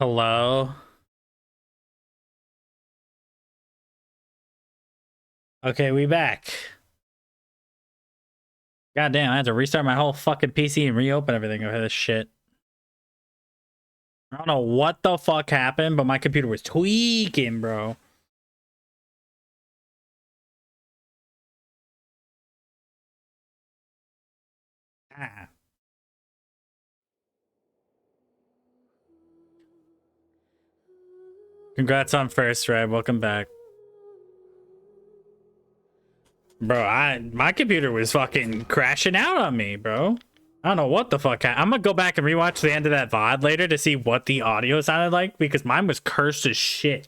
Hello. Okay, we back. God damn, I had to restart my whole fucking PC and reopen everything over this shit. I don't know what the fuck happened, but my computer was tweaking, bro. Ah. Congrats on first, Red. Welcome back. Bro, my computer was fucking crashing out on me, bro. I don't know what the fuck happened. I'm gonna go back and rewatch the end of that VOD later to see what the audio sounded like because mine was cursed as shit.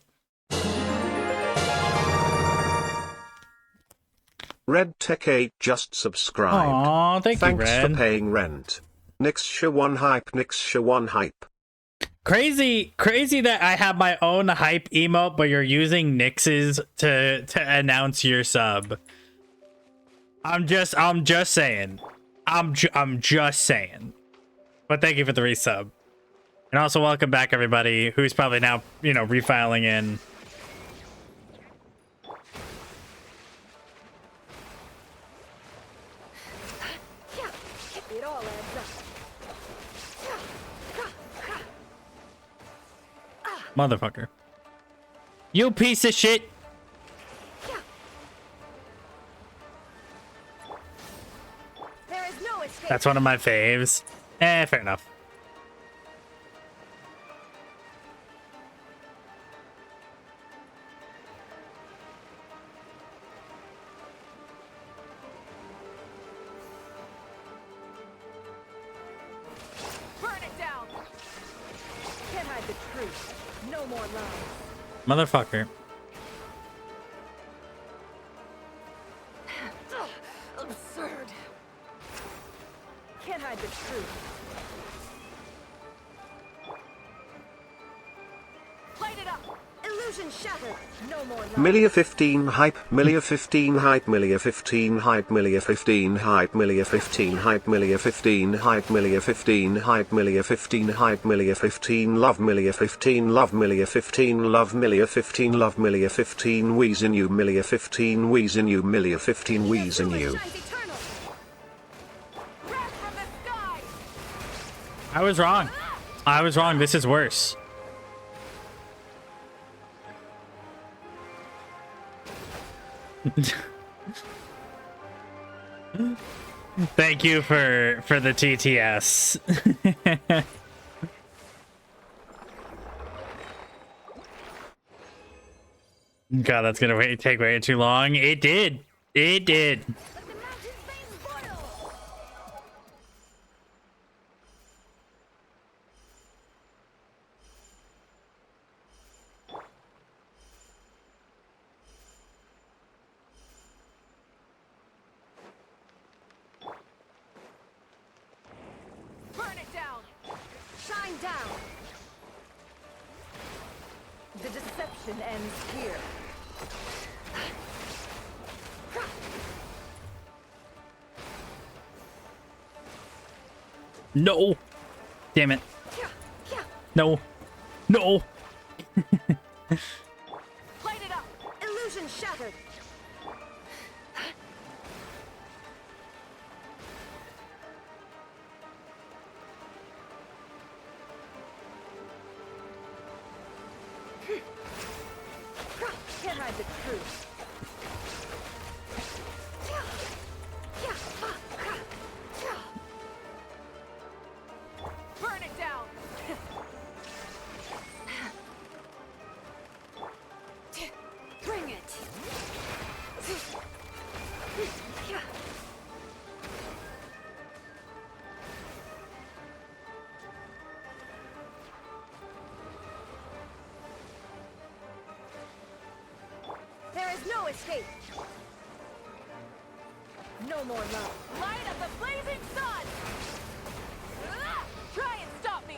Red Tech 8 just subscribed. Aw, thank you, Red. Thanks for paying rent. Nixsha one hype, Nixsha one hype. Crazy that I have my own hype emote, but you're using Nix's to announce your sub. I'm just saying. I'm just saying. But thank you for the resub. And also welcome back everybody who's probably now, refiling in. It all adds up. Motherfucker. You piece of shit. There is no escape. That's one of my faves. Fair enough. Burn it down. Can't hide the truth. No more lies. Motherfucker. Absurd. Can't hide the truth. Light it up. Illusion shattered. No more lies. Millia 15 hype, Millia 15 hype, Millia 15 hype, Millia 15 hype, Millia 15 hype, Millia 15 hype, Millia 15 hype, Millia 15 hype, Millia 15 love, Millia 15 love, Millia 15 love, Millia 15 love, Millia 15 wheeze in you, Millia 15 wheeze in you, Millia 15 wheeze in you. Shines eternal. Wrath from the sky. I was wrong. I was wrong. This is worse. Thank you for the TTS. God, that's gonna take way too long. It did. It did. Let the mountain's veins boil. Burn it down. Shine down. The deception ends here. No. Damn it. No. No. Light it up. Illusion shattered. Can't hide the truth. Burn it down. Bring it. There is no escape. No more love. Light of the blazing sun. Try and stop me.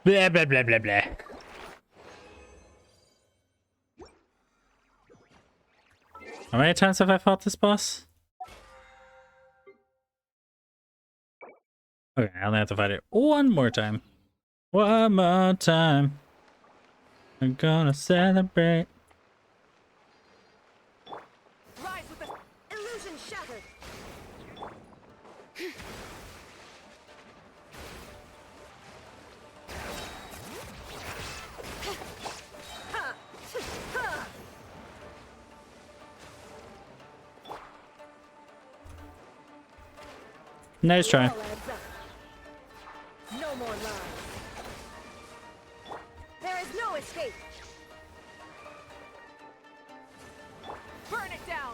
Blah, blah, blah, blah, blah. How many times have I fought this boss? Okay, I only have to fight it one more time. One more time. I'm gonna celebrate. Rise with the illusion shattered. Nice try. All adds up. No more lies. There is no escape. Burn it down.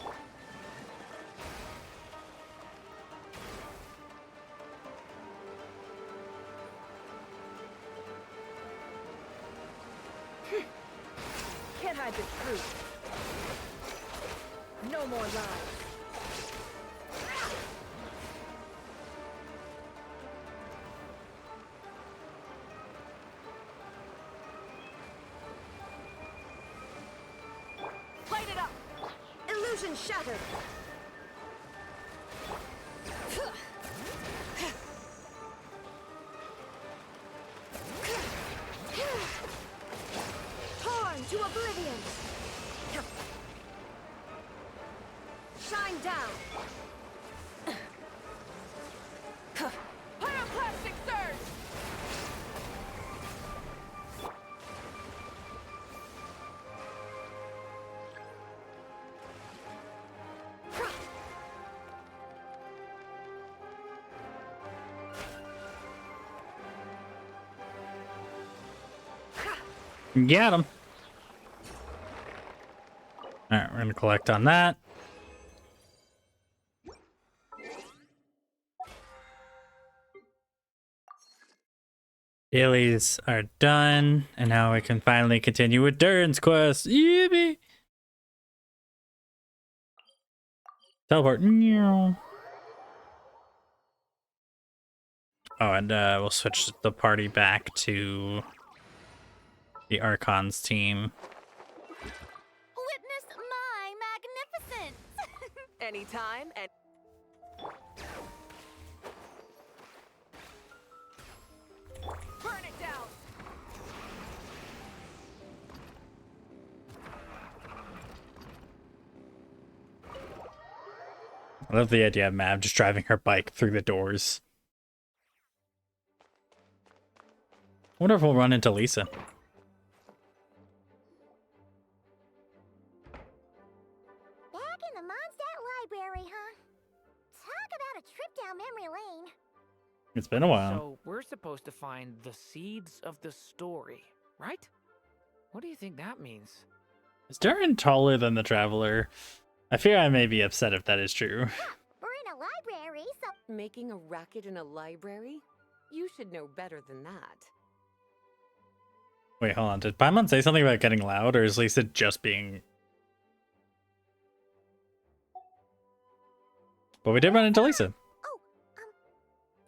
Can't hide the truth. No more lies. Light it up. Illusion shattered. Torn to oblivion. Shine down. Pyroclastic surge. Got him. Alright, we're gonna collect on that. Dailies are done, and now we can finally continue with Durin's quest. Yippee! Teleport. Oh, and we'll switch the party back to the Archon's team. Witness my magnificence! Anytime and burn it down. I love the idea of Mav just driving her bike through the doors. I wonder if we'll run into Lisa. Back in the Mondstadt Library, huh? Talk about a trip down memory lane. It's been a while. So we're supposed to find the seeds of the story, right? What do you think that means? Is Durin taller than the Traveler? I fear I may be upset if that is true. We're in a library, so Making a racket in a library? You should know better than that. Wait, hold on. Did Paimon say something about getting loud, or is Lisa just being... But we did run into Lisa.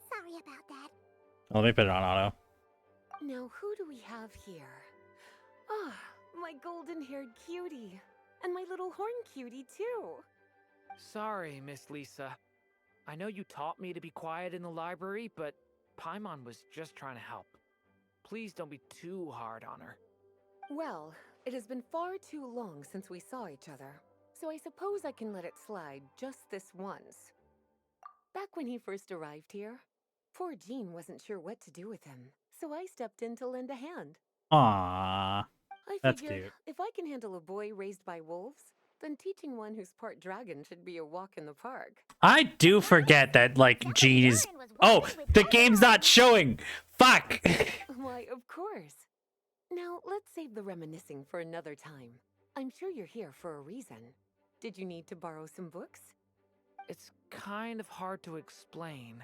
sorry about that. Let me put it on auto. Now, who do we have here? Ah, my golden-haired cutie. And my little horn cutie, too. Sorry, Miss Lisa. I know you taught me to be quiet in the library, but Paimon was just trying to help. Please don't be too hard on her. Well, it has been far too long since we saw each other, so I suppose I can let it slide just this once. Back when he first arrived here, poor Jean wasn't sure what to do with him, so I stepped in to lend a hand. Aww. I That's figured cute. if I can handle a boy raised by wolves, then teaching one who's part dragon should be a walk in the park. I do forget that, like, Jean is... Oh, the game's not showing! Fuck! Why, of course. Now, let's save the reminiscing for another time. I'm sure you're here for a reason. Did you need to borrow some books? It's kind of hard to explain.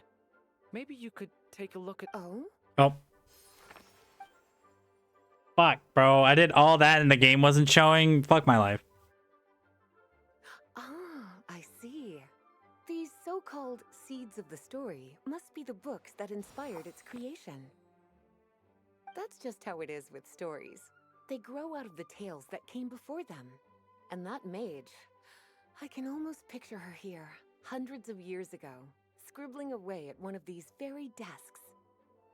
Maybe you could take a look at... Oh? Oh. Fuck, bro. I did all that and the game wasn't showing. Fuck my life. Ah, I see. These so-called seeds of the story must be the books that inspired its creation. That's just how it is with stories. They grow out of the tales that came before them. And that mage, I can almost picture her here, hundreds of years ago, scribbling away at one of these very desks.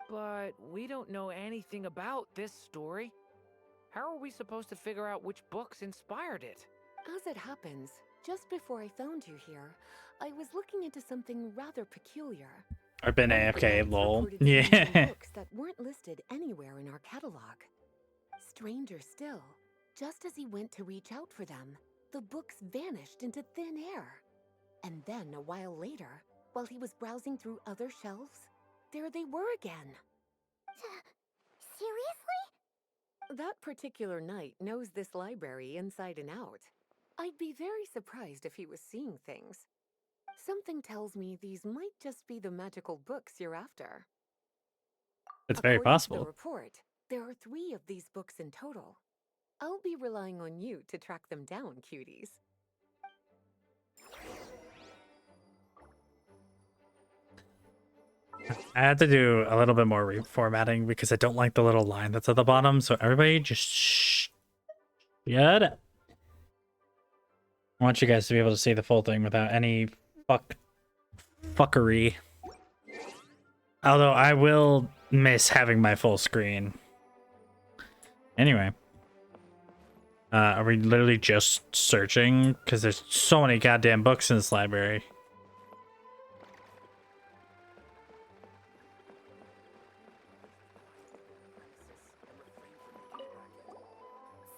But we don't know anything about this story. How are we supposed to figure out which books inspired it? As it happens, just before I found you here, I was looking into something rather peculiar. I've been One of the AFK, guides lol. reported seeing some Yeah. books that weren't listed anywhere in our catalog. Stranger still, just as he went to reach out for them, the books vanished into thin air. And then a while later, while he was browsing through other shelves, there they were again. Seriously? That particular knight knows this library inside and out. I'd be very surprised if he was seeing things. Something tells me these might just be the magical books you're after. It's very According to possible. the report, there are 3 of these books in total. I'll be relying on you to track them down, cuties. I had to do a little bit more reformatting because I don't like the little line that's at the bottom. So everybody just shh. Good. I want you guys to be able to see the full thing without any fuckery. Although I will miss having my full screen. Anyway. Are we literally just searching? Because there's so many goddamn books in this library.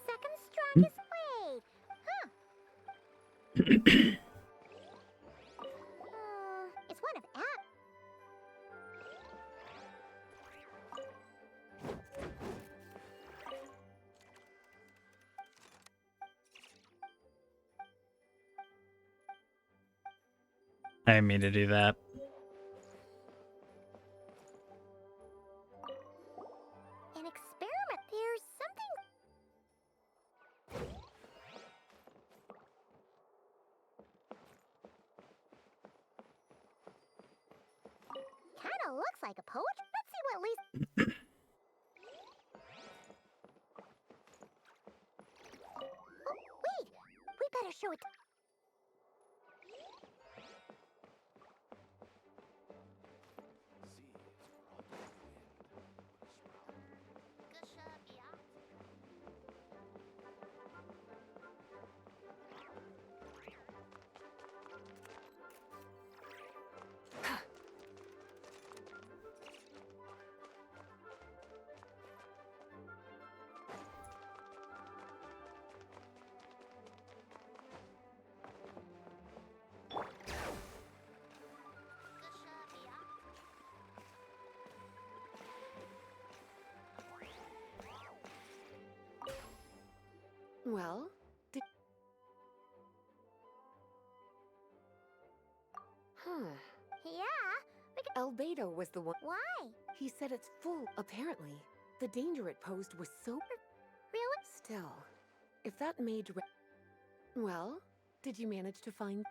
Second strongest blade. Huh. It's one of app. I didn't mean to do that. An experiment. There's something. Kinda looks like a poet. Let's see what Lisa. Oh, wait! We better show it. Well, Yeah. Albedo was the one. Why? He said it's full, apparently. The danger it posed was so... Really? Still, if that mage... Well, did you manage to find...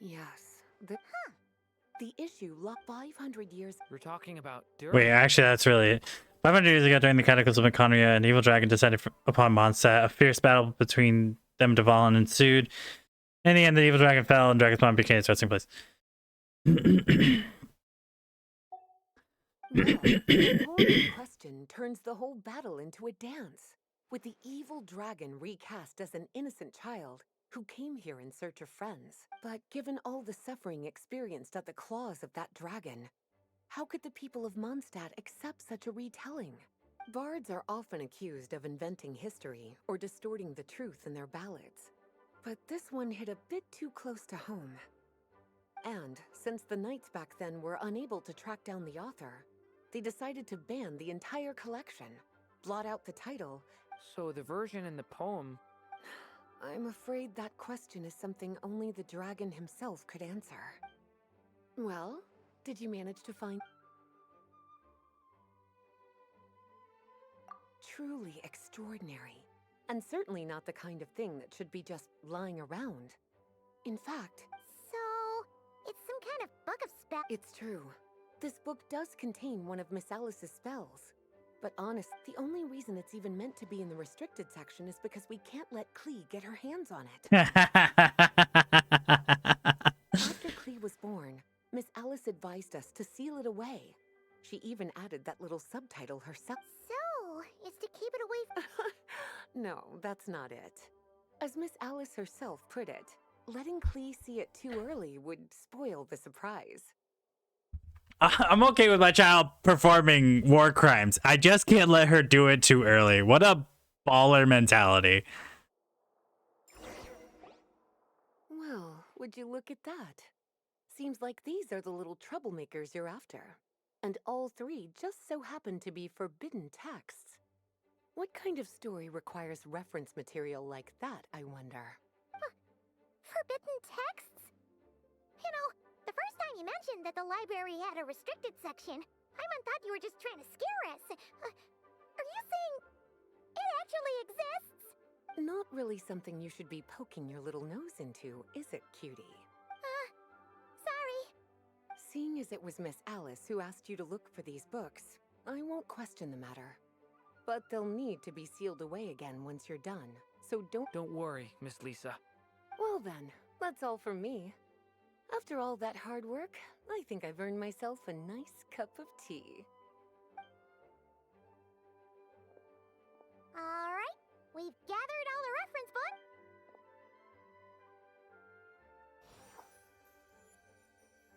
Yes, the issue lost 500 years... We're talking about Wait, actually, that's really it. 500 years ago, during the Cataclysm of Conria, an evil dragon descended upon Mondstadt. A fierce battle between them and Duvall ensued. In the end, the evil dragon fell, and Dragonspawn became its resting place. The important question turns the whole battle into a dance, with the evil dragon recast as an innocent child who came here in search of friends. But given all the suffering experienced at the claws of that dragon, how could the people of Mondstadt accept such a retelling? Bards are often accused of inventing history or distorting the truth in their ballads. But this one hit a bit too close to home. And since the knights back then were unable to track down the author, they decided to ban the entire collection, blot out the title. So the version in the poem... I'm afraid that question is something only the dragon himself could answer. Well, did you manage to find... Truly extraordinary, and certainly not the kind of thing that should be just lying around. In fact, So, it's some kind of book of spell. it's true. This book does contain one of Miss Alice's spells. But honest, the only reason it's even meant to be in the restricted section is because we can't let Klee get her hands on it. After Klee was born, Miss Alice advised us to seal it away. She even added that little subtitle herself. So, it's to keep it away No, that's not it. As Miss Alice herself put it, letting Klee see it too early would spoil the surprise. I'm okay with my child performing war crimes. I just can't let her do it too early. What a baller mentality. Well, would you look at that? Seems like these are the little troublemakers you're after. And all three just so happen to be forbidden texts. What kind of story requires reference material like that, I wonder? forbidden texts? You know, the first time you mentioned that the library had a restricted section, I thought you were just trying to scare us. Are you saying it actually exists? Not really something you should be poking your little nose into, is it, cutie? Sorry. Seeing as it was Miss Alice who asked you to look for these books, I won't question the matter. But they'll need to be sealed away again once you're done, so don't... Don't worry, Miss Lisa. Well then, that's all from me. After all that hard work, I think I've earned myself a nice cup of tea. Alright, we've gathered all the reference books.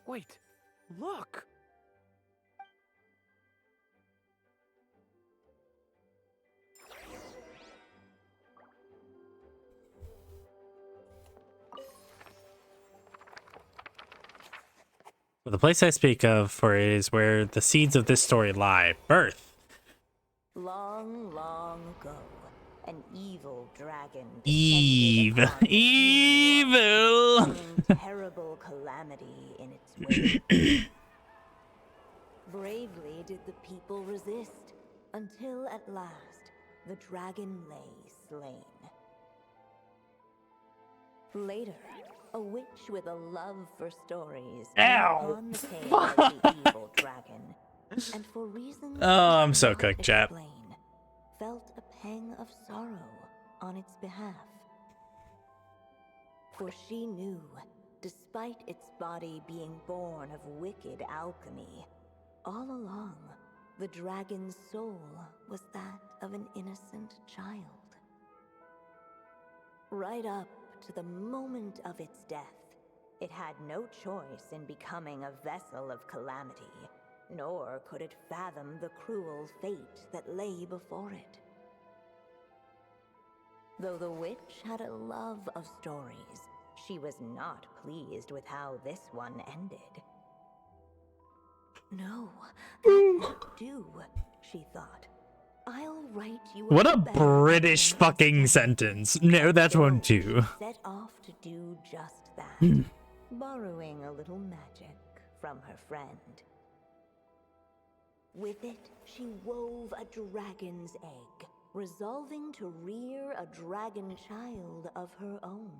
Wait, look! The place I speak of for is where the seeds of this story lie. Birth. Long, long ago, an evil dragon Eve. Evil. bringing terrible calamity in its wake. Bravely did the people resist, until at last the dragon lay slain. Later, a witch with a love for stories came Ow. upon the tale of the evil dragon, and for reasons Oh, I'm she so cannot cooked, chap. explain, felt a pang of sorrow on its behalf. For she knew, despite its body being born of wicked alchemy, all along, the dragon's soul was that of an innocent child. Right up to the moment of its death, it had no choice in becoming a vessel of calamity, nor could it fathom the cruel fate that lay before it. Though the witch had a love of stories, she was not pleased with how this one ended. No, that won't do, she thought. I'll write you What a better British than fucking this. sentence. No, that won't So do. she set off to do just that, borrowing a little magic from her friend. With it, she wove a dragon's egg, resolving to rear a dragon child of her own.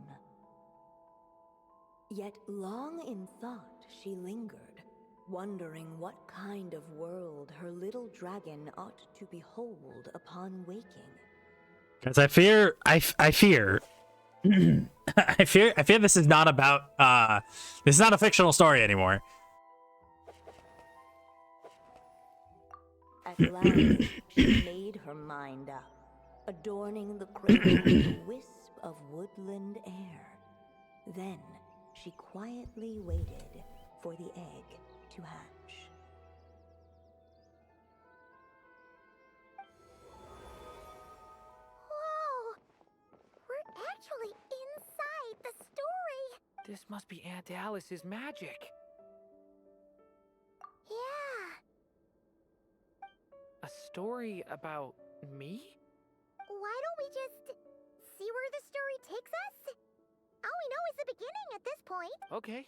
Yet long in thought she lingered, wondering what kind of world her little dragon ought to behold upon waking. Because I fear I fear this is not about this is not a fictional story anymore. At last, she made her mind up, adorning the cradle with a wisp of woodland air. Then, she quietly waited for the egg to hatch. Whoa! We're actually inside the story! This must be Aunt Alice's magic. Yeah. A story about me? Why don't we just see where the story takes us? All we know is the beginning at this point. Okay.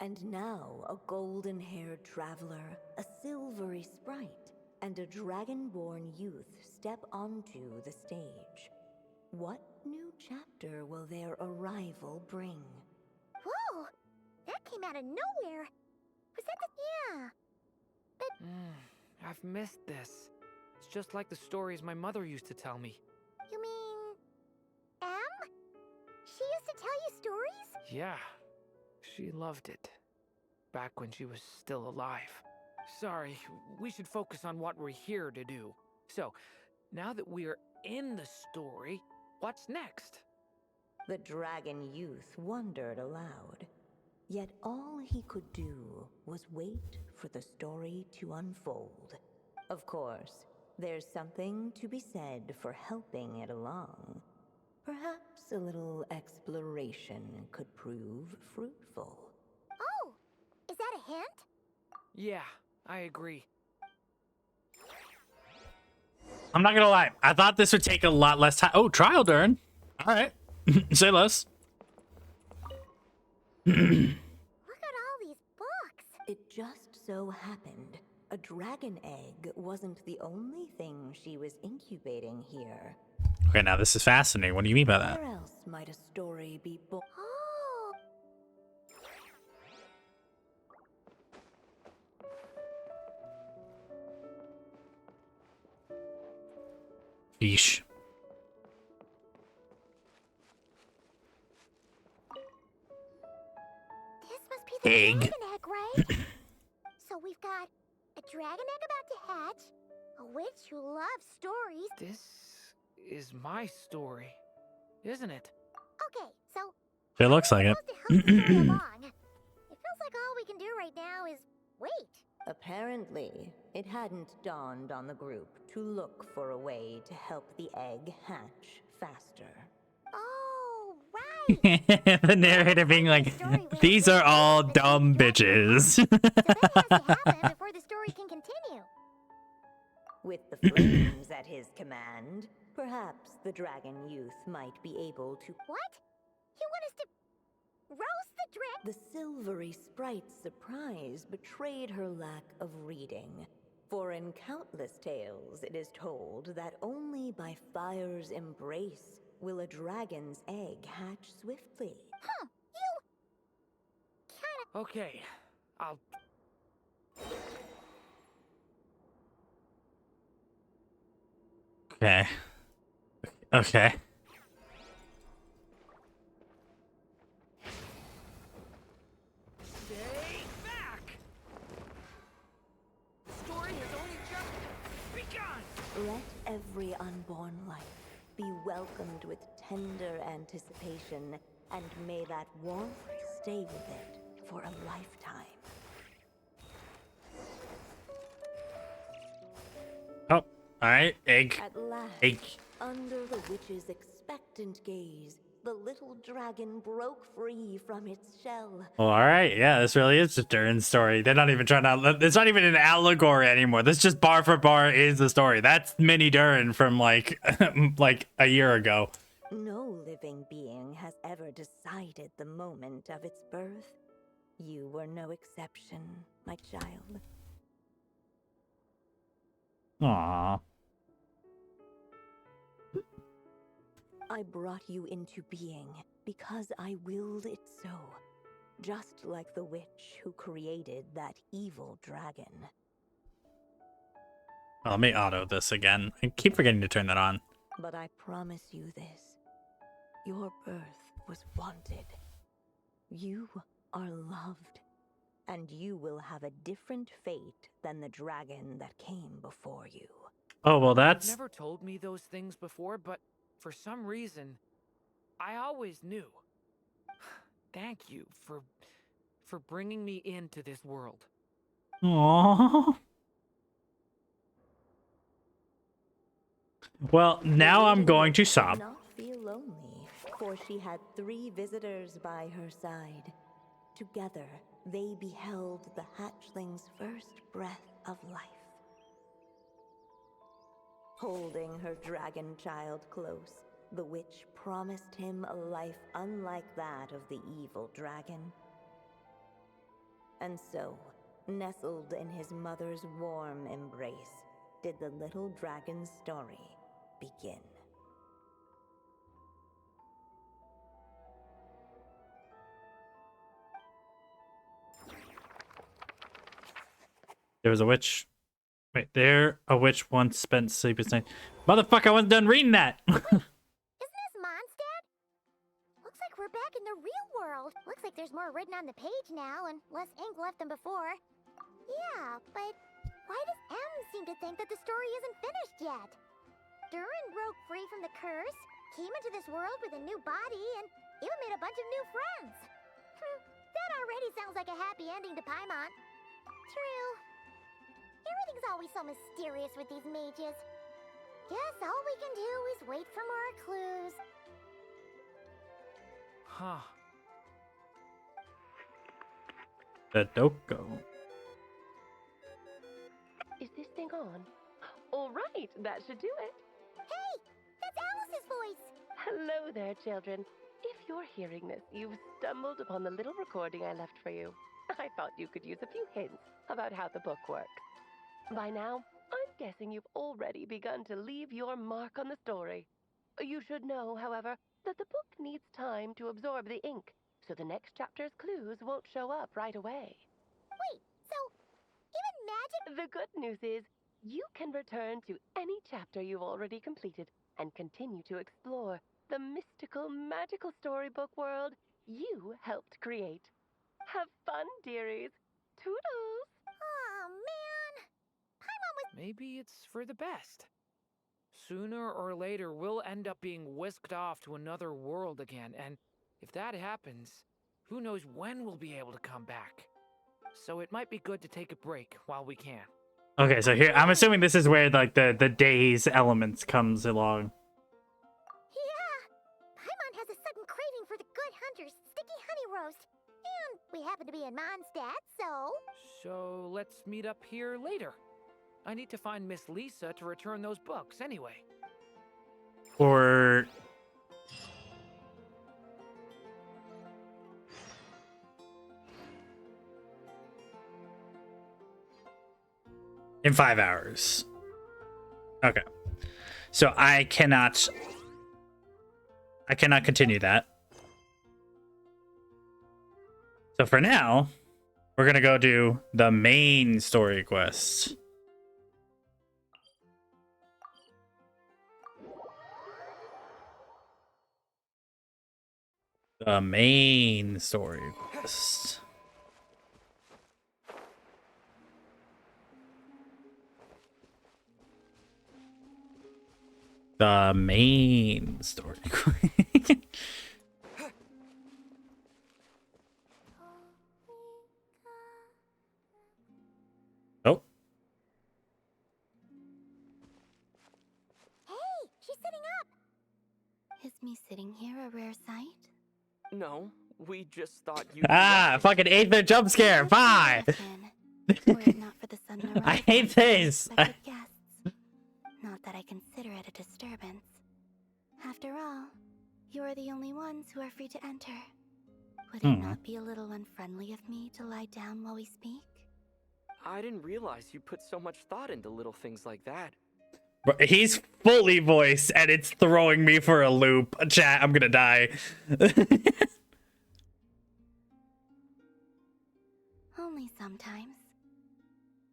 And now a golden-haired traveler, a silvery sprite, and a dragon-born youth step onto the stage. What new chapter will their arrival bring? Whoa! That came out of nowhere. Was that the... Yeah. I've missed this. It's just like the stories my mother used to tell me. You mean... Em? She used to tell you stories? Yeah, she loved it. Back when she was still alive. Sorry, we should focus on what we're here to do. So, now that we're in the story, what's next? The dragon youth wondered aloud. Yet all he could do was wait for the story to unfold. Of course, there's something to be said for helping it along. Perhaps a little exploration could prove fruitful. Oh, is that a hint? Yeah, I agree. I'm not gonna lie. I thought this would take a lot less time. Oh, trial Durin. All right. Say less. Look at all these books. It just so happened a dragon egg wasn't the only thing she was incubating here. Okay, now this is fascinating. What do you mean by that? Where else might a story be born? Oh, Yeesh. this must be the Egg. dragon egg, right? So we've got a dragon egg about to hatch, a witch who loves stories. This is my story, isn't it? Okay, so It looks like it. supposed to help the story along. It feels like all we can do right now is wait. Apparently, it hadn't dawned on the group to look for a way to help the egg hatch faster. Oh, right. The narrator being like, these are all dumb bitches. So that has to happen before the story can continue. With the flames at his command, perhaps the dragon youth might be able to... What? You want us to roast the dragon? The silvery sprite's surprise betrayed her lack of reading. For in countless tales it is told that only by fire's embrace will a dragon's egg hatch swiftly. Huh, you... kinda... Okay, I'll... Okay. Okay. Stay back! The story has only just begun! Let every unborn life be welcomed with tender anticipation, and may that warmth stay with it for a lifetime. Oh, all right. Egg. At last, Egg. under the witch's expectant gaze, the little dragon broke free from its shell. Well, all right. Yeah, this really is just Durin's story. They're not even trying to. It's not even an allegory anymore. This just bar for bar is the story. That's mini Durin from like, like a year ago. No living being has ever decided the moment of its birth. You were no exception, my child. Aww. I brought you into being because I willed it so. Just like the witch who created that evil dragon. Well, let me auto this again. I keep forgetting to turn that on. But I promise you this. Your birth was wanted. You are loved. And you will have a different fate than the dragon that came before you. Oh, well, You've that's... never told me those things before, but for some reason, I always knew. Thank you for bringing me into this world. Aww. Well, now I'm going to Did sob. not feel lonely, for she had 3 visitors by her side. Together, they beheld the hatchling's first breath of life. Holding her dragon child close, the witch promised him a life unlike that of the evil dragon. And so, nestled in his mother's warm embrace, did the little dragon's story begin. There was a witch. Wait, there a witch once spent sleepless night. Motherfucker, I wasn't done reading that. Isn't this Mondstadt? Looks like we're back in the real world. Looks like there's more written on the page now and less ink left than before. Yeah, but why does M seem to think that the story isn't finished yet? Durin broke free from the curse, came into this world with a new body, and even made a bunch of new friends. That already sounds like a happy ending to Paimon. True. Everything's always so mysterious with these mages. Guess all we can do is wait for more clues. Huh. The Doko. Is this thing on? All right, that should do it. Hey, that's Alice's voice. Hello there, children. If you're hearing this, you've stumbled upon the little recording I left for you. I thought you could use a few hints about how the book works. By now, I'm guessing you've already begun to leave your mark on the story. You should know, however, that the book needs time to absorb the ink, so the next chapter's clues won't show up right away. Wait, so even magic? The good news is, you can return to any chapter you've already completed and continue to explore the mystical, magical storybook world you helped create. Have fun, dearies. Toodles! Oh, man. Paimon was... Maybe it's for the best. Sooner or later, we'll end up being whisked off to another world again, and if that happens, who knows when we'll be able to come back. So it might be good to take a break while we can. Okay, so here I'm assuming this is where like the days elements comes along. Yeah. Paimon has a sudden craving for the good hunter's sticky honey roast. And we happen to be in Mondstadt, so... So let's meet up here later. I need to find Miss Lisa to return those books anyway. Or in 5 hours. Okay. So I cannot continue that. So for now, we're gonna go do the main story quest. The main story quest. The main story quest. Oh. Hey, she's sitting up. Is me sitting here a rare sight? No, we just thought you. Ah, fucking ate the jump scare. Bye. Were it not for the sudden arrival I hate of this. unexpected guests. Not that I consider it a disturbance. After all, you are the only ones who are free to enter. Would it not be a little unfriendly of me to lie down while we speak? I didn't realize you put so much thought into little things like that. Bro, he's fully voiced and it's throwing me for a loop. Chat, I'm gonna die. Only sometimes.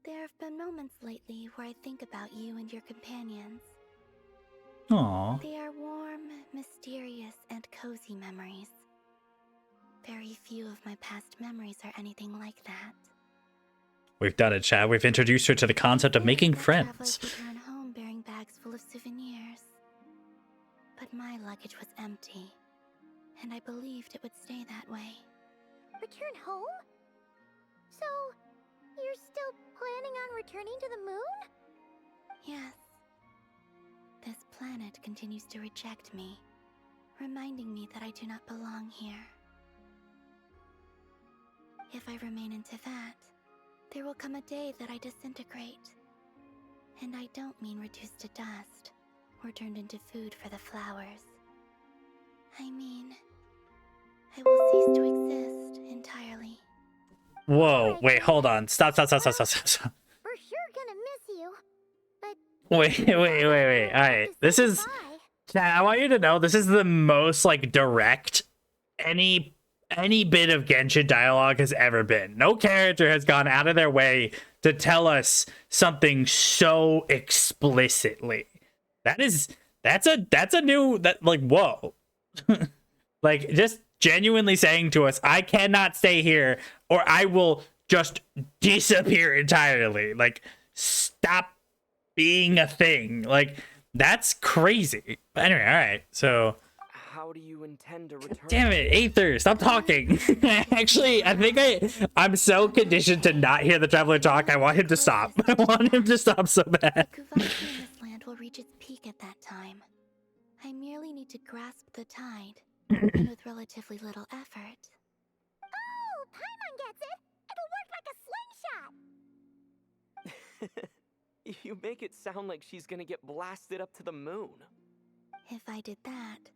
There have been moments lately where I think about you and your companions. Aww. They are warm, mysterious, and cozy memories. Very few of my past memories are anything like that. We've done it, Chad. We've introduced her to the concept of making friends. Travelers return home bearing bags full of souvenirs. But my luggage was empty, and I believed it would stay that way. Return home? So, you're still planning on returning to the moon? Yes. This planet continues to reject me, reminding me that I do not belong here. If I remain into that, there will come a day that I disintegrate. And I don't mean reduced to dust, or turned into food for the flowers. I mean, I will cease to exist entirely. Whoa, wait, hold on. Stop. We're sure gonna miss you. But Wait. Alright. This is bye. Chad, I want you to know this is the most like direct any bit of Genshin dialogue has ever been. No character has gone out of their way to tell us something so explicitly. That's a new that like whoa. Like just genuinely saying to us, I cannot stay here or I will just disappear entirely. Like stop being a thing. Like that's crazy. But anyway, all right. So How do you intend to return? damn it, Aether, stop talking. Actually, I think I'm so conditioned to not hear the traveler talk. I want him to stop. I want him to stop so bad. Kuvaki in this land will reach its peak at that time. I merely need to grasp the tide, and with relatively little effort. Oh, Paimon gets it! It'll work like a slingshot! You make it sound like she's gonna get blasted up to the moon. If I did that,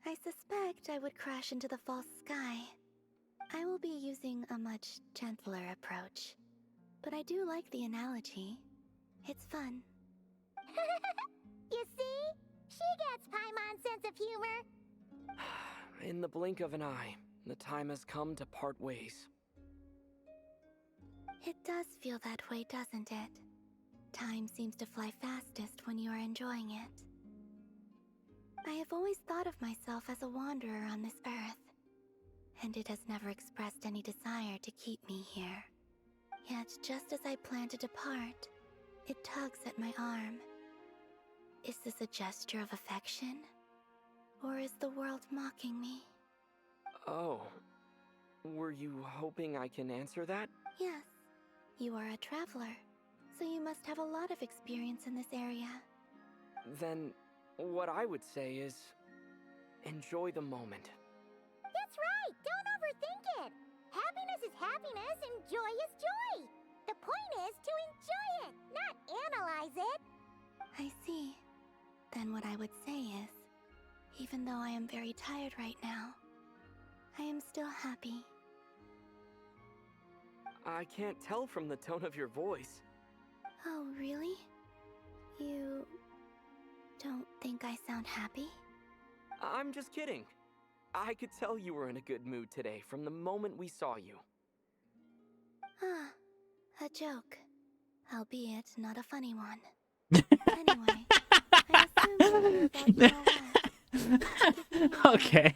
I suspect I would crash into the false sky. I will be using a much gentler approach, but I do like the analogy. It's fun. You see? She gets Paimon's sense of humor. In the blink of an eye, the time has come to part ways. It does feel that way, doesn't it? Time seems to fly fastest when you are enjoying it. I have always thought of myself as a wanderer on this earth, and it has never expressed any desire to keep me here. Yet, just as I plan to depart, it tugs at my arm. Is this a gesture of affection? Or is the world mocking me? Oh. Were you hoping I can answer that? Yes. You are a traveler, so you must have a lot of experience in this area. Then, what I would say is, enjoy the moment. That's right! Don't overthink it! Happiness is happiness and joy is joy! The point is to enjoy it, not analyze it! I see. Then what I would say is, even though I am very tired right now, I am still happy. I can't tell from the tone of your voice. Oh, really? You don't think I sound happy? I'm just kidding. I could tell you were in a good mood today from the moment we saw you. Ah, a joke. Albeit not a funny one. Anyway, I assume you're about to know what. Okay.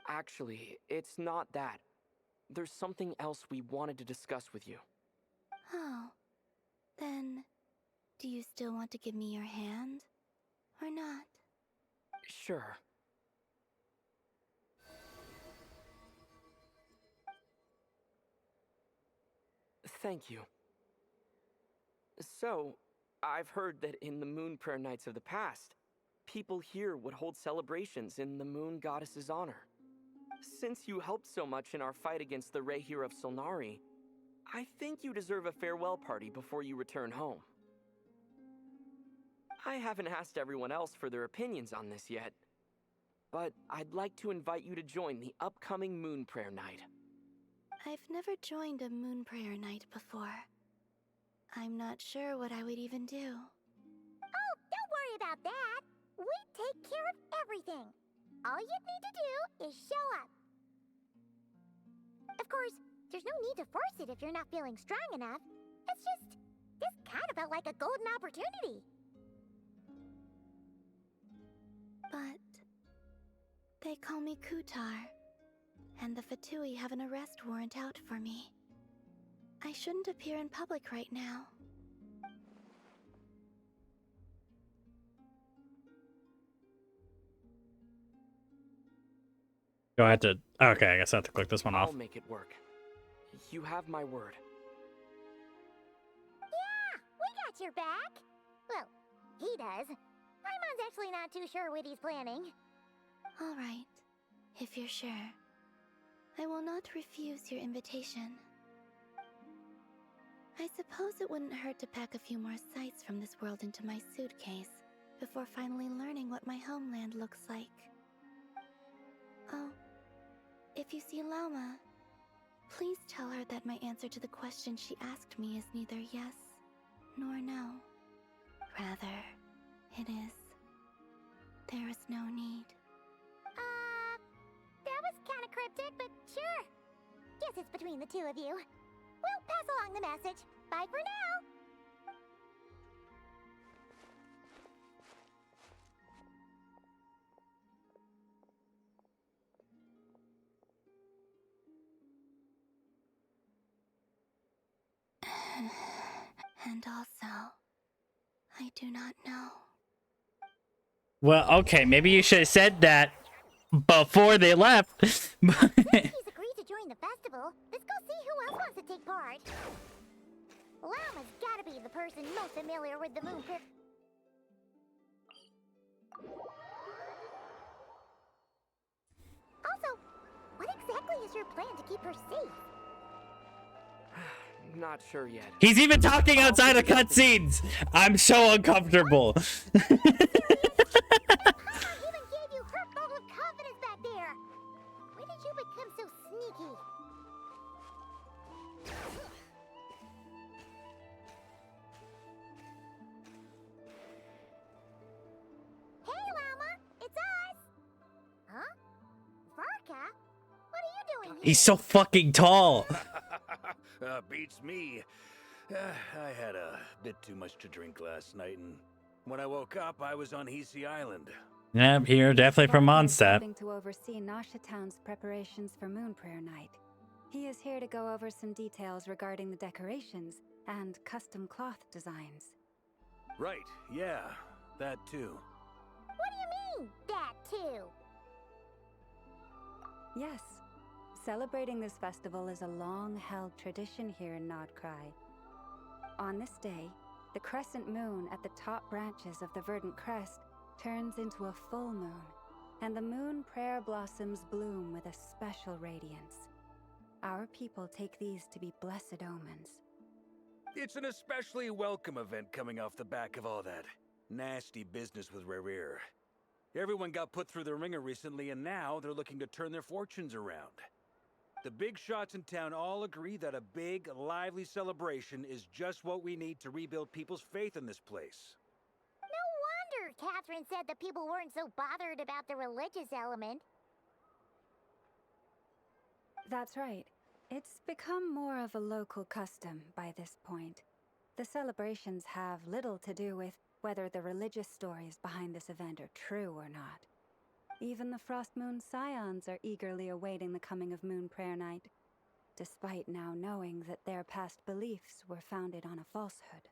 Actually, it's not that. There's something else we wanted to discuss with you. Oh, then do you still want to give me your hand? Or not? Sure. Thank you. So, I've heard that in the Moon Prayer Nights of the past, people here would hold celebrations in the Moon Goddess's honor. Since you helped so much in our fight against the Rehir of Solnari, I think you deserve a farewell party before you return home. I haven't asked everyone else for their opinions on this yet, but I'd like to invite you to join the upcoming Moon Prayer Night. I've never joined a moon prayer night before. I'm not sure what I would even do. Oh, don't worry about that! We take care of everything! All you need to do is show up. Of course, there's no need to force it if you're not feeling strong enough. It's just, this kind of felt like a golden opportunity. But they call me Kutar, and the Fatui have an arrest warrant out for me. I shouldn't appear in public right now. Go ahead to. Okay, I guess I have to click this one off. I'll make it work. You have my word. Yeah, we got your back. Well, he does. Paimon's actually not too sure what he's planning. All right, if you're sure. I will not refuse your invitation. I suppose it wouldn't hurt to pack a few more sights from this world into my suitcase before finally learning what my homeland looks like. Oh, if you see Lauma, please tell her that my answer to the question she asked me is neither yes nor no. Rather, it is, there is no need. That was kind of cryptic, but sure. Guess it's between the two of you. We'll pass along the message. Bye for now. And also, I do not know. Well, okay, maybe you should have said that before they left. Since he's agreed to join the festival, let's go see who else wants to take part. Llama's gotta be the person most familiar with the moon. Also, what exactly is your plan to keep her safe? Not sure yet. He's even talking outside of cutscenes. I'm so uncomfortable. Even gave you her bubble of confidence back there. When did you become so sneaky? Hey, Llama, it's us. Huh? Varka? What are you doing here? He's so fucking tall. Beats me. I had a bit too much to drink last night, and when I woke up, I was on Heasy Island. Yep, here, definitely from Mondstadt. To oversee Nasha Town's preparations for Moon Prayer Night. He is here to go over some details regarding the decorations and custom cloth designs. Right, yeah, that too. What do you mean, that too? Yes. Celebrating this festival is a long-held tradition here in Nodcry. On this day, the crescent moon at the top branches of the verdant crest turns into a full moon, and the moon prayer blossoms bloom with a special radiance. Our people take these to be blessed omens. It's an especially welcome event coming off the back of all that nasty business with Rare. Everyone got put through the ringer recently, and now they're looking to turn their fortunes around. The big shots in town all agree that a big, lively celebration is just what we need to rebuild people's faith in this place. No wonder Catherine said that people weren't so bothered about the religious element. That's right. It's become more of a local custom by this point. The celebrations have little to do with whether the religious stories behind this event are true or not. Even the Frost Moon Scions are eagerly awaiting the coming of Moon Prayer Night, despite now knowing that their past beliefs were founded on a falsehood.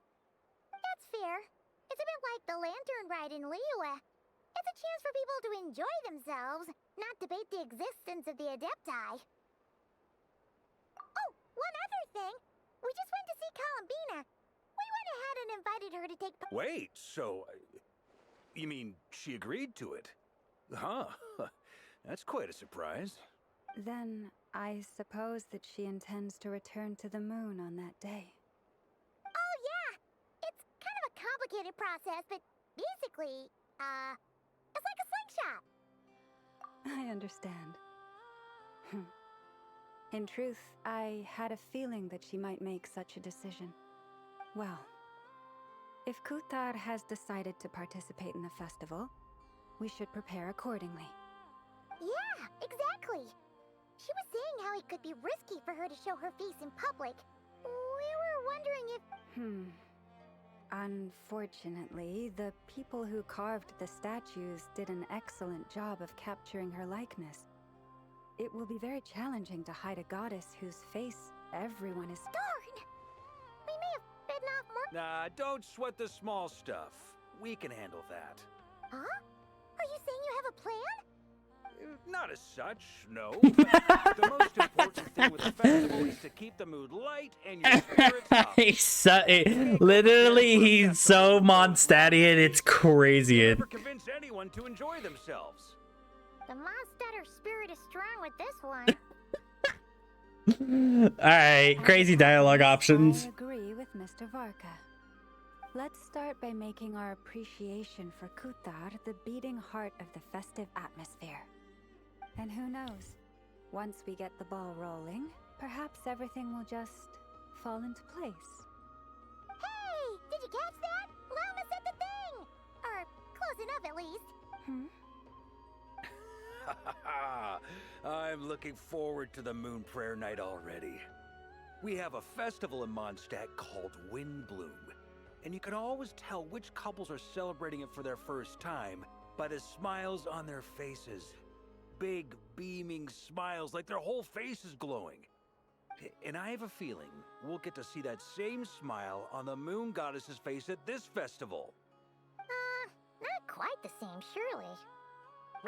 That's fair. It's a bit like the lantern ride in Liyue. It's a chance for people to enjoy themselves, not debate the existence of the Adepti. Oh, one other thing. We just went to see Columbina. We went ahead and invited her to take part. Wait, so... you mean she agreed to it? Huh. That's quite a surprise. Then, I suppose that she intends to return to the moon on that day. Oh, yeah! It's kind of a complicated process, but basically, it's like a slingshot. I understand. In truth, I had a feeling that she might make such a decision. Well, if Kuthar has decided to participate in the festival, we should prepare accordingly. Yeah, exactly. She was saying how it could be risky for her to show her face in public. We were wondering if... Unfortunately, the people who carved the statues did an excellent job of capturing her likeness. It will be very challenging to hide a goddess whose face everyone is... Darn! We may have bitten off more... Nah, don't sweat the small stuff. We can handle that. Huh? Are you saying you have a plan? Not as such, no. The most important thing with the festival is to keep the mood light and your spirits up. Literally, he's so Mondstadtian, it's crazy. Never convince anyone to enjoy themselves. The Mondstatter spirit is strong with this one. Alright, crazy dialogue options. I agree with Mr. Varka. Let's start by making our appreciation for Kuthar the beating heart of the festive atmosphere. And who knows, once we get the ball rolling, perhaps everything will just fall into place. Hey! Did you catch that? Llama said the thing! Or close enough at least. I'm looking forward to the Moon Prayer Night already. We have a festival in Mondstadt called Windbloom, and you can always tell which couples are celebrating it for their first time by the smiles on their faces. Big, beaming smiles like their whole face is glowing. And I have a feeling we'll get to see that same smile on the moon goddess's face at this festival. Not quite the same, surely.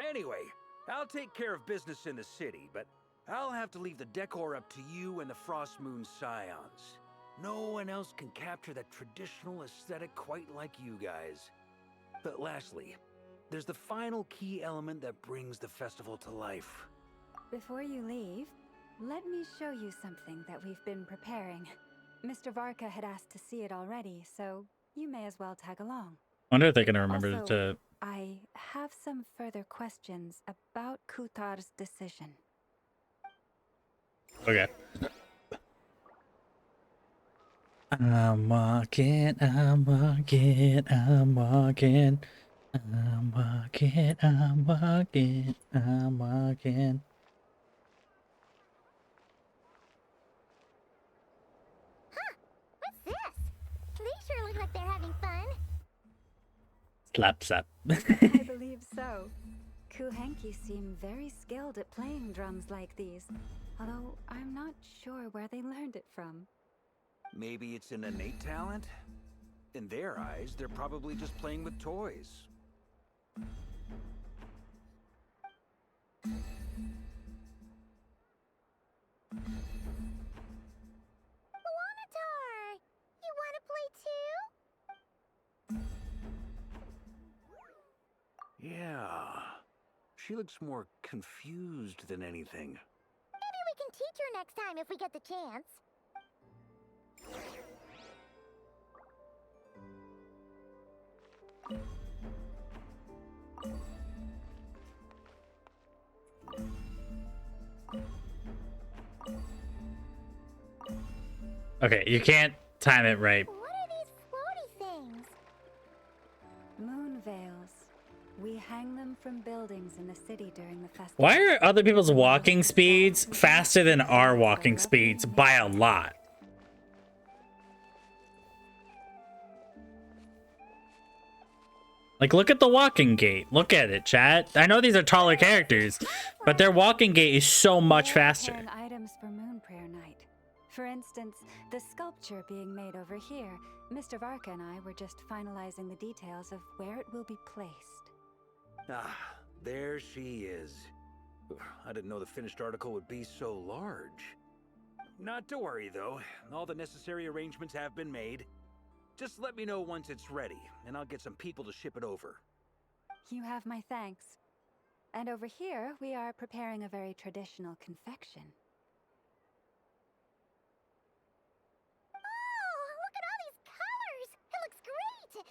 Anyway, I'll take care of business in the city, but I'll have to leave the decor up to you and the Frost Moon Scions. No one else can capture that traditional aesthetic quite like you guys. But lastly, there's the final key element that brings the festival to life. Before you leave, let me show you something that we've been preparing. Mr. Varka had asked to see it already, so you may as well tag along. I wonder if they're gonna remember Also, to. I have some further questions about Kutar's decision. Okay. I'm walking, I'm walking, I'm walking, I'm walking, I'm walking, I'm walking. What's this? They sure look like they're having fun. Slap, slap. I believe so. Kuhenki seem very skilled at playing drums like these, although I'm not sure where they learned it from. Maybe it's an innate talent? In their eyes, they're probably just playing with toys. Wanatar! You want to play too? Yeah. She looks more confused than anything. Maybe we can teach her next time if we get the chance. Okay, you can't time it right. What are these floaty things? Moon veils. We hang them from buildings in the city during the festival. Why are other people's walking speeds faster than our walking speeds by a lot? Like, look at the walking gait. Look at it, chat. I know these are taller characters, but their walking gait is so much faster. And items for Moon Prayer Night. For instance, the sculpture being made over here. Mr. Varka and I were just finalizing the details of where it will be placed. Ah, there she is. I didn't know the finished article would be so large. Not to worry, though. All the necessary arrangements have been made. Just let me know once it's ready, and I'll get some people to ship it over. You have my thanks. And over here, we are preparing a very traditional confection. Oh, look at all these colors! It looks great!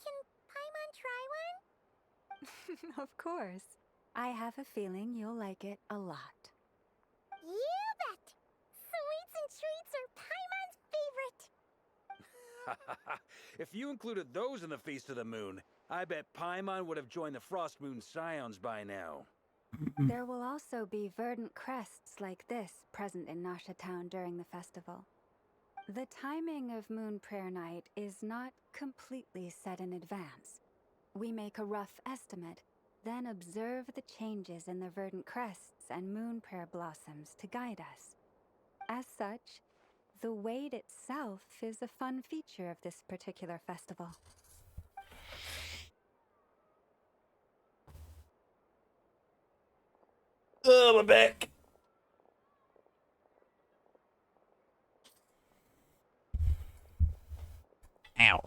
Can Paimon try one? Of course. I have a feeling you'll like it a lot. You bet! Sweets and treats are Paimon's favorite! If you included those in the Feast of the Moon, I bet Paimon would have joined the Frost Moon Scions by now. There will also be verdant crests like this present in Nasha Town during the festival. The timing of Moon Prayer Night is not completely set in advance. We make a rough estimate, then observe the changes in the verdant crests and moon prayer blossoms to guide us. As such, the wait itself is a fun feature of this particular festival. Oh, my back. Ow.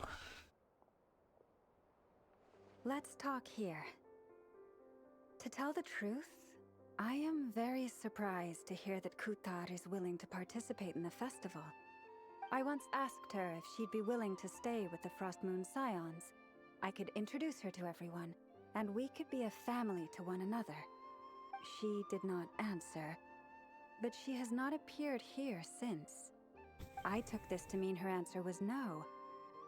Let's talk here. To tell the truth, I am very surprised to hear that Kutar is willing to participate in the festival. I once asked her if she'd be willing to stay with the Frost Moon Scions. I could introduce her to everyone, and we could be a family to one another. She did not answer, but she has not appeared here since. I took this to mean her answer was no.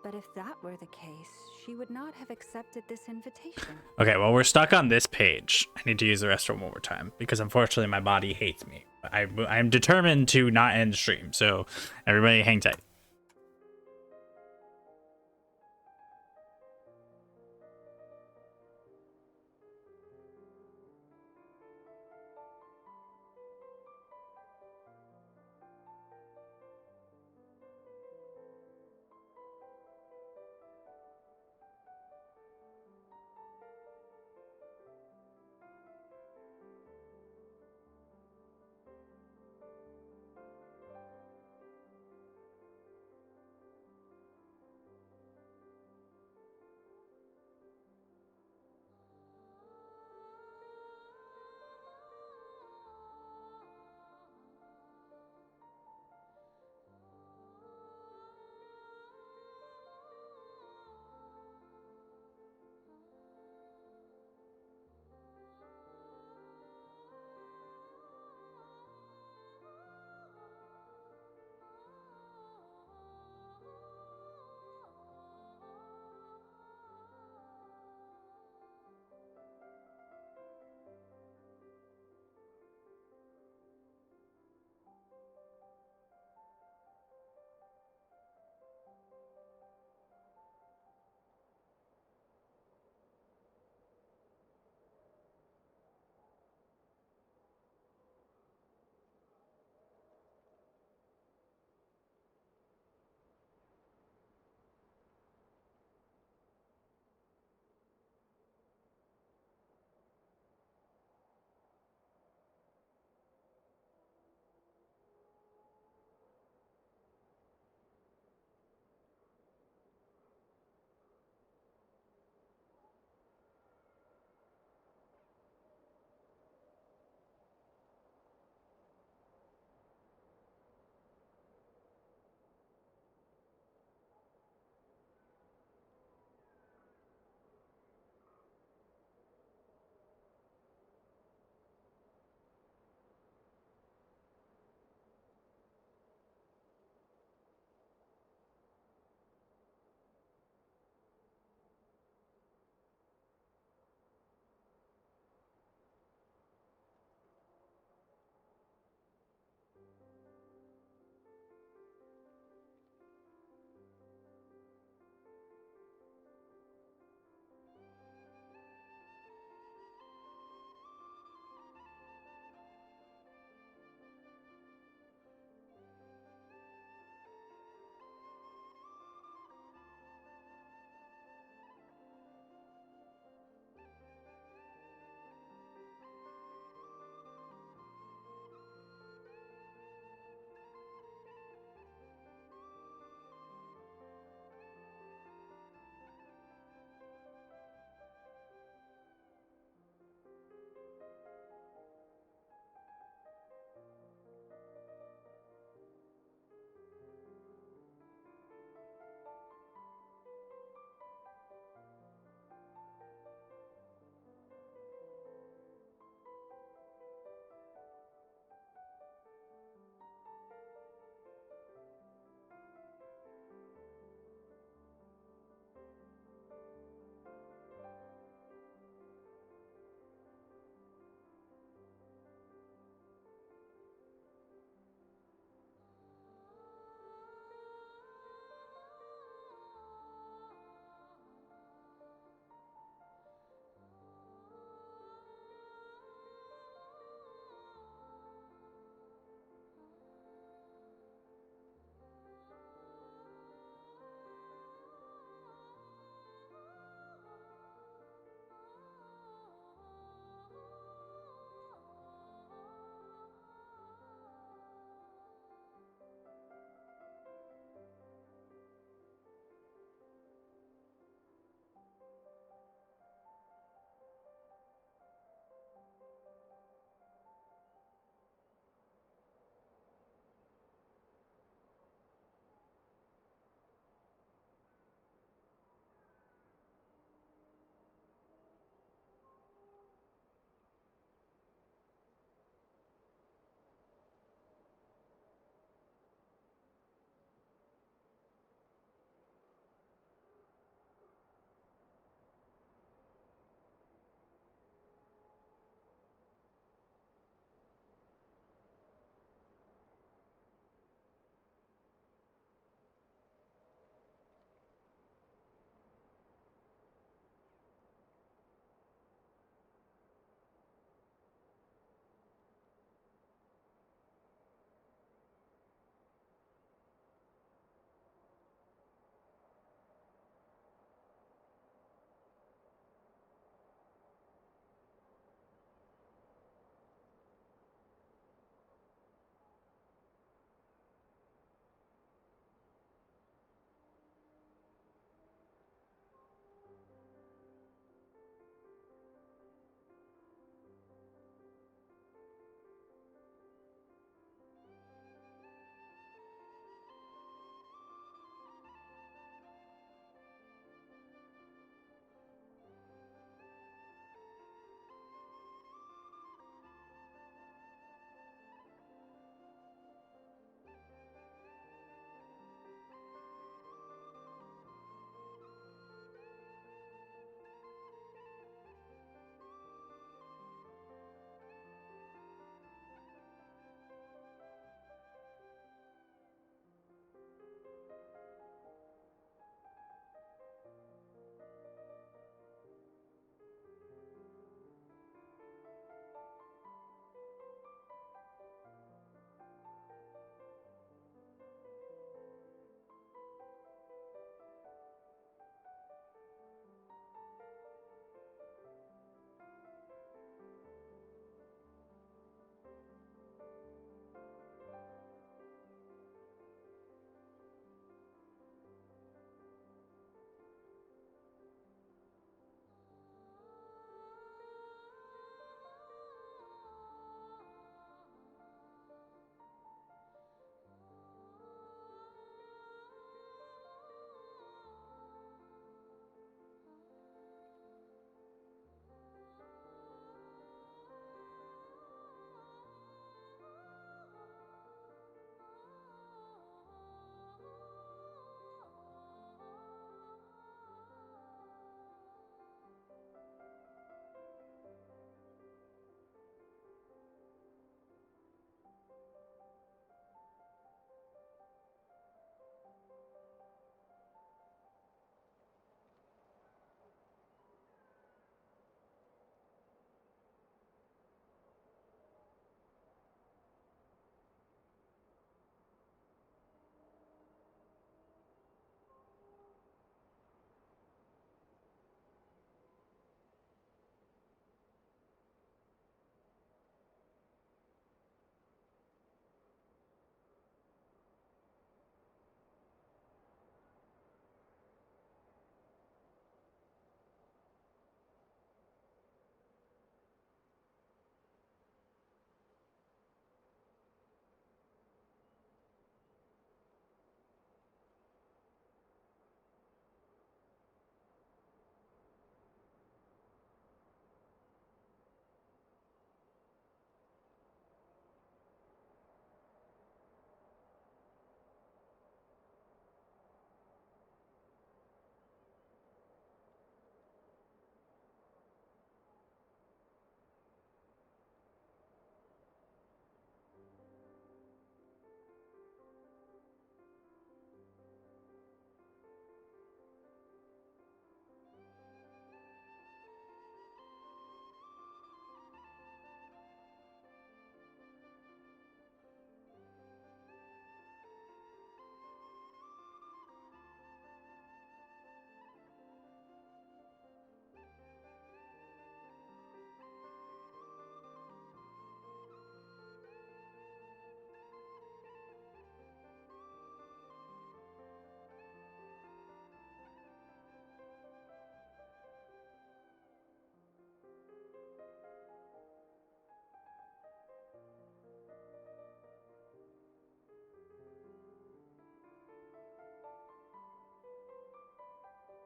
But if that were the case, she would not have accepted this invitation. Okay, well, we're stuck on this page. I need to use the restroom one more time because unfortunately my body hates me. I'm determined to not end stream, so everybody hang tight.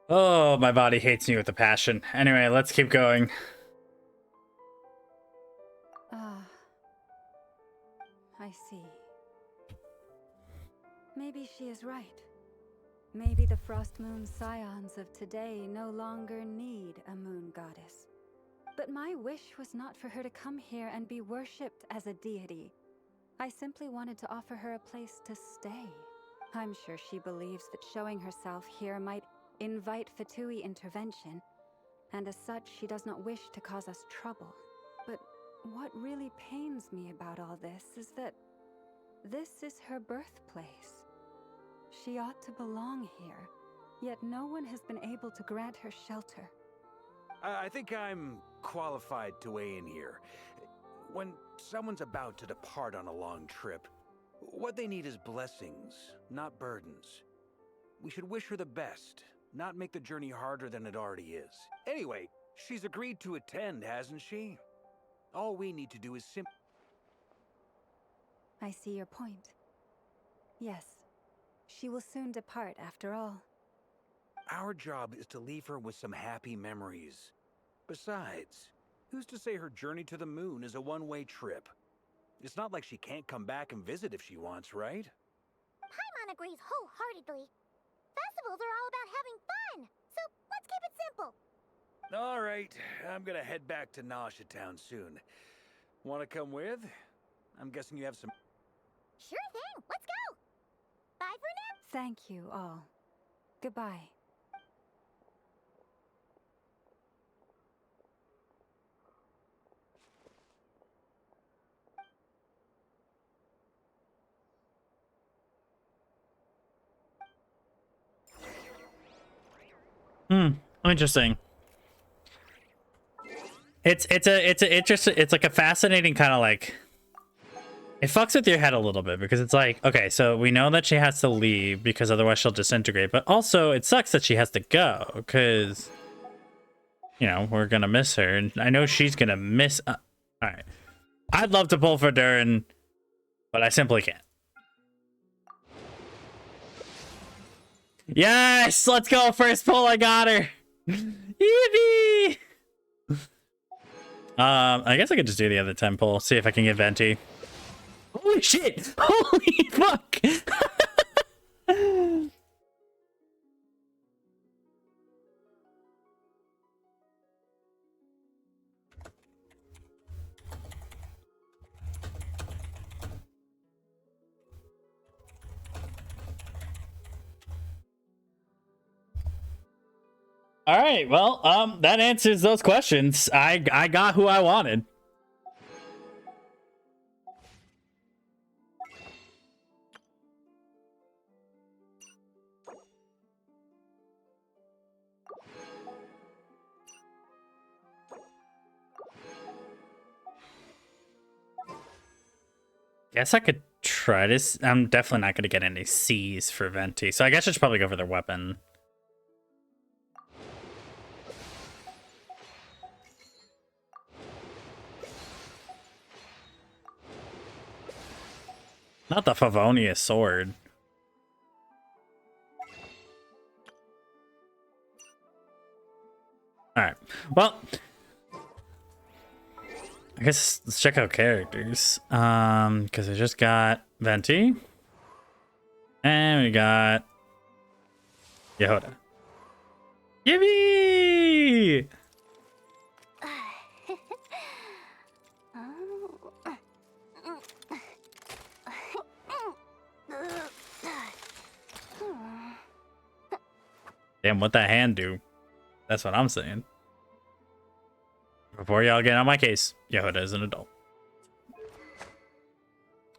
Oh, my body hates me with a passion. Anyway, let's keep going. Ah, I see. Maybe she is right. Maybe the Frost Moon Scions of today no longer need a moon goddess. But my wish was not for her to come here and be worshipped as a deity. I simply wanted to offer her a place to stay. I'm sure she believes that showing herself here might invite Fatui intervention, and as such she does not wish to cause us trouble. But what really pains me about all this is that this is her birthplace. She ought to belong here, yet no one has been able to grant her shelter. I think I'm qualified to weigh in here. When someone's about to depart on a long trip, what they need is blessings, not burdens. We should wish her the best, not make the journey harder than it already is. Anyway, she's agreed to attend, hasn't she? All we need to do is simply... I see your point. Yes, she will soon depart after all. Our job is to leave her with some happy memories. Besides, who's to say her journey to the moon is a one-way trip? It's not like she can't come back and visit if she wants, right? Paimon agrees wholeheartedly. Festivals are all about having fun, so let's keep it simple. All right, I'm gonna head back to Nasha Town soon. Want to come with? I'm guessing you have some... Sure thing, let's go! Bye for now! Thank you all. Goodbye. Interesting. It's like a fascinating kind of like, it fucks with your head a little bit because it's like, okay, so we know that she has to leave because otherwise she'll disintegrate, but also it sucks that she has to go because, you know, we're gonna miss her, and I know she's gonna miss. All right, I'd love to pull for Durin, but I simply can't. Yes, let's go. First pull, I got her. Yippee! I guess I could just do the other 10 pull, see if I can get Venti. Holy shit! Holy fuck! All right, well, that answers those questions. I got who I wanted. Guess I could try this. I'm definitely not going to get any C's for Venti, so I guess I should probably go for their weapon. Not the Favonius sword. Alright, well, I guess let's check out characters. Because we just got Venti. And we got Yehoda. Yippee! Damn, what that hand do? That's what I'm saying. Before y'all get on my case, Yehoda is an adult.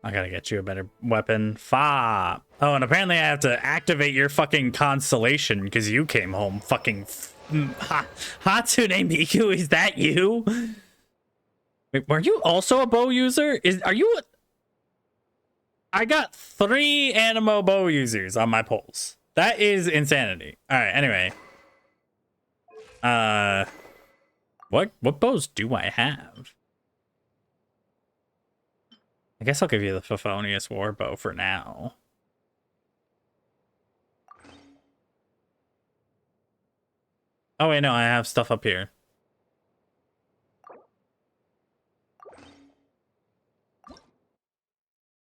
I gotta get you a better weapon. Fa. Oh, and apparently I have to activate your fucking constellation because you came home fucking... Hatsune Miku, is that you? Wait, were you also a bow user? Are you... I got 3 Animo bow users on my polls. That is insanity. All right, anyway. What bows do I have? I guess I'll give you the Favonius Warbow for now. Oh wait, no, I have stuff up here.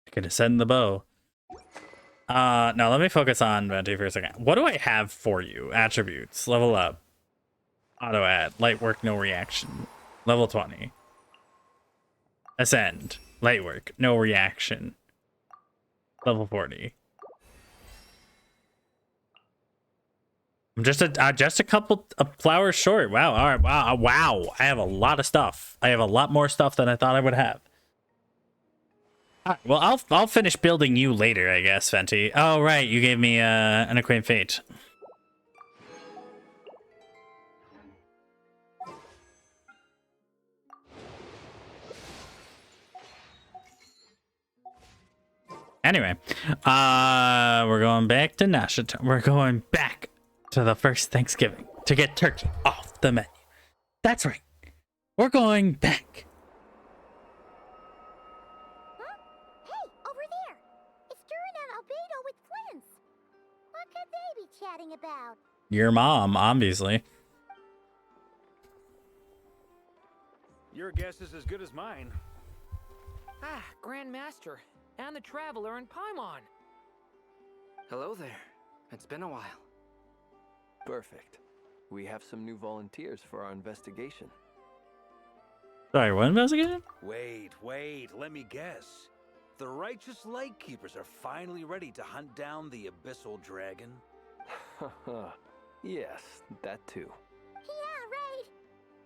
I could ascend the bow. No, let me focus on Venti for a second. What do I have for you? Attributes. Level up. Auto add. Light work, no reaction. Level 20. Ascend. Light work, no reaction. Level 40. I'm just a couple of flowers short. Wow. All right. Wow. Wow. I have a lot of stuff. I have a lot more stuff than I thought I would have. All right, well, I'll finish building you later, I guess, Venti. Oh, right. You gave me an Acquaint Fate. Anyway, we're going back to Nashita. We're going back to the first Thanksgiving to get turkey off the menu. That's right. We're going back. Huh? Hey, over there! It's Durin and Albedo with twins! What could they be chatting about? Your mom, obviously. Your guess is as good as mine. Ah, Grand Master. And the Traveler and Paimon. Hello there. It's been a while. Perfect. We have some new volunteers for our investigation. Sorry, what investigation? Wait, let me guess. The righteous Lightkeepers are finally ready to hunt down the Abyssal Dragon? Yes, that too. Yeah, right.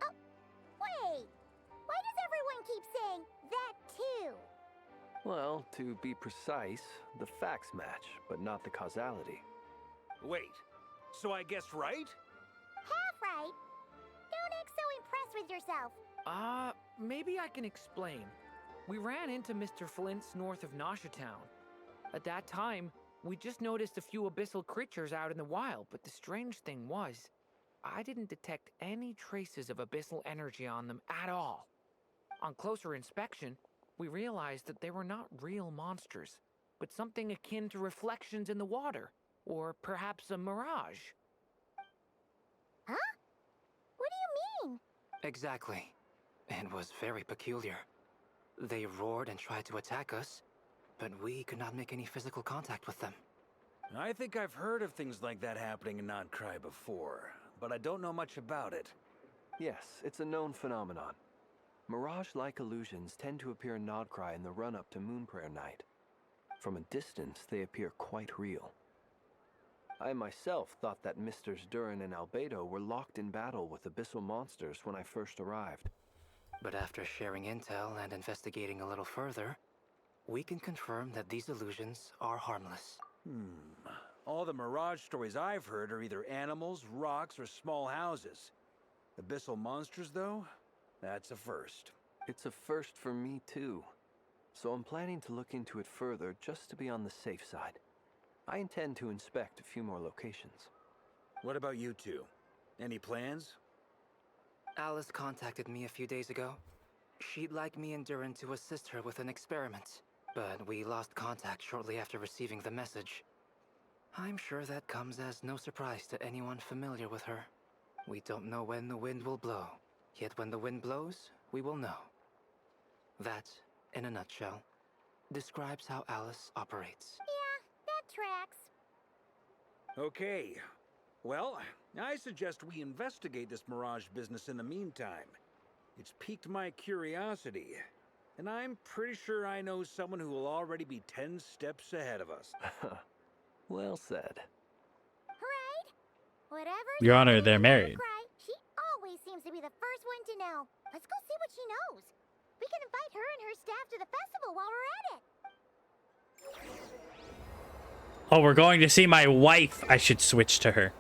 Oh, wait. Why does everyone keep saying that too? Well, to be precise, the facts match, but not the causality. Wait, so I guessed right? Half right. Don't act so impressed with yourself. Maybe I can explain. We ran into Mr. Flint's north of Nasha Town. At that time, we just noticed a few abyssal creatures out in the wild, but the strange thing was, I didn't detect any traces of abyssal energy on them at all. On closer inspection, we realized that they were not real monsters, but something akin to reflections in the water, or perhaps a mirage. Huh? What do you mean? Exactly. It was very peculiar. They roared and tried to attack us, but we could not make any physical contact with them. I think I've heard of things like that happening in Nodcry before, but I don't know much about it. Yes, it's a known phenomenon. Mirage-like illusions tend to appear in Nodcry in the run-up to Moonprayer Night. From a distance, they appear quite real. I myself thought that Misters Durin and Albedo were locked in battle with abyssal monsters when I first arrived. But after sharing intel and investigating a little further, we can confirm that these illusions are harmless. All the Mirage stories I've heard are either animals, rocks, or small houses. Abyssal monsters, though? That's a first. It's a first for me, too. So I'm planning to look into it further just to be on the safe side. I intend to inspect a few more locations. What about you two? Any plans? Alice contacted me a few days ago. She'd like me and Durin to assist her with an experiment, but we lost contact shortly after receiving the message. I'm sure that comes as no surprise to anyone familiar with her. We don't know when the wind will blow, yet when the wind blows, we will know. That, in a nutshell, describes how Alice operates. Yeah, that tracks. Okay. Well, I suggest we investigate this Mirage business in the meantime. It's piqued my curiosity, and I'm pretty sure I know someone who will already be 10 steps ahead of us. Well said. Right? Whatever. Your Honor, they're married. She always seems to be the first one to know. Let's go see what she knows. We can invite her and her staff to the festival while we're at it. Oh, we're going to see my wife. I should switch to her.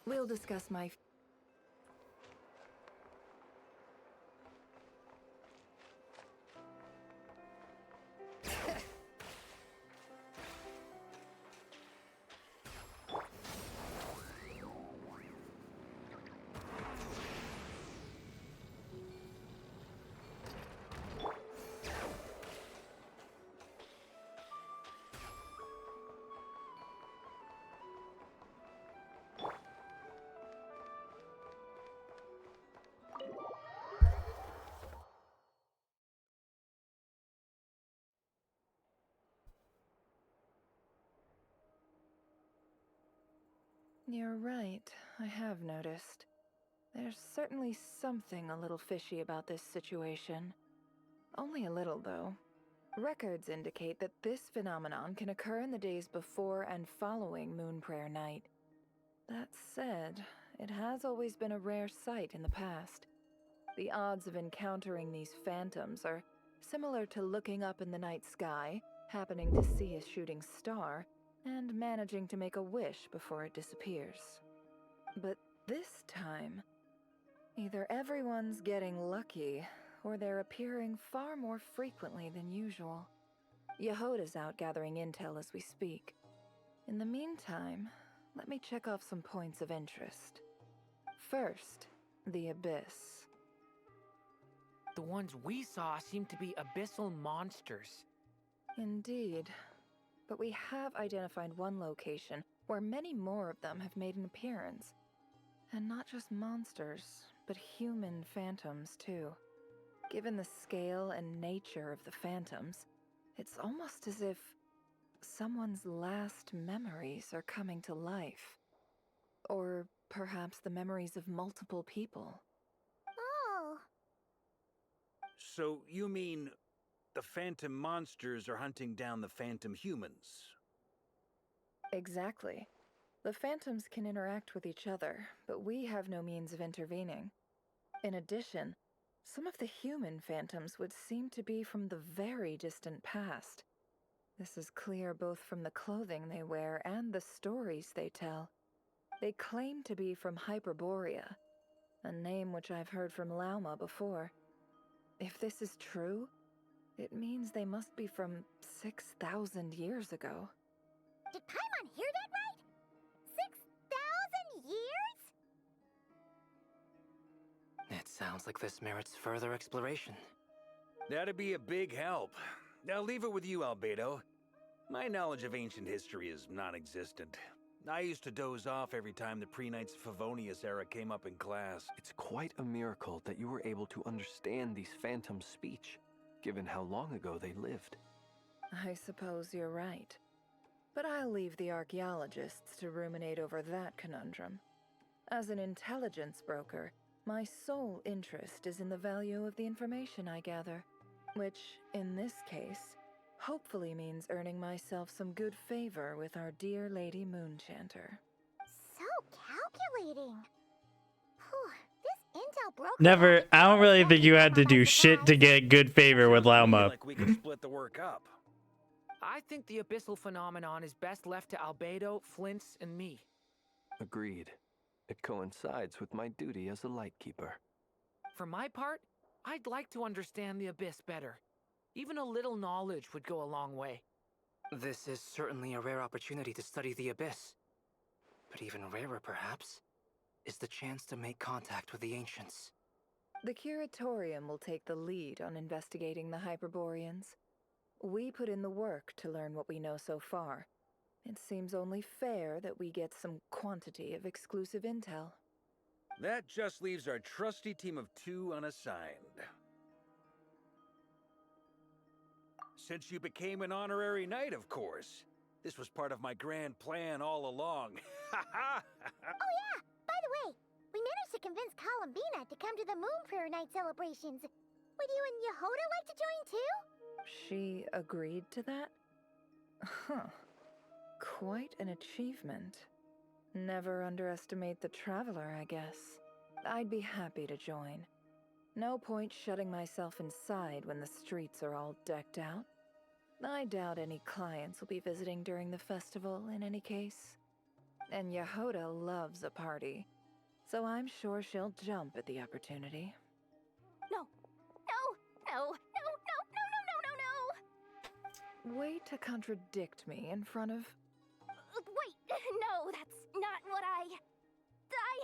We'll discuss my... You're right, I have noticed. There's certainly something a little fishy about this situation. Only a little, though. Records indicate that this phenomenon can occur in the days before and following Moon Prayer Night. That said, it has always been a rare sight in the past. The odds of encountering these phantoms are similar to looking up in the night sky, happening to see a shooting star, and managing to make a wish before it disappears. But this time, either everyone's getting lucky, or they're appearing far more frequently than usual. Yehoda's out gathering intel as we speak. In the meantime, let me check off some points of interest. First, the Abyss. The ones we saw seem to be abyssal monsters. Indeed. But we have identified one location where many more of them have made an appearance. And not just monsters, but human phantoms too. Given the scale and nature of the phantoms, it's almost as if someone's last memories are coming to life. Or perhaps the memories of multiple people. Oh. So you mean the phantom monsters are hunting down the phantom humans? Exactly. The phantoms can interact with each other, but we have no means of intervening. In addition, some of the human phantoms would seem to be from the very distant past. This is clear both from the clothing they wear and the stories they tell. They claim to be from Hyperborea, a name which I've heard from Lauma before. If this is true, it means they must be from 6,000 years ago. Did Paimon hear that right? 6,000 years? It sounds like this merits further exploration. That'd be a big help. I'll leave it with you, Albedo. My knowledge of ancient history is non-existent. I used to doze off every time the pre-Knights of Favonius era came up in class. It's quite a miracle that you were able to understand these phantoms' speech, given how long ago they lived. I suppose you're right. But I'll leave the archaeologists to ruminate over that conundrum. As an intelligence broker, my sole interest is in the value of the information I gather, which, in this case, hopefully means earning myself some good favor with our dear Lady Moonchanter. So calculating. Whew, this intel broker... Never. I don't really think you had to do shit to get good favor with Lauma. Like we could split the work up. I think the abyssal phenomenon is best left to Albedo, Flint's, and me. Agreed. It coincides with my duty as a lightkeeper. For my part, I'd like to understand the abyss better. Even a little knowledge would go a long way. This is certainly a rare opportunity to study the abyss. But even rarer, perhaps, is the chance to make contact with the ancients. The Curatorium will take the lead on investigating the Hyperboreans. We put in the work to learn what we know so far. It seems only fair that we get some quantity of exclusive intel. That just leaves our trusty team of 2 unassigned. Since you became an honorary knight, of course. This was part of my grand plan all along. Oh yeah! By the way, we managed to convince Columbina to come to the Moon Prayer Night celebrations. Would you and Yehoda like to join too? She agreed to that? Huh. Quite an achievement. Never underestimate the traveler, I guess. I'd be happy to join. No point shutting myself inside when the streets are all decked out. I doubt any clients will be visiting during the festival in any case. And Yehoda loves a party, so I'm sure she'll jump at the opportunity. No! No! No! No! No! No! No! No! No! No! Way to contradict me in front of... Wait! No, that's not what I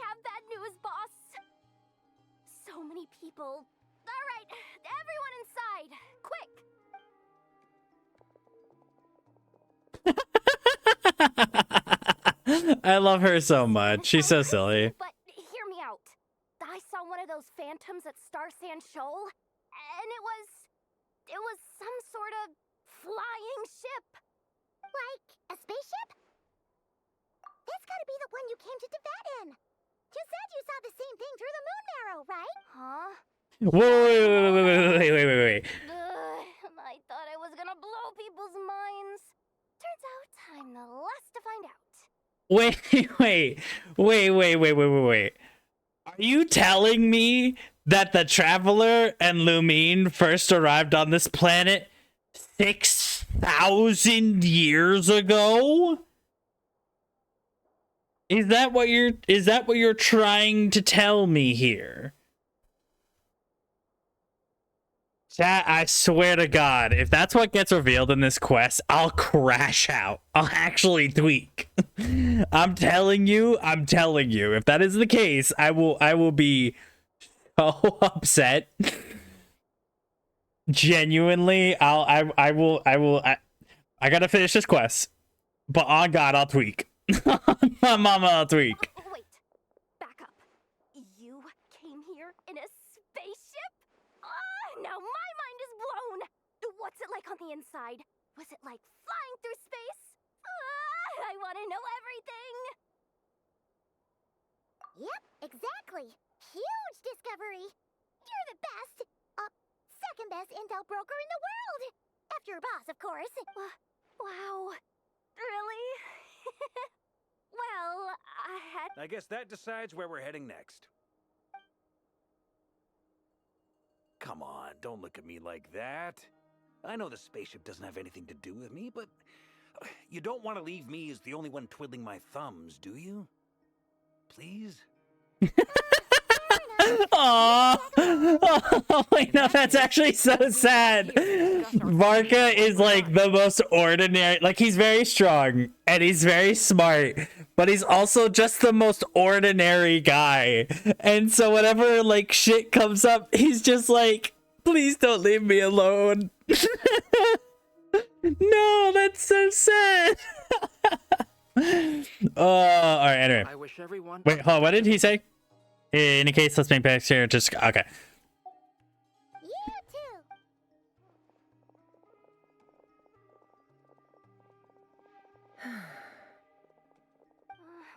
have bad news, boss! So many people. Alright, everyone inside! Quick! I love her so much. She's so silly. But hear me out. I saw one of those phantoms at Star Sand Shoal, and it was some sort of flying ship. Like a spaceship? It's gotta be the one you came to Tibet in. You said you saw the same thing through the moon marrow, right? Huh? Wait. I thought I was gonna blow people's minds. Turns out I'm the last to find out. Wait. Are you telling me that the Traveler and Lumine first arrived on this planet 6,000 years ago? Is that what you're trying to tell me here? Chat, I swear to God, if that's what gets revealed in this quest, I'll crash out. I'll actually tweak. I'm telling you, if that is the case, I will be so upset. Genuinely, I gotta finish this quest. But on God, I'll tweak. My mama, I'll tweak. Wait, back up. You came here in a spaceship? Now my mind is blown! What's it like on the inside? Was it like flying through space? I want to know everything! Yep, exactly. Huge discovery. You're the best. Second best intel broker in the world. After your boss, of course. Wow. Really? Well, I guess that decides where we're heading next. Come on, don't look at me like that. I know the spaceship doesn't have anything to do with me, but you don't want to leave me as the only one twiddling my thumbs, do you? Please? Aww. Oh, wait, no, that's actually so sad. Varka is like the most ordinary, like he's very strong and he's very smart, but he's also just the most ordinary guy. And so whenever like shit comes up, he's just like, please don't leave me alone. No, that's so sad. All right, anyway. I wish everyone. Wait, hold on, what did he say? In any case, let's make back here. Just okay. You too.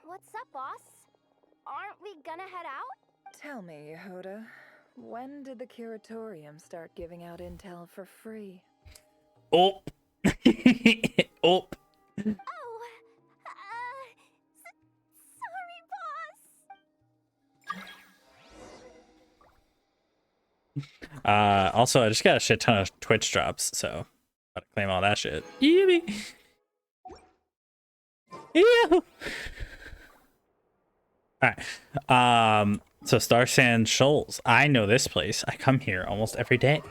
What's up, boss? Aren't we gonna head out? Tell me, Yehuda, when did the curatorium start giving out intel for free? Oh. Oh. Sorry, boss. Also, I just got a shit ton of Twitch drops, so gotta claim all that shit. Ew. Alright. So Star Sand Shoals. I know this place. I come here almost every day.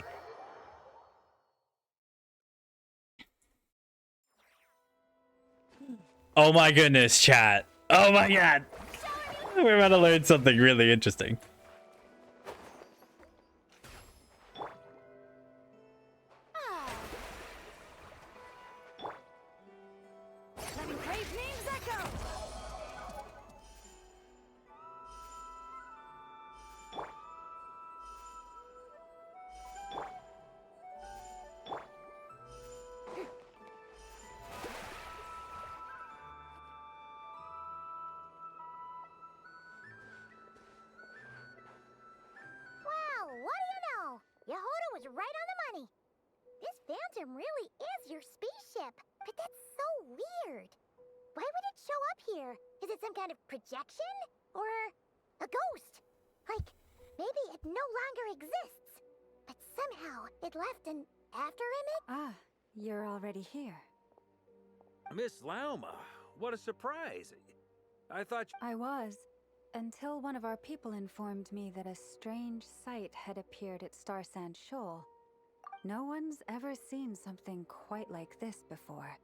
Oh my goodness, chat. Oh my god. We're about to learn something really interesting. Letting great names echo. Well, what do you know? Yehuda was right on the money. This Phantom really is your spaceship, but that's so weird. Why would it show up here? Is it some kind of projection? Or a ghost? Like, maybe it no longer exists, but somehow it left an after image? Ah, you're already here. Miss Lauma, what a surprise. I thought I was, until one of our people informed me that a strange sight had appeared at Star Sand Shoal. No one's ever seen something quite like this before.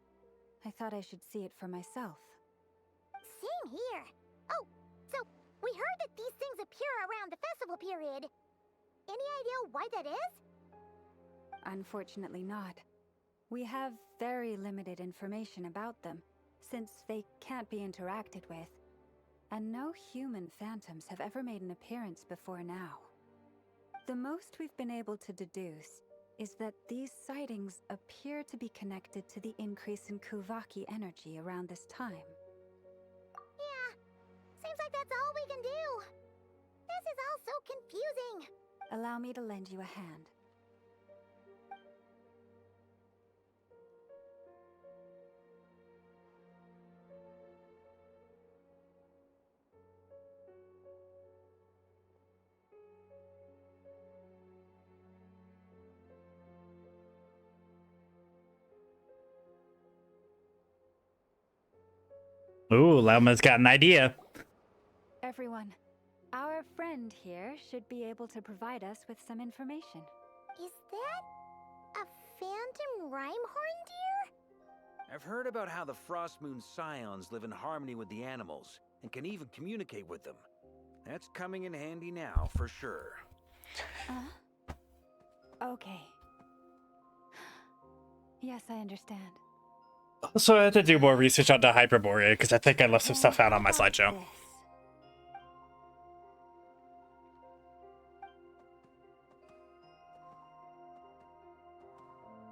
I thought I should see it for myself. Same here. Oh, so we heard that these things appear around the festival period. Any idea why that is? Unfortunately not. We have very limited information about them, since they can't be interacted with. And no human phantoms have ever made an appearance before now. The most we've been able to deduce is that these sightings appear to be connected to the increase in Kuvaki energy around this time. all so confusing. Allow me to lend you a hand. Ooh, Lauma's got an idea. Everyone, our friend here should be able to provide us with some information. Is that a phantom Rhymehorn deer? I've heard about how the Frost Moon Scions live in harmony with the animals and can even communicate with them. That's coming in handy now, for sure. Okay. Yes, I understand. So I had to do more research on the Hyperborea because I think I left some stuff out on my slideshow.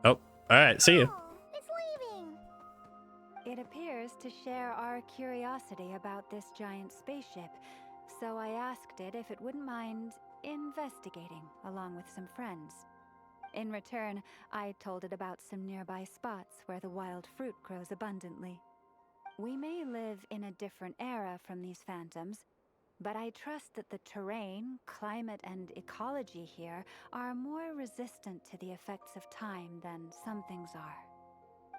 Oh, alright, see you. It's leaving. It appears to share our curiosity about this giant spaceship, so I asked it if it wouldn't mind investigating along with some friends. In return, I told it about some nearby spots where the wild fruit grows abundantly. We may live in a different era from these phantoms, but I trust that the terrain, climate, and ecology here are more resistant to the effects of time than some things are.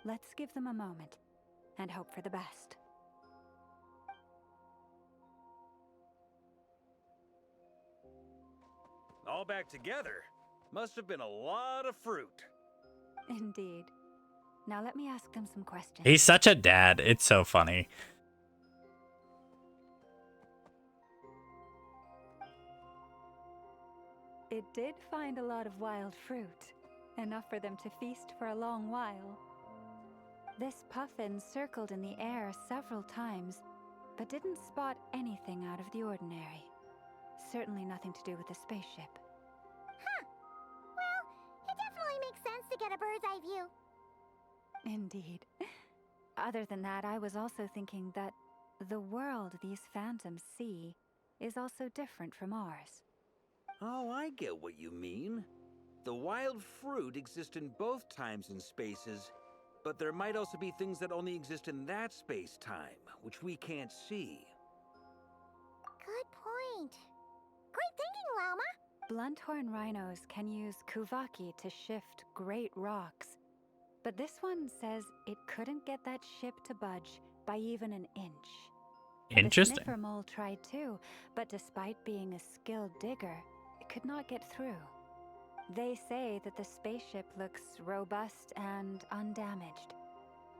Let's give them a moment and hope for the best. All back together? Must have been a lot of fruit. Indeed. Now let me ask them some questions. He's such a dad. It's so funny. It did find a lot of wild fruit, enough for them to feast for a long while. This puffin circled in the air several times, but didn't spot anything out of the ordinary. Certainly nothing to do with the spaceship. Well, it definitely makes sense to get a bird's eye view. Indeed. Other than that, I was also thinking that the world these phantoms see is also different from ours. Oh, I get what you mean. The wild fruit exist in both times and spaces, but there might also be things that only exist in that space-time, which we can't see. Good point. Great thinking, Lauma. Blunthorn rhinos can use kuvaki to shift great rocks, but this one says it couldn't get that ship to budge by even an inch. Interesting. The sniffer mole tried too, but despite being a skilled digger, it could not get through. They say that the spaceship looks robust and undamaged.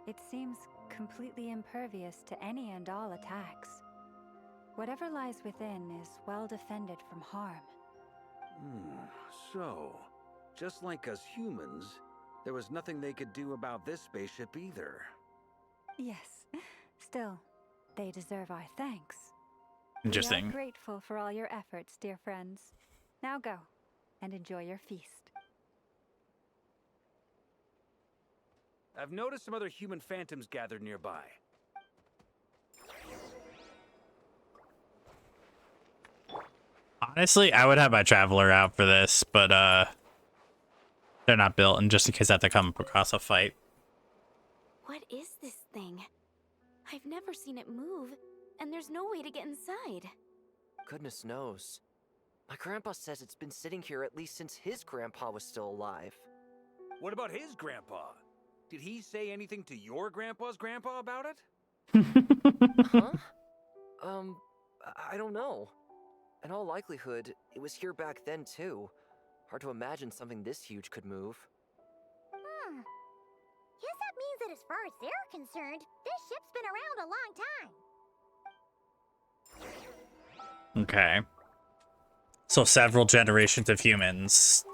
It seems completely impervious to any and all attacks. Whatever lies within is well defended from harm. So, just like us humans, there was nothing they could do about this spaceship either. Yes. Still, they deserve our thanks. Interesting. We are grateful for all your efforts, dear friends. Now go and enjoy your feast. I've noticed some other human phantoms gathered nearby. Honestly, I would have my traveler out for this, but they're not built, and just in case I have to come across a fight. What is this thing? I've never seen it move, and there's no way to get inside. Goodness knows. My grandpa says it's been sitting here at least since his grandpa was still alive. What about his grandpa? Did he say anything to your grandpa's grandpa about it? Huh? I don't know. In all likelihood, it was here back then too. Hard to imagine something this huge could move. Guess that means that as far as they're concerned, this ship's been around a long time. Okay. So several generations of humans.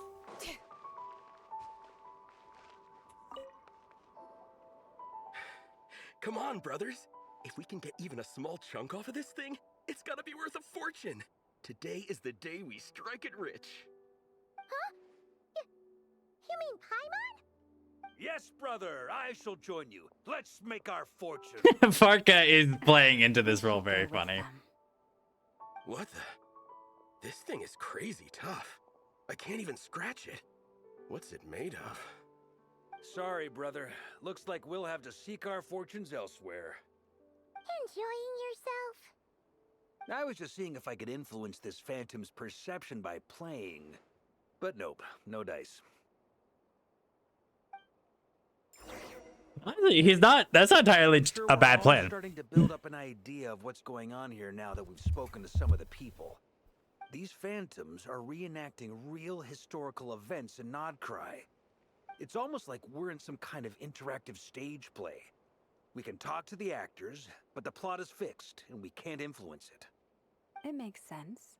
Come on, brothers. If we can get even a small chunk off of this thing, it's gotta be worth a fortune. Today is the day we strike it rich. Huh? You mean Paimon? Yes, brother, I shall join you. Let's make our fortune. Farka is playing into this role very funny. What This thing is crazy tough. I can't even scratch it. What's it made of? Sorry, brother. Looks like we'll have to seek our fortunes elsewhere. Enjoying yourself? I was just seeing if I could influence this phantom's perception by playing. But nope, no dice. Honestly, he's not. That's not entirely a bad We're plan. starting to build up an idea of what's going on here now that we've spoken to some of the people. These phantoms are reenacting real historical events in Nodcry. It's almost like we're in some kind of interactive stage play. We can talk to the actors, but the plot is fixed, and we can't influence it. It makes sense.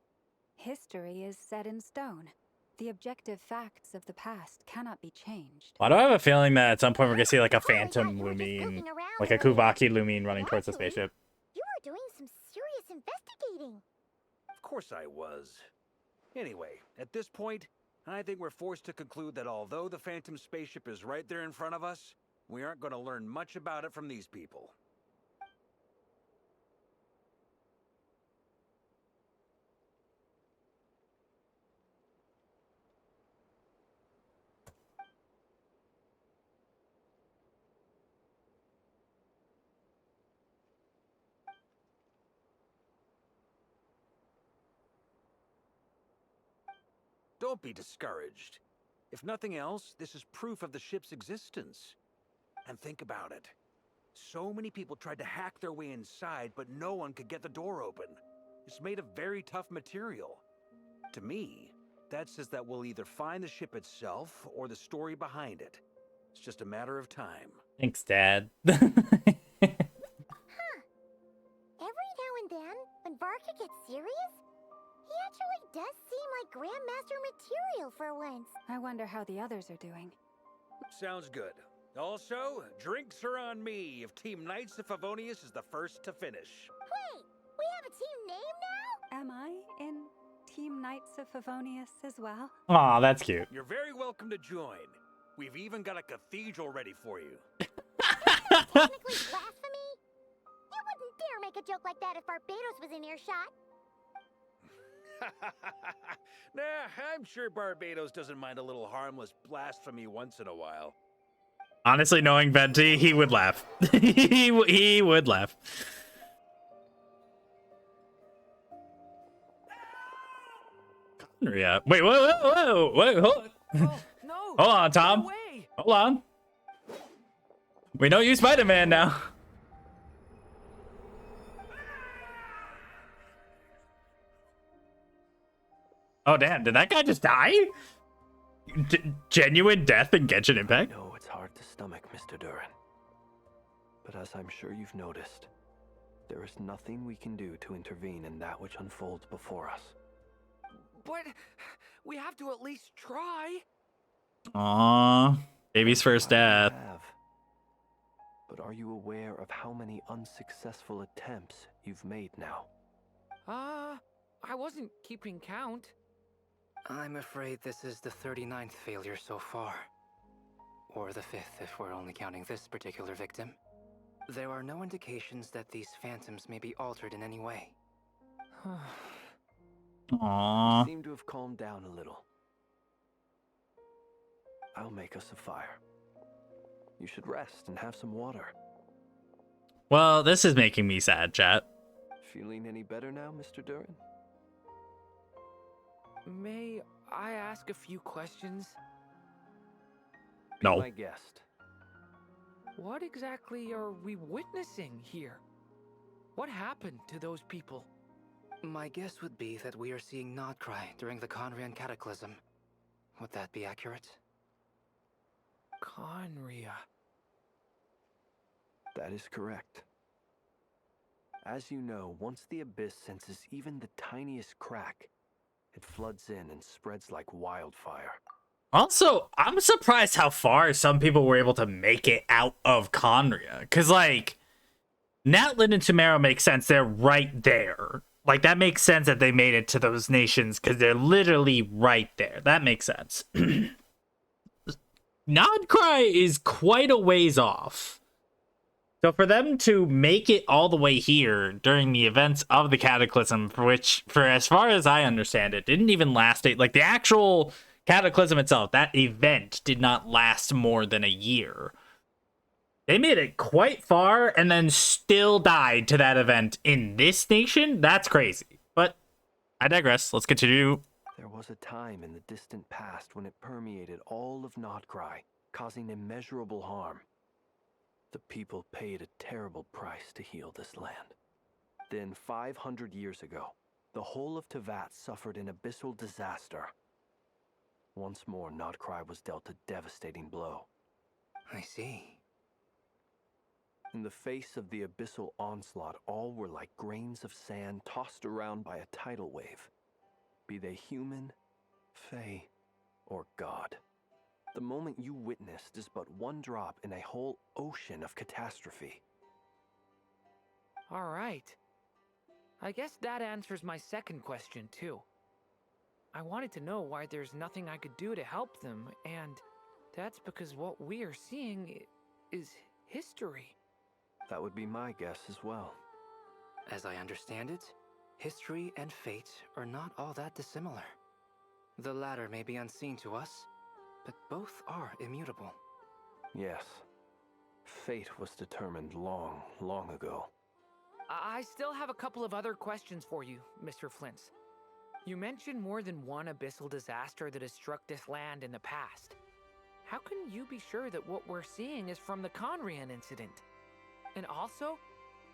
History is set in stone. The objective facts of the past cannot be changed. Why do I have a feeling that at some point we're gonna see like a phantom Lumine, like a Kuvaki Lumine running towards the spaceship? You were doing some serious investigating. Of course I was. Anyway, at this point, I think we're forced to conclude that although the Phantom spaceship is right there in front of us, we aren't going to learn much about it from these people. Don't be discouraged. If nothing else, this is proof of the ship's existence. And think about it. So many people tried to hack their way inside, but no one could get the door open. It's made of very tough material. To me, that says that we'll either find the ship itself or the story behind it. It's just a matter of time. Thanks, Dad. Every now and then, when Varka gets serious, he actually does seem like Grandmaster material for once. I wonder how the others are doing. Sounds good. Also, drinks are on me if Team Knights of Favonius is the first to finish. Wait, we have a team name now? Am I in Team Knights of Favonius as well? Aw, that's cute. You're very welcome to join. We've even got a cathedral ready for you. Technically blasphemy? You wouldn't dare make a joke like that if Barbados was in earshot. Nah, I'm sure Barbados doesn't mind a little harmless blasphemy once in a while. Honestly, knowing Venti, he would laugh. he would laugh. Yeah. Wait, whoa, wait, hold on. Oh, no, Hold on, Tom. no way. Hold on. We know you Spider-Man now. Oh, damn. Did that guy just die? Genuine death in Genshin Impact? I know it's hard to stomach, Mr. Duran. But as I'm sure you've noticed, there is nothing we can do to intervene in that which unfolds before us. But we have to at least try. Aww. Baby's first death. But are you aware of how many unsuccessful attempts you've made now? I wasn't keeping count. I'm afraid this is the 39th failure so far. Or the 5th if we're only counting this particular victim. There are no indications that these phantoms may be altered in any way. Aww. You seem to have calmed down a little. I'll make us a fire. You should rest and have some water. Well, this is making me sad, chat. Feeling any better now, Mr. Duran? May I ask a few questions? No. My guest. What exactly are we witnessing here? What happened to those people? My guess would be that we are seeing Nodcry during the Conrian Cataclysm. Would that be accurate? Conria. That is correct. As you know, once the Abyss senses even the tiniest crack, it floods in and spreads like wildfire. Also, I'm surprised how far some people were able to make it out of Conria. Because, like, Natlan and Sumeru make sense. They're right there. Like, that makes sense that they made it to those nations because they're literally right there. That makes sense. Nodcry is quite a ways off. So for them to make it all the way here during the events of the Cataclysm, for which, for as far as I understand it, didn't even last like the actual Cataclysm itself, that event did not last more than a year. They made it quite far and then still died to that event in this nation? That's crazy. But I digress. Let's continue. There was a time in the distant past when it permeated all of Nodcry, causing immeasurable harm. The people paid a terrible price to heal this land. Then, 500 years ago, the whole of Tevat suffered an abyssal disaster. Once more, Nodcry was dealt a devastating blow. I see. In the face of the abyssal onslaught, all were like grains of sand tossed around by a tidal wave. Be they human, fae, or god. The moment you witnessed is but one drop in a whole ocean of catastrophe. All right. I guess that answers my second question, too. I wanted to know why there's nothing I could do to help them, and that's because what we are seeing is history. That would be my guess as well. As I understand it, history and fate are not all that dissimilar. The latter may be unseen to us, but both are immutable. Yes. Fate was determined long, long ago. I still have a couple of other questions for you, Mr. Flint's. You mentioned more than one abyssal disaster that has struck this land in the past. How can you be sure that what we're seeing is from the Conrian incident? And also,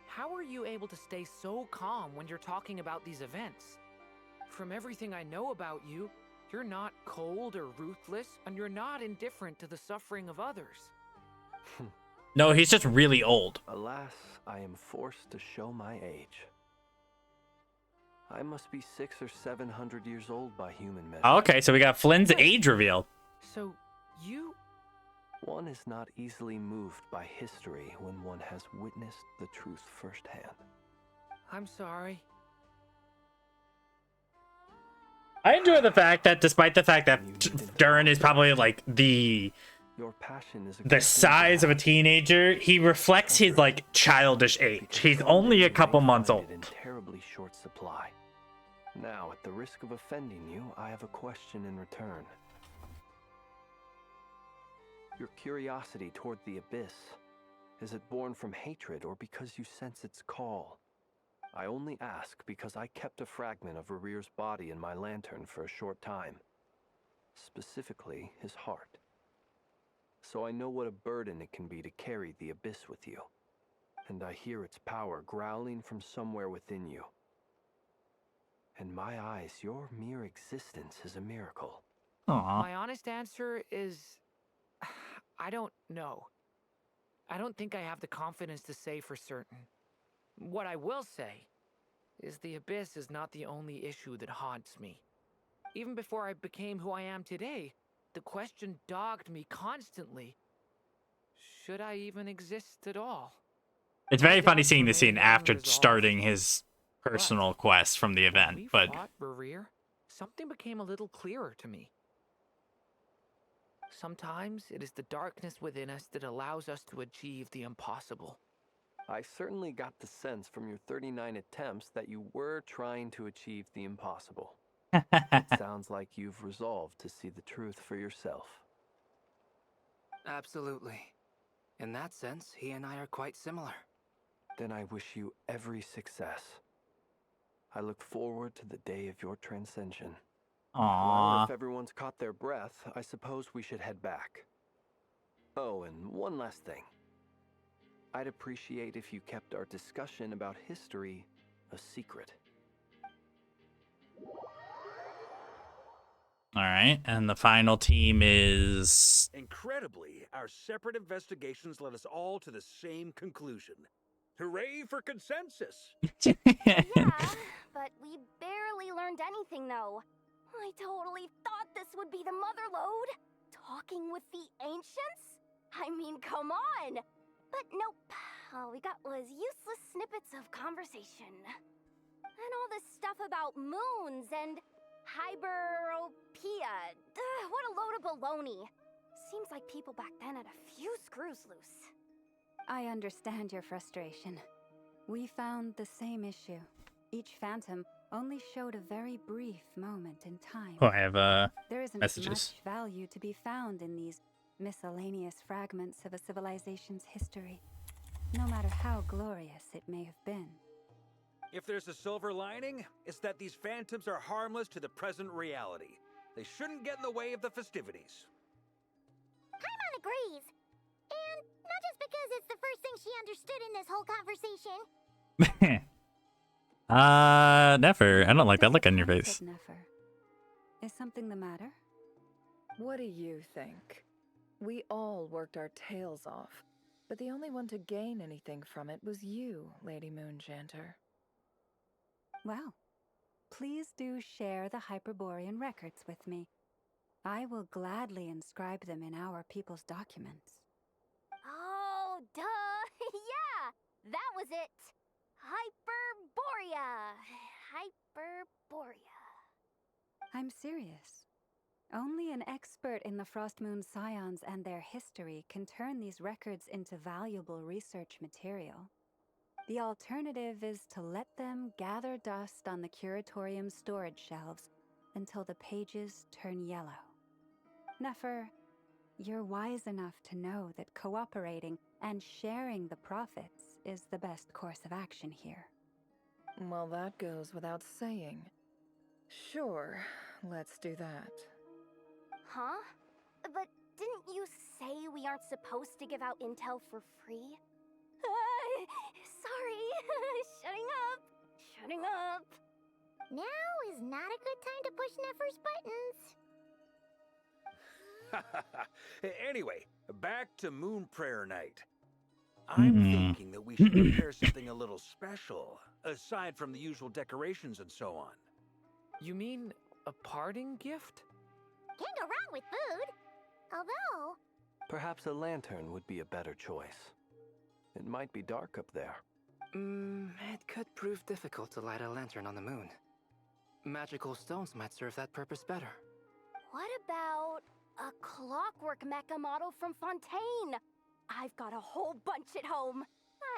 how are you able to stay so calm when you're talking about these events? From everything I know about you, you're not cold or ruthless, and you're not indifferent to the suffering of others. No, he's just really old. Alas, I am forced to show my age. I must be 600 or 700 years old by human measure. Okay, so we got Flynn's age reveal. So, you... One is not easily moved by history when one has witnessed the truth firsthand. I'm sorry. I enjoy the fact that despite the fact that Durin is probably like the size of a teenager, he reflects his like childish age. He's only a couple months old. In terribly short supply. Now, at the risk of offending you, I have a question in return. Your curiosity toward the abyss, is it born from hatred or because you sense its call? I only ask because I kept a fragment of Rerear's body in my lantern for a short time. Specifically, his heart. So I know what a burden it can be to carry the abyss with you. And I hear its power growling from somewhere within you. In my eyes, your mere existence is a miracle. Aww. My honest answer is... I don't know. I don't think I have the confidence to say for certain. What I will say is the abyss is not the only issue that haunts me. Even before I became who I am today, the question dogged me constantly. Should I even exist at all? It's very funny seeing this scene after starting his personal quest from the event, but... Rerear, something became a little clearer to me. Sometimes it is the darkness within us that allows us to achieve the impossible. I certainly got the sense from your 39 attempts that you were trying to achieve the impossible. It sounds like you've resolved to see the truth for yourself. Absolutely. In that sense, he and I are quite similar. Then I wish you every success. I look forward to the day of your transcension. Well, if everyone's caught their breath, I suppose we should head back. Oh, and one last thing. I'd appreciate if you kept our discussion about history a secret. All right, and the final team is... Incredibly, our separate investigations led us all to the same conclusion. Hooray for consensus! Yeah, but we barely learned anything, though. I totally thought this would be the mother lode. Talking with the ancients? I mean, come on! But nope. All we got was useless snippets of conversation. And all this stuff about moons and hyperopia. What a load of baloney. Seems like people back then had a few screws loose. I understand your frustration. We found the same issue. Each phantom only showed a very brief moment in time. Oh, I have There isn't messages. much value to be found in these miscellaneous fragments of a civilization's history, no matter how glorious it may have been. If there's a silver lining, it's that these phantoms are harmless to the present reality. They shouldn't get in the way of the festivities. Paimon agrees. And not just because it's the first thing she understood in this whole conversation. Never. I don't like that look on your face. Nefer. Is something the matter? What do you think? We all worked our tails off, but the only one to gain anything from it was you, Lady Moonjanter. Well, please do share the Hyperborean records with me. I will gladly inscribe them in our people's documents. Oh, duh! Yeah! That was it! Hyperborea! Hyperborea. I'm serious. Only an expert in the Frostmoon Scions and their history can turn these records into valuable research material. The alternative is to let them gather dust on the Curatorium's storage shelves until the pages turn yellow. Nefer, you're wise enough to know that cooperating and sharing the profits is the best course of action here. Well, that goes without saying. Sure, let's do that. Huh? But didn't you say we aren't supposed to give out intel for free? Sorry. Shutting up. Now is not a good time to push Nefer's buttons. Anyway, back to Moon Prayer Night. I'm thinking that we should prepare something a little special, aside from the usual decorations and so on. You mean a parting gift? Can't go wrong with food. Although... Perhaps a lantern would be a better choice. It might be dark up there. It could prove difficult to light a lantern on the moon. Magical stones might serve that purpose better. What about a clockwork mecha model from Fontaine? I've got a whole bunch at home.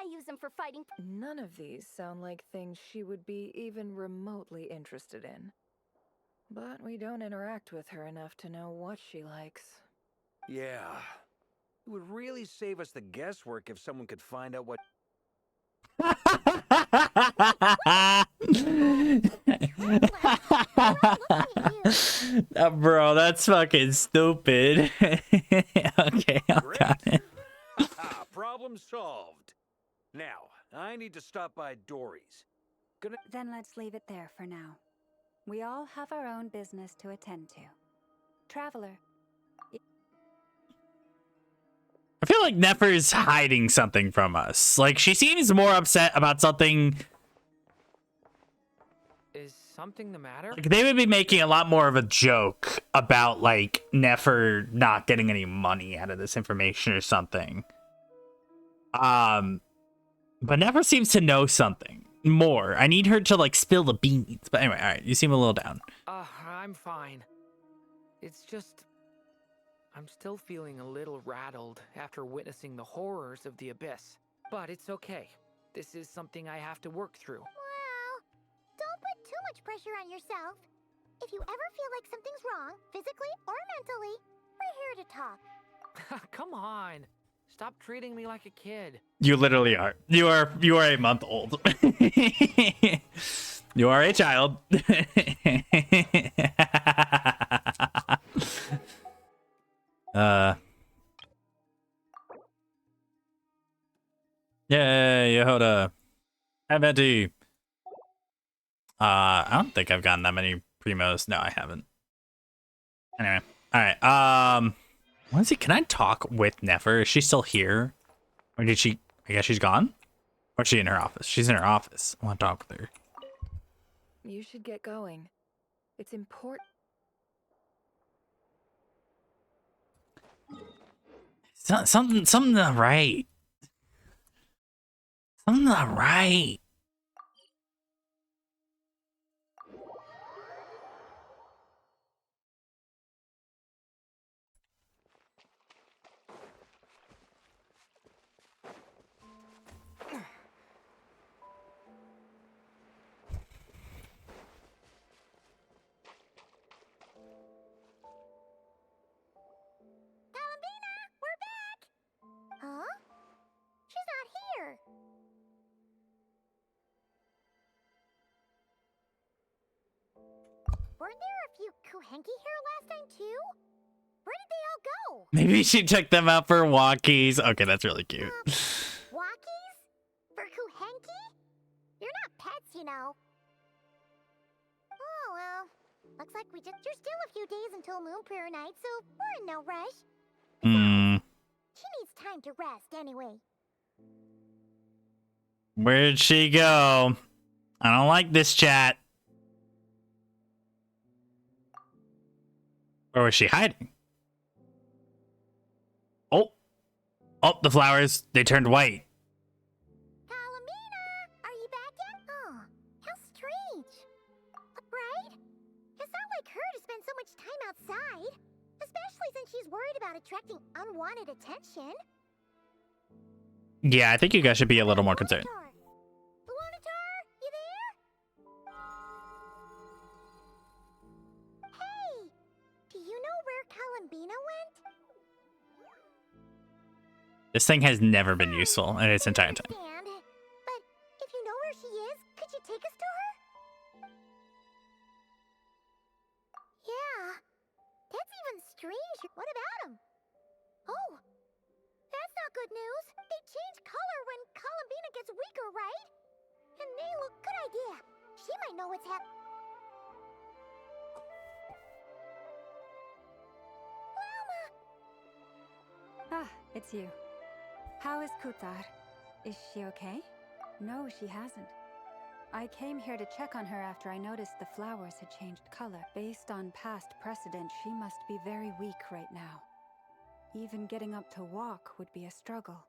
I use them for fighting. None of these sound like things she would be even remotely interested in. But we don't interact with her enough to know what she likes. Yeah. It would really save us the guesswork if someone could find out what... Bro, that's fucking stupid. Okay, I got it. Problem solved. Now, I need to stop by Dory's. Then let's leave it there for now. We all have our own business to attend to. Traveler. I feel like Nefer's hiding something from us. Like, she seems more upset about something. Is something the matter? Like, they would be making a lot more of a joke about, like, Nefer not getting any money out of this information or something. But Nefer seems to know something more. I need her to, like, spill the beans. But anyway, all right, you seem a little down. I'm fine. It's just... I'm still feeling a little rattled after witnessing the horrors of the Abyss. But it's okay. This is something I have to work through. Well, don't put too much pressure on yourself. If you ever feel like something's wrong, physically or mentally, we're here to talk. Come on. Stop treating me like a kid. You literally are. You are a month old. You are a child. Yay, Yehoda. Hi, Betty. I don't think I've gotten that many primos. No, I haven't. Anyway, all right. What is it? Can I talk with Nefer? Is she still here? Or did she? I guess she's gone. Or is she in her office? She's in her office. I want to talk with her. You should get going. It's important. Something not right. Something not right. Weren't there a few Kuhenki here last time too? Where did they all go? Maybe she took them out for walkies. Okay, that's really cute. Walkies? For Kuhenki? You're not pets, you know. Oh well. Looks like there's still a few days until Moon Prayer Night, so we're in no rush. She needs time to rest anyway. Where'd she go? I don't like this chat. Or was she hiding? Oh. Oh, the flowers, they turned white. Kalamina! Are you back yet? Oh, how strange. Right? It's not like her to spend so much time outside. Especially since she's worried about attracting unwanted attention. Yeah, I think you guys should be a little more concerned. Luanatar, you there? Hey! Do you know where Kalambina went? This thing has never been useful in its entire time. But if you know where she is, could you take us to her? Yeah. That's even strange. What about him? Oh. That's not good news. They change color when Kalambina gets weaker, right? And Nayla, good idea. She might know what's happening. Ah, it's you. How is Kutar? Is she okay? No, she hasn't. I came here to check on her after I noticed the flowers had changed color. Based on past precedent, she must be very weak right now. Even getting up to walk would be a struggle.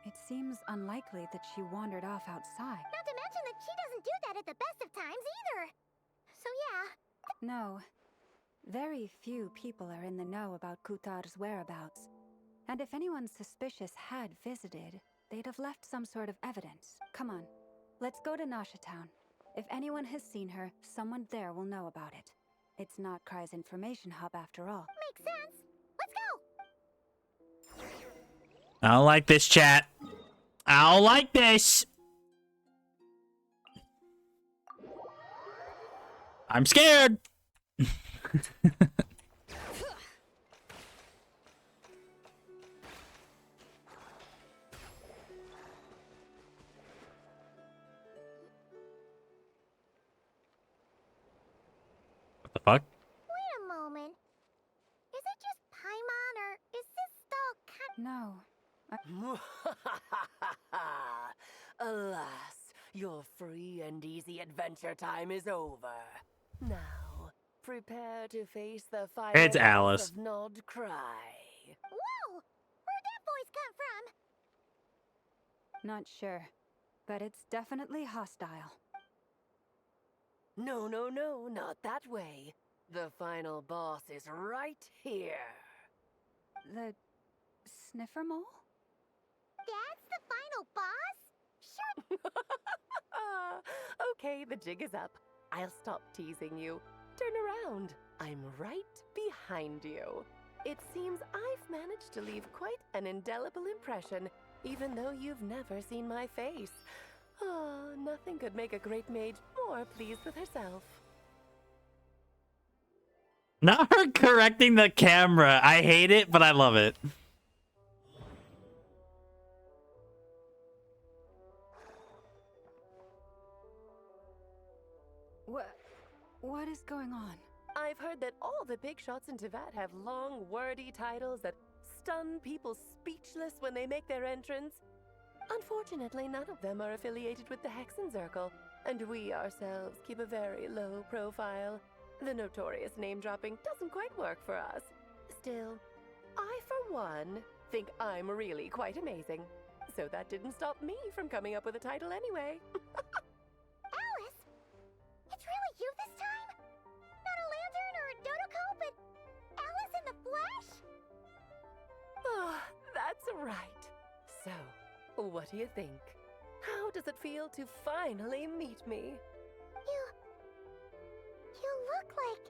It seems unlikely that she wandered off outside. Not to mention that she doesn't do that at the best of times either. So yeah. No. Very few people are in the know about Kutar's whereabouts. And if anyone suspicious had visited, they'd have left some sort of evidence. Come on, let's go to Nasha Town. If anyone has seen her, someone there will know about it. It's not Cry's information hub after all. Makes sense. Let's go. I don't like this chat. I don't like this. I'm scared. What the fuck? Wait a moment. Is it just Paimon or is this still No. Alas, your free and easy adventure time is over. Now, prepare to face the final It's Alice. of Nod Cry. Whoa! Where'd that voice come from? Not sure, but it's definitely hostile. No, no, no, not that way. The final boss is right here. The sniffer mole? That's the final boss? Sure. Okay, the jig is up. I'll stop teasing you. Turn around. I'm right behind you. It seems I've managed to leave quite an indelible impression, even though you've never seen my face. Oh, nothing could make a great mage more pleased with herself. Not her correcting the camera. I hate it, but I love it. What is going on? I've heard that all the big shots in Teyvat have long, wordy titles that stun people speechless when they make their entrance. Unfortunately, none of them are affiliated with the Hexen Circle, and we ourselves keep a very low profile. The notorious name-dropping doesn't quite work for us. Still, I, for one, think I'm really quite amazing. So that didn't stop me from coming up with a title anyway. Alice? It's really you this time? Not a lantern or a Dodoko, but Alice in the flesh? Oh, that's right. So, what do you think? How does it feel to finally meet me? You look like...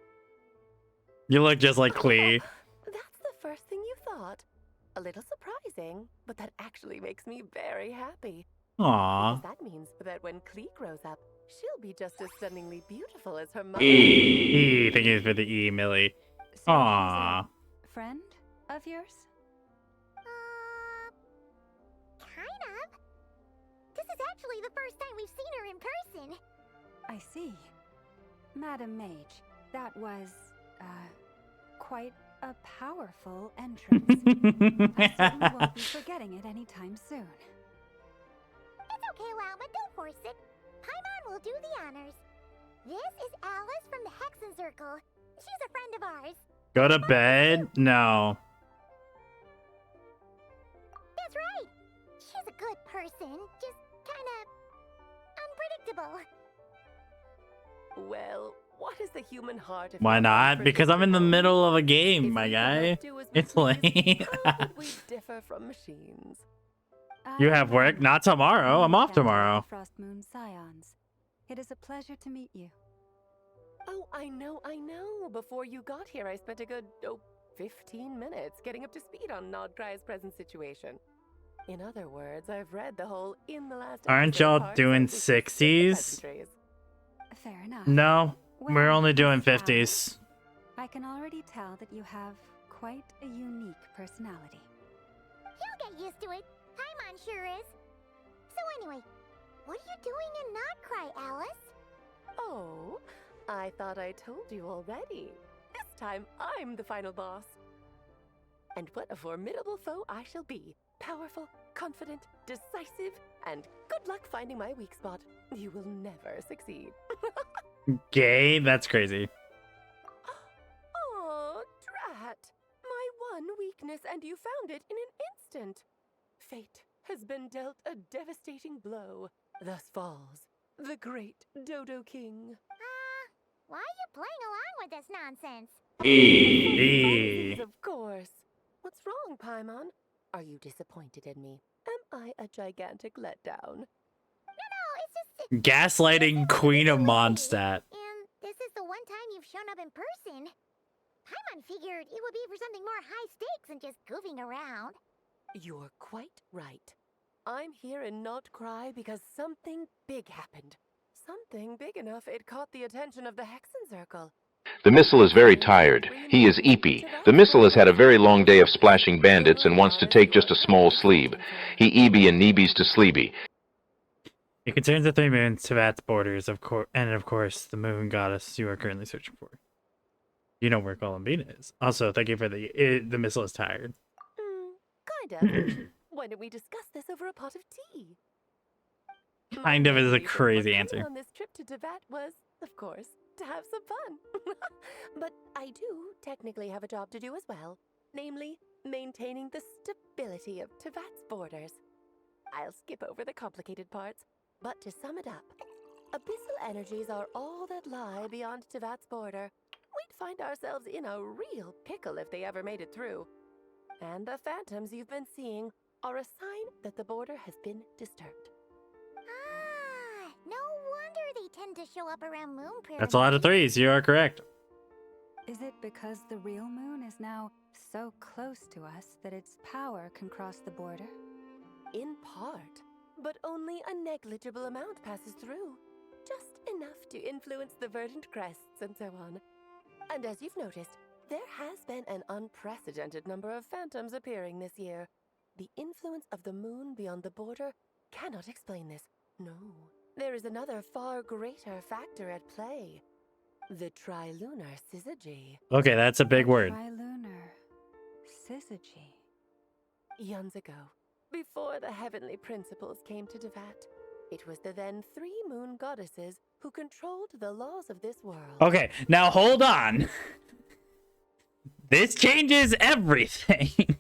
You look just like Klee. That's the first thing you thought. A little surprising, but that actually makes me very happy. Aww. Because that means that when Klee grows up, She'll be just as stunningly beautiful as her mother. Thank you for the E, Millie. Aww. Friend of yours? Kind of. This is actually the first time we've seen her in person. I see. Madam Mage, that was, quite a powerful entrance. I certainly won't be forgetting it anytime soon. It's okay, Lalma, don't force it. Paimon will do the honors. This is Alice from the Hexen Circle. She's a friend of ours. Go to bed? No. That's right. She's a good person, just kind of unpredictable. Well, what is the human heart? If Why not? Because I'm in the middle of a game, my guy. It's late. We differ from machines. You have work? Not tomorrow. I'm off tomorrow. Frost Moon Scions. It is a pleasure to meet you. Oh, I know. Before you got here, I spent a good, 15 minutes getting up to speed on Nodcry's present situation. In other words, I've read the whole in the last Aren't episode y'all part doing since 60s? Fair enough. No, we're Well, only doing Miss Alice, 50s. I can already tell that you have quite a unique personality. He'll get used to it. Paimon sure is. So anyway, what are you doing in Nodcry, Alice? Oh, I thought I told you already. This time, I'm the final boss. And what a formidable foe I shall be. Powerful, confident, decisive, and good luck finding my weak spot. You will never succeed. Gay? That's crazy. Oh, drat. My one weakness, and you found it in an instant. Fate has been dealt a devastating blow. Thus falls the great Dodo King. Why are you playing along with this nonsense? Of course. What's wrong, Paimon? Are you disappointed in me? Am I a gigantic letdown? No, it's just... Gaslighting Queen of Mondstadt. And this is the one time you've shown up in person. Paimon figured it would be for something more high stakes than just goofing around. You're quite right. I'm here in Nodcry because something big happened. Something big enough it caught the attention of the Hexen Circle. The missile is very tired. He is eepy. The missile has had a very long day of splashing bandits and wants to take just a small sleep. He eeby and neebies to sleeby. It concerns the three moons, Tevat's borders, and of course, the moon goddess you are currently searching for. You know where Columbina is. Also, thank you for the missile is tired. Kind of. Why don't we discuss this over a pot of tea? Kind of is a crazy answer. On this trip to Tevat was, of course, to have some fun. But I do technically have a job to do as well, namely maintaining the stability of Tevat's borders. I'll skip over the complicated parts, but to sum it up, abyssal energies are all that lie beyond Tevat's border. We'd find ourselves in a real pickle if they ever made it through. And the phantoms you've been seeing are a sign that the border has been disturbed. No wonder they tend to show up around Moon Prairie. That's a lot of threes. You are correct. Is it because the real moon is now so close to us that its power can cross the border? In part, but only a negligible amount passes through. Just enough to influence the verdant crests and so on. And as you've noticed, there has been an unprecedented number of phantoms appearing this year. The influence of the moon beyond the border cannot explain this. No. There is another far greater factor at play. The trilunar syzygy. Okay, that's a big word. Trilunar syzygy. Eons ago, before the heavenly principles came to Tevat, it was the then three moon goddesses who controlled the laws of this world. Okay, now hold on. This changes everything.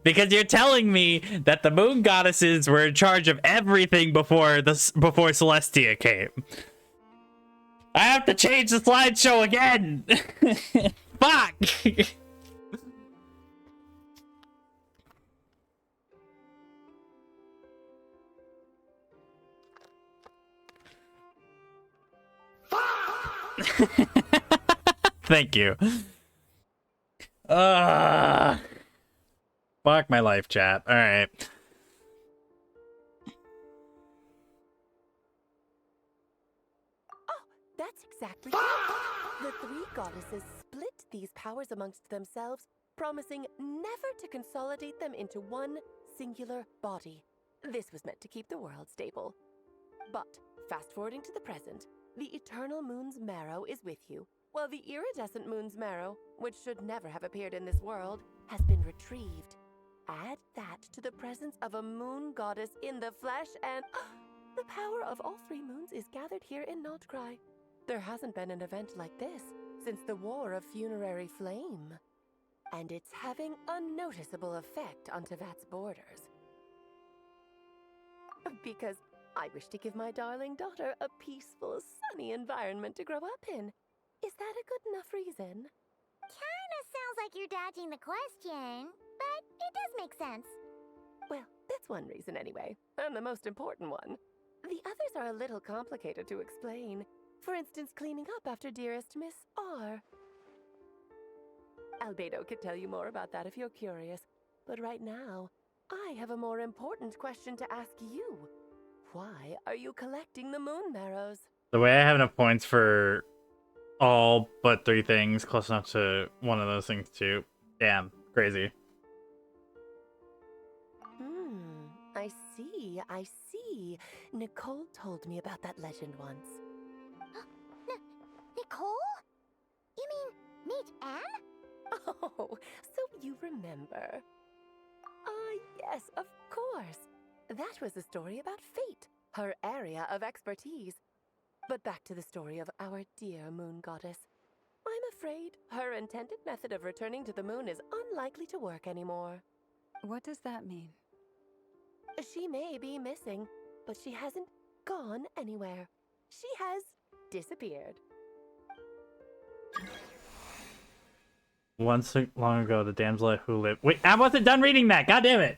Because you're telling me that the moon goddesses were in charge of everything before Celestia came. I have to change the slideshow again. Fuck. Thank you. Fuck my life, chat. All right. That's exactly it. The three goddesses split these powers amongst themselves, promising never to consolidate them into one singular body. This was meant to keep the world stable. But, fast forwarding to the present, the eternal moon's marrow is with you, while the iridescent moon's marrow, which should never have appeared in this world, has been retrieved. Add that to the presence of a moon goddess in the flesh, and the power of all three moons is gathered here in Notcry. There hasn't been an event like this since the War of Funerary Flame. And it's having a noticeable effect on Tevat's borders. Because I wish to give my darling daughter a peaceful, sunny environment to grow up in. Is that a good enough reason? Kinda sounds like you're dodging the question, but it does make sense. Well, that's one reason anyway, and the most important one. The others are a little complicated to explain. For instance, cleaning up after dearest Miss R. Albedo could tell you more about that if you're curious, but right now, I have a more important question to ask you. Why are you collecting the moon marrows? The way I have enough points for all but 3 things, close enough to one of those things too. Damn, crazy. I see. Nicole told me about that legend once. Nicole? You mean meet Anne? Oh, so you remember. Yes, of course. That was a story about fate, her area of expertise. But back to the story of our dear moon goddess. I'm afraid her intended method of returning to the moon is unlikely to work anymore. What does that mean? She may be missing, but she hasn't gone anywhere. She has disappeared. Once long ago, the damsel who lived... Wait, I wasn't done reading that! God damn it!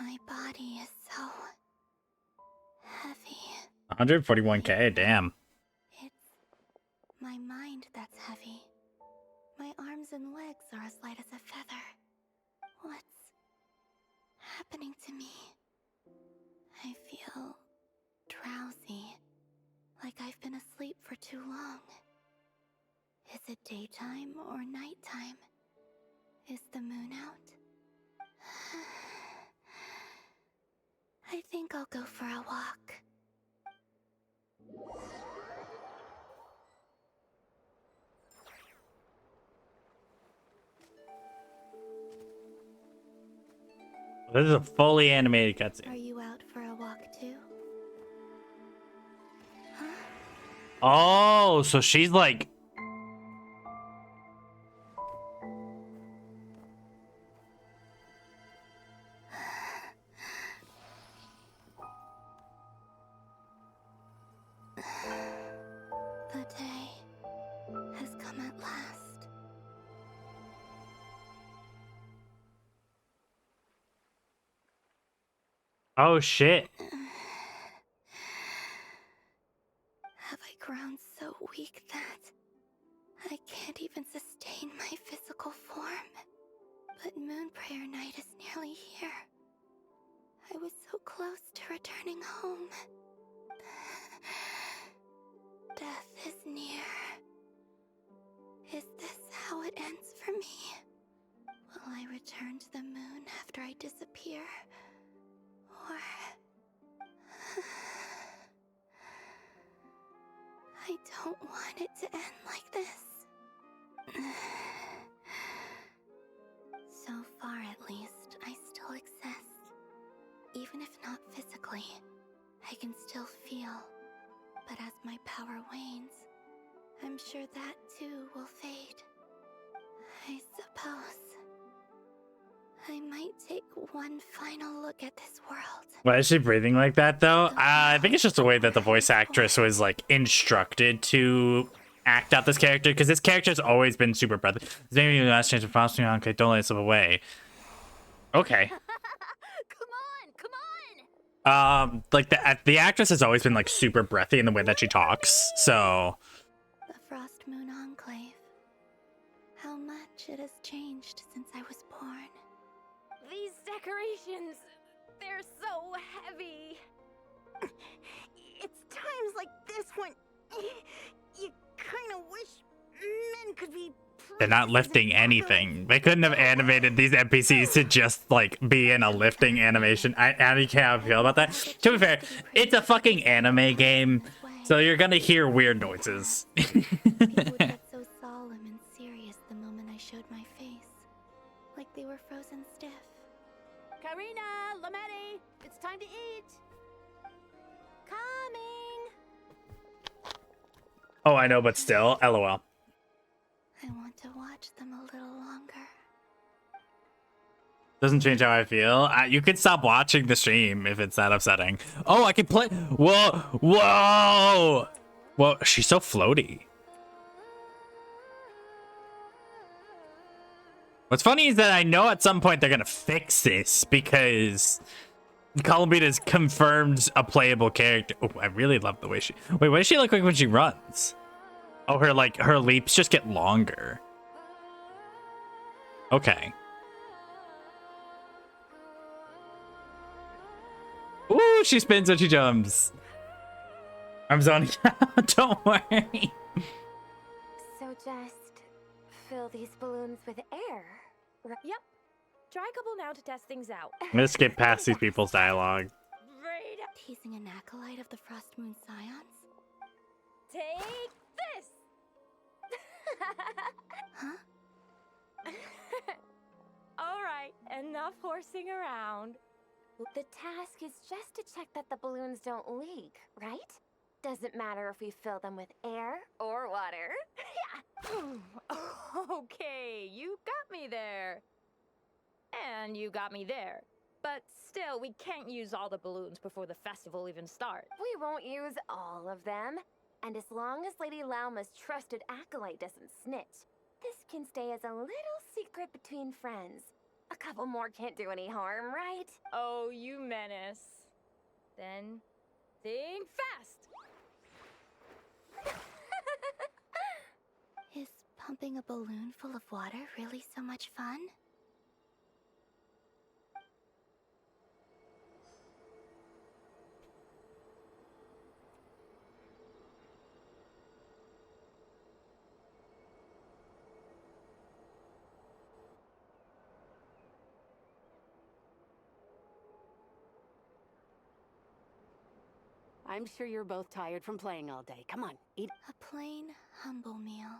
My body is so heavy. 141k, damn. It's my mind that's heavy. My arms and legs are as light as a feather. What's happening to me? I feel drowsy, like I've been asleep for too long. Is it daytime or nighttime? Is the moon out? I think I'll go for a walk. This is a fully animated cutscene. Are you out for a walk too? Oh, so she's like... The day has come at last. Oh, shit. Have I grown so weak that I can't even sustain my physical form? But Moon Prayer Night is nearly here. I was so close to returning home. Death is near. Is this how it ends for me? Will I return to the moon after I disappear? Or... I don't want it to end like this. So far, at least, I still exist. Even if not physically, I can still feel. But as my power wanes, I'm sure that too will fade. I suppose I might take one final look at this world. Why is she breathing like that, though? I think it's just the way that the voice actress was, like, instructed to act out this character, because this character has always been super breathy. Maybe the last chance to promise me, okay, don't let it slip away. Okay. Like, the actress has always been, like, super breathy in the way that she talks, so... The Frost Moon Enclave. How much it has changed since I was born. These decorations, they're so They're not lifting anything. They couldn't have animated these NPCs to just like be in a lifting animation. I can't how I feel about that. To be fair, it's a fucking anime game, so you're gonna hear weird noises. People would get so solemn and serious the moment I showed my face, like they were frozen stiff. Karina, Lametti, it's time to eat. Coming. Oh, I know, but still, LOL. I want to watch them a little longer. Doesn't change how I feel. You could stop watching the stream if it's that upsetting. Oh, I can play. Whoa, whoa, whoa. She's so floaty. What's funny is that I know at some point they're gonna fix this because Columbina's confirmed a playable character. Oh, I really love the way she. Wait, what does she look like when she runs? Oh, her leaps just get longer. Okay. Ooh, she spins when she jumps. I'm zoning out. Don't worry. So just fill these balloons with air. Yep. Try a couple now to test things out. I'm gonna skip past these people's dialogue. Teasing an acolyte of the Frost Moon Scions? Take this. Huh? All right, enough horsing around. The task is just to check that the balloons don't leak, right? Doesn't matter if we fill them with air or water. Okay, you got me there. And you got me there. But still, we can't use all the balloons before the festival even starts. We won't use all of them. And as long as Lady Lauma's trusted acolyte doesn't snitch, this can stay as a little secret between friends. A couple more can't do any harm, right? Oh, you menace. Then, think fast! Is pumping a balloon full of water really so much fun? I'm sure you're both tired from playing all day. Come on, eat. A plain, humble meal.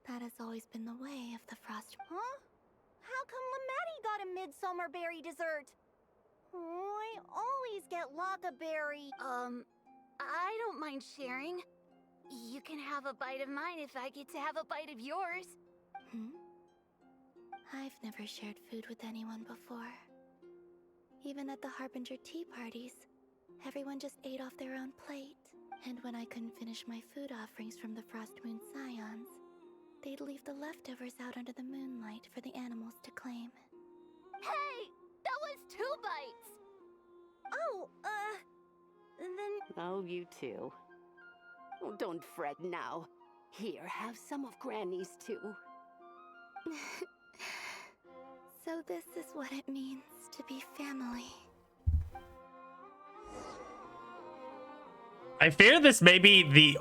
That has always been the way of the Frost. Huh? How come Lametti got a midsummer berry dessert? Oh, I always get lockaberry. I don't mind sharing. You can have a bite of mine if I get to have a bite of yours. I've never shared food with anyone before. Even at the Harbinger tea parties, everyone just ate off their own plate. And when I couldn't finish my food offerings from the Frost Moon Scions, they'd leave the leftovers out under the moonlight for the animals to claim. Hey! That was 2 bites! Oh, then... Oh, you too. Oh, don't fret now. Here, have some of Granny's too. So this is what it means to be family. I fear this may be the...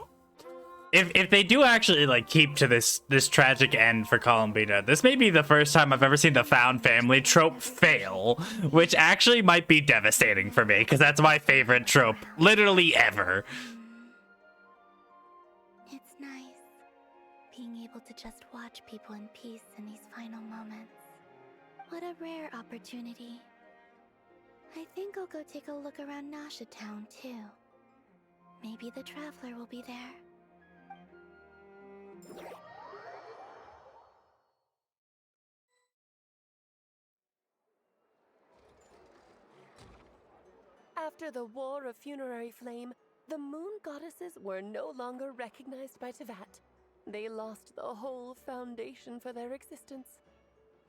If they do actually like keep to this tragic end for Columbina, this may be the first time I've ever seen the found family trope fail, which actually might be devastating for me because that's my favorite trope literally ever. It's nice being able to just watch people in peace in these final moments. What a rare opportunity. I think I'll go take a look around Nasha Town too. Maybe the Traveler will be there. After the War of Funerary Flame, the Moon Goddesses were no longer recognized by Teyvat. They lost the whole foundation for their existence.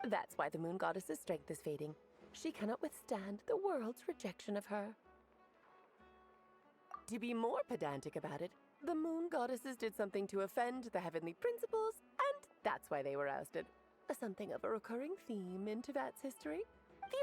That's why the Moon Goddess's strength is fading. She cannot withstand the world's rejection of her. To be more pedantic about it, the Moon Goddesses did something to offend the heavenly principles, and that's why they were ousted. Something of a recurring theme in Teyvat's history.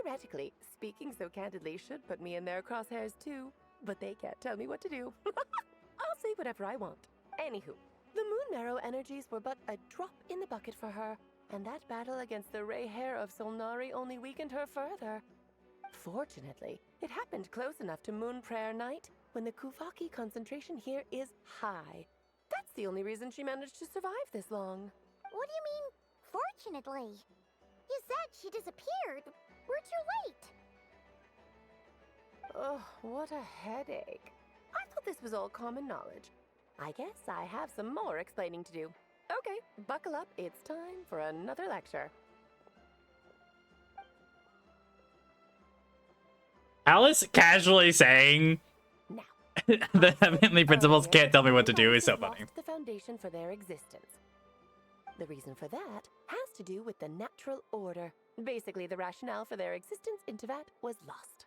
Theoretically, speaking so candidly should put me in their crosshairs too, but they can't tell me what to do. I'll say whatever I want. Anywho, the Moon Marrow energies were but a drop in the bucket for her, and that battle against the Ray Hair of Solnari only weakened her further. Fortunately, it happened close enough to Moon Prayer Night when the Kuvaki concentration here is high. That's the only reason she managed to survive this long. What do you mean, fortunately? You said she disappeared. We're too late. Oh, what a headache. I thought this was all common knowledge. I guess I have some more explaining to do. Okay, buckle up. It's time for another lecture. Alice casually saying the Heavenly Principles can't tell me what to do is so funny. The foundation for their existence. The reason for that has to do with the natural order. Basically, the rationale for their existence in Tevat was lost.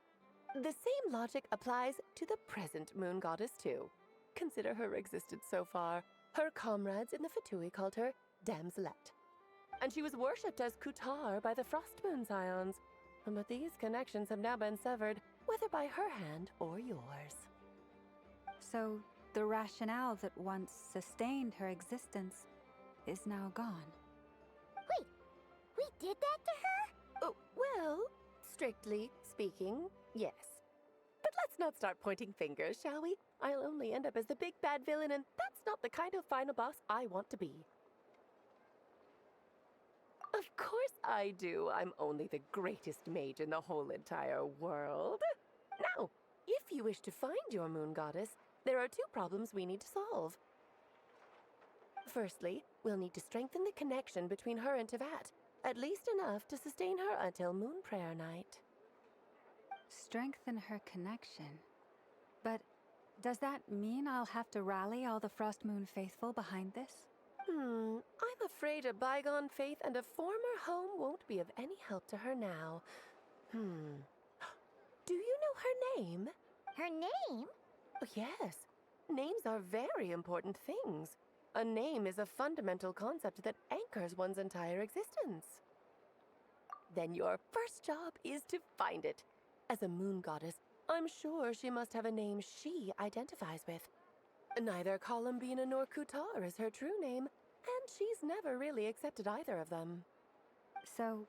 The same logic applies to the present Moon Goddess too. Consider her existence so far. Her comrades in the Fatui called her Damselette. And she was worshipped as Kutar by the Frost Moon Scions. But these connections have now been severed, whether by her hand or yours. So, the rationale that once sustained her existence is now gone. Wait, we did that to her? Oh, well, strictly speaking, yes. But let's not start pointing fingers, shall we? I'll only end up as the big bad villain, and that's not the kind of final boss I want to be. Of course I do. I'm only the greatest mage in the whole entire world. Now, if you wish to find your moon goddess, there are two problems we need to solve. Firstly, we'll need to strengthen the connection between her and Tevat, at least enough to sustain her until Moon Prayer Night. Strengthen her connection. But does that mean I'll have to rally all the Frost Moon faithful behind this? I'm afraid a bygone faith and a former home won't be of any help to her now. Do you know her name? Her name? Oh, yes. Names are very important things. A name is a fundamental concept that anchors one's entire existence. Then your first job is to find it. As a moon goddess, I'm sure she must have a name she identifies with. Neither Columbina nor Kutar is her true name, and she's never really accepted either of them. So,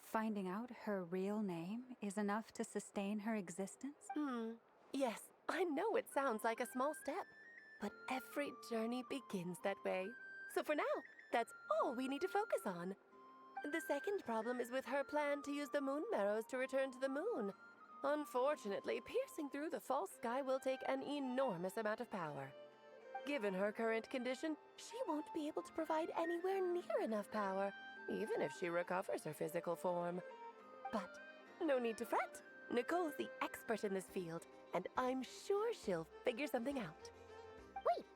finding out her real name is enough to sustain her existence? Yes, I know it sounds like a small step, but every journey begins that way. So for now, that's all we need to focus on. The second problem is with her plan to use the moon marrows to return to the moon. Unfortunately, piercing through the false sky will take an enormous amount of power. Given her current condition, she won't be able to provide anywhere near enough power, even if she recovers her physical form. But no need to fret. Nicole's the expert in this field, and I'm sure she'll figure something out. Wait,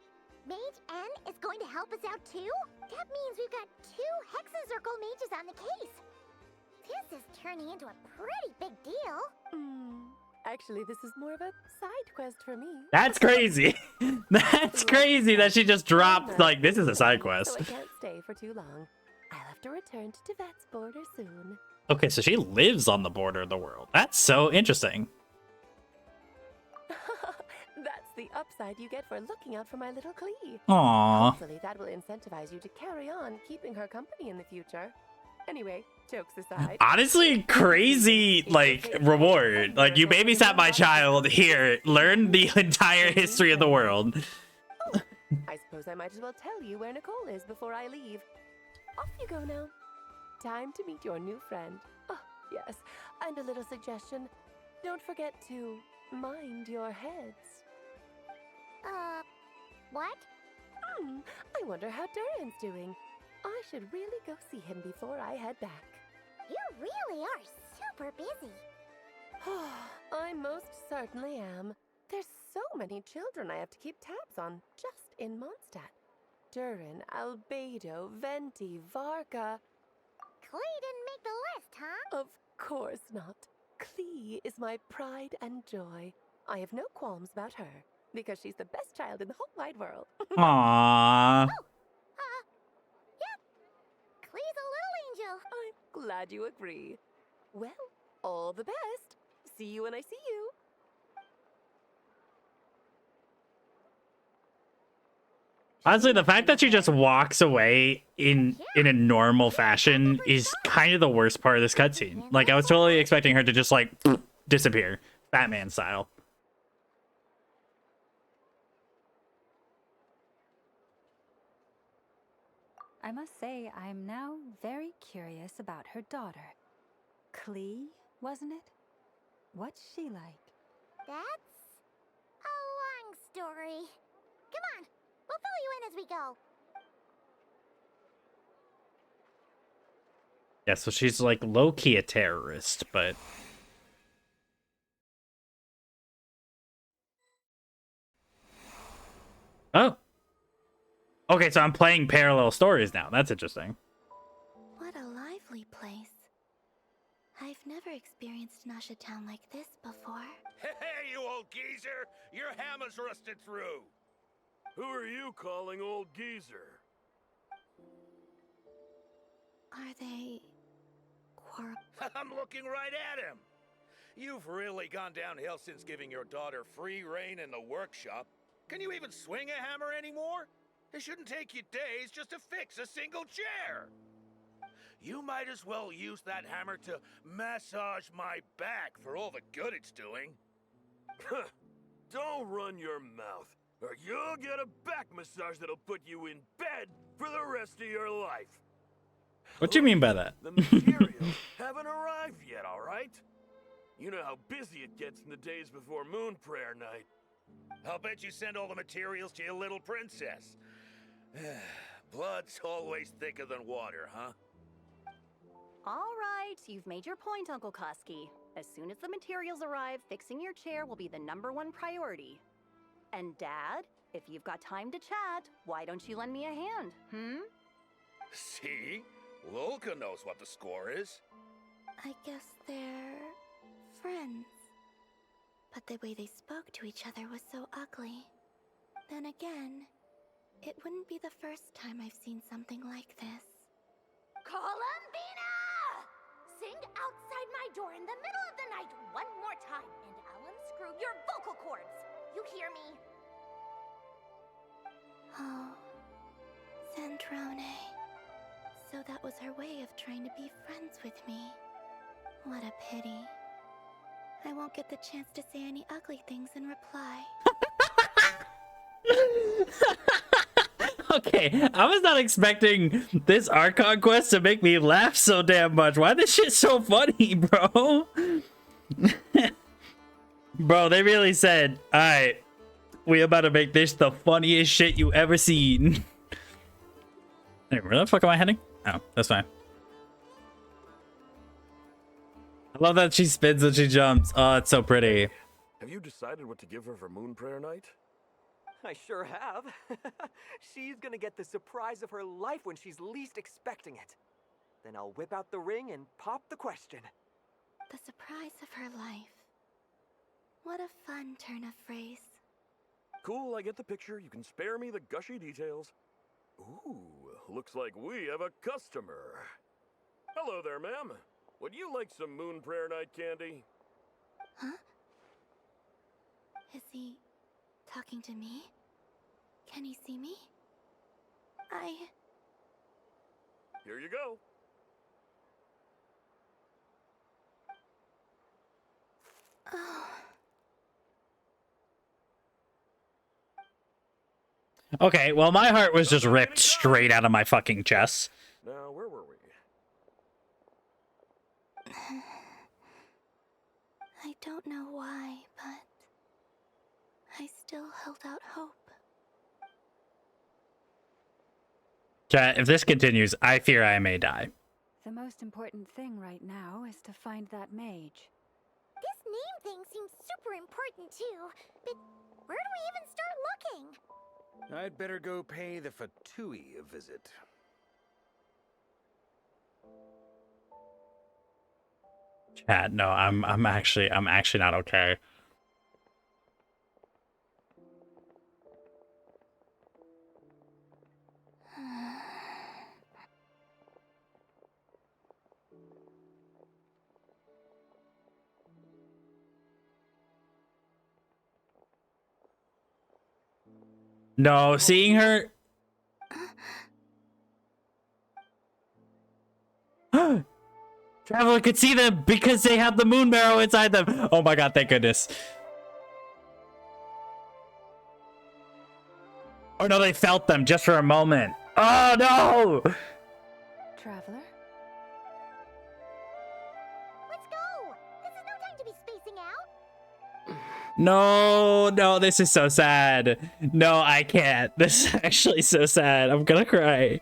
Mage N is going to help us out too? That means we've got 2 Hexacircle mages on the case. This is turning into a pretty big deal. Actually, this is more of a side quest for me. That's crazy. That's crazy that she just dropped, like, this is a side So quest. I can't stay for too long. I'll have to return to Tevat's border soon. Okay, so she lives on the border of the world. That's so interesting. That's the upside you get for looking out for my little Klee. Aww. Hopefully that will incentivize you to carry on keeping her company in the future. Anyway, jokes aside. Honestly, crazy, like, reward. Like, you babysat my child, here, learn the entire history of the world. I suppose I might as well tell you where Nicole is before I leave. Off you go now. Time to meet your new friend. Oh, yes, and a little suggestion. Don't forget to mind your heads. What? I wonder how Durin's doing. I should really go see him before I head back. You really are super busy. I most certainly am. There's so many children I have to keep tabs on just in Mondstadt. Durin, Albedo, Venti, Varka. Klee didn't make the list, huh? Of course not. Klee is my pride and joy. I have no qualms about her, because she's the best child in the whole wide world. Aww. Klee's a little angel. I'm glad you agree. Well, all the best. See you when I see you. Honestly, the fact that she just walks away in a normal fashion is kind of the worst part of this cutscene. Like, I was totally expecting her to just, like, disappear. Batman style. I must say, I'm now very curious about her daughter. Klee, wasn't it? What's she like? That's a long story. Come on, we'll fill you in as we go. Yeah, so she's, like, low-key a terrorist, but... Oh. Okay, so I'm playing parallel stories now. That's interesting. What a lively place. I've never experienced Nasha Town like this before. Hey, you old geezer! Your hammer's rusted through! Who are you calling old geezer? Are they... I'm looking right at him! You've really gone downhill since giving your daughter free reign in the workshop. Can you even swing a hammer anymore? It shouldn't take you days just to fix a single chair! You might as well use that hammer to massage my back for all the good it's doing. Don't run your mouth, or you'll get a back massage that'll put you in bed for the rest of your life. What do you mean by that? The materials haven't arrived yet, all right? You know how busy it gets in the days before Moon Prayer Night. I'll bet you send all the materials to your little princess. Blood's always thicker than water, huh? All right, you've made your point, Uncle Koski. As soon as the materials arrive, fixing your chair will be the #1 priority. And Dad, if you've got time to chat, why don't you lend me a hand, See? Lolka knows what the score is. I guess they're... friends. But the way they spoke to each other was so ugly. Then again, it wouldn't be the first time I've seen something like this. Columbina! Sing outside my door in the middle of the night one more time, and I'll unscrew your vocal cords. You hear me? Oh, Sandrone. So that was her way of trying to be friends with me. What a pity. I won't get the chance to say any ugly things in reply. Okay, I was not expecting this Archon quest to make me laugh so damn much. Why this shit so funny, bro? Bro, they really said, alright, we about to make this the funniest shit you ever seen. Hey, where the fuck am I heading? Oh, that's fine. I love that she spins and she jumps. Oh, it's so pretty. Have you decided what to give her for Moon Prayer Night? I sure have. She's gonna get the surprise of her life when she's least expecting it. Then I'll whip out the ring and pop the question. The surprise of her life. What a fun turn of phrase. Cool, I get the picture. You can spare me the gushy details. Ooh, looks like we have a customer. Hello there, ma'am. Would you like some Moon Prayer Night candy? Huh? Is he talking to me? Can he see me? Here you go. Oh. Okay, well, my heart was just ripped straight out of my fucking chest. Now, where were we? I don't know why, but I still held out hope. Chat, if this continues, I fear I may die. The most important thing right now is to find that mage. This name thing seems super important too, but where do we even start looking? I'd better go pay the Fatui a visit. Chat, no, I'm actually not okay. No, seeing her Traveler could see them because they have the moon marrow inside them. Oh my god, thank goodness. Oh no, they felt them just for a moment. Oh no! Traveler? Let's go! This is no time to be spacing out. No, no, this is so sad. No, I can't. This is actually so sad. I'm gonna cry.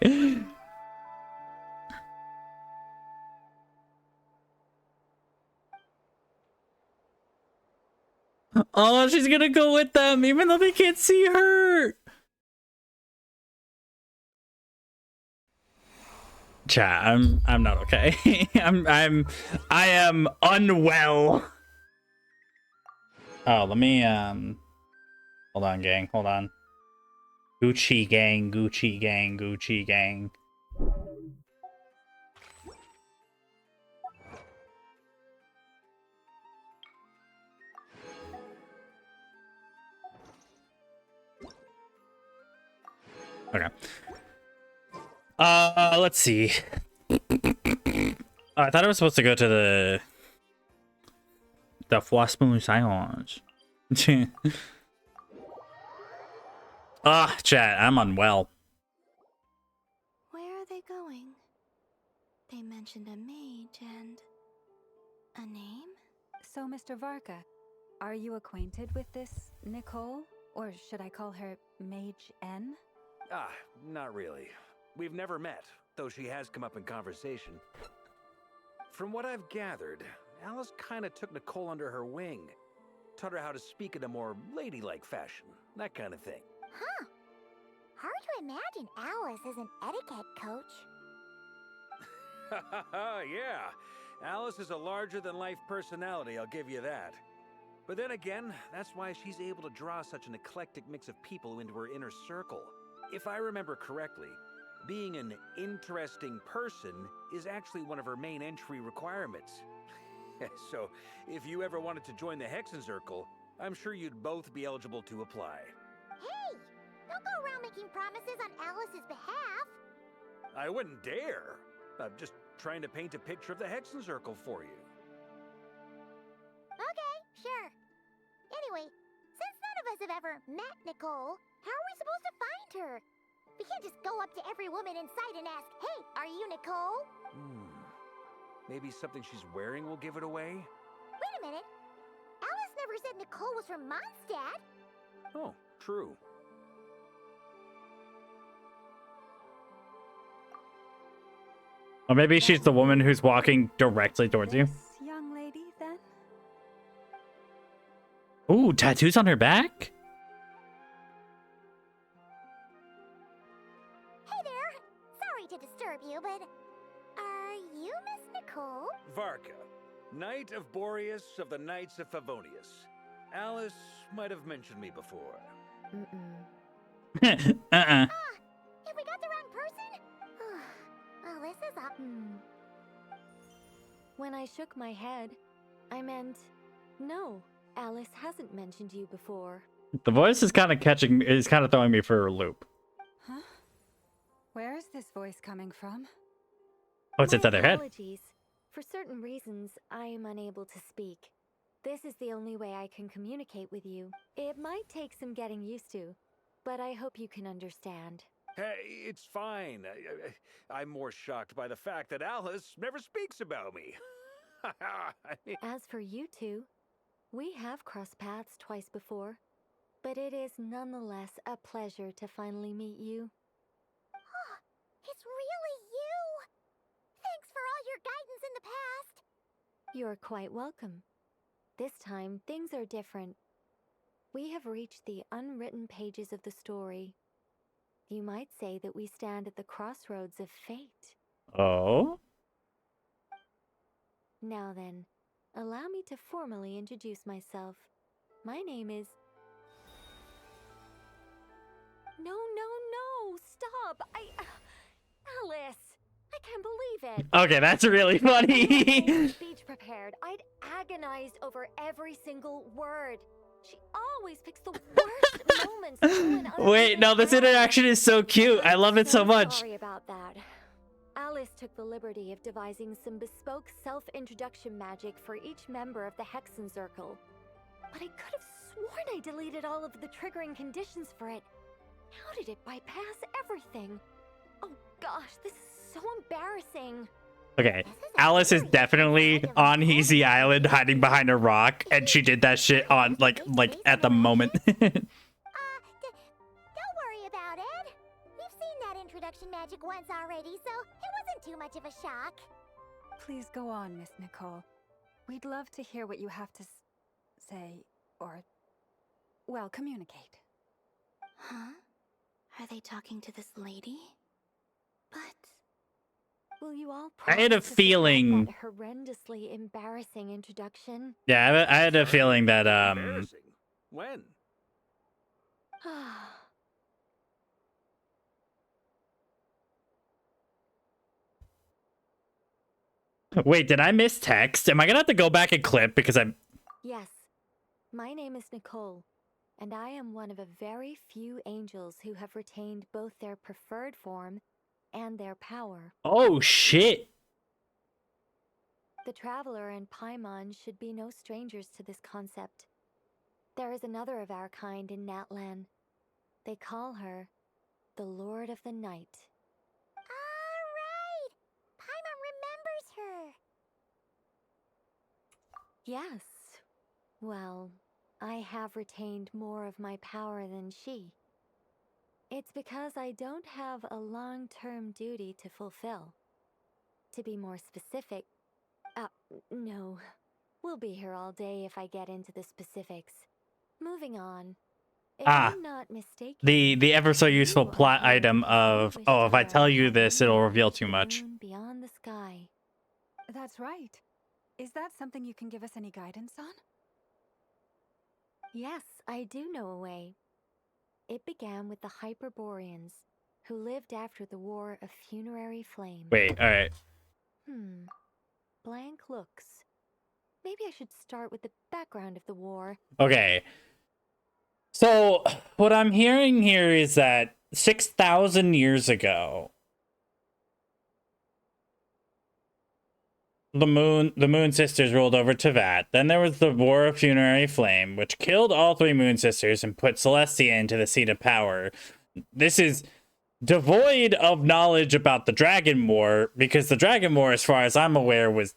Oh, she's gonna go with them, even though they can't see her. Chat, I'm not okay. I am unwell. Oh, let me hold on, gang. Hold on. Gucci gang, Gucci gang, Gucci gang. Okay. Let's see. I thought I was supposed to go to the Foismoon Silence. Ah, chat, I'm unwell. Where are they going? They mentioned a mage and a name? So, Mr. Varka, are you acquainted with this Nicole? Or should I call her Mage N? Ah, not really. We've never met, though she has come up in conversation. From what I've gathered, Alice kinda took Nicole under her wing. Taught her how to speak in a more ladylike fashion, that kind of thing. Huh. Hard to imagine Alice as an etiquette coach. Yeah, Alice is a larger-than-life personality, I'll give you that. But then again, that's why she's able to draw such an eclectic mix of people into her inner circle. If I remember correctly, being an interesting person is actually one of her main entry requirements. So, if you ever wanted to join the Hexen Circle, I'm sure you'd both be eligible to apply. Hey! Don't go around making promises on Alice's behalf. I wouldn't dare. I'm just trying to paint a picture of the Hexen Circle for you. Okay, sure. Anyway, since none of us have ever met Nicole, how are we supposed to find her? We can't just go up to every woman in sight and ask, hey, are you Nicole? Maybe something she's wearing will give it away? Wait a minute. Alice never said Nicole was from Mondstadt. Oh, true. Or maybe she's the woman who's walking directly towards you. Young lady, then? Ooh, tattoos on her back? Hey there. Sorry to disturb you, but are you Miss Nicole? Varka, Knight of Boreas of the Knights of Favonius. Alice might have mentioned me before. Have we got the wrong person? Well, this is up. When I shook my head, I meant, no, Alice hasn't mentioned you before. The voice is kind of throwing me for a loop. Huh? Where is this voice coming from? Oh, it's inside their head. Apologies. For certain reasons, I am unable to speak. This is the only way I can communicate with you. It might take some getting used to, but I hope you can understand. Hey, it's fine. I'm more shocked by the fact that Alice never speaks about me. As for you two, we have crossed paths twice before, but it is nonetheless a pleasure to finally meet you. It's really you! Thanks for all your guidance in the past! You're quite welcome. This time, things are different. We have reached the unwritten pages of the story. You might say that we stand at the crossroads of fate. Oh? Now then, allow me to formally introduce myself. My name is... No, stop! Alice! I can't believe it! Okay, that's really funny. Speech prepared. I'd agonized over every single word. She always picks the worst moments. Wait, no, this interaction is so cute. I love it so much. Sorry about that. Alice took the liberty of devising some bespoke self-introduction magic for each member of the Hexencircle. But I could have sworn I deleted all of the triggering conditions for it. How did it bypass everything? Oh gosh, this is so embarrassing. Okay, Alice is definitely on Heezy Island hiding behind a rock, and she did that shit on, like at the moment. Don't worry about it. We've seen that introduction magic once already, so it wasn't too much of a shock. Please go on, Miss Nicole. We'd love to hear what you have to say, or, well, communicate. Huh? Are they talking to this lady? But... Will you all I had a promise to forget feeling. that horrendously embarrassing introduction? Yeah, I had a feeling that Embarrassing. When? Wait, did I miss text? Am I gonna have to go back and clip because I'm... Yes, my name is Nicole, and I am one of a very few angels who have retained both their preferred form and their power. Oh, shit. The Traveler and Paimon should be no strangers to this concept. There is another of our kind in Natlan. They call her the Lord of the Night. Alright! Paimon remembers her! Yes. Well, I have retained more of my power than she. It's because I don't have a long-term duty to fulfill. To be more specific, no. We'll be here all day if I get into the specifics. Moving on. If I'm not mistaken, the ever so useful plot item of, oh, if I tell you this, it'll reveal too much. beyond the sky. That's right. Is that something you can give us any guidance on? Yes, I do know a way. It began with the Hyperboreans, who lived after the War of Funerary Flame. Wait, alright. Blank looks. Maybe I should start with the background of the war. Okay. So, what I'm hearing here is that 6,000 years ago, the Moon Sisters ruled over Tevat. Then there was the War of Funerary Flame, which killed all three Moon Sisters and put Celestia into the seat of power. This is devoid of knowledge about the Dragon War, because the Dragon War, as far as I'm aware, was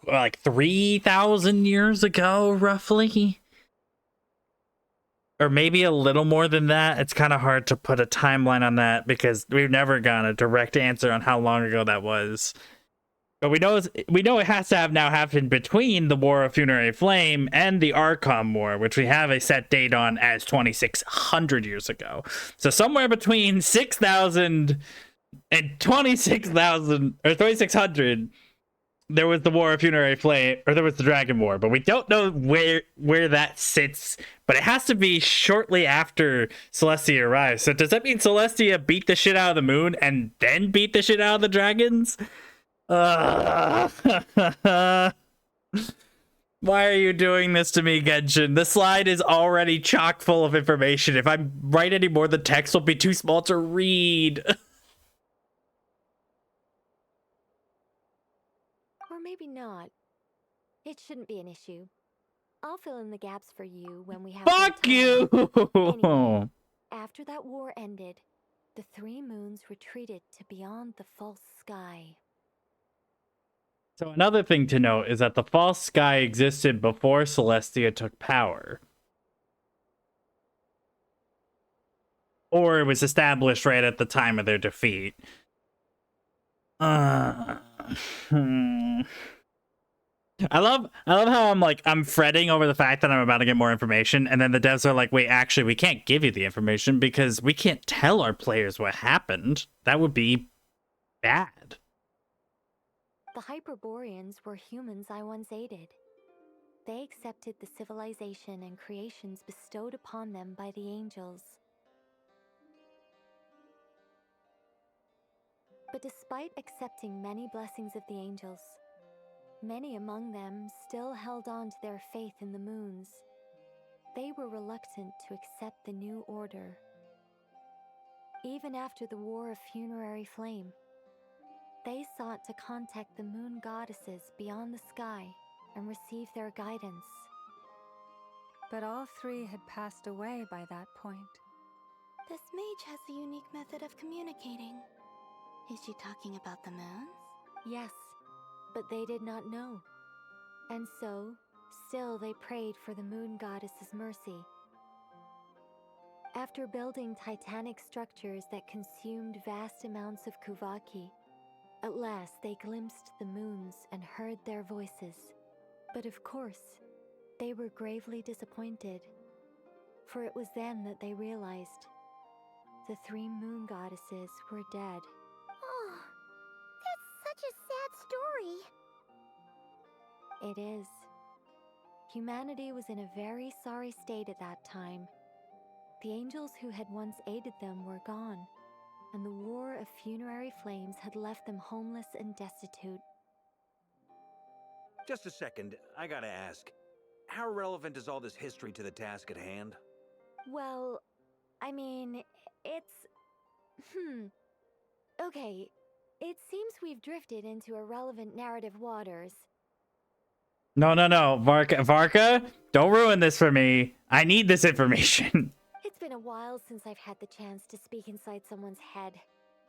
like 3,000 years ago, roughly. Or maybe a little more than that. It's kind of hard to put a timeline on that because we've never gotten a direct answer on how long ago that was. But we know it has to have now happened between the War of Funerary Flame and the Archon War, which we have a set date on as 2,600 years ago. So somewhere between 6,000 and 26,000 or 2,600, there was the War of Funerary Flame, or there was the Dragon War. But we don't know where that sits. But it has to be shortly after Celestia arrives. So does that mean Celestia beat the shit out of the moon and then beat the shit out of the dragons? Why are you doing this to me, Genshin? The slide is already chock full of information. If I write any more, the text will be too small to read. Or maybe not. It shouldn't be an issue. I'll fill in the gaps for you when we have Fuck you! Anyway, after that war ended, the three moons retreated to beyond the false sky. So another thing to note is that the false sky existed before Celestia took power. Or it was established right at the time of their defeat. I love how I'm fretting over the fact that I'm about to get more information, and then the devs are like, wait, actually, we can't give you the information because we can't tell our players what happened. That would be bad. The Hyperboreans were humans I once aided. They accepted the civilization and creations bestowed upon them by the angels. But despite accepting many blessings of the angels, many among them still held on to their faith in the moons. They were reluctant to accept the new order. Even after the War of Funerary Flame, They sought to contact the moon goddesses beyond the sky and receive their guidance. But all three had passed away by that point. This mage has a unique method of communicating. Is she talking about the moons? Yes, but they did not know. And so, still they prayed for the moon goddess's mercy. After building titanic structures that consumed vast amounts of Kuvaki, at last they glimpsed the moons and heard their voices. But of course, they were gravely disappointed, for it was then that they realized the three moon goddesses were dead. Oh, that's such a sad story. It is. Humanity was in a very sorry state at that time. The angels who had once aided them were gone, and the war of funerary flames had left them homeless and destitute. Just a second, I gotta ask. How relevant is all this history to the task at hand? Well, I mean, it's... Okay, it seems we've drifted into irrelevant narrative waters. No, Varka, don't ruin this for me. I need this information. It's been a while since I've had the chance to speak inside someone's head.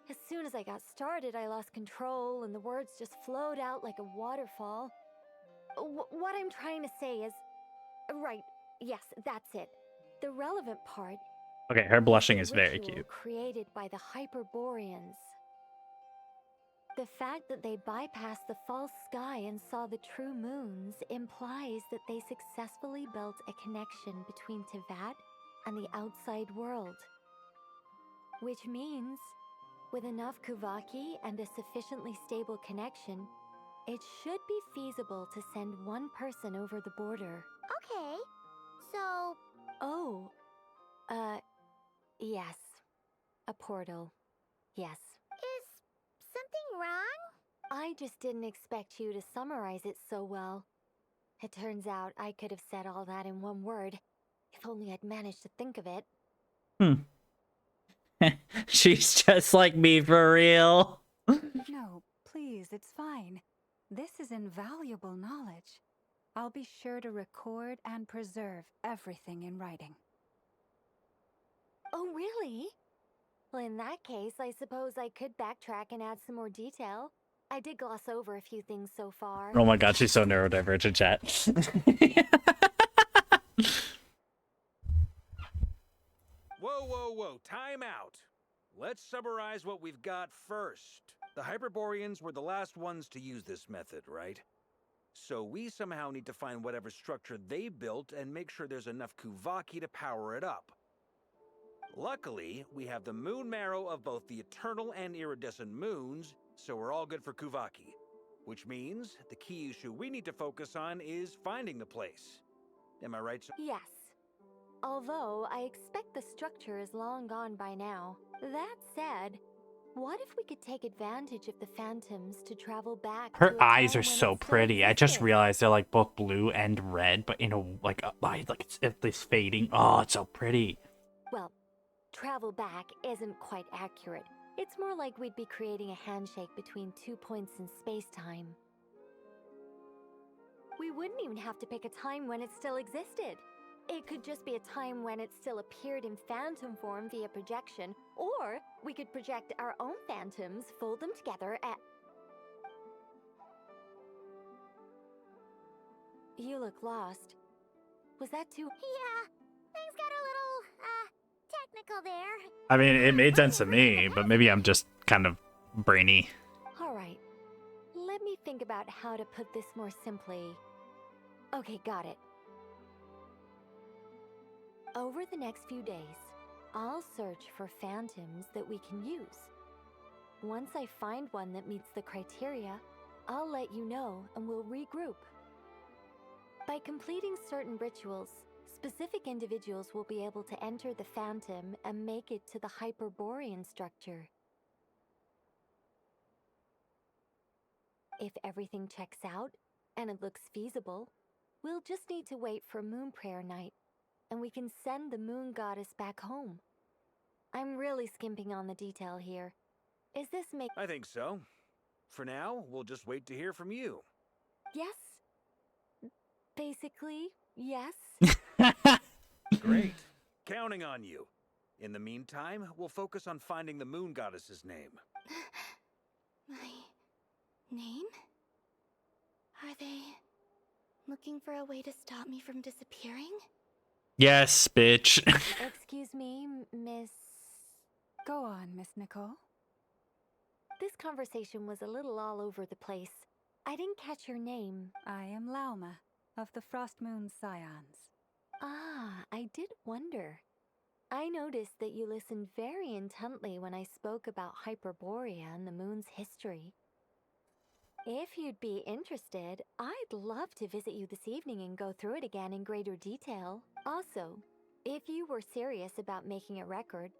As soon as I got started, I lost control and the words just flowed out like a waterfall. What I'm trying to say is... Right, yes, that's it. The relevant part... Okay, her blushing is very ritual cute. created by the Hyperboreans. The fact that they bypassed the false sky and saw the true moons implies that they successfully built a connection between Teyvat and the outside world. Which means, with enough Kuvaki and a sufficiently stable connection, it should be feasible to send one person over the border. Okay, so... Oh, yes. A portal. Yes. Is something wrong? I just didn't expect you to summarize it so well. It turns out I could have said all that in one word, if only I'd managed to think of it. She's just like me for real. No, please, it's fine. This is invaluable knowledge. I'll be sure to record and preserve everything in writing. Oh, really? Well, in that case, I suppose I could backtrack and add some more detail. I did gloss over a few things so far. Oh my god, she's so neurodivergent, chat. Whoa, time out. Let's summarize what we've got first. The Hyperboreans were the last ones to use this method, right? So we somehow need to find whatever structure they built and make sure there's enough Kuvaki to power it up. Luckily, we have the moon marrow of both the eternal and iridescent moons, so we're all good for Kuvaki. Which means the key issue we need to focus on is finding the place. Am I right, sir? Yes. Although I expect the structure is long gone by now. That said, what if we could take advantage of the phantoms to travel back? Her eyes are so pretty. I just realized they're like both blue and red, but in a like it's this fading. Oh, it's so pretty. Well, travel back isn't quite accurate. It's more like we'd be creating a handshake between 2 points in space-time. We wouldn't even have to pick a time when it still existed. It could just be a time when it still appeared in phantom form via projection, or we could project our own phantoms, fold them together at... You look lost. Was that too... Yeah, things got a little, technical there. I mean, it made sense to me, but maybe I'm just kind of brainy. Alright, let me think about how to put this more simply. Okay, got it. Over the next few days, I'll search for phantoms that we can use. Once I find one that meets the criteria, I'll let you know and we'll regroup. By completing certain rituals, specific individuals will be able to enter the phantom and make it to the Hyperborean structure. If everything checks out and it looks feasible, we'll just need to wait for Moon Prayer Night, and we can send the moon goddess back home. I'm really skimping on the detail here. Is this I think so. For now, we'll just wait to hear from you. Yes. Basically, yes. Great. Counting on you. In the meantime, we'll focus on finding the moon goddess's name. My name? Are they looking for a way to stop me from disappearing? Yes, bitch. Excuse me, Miss... Go on, Miss Nicole. This conversation was a little all over the place. I didn't catch your name. I am Lauma, of the Frost Moon Scions. Ah, I did wonder. I noticed that you listened very intently when I spoke about Hyperborea and the moon's history. If you'd be interested, I'd love to visit you this evening and go through it again in greater detail. Also, if you were serious about making a record,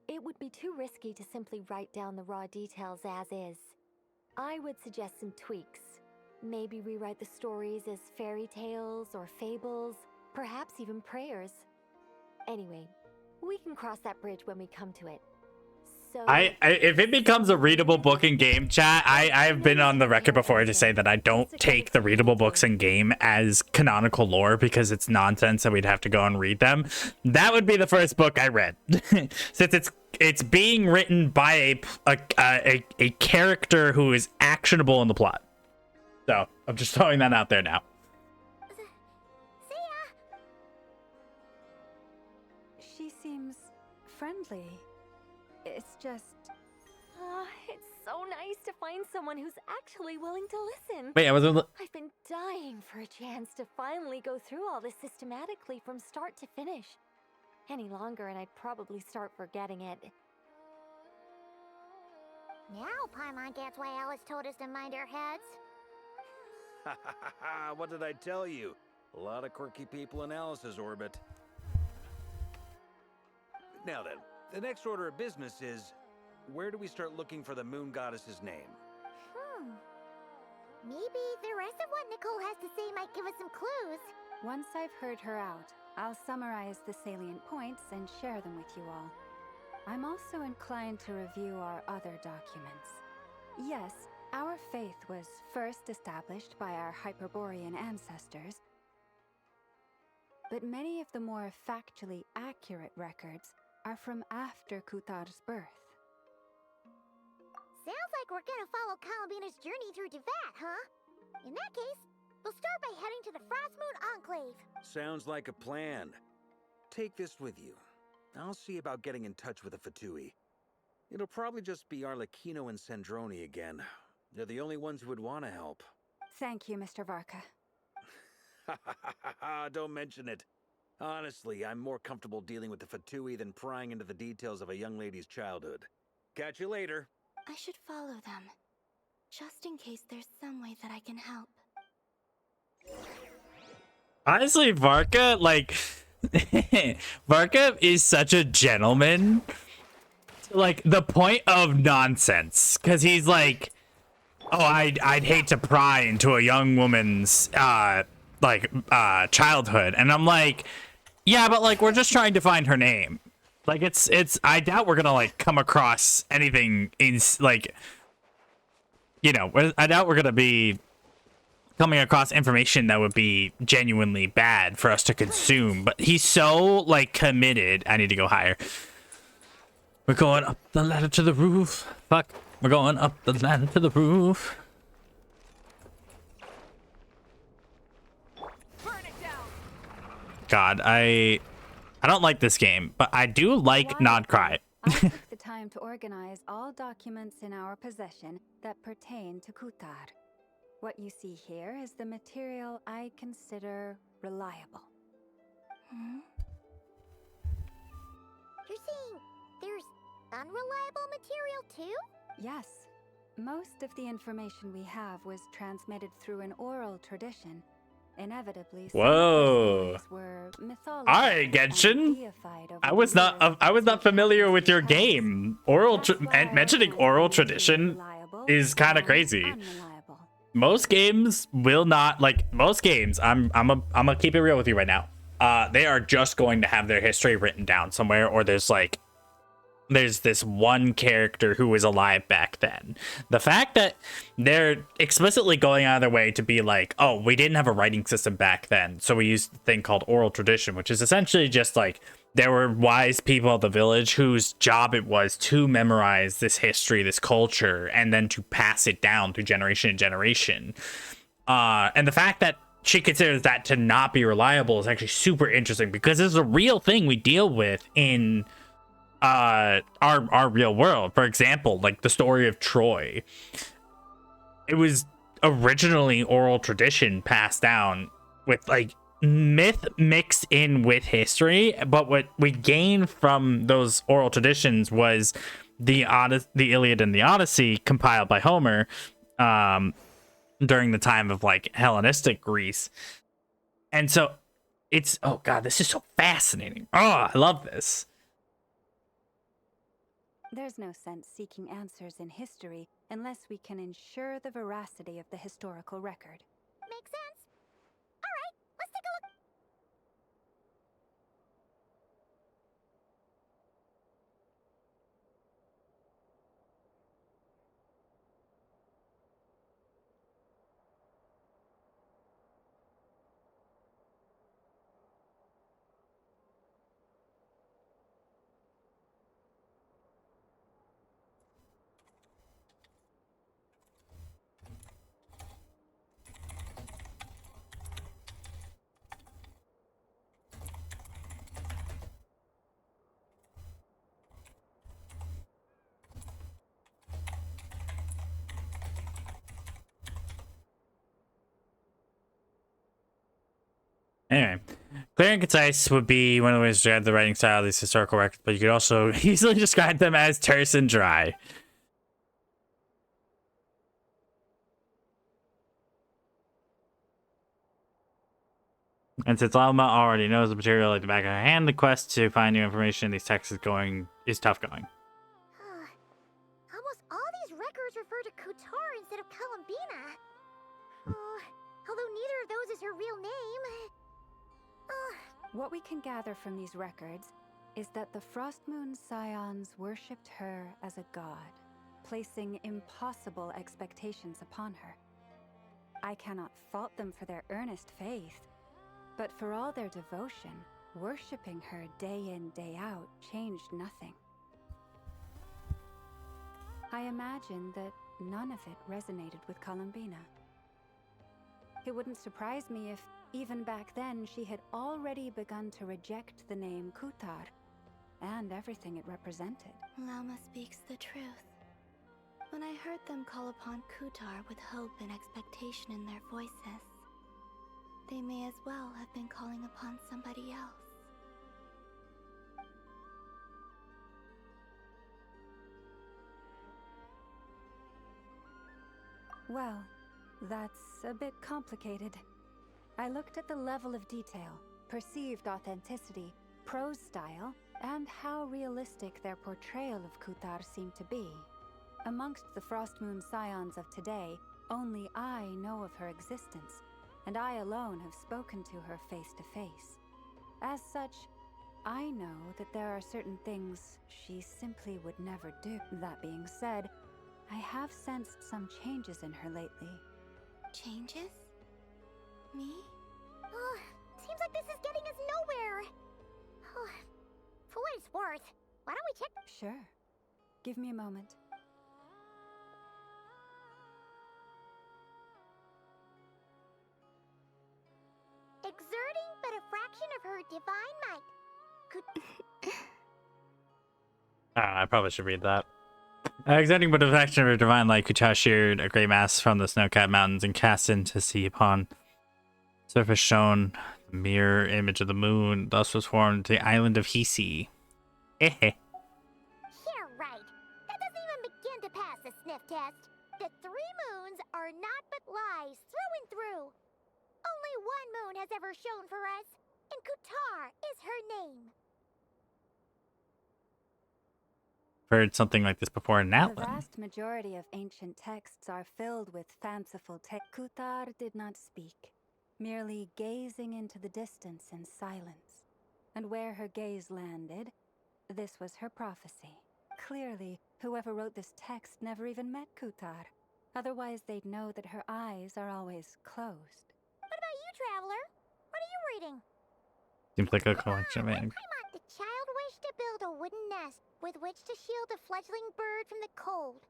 it would be too risky to simply write down the raw details as is. I would suggest some tweaks. Maybe rewrite the stories as fairy tales or fables, perhaps even prayers. Anyway, we can cross that bridge when we come to it. So if it becomes a readable book in game chat, I've been on the record before to say that I don't take the readable books in game as canonical lore because it's nonsense and we'd have to go and read them. That would be the first book I read. Since it's being written by a character who is actionable in the plot. So I'm just throwing that out there now. She seems friendly. It's just... it's so nice to find someone who's actually willing to listen. Wait, I've been dying for a chance to finally go through all this systematically from start to finish. Any longer and I'd probably start forgetting it. Now Paimon gets why Alice told us to mind our heads. What did I tell you? A lot of quirky people in Alice's orbit. Now then, the next order of business is, where do we start looking for the moon goddess's name? Maybe the rest of what Nicole has to say might give us some clues. Once I've heard her out, I'll summarize the salient points and share them with you all. I'm also inclined to review our other documents. Yes, our faith was first established by our Hyperborean ancestors, but many of the more factually accurate records are from after Kuthar's birth. Sounds like we're gonna follow Kalabina's journey through Devat, huh? In that case, we'll start by heading to the Frostmoon Enclave. Sounds like a plan. Take this with you. I'll see about getting in touch with the Fatui. It'll probably just be Arlecchino and Sandroni again. They're the only ones who would want to help. Thank you, Mr. Varka. Don't mention it. Honestly, I'm more comfortable dealing with the Fatui than prying into the details of a young lady's childhood. Catch you later. I should follow them, just in case there's some way that I can help. Honestly, Varka, like, Varka is such a gentleman. Like, the point of nonsense. Because he's like, oh, I'd hate to pry into a young woman's, childhood. And I'm like, yeah, but, like, we're just trying to find her name. Like, I doubt we're gonna, like, come across anything in, like, you know, I doubt we're gonna be coming across information that would be genuinely bad for us to consume. But he's so, like, committed. I need to go higher. We're going up the ladder to the roof. Fuck. We're going up the ladder to the roof. God, I don't like this game, but I do like Nodcry. I took the time to organize all documents in our possession that pertain to Kuthar. What you see here is the material I consider reliable. You're saying there's unreliable material too? Yes. Most of the information we have was transmitted through an oral tradition. Inevitably, whoa. Were Alright, Genshin. I was not familiar with your game. Mentioning oral tradition is kind of crazy. Most games will not, like, most games, I'm gonna keep it real with you right now. They are just going to have their history written down somewhere, or there's like there's this one character who was alive back then. The fact that they're explicitly going out of their way to be like, oh, we didn't have a writing system back then, so we used a thing called oral tradition, which is essentially just like there were wise people of the village whose job it was to memorize this history, this culture, and then to pass it down through generation to generation. And the fact that she considers that to not be reliable is actually super interesting, because it's a real thing we deal with in our real world. For example, like the story of Troy, it was originally oral tradition passed down with like myth mixed in with history, but what we gained from those oral traditions was the Iliad and the Odyssey compiled by Homer during the time of like Hellenistic Greece. And so it's, oh god, this is so fascinating. Oh, I love this. There's no sense seeking answers in history unless we can ensure the veracity of the historical record. Makes sense. All right, let's take a look. Anyway, clear and concise would be one of the ways to describe the writing style of these historical records, but you could also easily describe them as terse and dry. And since Alma already knows the material like the back of her hand, the quest to find new information in these texts is tough going. Almost all these records refer to Kutar instead of Columbina. Although neither of those is her real name. What we can gather from these records is that the Frost Moon Scions worshipped her as a god, placing impossible expectations upon her. I cannot fault them for their earnest faith, but for all their devotion, worshipping her day in, day out changed nothing. I imagine that none of it resonated with Columbina. It wouldn't surprise me if, even back then, she had already begun to reject the name Kutar and everything it represented. Lama speaks the truth. When I heard them call upon Kutar with hope and expectation in their voices, they may as well have been calling upon somebody else. Well, that's a bit complicated. I looked at the level of detail, perceived authenticity, prose style, and how realistic their portrayal of Kutar seemed to be. Amongst the Frost Moon Scions of today, only I know of her existence, and I alone have spoken to her face to face. As such, I know that there are certain things she simply would never do. That being said, I have sensed some changes in her lately. Changes? Me? Seems like this is getting us nowhere. For what it's worth, why don't we check? Sure. Give me a moment. Exerting but a fraction of her divine might. Could... I probably should read that. Exerting but a fraction of her divine light, Kutar sheared a great mass from the snow-capped mountains and cast into sea upon surface shone the mirror image of the moon. Thus was formed the island of Hisi. Yeah, right. That doesn't even begin to pass the sniff test. The 3 moons are not but lies through and through. Only one moon has ever shone for us, and Kutar is her name. Heard something like this before in The Natlan. vast majority of ancient texts are filled with fanciful Kutar did not speak, merely gazing into the distance in silence. And where her gaze landed, this was her prophecy. Clearly, whoever wrote this text never even met Kutar. Otherwise, they'd know that her eyes are always closed. What about you, Traveler? What are you reading? Seems like a collection of Come on. The child wished to build a wooden nest with which to shield a fledgling bird from the cold.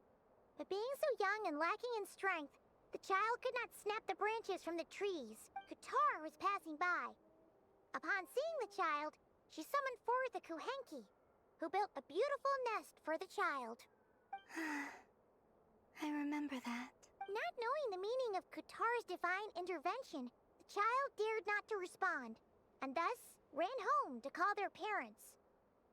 But being so young and lacking in strength, the child could not snap the branches from the trees. Kutar was passing by. Upon seeing the child, she summoned forth a Kuhenki, who built a beautiful nest for the child. I remember that. Not knowing the meaning of Kutar's divine intervention, the child dared not to respond, and thus ran home to call their parents.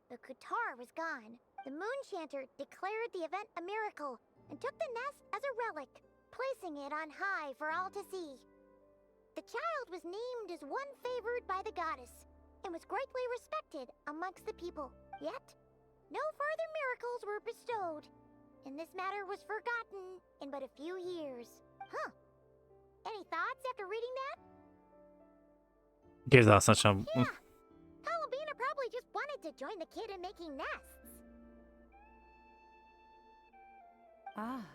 But Kutar was gone. The Moon Chanter declared the event a miracle and took the nest as a relic, placing it on high for all to see. The child was named as one favored by the goddess, and was greatly respected amongst the people. Yet, no further miracles were bestowed, and this matter was forgotten in but a few years. Huh. Any thoughts after reading that? Gives us such a... Yeah. Columbina probably just wanted to join the kid in making nests. Ah.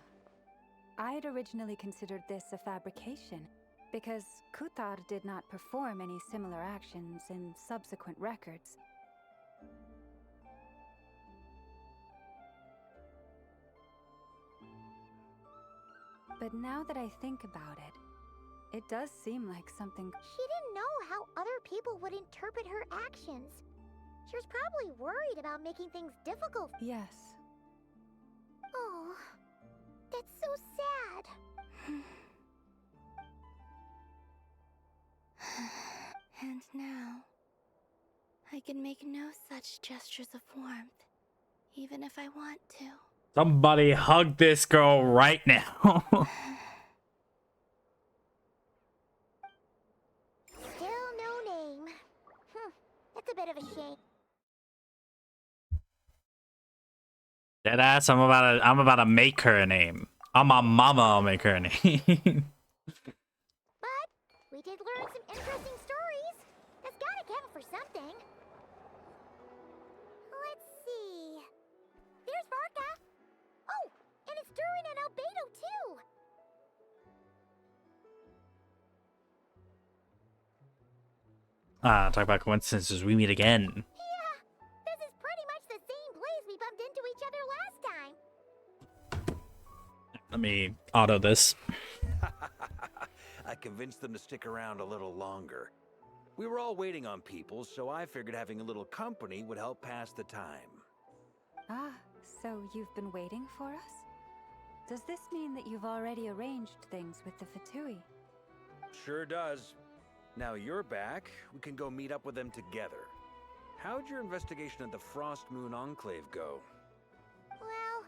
I'd originally considered this a fabrication, because Kutar did not perform any similar actions in subsequent records. But now that I think about it, it does seem like something... She didn't know how other people would interpret her actions. She was probably worried about making things difficult. Yes. Oh, that's so sad. And now, I can make no such gestures of warmth, even if I want to. Somebody hug this girl right now. Still no name. That's a bit of a shame. Deadass, I'm about to make her a name. I'm my mama, I'll make her a name. But we did learn some interesting stories. That's gotta count for something. Let's see. There's Varka. Oh, and it's Durin and Albedo too. Talk about coincidences, we meet again. Yeah, this is pretty much the same place we bumped into each other last time. Let me auto this. I convinced them to stick around a little longer. We were all waiting on people, so I figured having a little company would help pass the time. Ah, so you've been waiting for us? Does this mean that you've already arranged things with the Fatui? Sure does. Now you're back, we can go meet up with them together. How'd your investigation of the Frost Moon Enclave go? Well,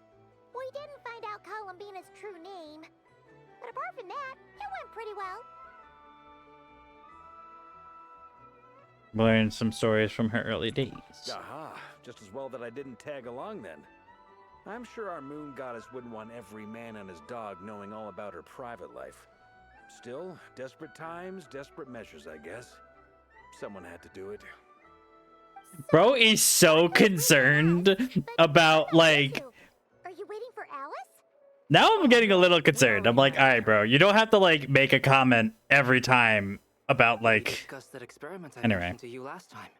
we didn't find out Columbina's true name. But apart from that, it went pretty well. Learned some stories from her early days. Aha, just as well that I didn't tag along then. I'm sure our moon goddess wouldn't want every man and his dog knowing all about her private life. Still, desperate times, desperate measures, I guess. Someone had to do it. Bro is so concerned about, like... Are you waiting for Alice? Now I'm getting a little concerned. I'm like, alright, bro, you don't have to, like, make a comment every time about, like... Discussed that experiment I anyway. mentioned to you last time.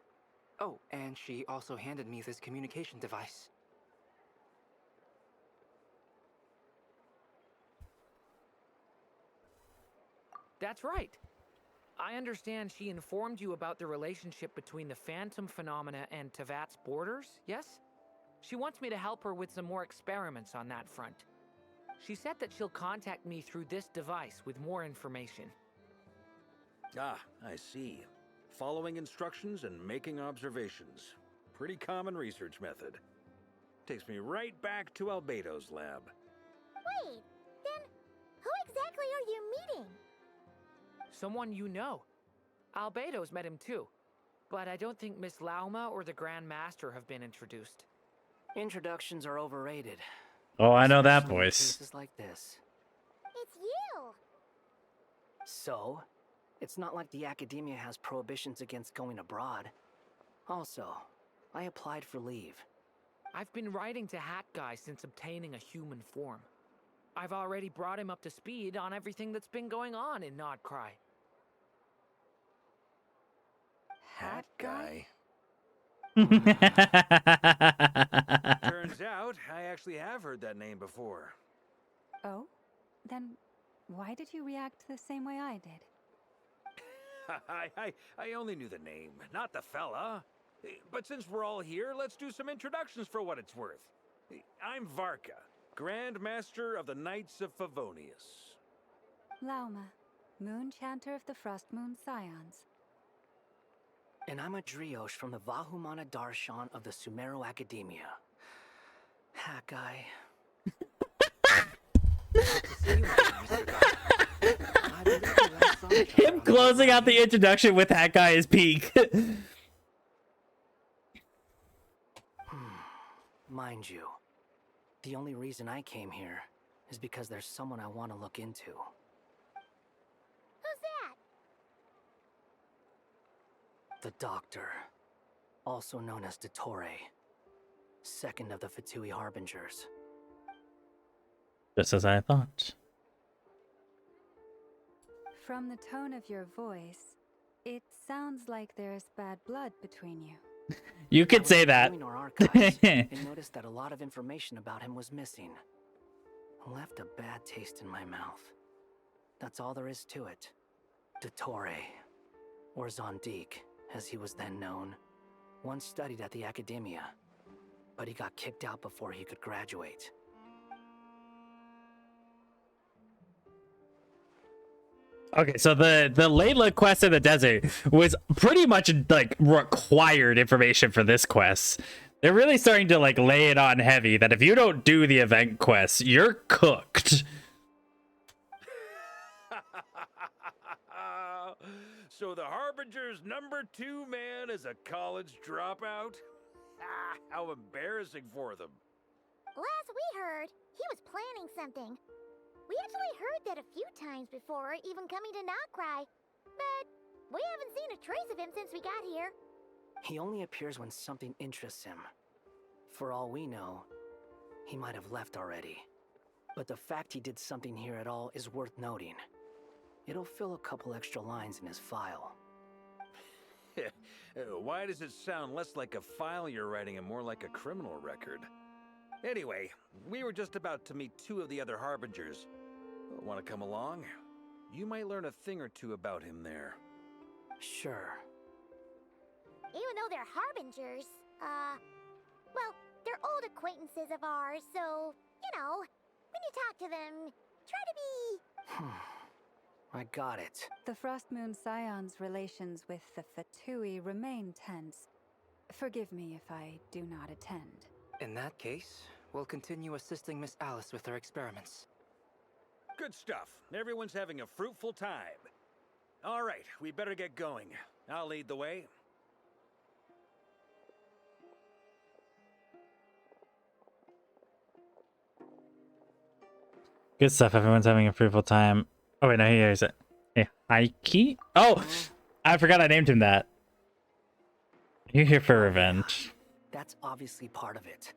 Oh, and she also handed me this communication device. That's right. I understand she informed you about the relationship between the phantom phenomena and Tevat's borders, yes? She wants me to help her with some more experiments on that front. She said that she'll contact me through this device with more information. Ah, I see. Following instructions and making observations. Pretty common research method. Takes me right back to Albedo's lab. Wait, then who exactly are you meeting? Someone you know. Albedo's met him too. But I don't think Miss Lauma or the Grand Master have been introduced. Introductions are overrated. Oh, I know that Especially in voice. cases like this. It's you! So, it's not like the academia has prohibitions against going abroad. Also, I applied for leave. I've been writing to Hat Guy since obtaining a human form. I've already brought him up to speed on everything that's been going on in Nodcry. Hat guy? Turns out, I actually have heard that name before. Oh? Then why did you react the same way I did? I only knew the name, not the fella. But since we're all here, let's do some introductions for what it's worth. I'm Varka, Grand Master of the Knights of Favonius. Lauma, Moon Chanter of the Frost Moon Scions. And I'm a Driosh from the Vahumana Darshan of the Sumeru Academia. Hat Guy. Him closing out the introduction with Hat Guy is peak. Mind you, the only reason I came here is because there's someone I want to look into. Who's that? The Doctor, also known as Dottore, second of the Fatui Harbingers. Just as I thought. From the tone of your voice, it sounds like there's bad blood between you. You could say that. Our archives and noticed that a lot of information about him was missing. Left a bad taste in my mouth. That's all there is to it. Dottore, or Zondique, as he was then known, once studied at the Academia, but he got kicked out before he could graduate. Okay, so the Layla quest in the desert was pretty much like required information for this quest. They're really starting to like lay it on heavy that if you don't do the event quest, you're cooked. So the Harbinger's #2 man is a college dropout? How embarrassing for them. Last we heard, he was planning something. We actually heard that a few times before, even coming to Nodcry, but we haven't seen a trace of him since we got here. He only appears when something interests him. For all we know, he might have left already. But the fact he did something here at all is worth noting. It'll fill a couple extra lines in his file. Why does it sound less like a file you're writing and more like a criminal record? Anyway, we were just about to meet 2 of the other Harbingers. Want to come along? You might learn a thing or two about him there. Sure. Even though they're Harbingers, well, they're old acquaintances of ours, so, you know, when you talk to them, try to be... I got it. The Frost Moon Scions' relations with the Fatui remain tense. Forgive me if I do not attend. In that case, we'll continue assisting Miss Alice with her experiments. Good stuff. Everyone's having a fruitful time. All right, we better get going. I'll lead the way. Good stuff. Everyone's having a fruitful time. Oh wait, no, here's it. Hey, Heike? Oh, I forgot I named him that. You're here for revenge. That's obviously part of it.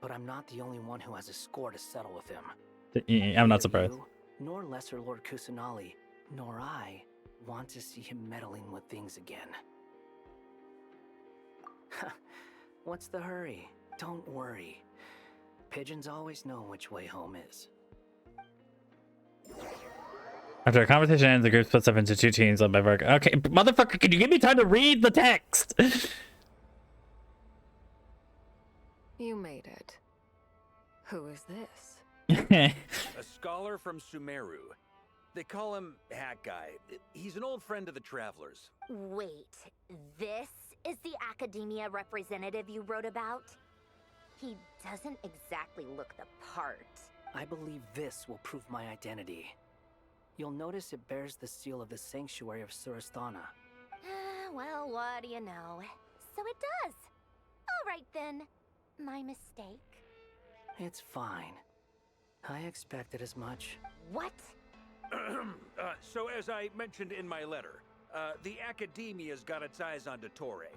But I'm not the only one who has a score to settle with him. I'm not surprised. You, nor Lesser Lord Kusanali, nor I want to see him meddling with things again. What's the hurry? Don't worry. Pigeons always know which way home is. After a conversation ends, the group splits up into 2 teams led by Varga. Okay, motherfucker, can you give me time to read the text? You made it. Who is this? A scholar from Sumeru. They call him Hat Guy. He's an old friend of the Travelers. Wait, this is the Academia representative you wrote about? He doesn't exactly look the part. I believe this will prove my identity. You'll notice it bears the seal of the Sanctuary of Surasthana. Well, what do you know? So it does. All right then. My mistake. It's fine. I expected as much. What? So as I mentioned in my letter, the Academia's got its eyes on Dottore,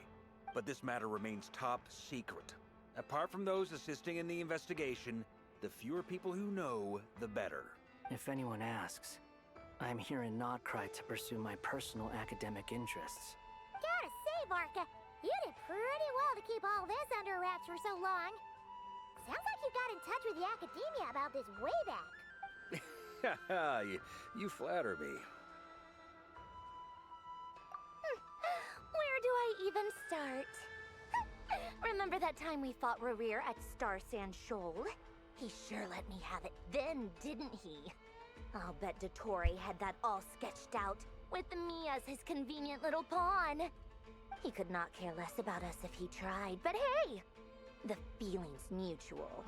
but this matter remains top secret. Apart from those assisting in the investigation, the fewer people who know, the better. If anyone asks, I'm here in Nodcry to pursue my personal academic interests. Gotta say, Barca, you did pretty well to keep all this under wraps for so long. Sounds like you got in touch with the academia about this way back. you flatter me. Where do I even start? Remember that time we fought Rerir at Star Sand Shoal? He sure let me have it then, didn't he? I'll bet Dottore had that all sketched out, with me as his convenient little pawn. He could not care less about us if he tried, but hey! The feeling's mutual.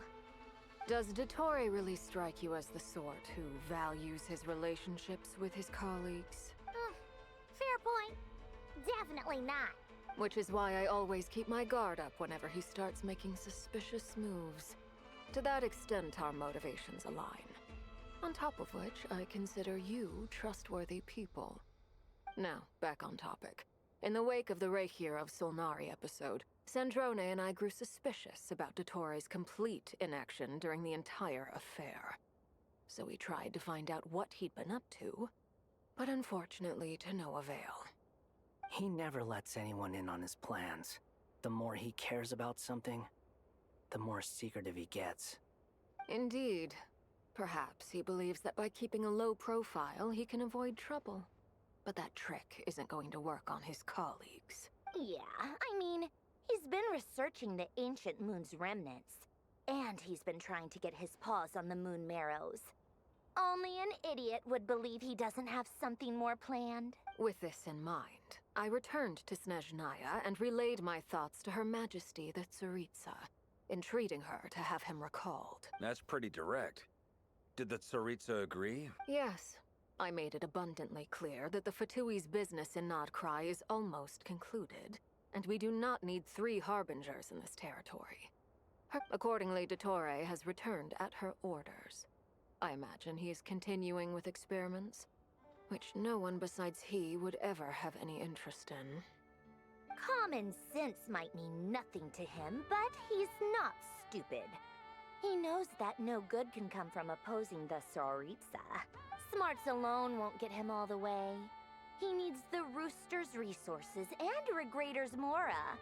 Does Dottore really strike you as the sort who values his relationships with his colleagues? Fair point. Definitely not. Which is why I always keep my guard up whenever he starts making suspicious moves. To that extent, our motivations align. On top of which, I consider you trustworthy people. Now, back on topic. In the wake of the Reihir of Solnari episode, Sandrone and I grew suspicious about Dottore's complete inaction during the entire affair. So we tried to find out what he'd been up to, but unfortunately to no avail. He never lets anyone in on his plans. The more he cares about something, the more secretive he gets. Indeed. Perhaps he believes that by keeping a low profile, he can avoid trouble. But that trick isn't going to work on his colleagues. Yeah, I mean, he's been researching the ancient moon's remnants. And he's been trying to get his paws on the moon marrows. Only an idiot would believe he doesn't have something more planned. With this in mind, I returned to Snezhnaya and relayed my thoughts to Her Majesty the Tsaritsa, entreating her to have him recalled. That's pretty direct. Did the Tsaritsa agree? Yes. I made it abundantly clear that the Fatui's business in Nodcry is almost concluded, and we do not need 3 harbingers in this territory. Accordingly, Dottore has returned at her orders. I imagine he is continuing with experiments, which no one besides he would ever have any interest in. Common sense might mean nothing to him, but he's not stupid. He knows that no good can come from opposing the Tsaritsa. Smarts alone won't get him all the way. He needs the Rooster's resources and Regrator's Mora,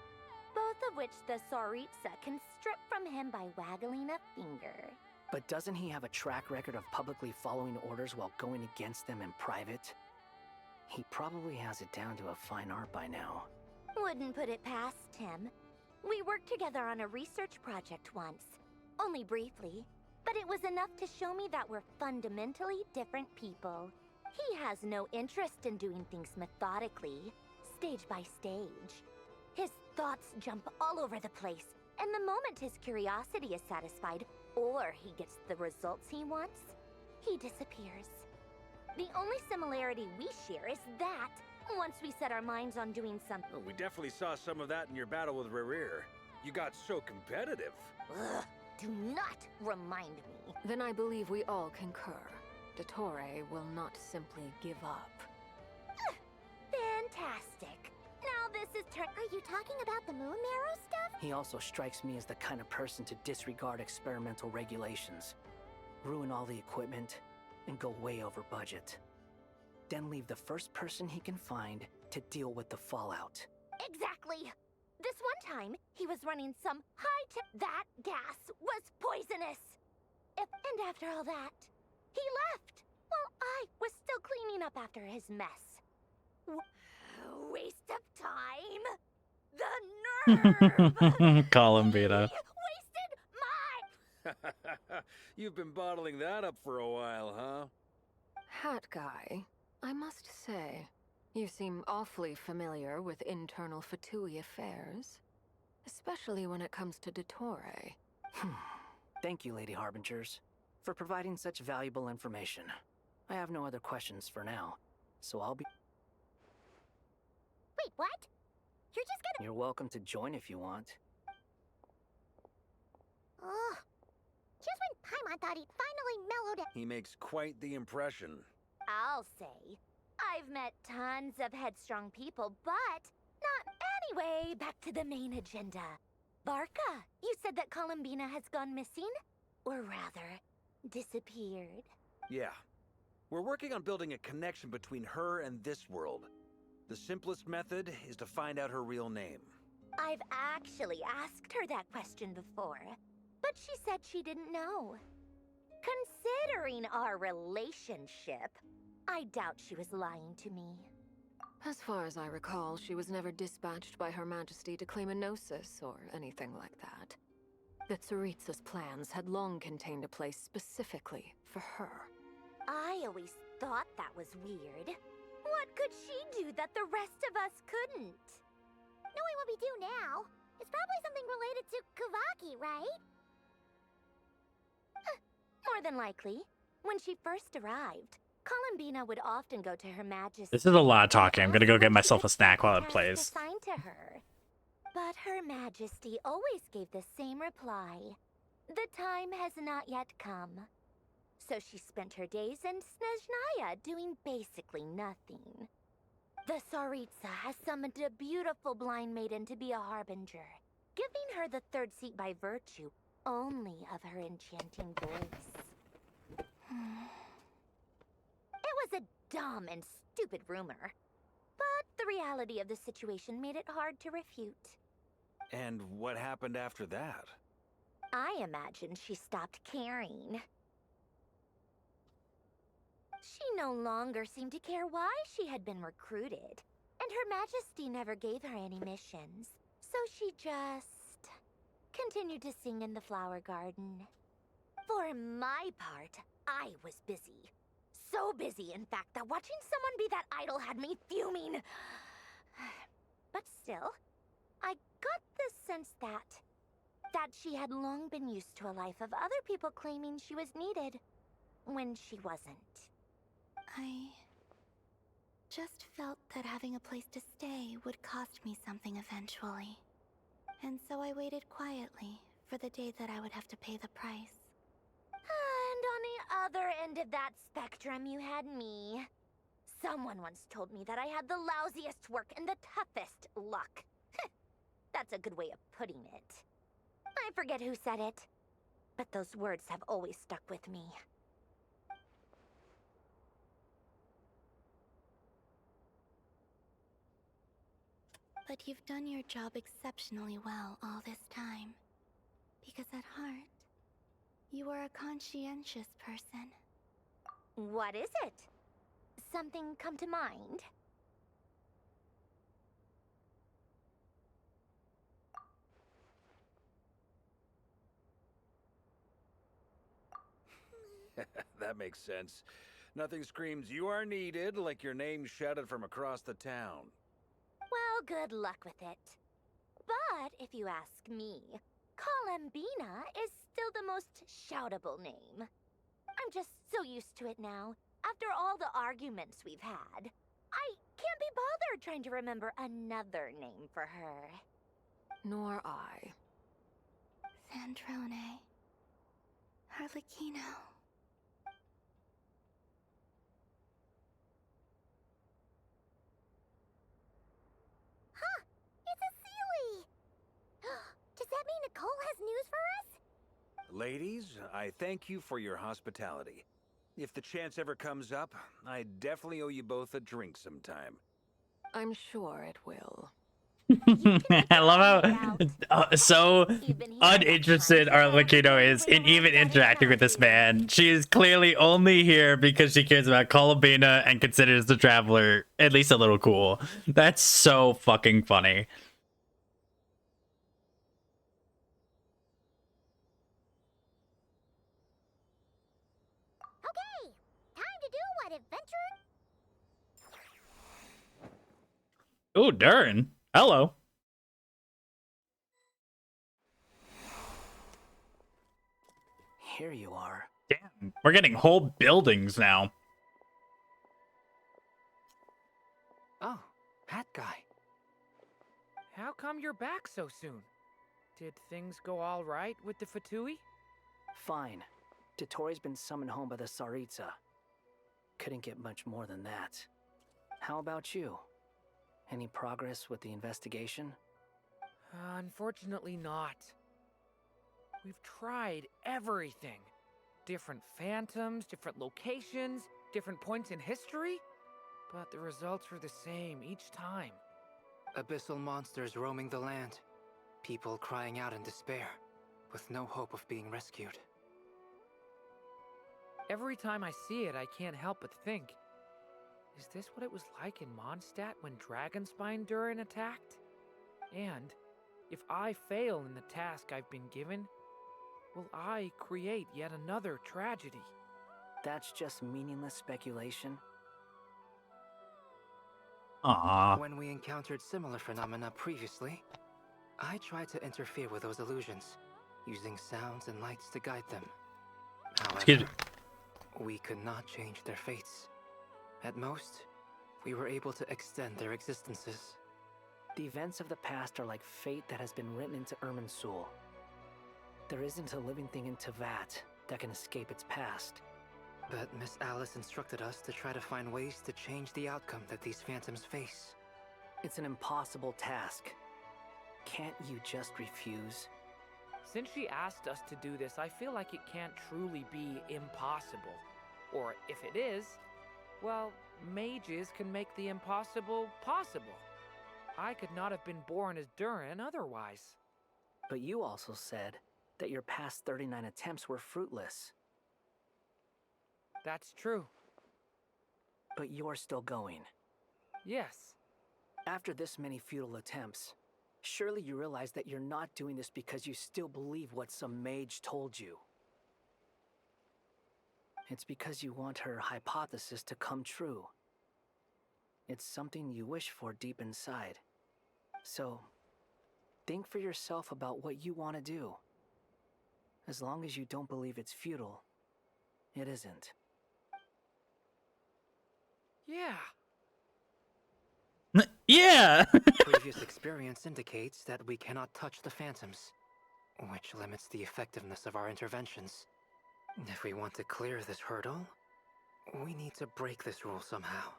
both of which the Tsaritsa can strip from him by waggling a finger. But doesn't he have a track record of publicly following orders while going against them in private? He probably has it down to a fine art by now. Wouldn't put it past him. We worked together on a research project once. Only briefly, but it was enough to show me that we're fundamentally different people. He has no interest in doing things methodically, stage by stage. His thoughts jump all over the place, and the moment his curiosity is satisfied, or he gets the results he wants, he disappears. The only similarity we share is that, once we set our minds on doing something... Oh, we definitely saw some of that in your battle with Rerir. You got so competitive. Ugh, do not remind me. Then I believe we all concur. Dottore will not simply give up. Fantastic. Now this is Are you talking about the moon marrow stuff? He also strikes me as the kind of person to disregard experimental regulations, ruin all the equipment, and go way over budget. Then leave the first person he can find to deal with the fallout. Exactly. This one time, he was running some high-tech... That gas was poisonous! And after all that, he left, while I was still cleaning up after his mess. Waste of time? The nerve! Call him, Vita. Wasted my... You've been bottling that up for a while, huh? Hat guy, I must say, you seem awfully familiar with internal Fatui affairs. Especially when it comes to Dottore. Thank you, Lady Harbingers, for providing such valuable information. I have no other questions for now, so I'll be... Wait, what? You're just gonna... You're welcome to join if you want. Ugh. Just when Paimon thought he'd finally mellowed it... He makes quite the impression. I'll say. I've met tons of headstrong people, but not anyway. Back to the main agenda. Barca, you said that Columbina has gone missing? Or rather, disappeared. Yeah. We're working on building a connection between her and this world. The simplest method is to find out her real name. I've actually asked her that question before, but she said she didn't know. Considering our relationship, I doubt she was lying to me. As far as I recall, she was never dispatched by Her Majesty to claim a gnosis or anything like that. The Tsaritsa's plans had long contained a place specifically for her. I always thought that was weird. What could she do that the rest of us couldn't? Knowing what we do now, it's probably something related to Kavaki, right? More than likely. When she first arrived, Columbina would often go to Her Majesty. This is a lot of talking. I'm gonna go get myself a snack while it plays. Assigned to her. But Her Majesty always gave the same reply. The time has not yet come. So she spent her days in Snezhnaya doing basically nothing. The Tsaritsa has summoned a beautiful blind maiden to be a harbinger, giving her the third seat by virtue only of her enchanting voice. It was a dumb and stupid rumor, but the reality of the situation made it hard to refute. And what happened after that? I imagine she stopped caring. She no longer seemed to care why she had been recruited, and Her Majesty never gave her any missions, so she just continued to sing in the flower garden. For my part, I was busy. So busy, in fact, that watching someone be that idol had me fuming. But still, I got the sense that she had long been used to a life of other people claiming she was needed when she wasn't. I just felt that having a place to stay would cost me something eventually. And so I waited quietly for the day that I would have to pay the price. And on the other end of that spectrum, you had me. Someone once told me that I had the lousiest work and the toughest luck. That's a good way of putting it. I forget who said it, but those words have always stuck with me. But you've done your job exceptionally well all this time. Because at heart, you are a conscientious person. What is it? Something come to mind? That makes sense. Nothing screams you are needed like your name shouted from across the town. Well, good luck with it. But if you ask me, Columbina is still the most shoutable name. I'm just so used to it now. After all the arguments we've had, I can't be bothered trying to remember another name for her. Nor I. Sandrone. Harlequino. It's a Sealy! Does that mean Nicole has news for us? Ladies, I thank you for your hospitality. If the chance ever comes up, I definitely owe you both a drink sometime. I'm sure it will. I love how so uninterested Arlecchino is in even interacting with this man. She is clearly only here because she cares about Columbina and considers the Traveler at least a little cool. That's so fucking funny. Okay, time to do what adventure... Ooh, Durin. Hello. Here you are. Damn, we're getting whole buildings now. Oh, that guy. How come you're back so soon? Did things go all right with the Fatui? Fine. Totori's been summoned home by the Tsaritsa. Couldn't get much more than that. How about you? Any progress with the investigation? Unfortunately not. We've tried everything. Different phantoms, different locations, different points in history. But the results were the same each time. Abyssal monsters roaming the land. People crying out in despair, with no hope of being rescued. Every time I see it, I can't help but think, is this what it was like in Mondstadt when Dragonspine Durin attacked? And if I fail in the task I've been given, will I create yet another tragedy? That's just meaningless speculation. Aww. When we encountered similar phenomena previously, I tried to interfere with those illusions, using sounds and lights to guide them. However, we could not change their fates. At most, we were able to extend their existences. The events of the past are like fate that has been written into Irminsul. There isn't a living thing in Teyvat that can escape its past. But Miss Alice instructed us to try to find ways to change the outcome that these phantoms face. It's an impossible task. Can't you just refuse? Since she asked us to do this, I feel like it can't truly be impossible. Or if it is, well, mages can make the impossible possible. I could not have been born as Durin otherwise. But you also said that your past 39 attempts were fruitless. That's true. But you're still going. Yes. After this many futile attempts, surely you realize that you're not doing this because you still believe what some mage told you. It's because you want her hypothesis to come true. It's something you wish for deep inside. So, think for yourself about what you want to do. As long as you don't believe it's futile, it isn't. Yeah. Yeah! Previous experience indicates that we cannot touch the phantoms, which limits the effectiveness of our interventions. If we want to clear this hurdle, we need to break this rule somehow.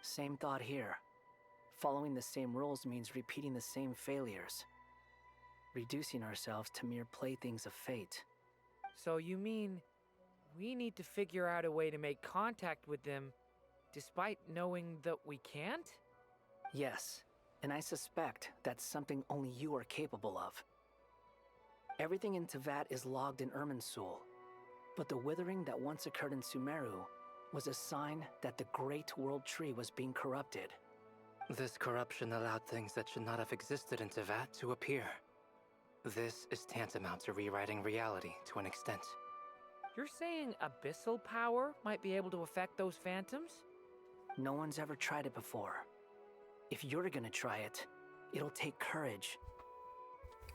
Same thought here. Following the same rules means repeating the same failures. Reducing ourselves to mere playthings of fate. So you mean we need to figure out a way to make contact with them despite knowing that we can't? Yes, and I suspect that's something only you are capable of. Everything in Teyvat is logged in Irminsul, but the withering that once occurred in Sumeru was a sign that the Great World Tree was being corrupted. This corruption allowed things that should not have existed in Teyvat to appear. This is tantamount to rewriting reality to an extent. You're saying abyssal power might be able to affect those phantoms? No one's ever tried it before. If you're gonna try it, it'll take courage.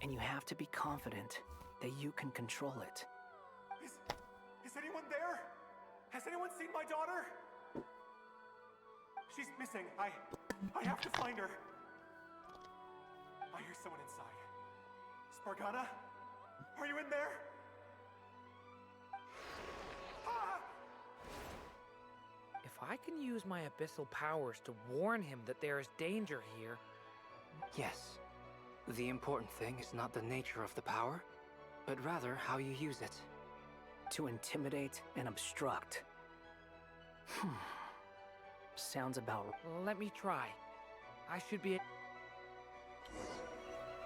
And you have to be confident that you can control it. Is anyone there? Has anyone seen my daughter? She's missing. I have to find her. I hear someone inside. Spargana? Are you in there? Ah! If I can use my abyssal powers to warn him that there is danger here... Yes. The important thing is not the nature of the power, but rather how you use it. To intimidate and obstruct. Sounds about... Let me try. I should be...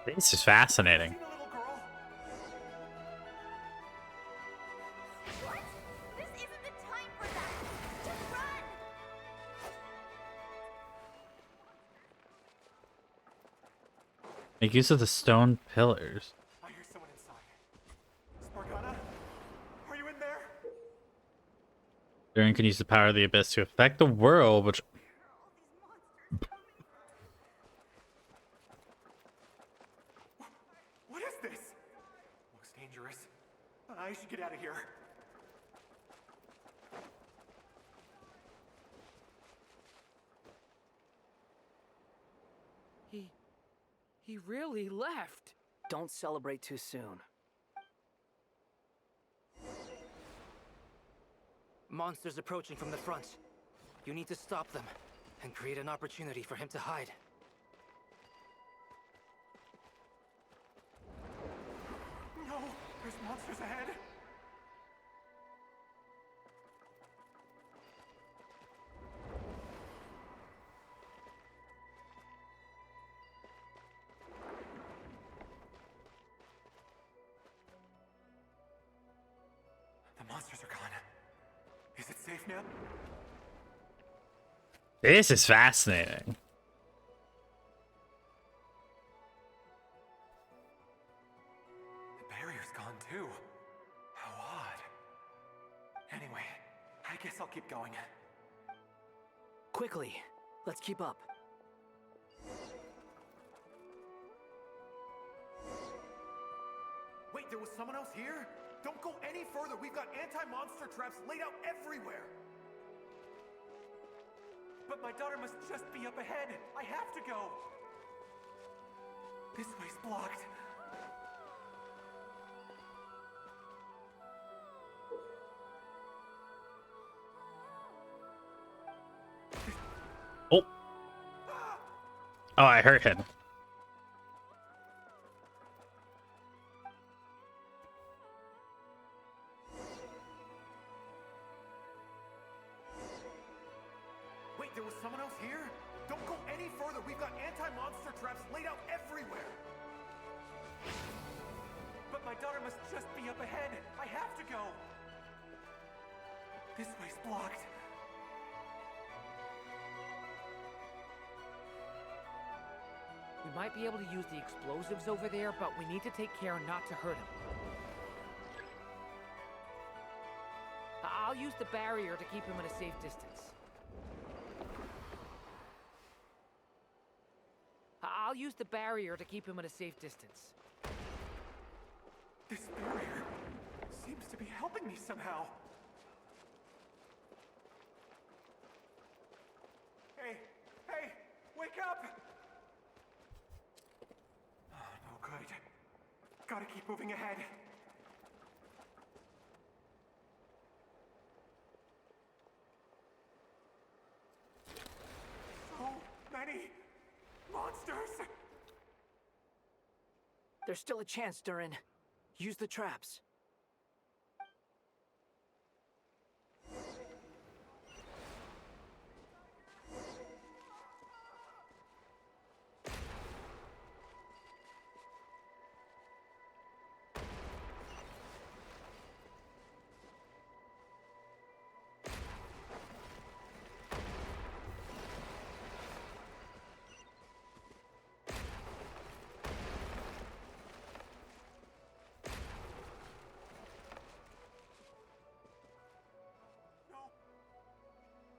This is fascinating. What? This isn't the time for that! Just run! Make use of the stone pillars. I hear someone inside. Spargana? Are you in there? Durin can use the power of the abyss to affect the world, which... What is this? Looks dangerous. I should get out of here. He really left. Don't celebrate too soon. Monsters approaching from the front. You need to stop them and create an opportunity for him to hide. There's monsters ahead. The monsters are gone. Is it safe now? This is fascinating. The barrier's gone too. How odd. Anyway, I guess I'll keep going. Quickly, let's keep up. Wait, there was someone else here? Don't go any further. We've got anti-monster traps laid out everywhere. But my daughter must just be up ahead. I have to go. This way's blocked. Oh. Oh, I hurt him. Wait, there was someone else here? Don't go any further. We've got anti-monster traps laid out everywhere. But my daughter must just be up ahead. I have to go. This way's blocked. We might be able to use the explosives over there, but we need to take care not to hurt him. I'll use the barrier to keep him at a safe distance. I'll use the barrier to keep him at a safe distance. This barrier seems to be helping me somehow. Hey, hey, wake up! Oh, no good. Gotta keep moving ahead. So many monsters! There's still a chance, Durin. Use the traps.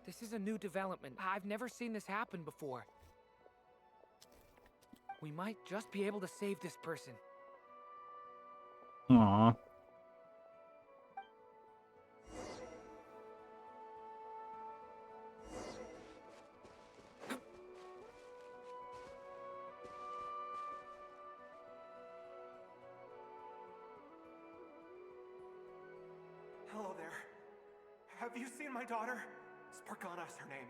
This is a new development. I've never seen this happen before. We might just be able to save this person. Aww. Hello there. Have you seen my daughter? Spargana's her name.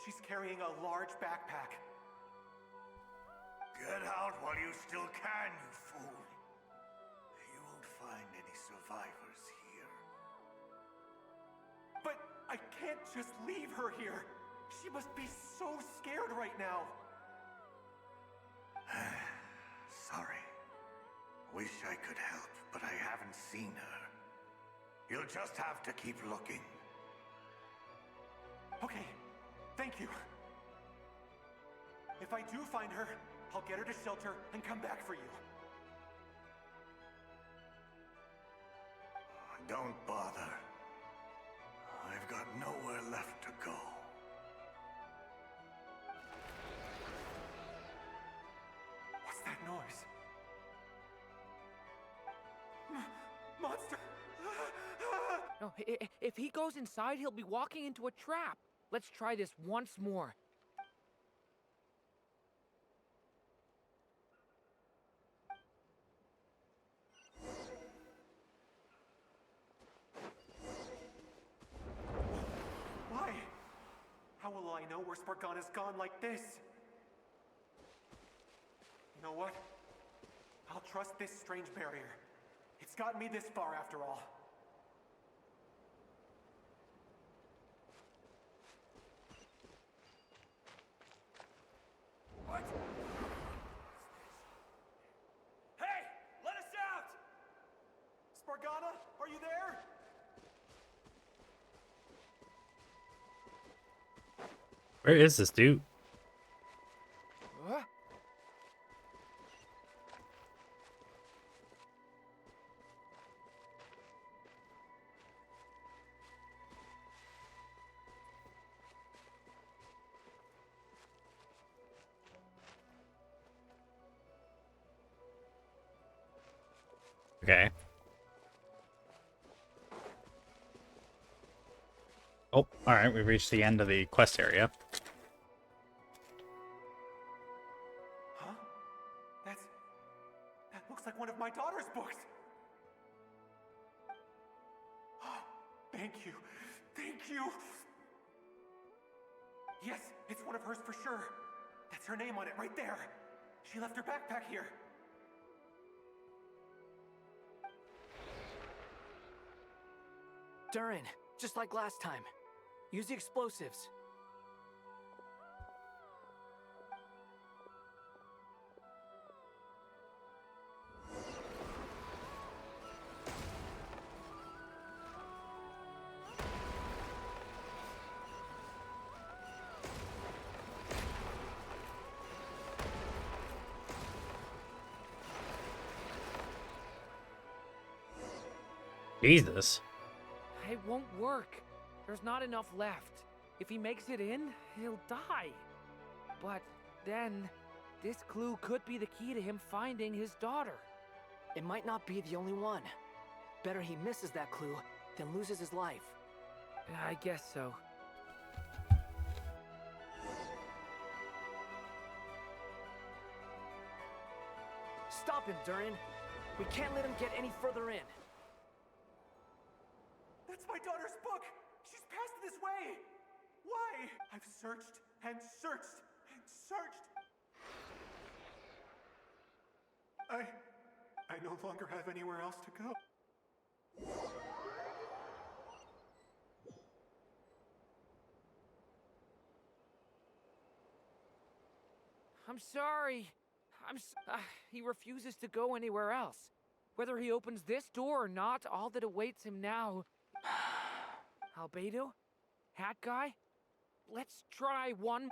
She's carrying a large backpack. Get out while you still can, you fool. You won't find any survivors here. But I can't just leave her here. She must be so scared right now. Sorry. Wish I could help, but I haven't seen her. You'll just have to keep looking. Okay, thank you. If I do find her, I'll get her to shelter and come back for you. Don't bother. I've got nowhere left to go. What's that noise? Monster! No, if he goes inside, he'll be walking into a trap. Let's try this once more. Why? How will I know where Spargana's gone like this? You know what? I'll trust this strange barrier. It's gotten me this far after all. What? Hey! Let us out! Spargana, are you there? Where is this dude? Huh? Okay. Oh, alright, we've reached the end of the quest area. Huh? That looks like one of my daughter's books. Thank you. Thank you. Yes, it's one of hers for sure. That's her name on it right there. She left her backpack here. Durin, just like last time. Use the explosives. Jesus. It won't work. There's not enough left. If he makes it in, he'll die. But then, this clue could be the key to him finding his daughter. It might not be the only one. Better he misses that clue than loses his life. I guess so. Stop him, Durin. We can't let him get any further in. That's my daughter's book! She's passed this way! Why? I've searched and searched and searched. I no longer have anywhere else to go. I'm sorry. He refuses to go anywhere else. Whether he opens this door or not, all that awaits him now... Albedo? Hat guy? Let's try one...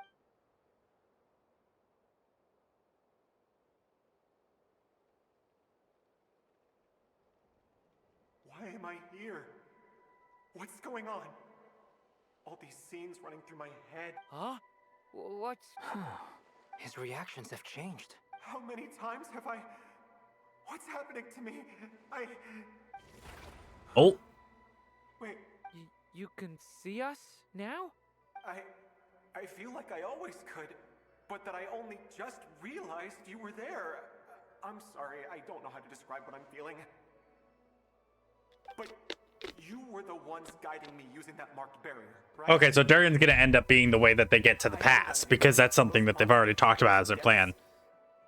Why am I here? What's going on? All these scenes running through my head. Huh? What's... His reactions have changed. How many times have I... What's happening to me? Oh. Wait. You can see us now? I feel like I always could, but that I only just realized you were there. I'm sorry, I don't know how to describe what I'm feeling. But you were the ones guiding me using that marked barrier, right? Okay, so Durin's gonna end up being the way that they get to the past, because that's something that they've already talked about as their plan.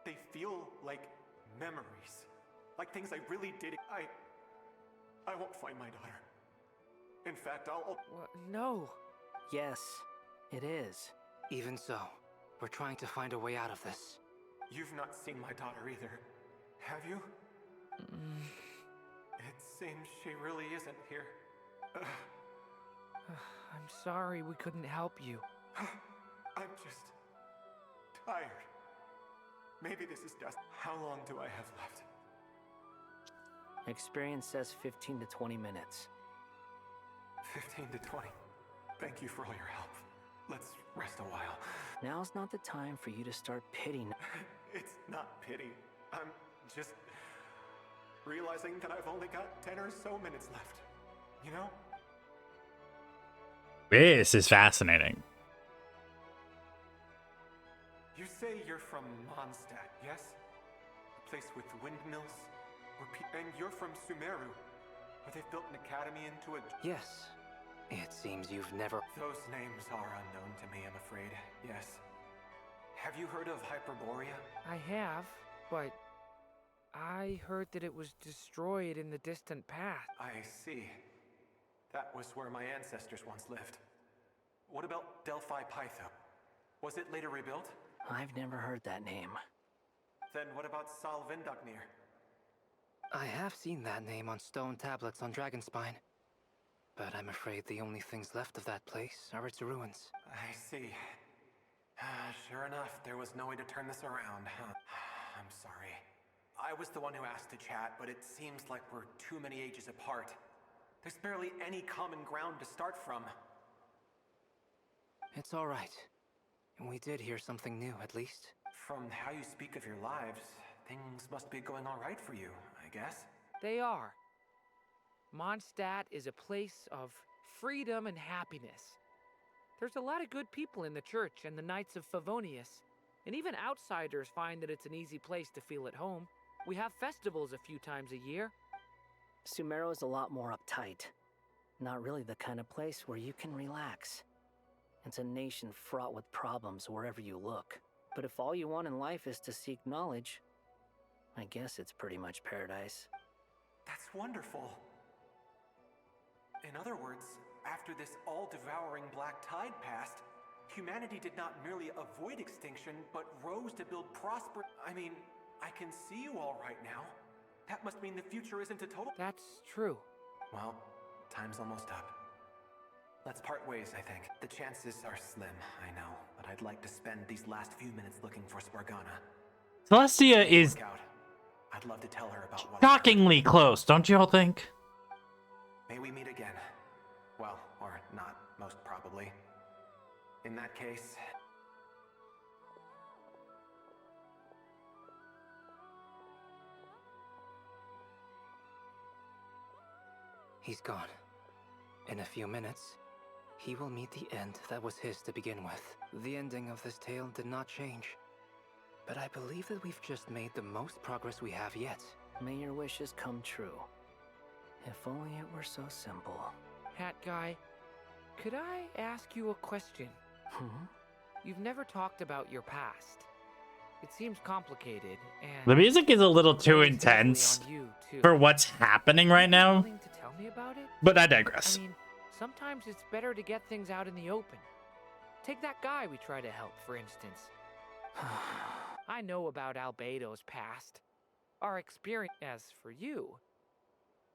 They feel like memories. Like things I really did. I won't find my daughter. In fact, I'll... No. Yes, it is. Even so, we're trying to find a way out of this. You've not seen my daughter either, have you? It seems she really isn't here. I'm sorry we couldn't help you. I'm just... tired. Maybe this is dust. How long do I have left? Experience says 15 to 20 minutes. 15 to 20. Thank you for all your help. Let's rest a while. Now's not the time for you to start pitying. It's not pity. I'm just realizing that I've only got 10 or so minutes left. You know? This is fascinating. You say you're from Mondstadt, yes? A place with windmills? And you're from Sumeru, where they've built an academy into a... Yes. It seems you've never... Those names are unknown to me, I'm afraid. Yes. Have you heard of Hyperborea? I have, but I I heard that it was destroyed in the distant past. I see. That was where my ancestors once lived. What about Delphi Pytho? Was it later rebuilt? I've never heard that name. Then what about Sal Vindagnir? I have seen that name on stone tablets on Dragonspine. But I'm afraid the only things left of that place are its ruins. I see. Sure enough, there was no way to turn this around, huh? I'm sorry. I was the one who asked to chat, but it seems like we're too many ages apart. There's barely any common ground to start from. It's all right. We did hear something new, at least. From how you speak of your lives, things must be going all right for you, I guess. They are. Mondstadt is a place of freedom and happiness. There's a lot of good people in the church and the Knights of Favonius, and even outsiders find that it's an easy place to feel at home. We have festivals a few times a year. Sumeru is a lot more uptight. Not really the kind of place where you can relax. It's a nation fraught with problems wherever you look. But if all you want in life is to seek knowledge, I guess it's pretty much paradise. That's wonderful. In other words, after this all-devouring black tide passed, humanity did not merely avoid extinction, but rose to build I mean, I can see you all right now. That must mean the future isn't a total— That's true. Well, time's almost up. Let's part ways, I think. The chances are slim, I know, but I'd like to spend these last few minutes looking for Spargana. Celestia is I'd love to tell her about what— shockingly close, don't you all think? May we meet again. Well, or not, most probably. In that case... He's gone. In a few minutes, he will meet the end that was his to begin with. The ending of this tale did not change. But I believe that we've just made the most progress we have yet. May your wishes come true. If only it were so simple. Hat guy, could I ask you a question? You've never talked about your past. It seems complicated, and The music is a little too intense for what's happening right now, willing to tell me about it? but I digress. I mean, sometimes it's better to get things out in the open. Take that guy we try to help, for instance. I know about Albedo's past. Our experience. As for you,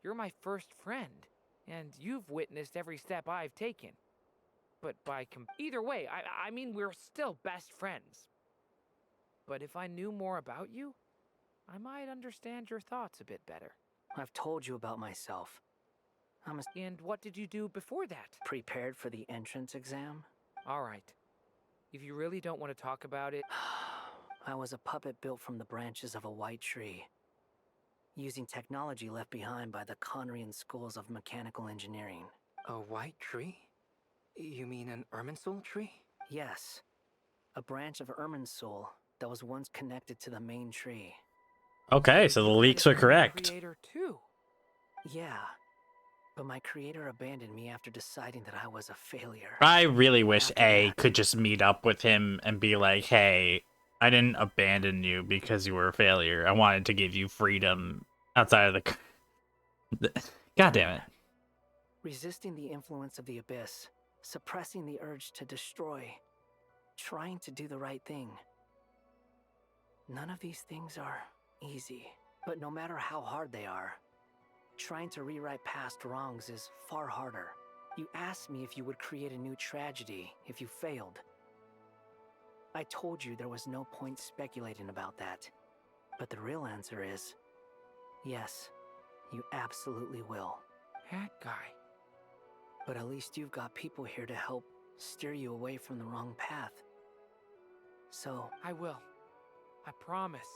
you're my first friend, and you've witnessed every step I've taken. But either way, I mean, we're still best friends. But if I knew more about you, I might understand your thoughts a bit better. I've told you about myself. And what did you do before that? Prepared for the entrance exam. All right. If you really don't want to talk about it... I was a puppet built from the branches of a white tree, using technology left behind by the Conrian schools of mechanical engineering. A white tree? You mean an Irminsul tree? Yes. A branch of Irminsul that was once connected to the main tree. Okay, so the leaks are correct. Creator too. Yeah. But my creator abandoned me after deciding that I was a failure. I really wish A could just meet up with him and be like, hey, I didn't abandon you because you were a failure. I wanted to give you freedom outside of the... God damn it. Resisting the influence of the abyss, suppressing the urge to destroy, trying to do the right thing. None of these things are easy, but no matter how hard they are, trying to rewrite past wrongs is far harder. You asked me if you would create a new tragedy if you failed. I told you there was no point speculating about that. But the real answer is, yes, you absolutely will. That guy. But at least you've got people here to help steer you away from the wrong path. So... I will. I promise.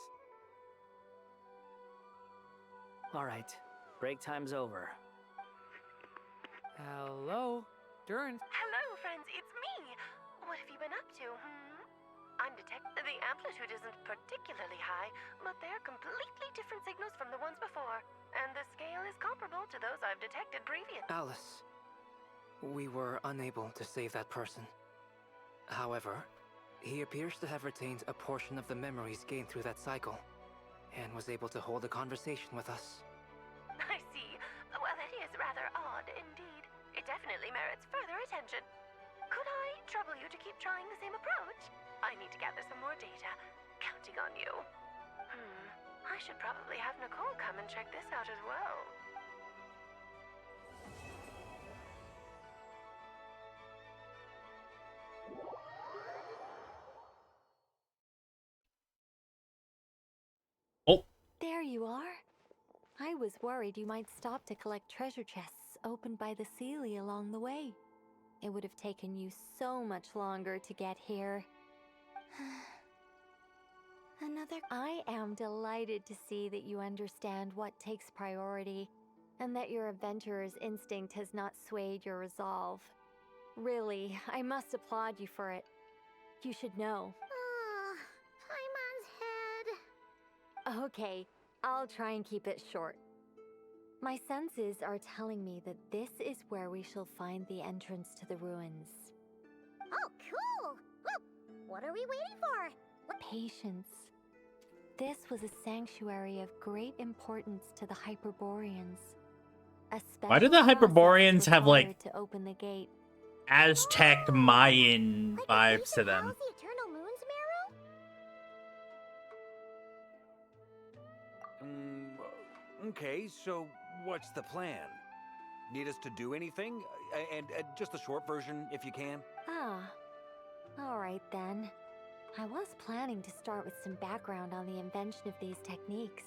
Alright, break time's over. Hello, Durin. Hello, friends, it's me. What have you been up to, I'm the amplitude isn't particularly high, but they're completely different signals from the ones before, and the scale is comparable to those I've detected previously. Alice, we were unable to save that person. However, he appears to have retained a portion of the memories gained through that cycle. and was able to hold a conversation with us. I see. Well, it is rather odd indeed. It definitely merits further attention. Could I trouble you to keep trying the same approach? I need to gather some more data. Counting on you. I should probably have Nicole come and check this out as well. Oh. There you are. I was worried you might stop to collect treasure chests opened by the Seelie along the way. It would have taken you so much longer to get here. I am delighted to see that you understand what takes priority, and that your adventurer's instinct has not swayed your resolve. Really, I must applaud you for it. You should know. Paimon's head. Okay, I'll try and keep it short. My senses are telling me that this is where we shall find the entrance to the ruins. Oh, cool! Well, what are we waiting for? Patience. This was a sanctuary of great importance to the Hyperboreans. Why do the Hyperboreans have like to open the gate. Aztec Mayan vibes to them? The Eternal Moon's marrow? Okay, so what's the plan? Need us to do anything? And just the short version, if you can. All right then. I was planning to start with some background on the invention of these techniques.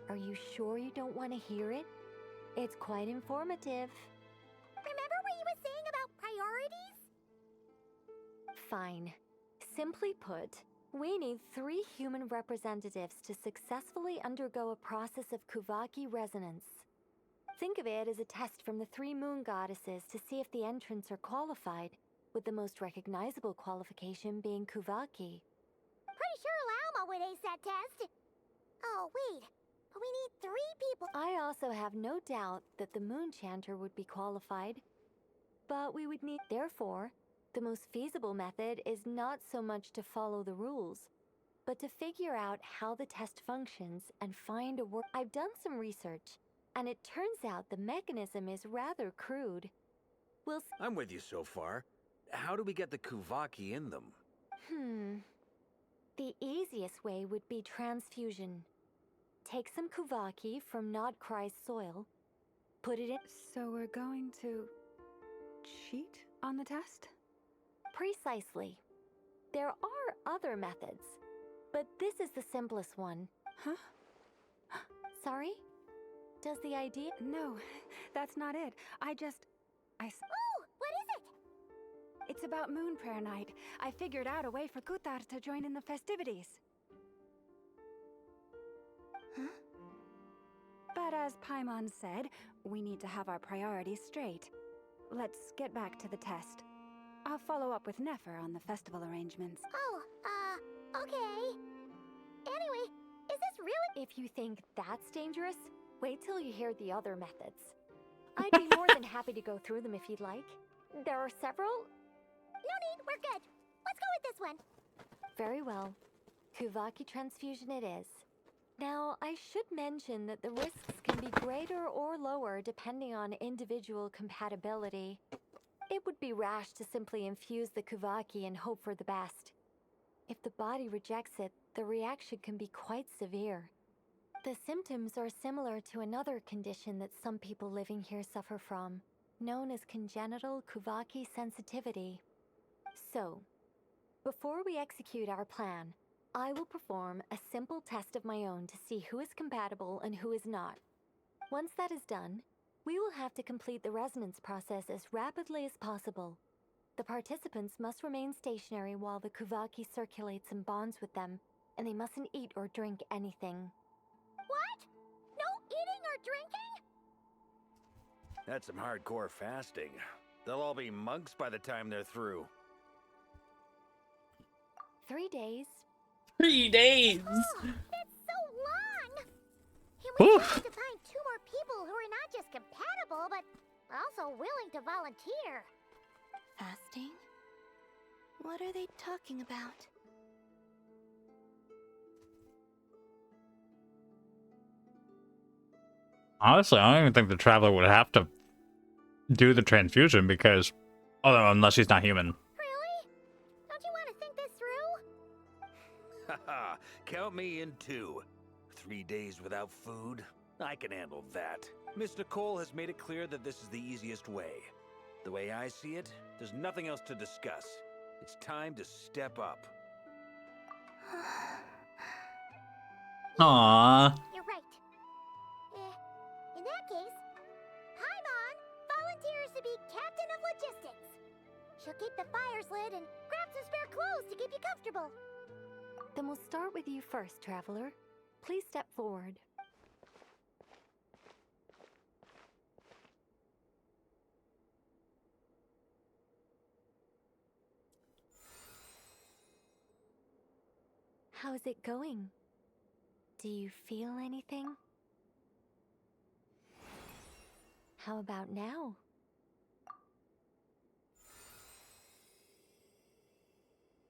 Are you sure you don't want to hear it? It's quite informative. Remember what you were saying about priorities? Fine. Simply put, we need 3 human representatives to successfully undergo a process of Kuvaki resonance. Think of it as a test from the 3 moon goddesses to see if the entrants are qualified, with the most recognizable qualification being Kuvaki. Pretty sure Lauma would ace that test. Oh, wait. But we need 3 people. I also have no doubt that the Moon Chanter would be qualified. But we would need... Therefore, the most feasible method is not so much to follow the rules, but to figure out how the test functions and find a work. I've done some research, and it turns out the mechanism is rather crude. We'll I'm with you so far. How do we get the Kuvaki in them? The easiest way would be transfusion. Take some Kuvaki from Nodcry's soil, put it in... So we're going to... cheat on the test? Precisely. There are other methods, but this is the simplest one. Huh? Sorry? Does the idea... No, that's not it. Oh, what is it? It's about Moon Prayer Night. I figured out a way for Kutar to join in the festivities. Huh? But as Paimon said, we need to have our priorities straight. Let's get back to the test. I'll follow up with Nefer on the festival arrangements. Oh, okay. Anyway, is this really... If you think that's dangerous, wait till you hear the other methods. I'd be more than happy to go through them if you'd like. There are several... No need, we're good. Let's go with this one. Very well. Kuvaki transfusion it is. Now, I should mention that the risks can be greater or lower depending on individual compatibility. It would be rash to simply infuse the Kuvaki and hope for the best. If the body rejects it, the reaction can be quite severe. The symptoms are similar to another condition that some people living here suffer from, known as congenital Kuvaki sensitivity. So, before we execute our plan, I will perform a simple test of my own to see who is compatible and who is not. Once that is done, we will have to complete the resonance process as rapidly as possible. The participants must remain stationary while the Kuvaki circulates and bonds with them, and they mustn't eat or drink anything. What? No eating or drinking? That's some hardcore fasting. They'll all be monks by the time they're through. 3 days. 3 days! Oh, it's so long! And we have to find 2 more people who are not just compatible, but also willing to volunteer. Fasting? What are they talking about? Honestly, I don't even think the traveler would have to do the transfusion because, although unless she's not human. Really? Don't you want to think this through? Haha, count me in too. 3 days without food? I can handle that. Miss Nicole has made it clear that this is the easiest way. The way I see it, there's nothing else to discuss. It's time to step up. Aww. You're right. In that case, Paimon volunteers to be captain of logistics. She'll keep the fires lit and grab some spare clothes to keep you comfortable. Then we'll start with you first, traveler. Please step forward. How's it going? Do you feel anything? How about now?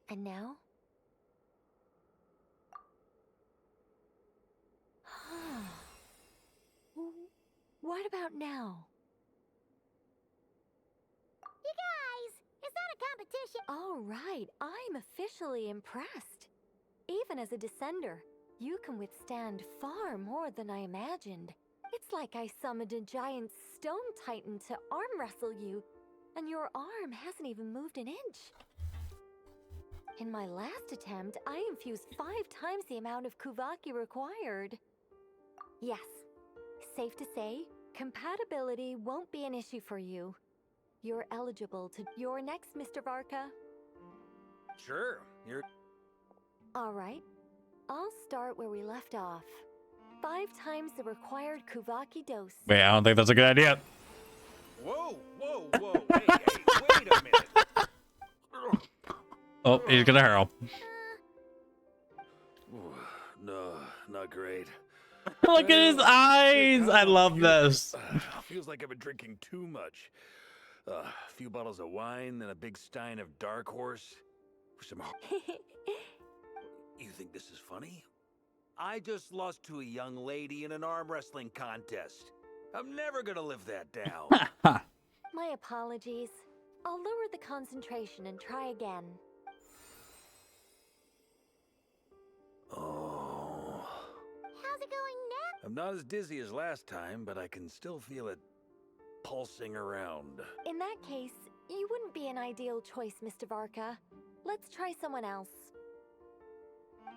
And now? What about now? You guys, it's not a competition. All right, I'm officially impressed. Even as a descender, you can withstand far more than I imagined. It's like I summoned a giant stone titan to arm wrestle you, and your arm hasn't even moved an inch. In my last attempt, I infused 5 times the amount of Kuvaki required. Yes, safe to say, compatibility won't be an issue for you. You're eligible to... You're next, Mr. Varka. Sure, you're... All right, I'll start where we left off. 5 times the required Kuvaki dose. Wait, I don't think that's a good idea. Whoa, hey, wait a minute. Oh, he's gonna hurl. No, not great. Look at his eyes! I love this. Feels like I've been drinking too much. A few bottles of wine, then a big stein of Dark Horse. Some... You think this is funny? I just lost to a young lady in an arm wrestling contest. I'm never gonna live that down. My apologies. I'll lower the concentration and try again. Oh. How's it going now? I'm not as dizzy as last time, but I can still feel it pulsing around. In that case, you wouldn't be an ideal choice, Mr. Varka. Let's try someone else.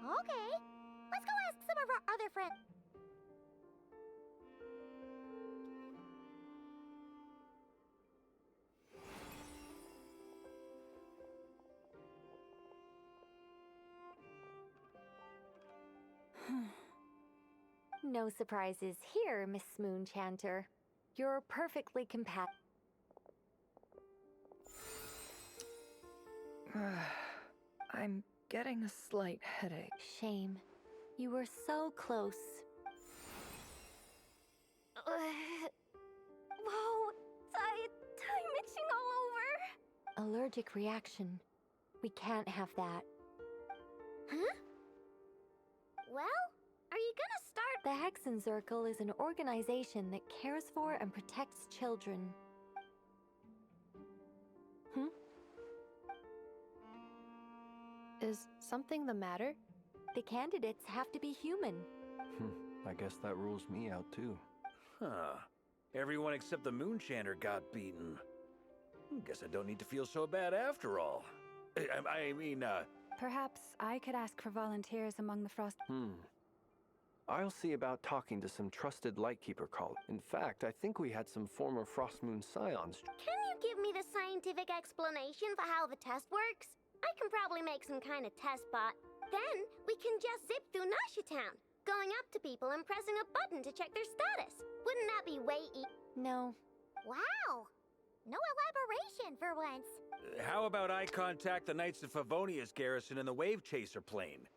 Okay. Let's go ask some of our other friends. No surprises here, Miss Moonchanter. You're perfectly compatible. I'm getting a slight headache. Shame. You were so close. Whoa, time itching all over. Allergic reaction. We can't have that. Huh? Well, are you gonna start? The Hexen Circle is an organization that cares for and protects children. Is something the matter? The candidates have to be human. I guess that rules me out too. Huh. Everyone except the Moonchanter got beaten. Guess I don't need to feel so bad after all. I mean, Perhaps I could ask for volunteers among the Frost... I'll see about talking to some trusted Lightkeeper call. In fact, I think we had some former Frostmoon Scions. Can you give me the scientific explanation for how the test works? I can probably make some kind of test bot. Then we can just zip through Nasha Town, going up to people and pressing a button to check their status. Wouldn't that be way No. Wow! No elaboration for once. how about I contact the Knights of Favonia's garrison in the Wave Chaser plane?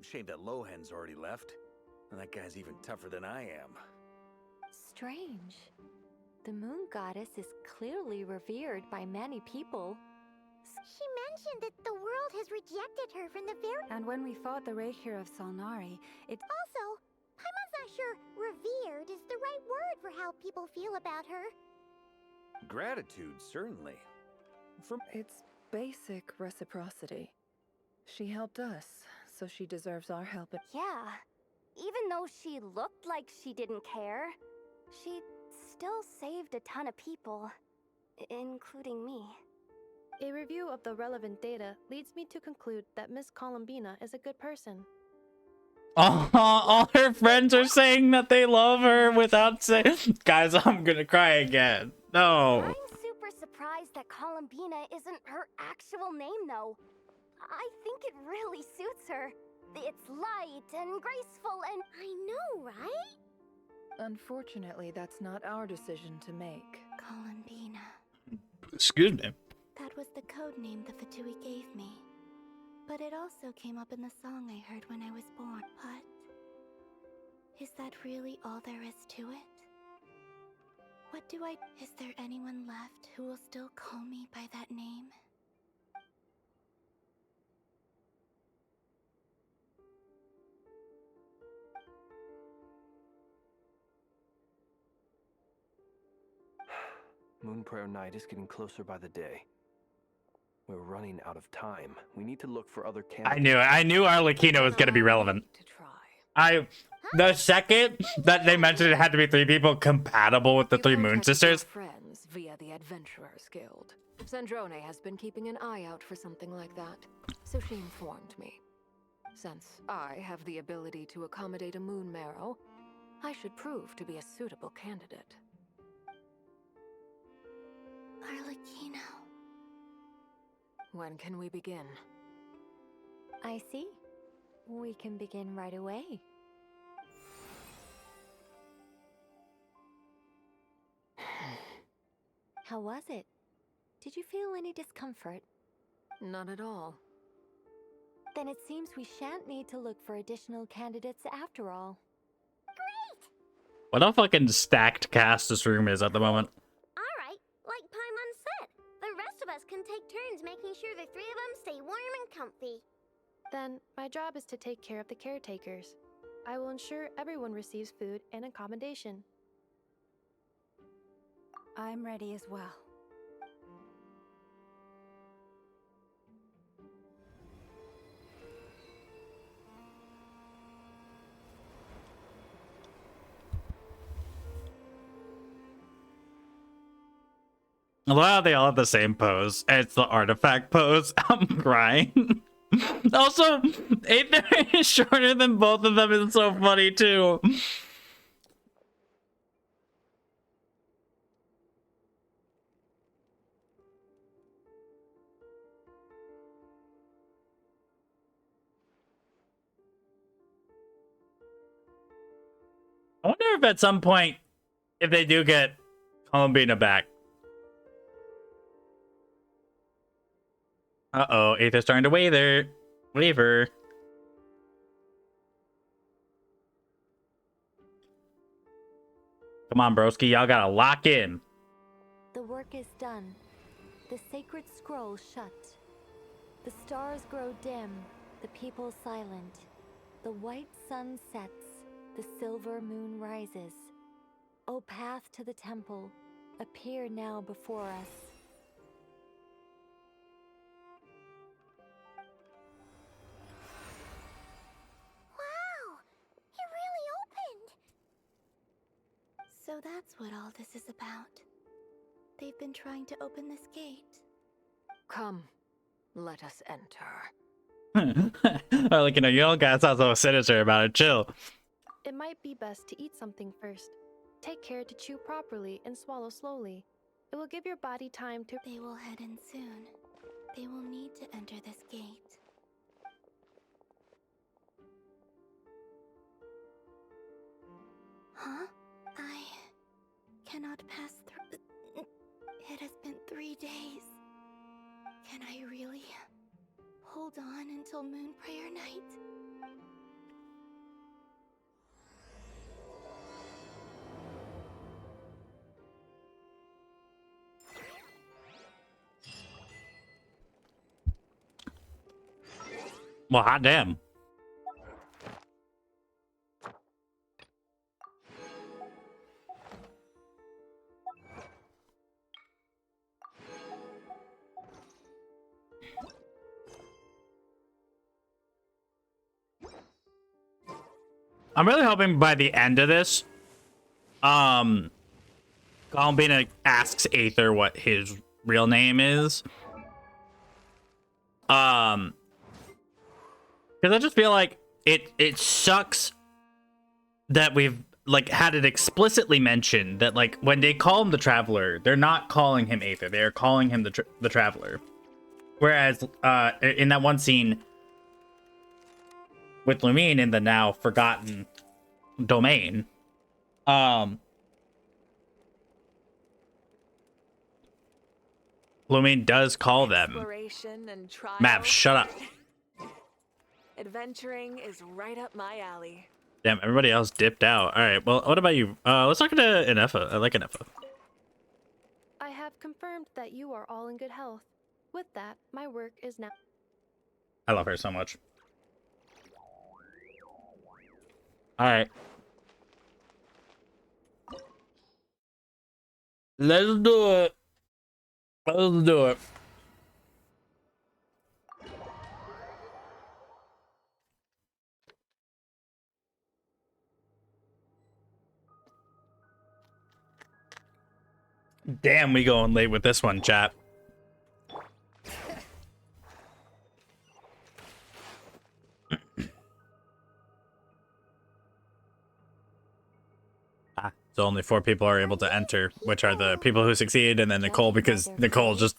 Shame that Lohan's already left. And that guy's even tougher than I am. Strange. The moon goddess is clearly revered by many people. She mentioned that the world has rejected her from the very... And when we fought the Raikir of Solnari, it... Also, Paimon's not sure revered is the right word how people feel about her. Gratitude, certainly. It's basic reciprocity. She helped us, so she deserves our help. Yeah. Even though she looked like she didn't care, she still saved a ton of people, including me. A review of the relevant data leads me to conclude that Miss Columbina is a good person. All her friends are saying that they love her without saying. Guys, I'm gonna cry again. No. I'm super surprised that Columbina isn't her actual name, though. I think it really suits her. It's light and graceful and... I know, right? Unfortunately, that's not our decision to make. Columbina. Excuse me. That was the code name the Fatui gave me. But it also came up in the song I heard when I was born. But is that really all there is to it? What do I... Is there anyone left who will still call me by that name? Moon Prayer Night is getting closer by the day. We're running out of time. We need to look for other candidates. I knew it. I knew Arlecchino was gonna be relevant. The second that they mentioned it had to be 3 people compatible with the 3 Moon Sisters. Friends via the Adventurers Guild. Sandrone has been keeping an eye out for something like that, so she informed me. Since I have the ability to accommodate a moon marrow, I should prove to be a suitable candidate. Arlecchino. When can we begin? I see. We can begin right away. How was it? Did you feel any discomfort? Not at all. Then it seems we shan't need to look for additional candidates after all. What a fucking stacked cast this room is at the moment. Alright, like Paimon said, the rest of us can take turns making sure the 3 of them stay warm and comfy. Then, my job is to take care of the caretakers. I will ensure everyone receives food and accommodation. I'm ready as well. I love how they all have the same pose. It's the artifact pose. I'm crying. Also, Aether is shorter than both of them. It's so funny too. I wonder if at some point, if they do get Columbina back. Uh-oh, Aether's starting to waver. Come on, broski, y'all gotta lock in. The work is done. The sacred scroll shut. The stars grow dim, the people silent. The white sun sets, the silver moon rises. O path to the temple, appear now before us. Wow! It really opened! So that's what all this is about. They've been trying to open this gate. Come, let us enter. Like, you all guys sound so sinister about it. Chill. It might be best to eat something first. Take care to chew properly and swallow slowly. It will give your body time to... They will head in soon. They will need to enter this gate. Huh? I cannot pass through. It has been 3 days. Can I really hold on until Moon Prayer Night? Well, hot damn. I'm really hoping by the end of this, Columbina asks Aether what his real name is. Because I just feel like it sucks that we've like had it explicitly mentioned that like when they call him the Traveler, they're not calling him Aether, they're calling him the Traveler. Whereas in that one scene with Lumine in the now forgotten domain, Lumine does call them. Exploration and trial. Mav, shut up. Adventuring is right up my alley. Damn, everybody else dipped out. All right, well, what about you? Let's talk to Inefa. I like Inefa. I have confirmed that you are all in good health. With that, my work is now. I love her so much. All right. Let's do it. Let's do it. Damn, we going late with this one, chat. So only 4 people are able to enter, which are the people who succeed, and then Nicole, because Nicole just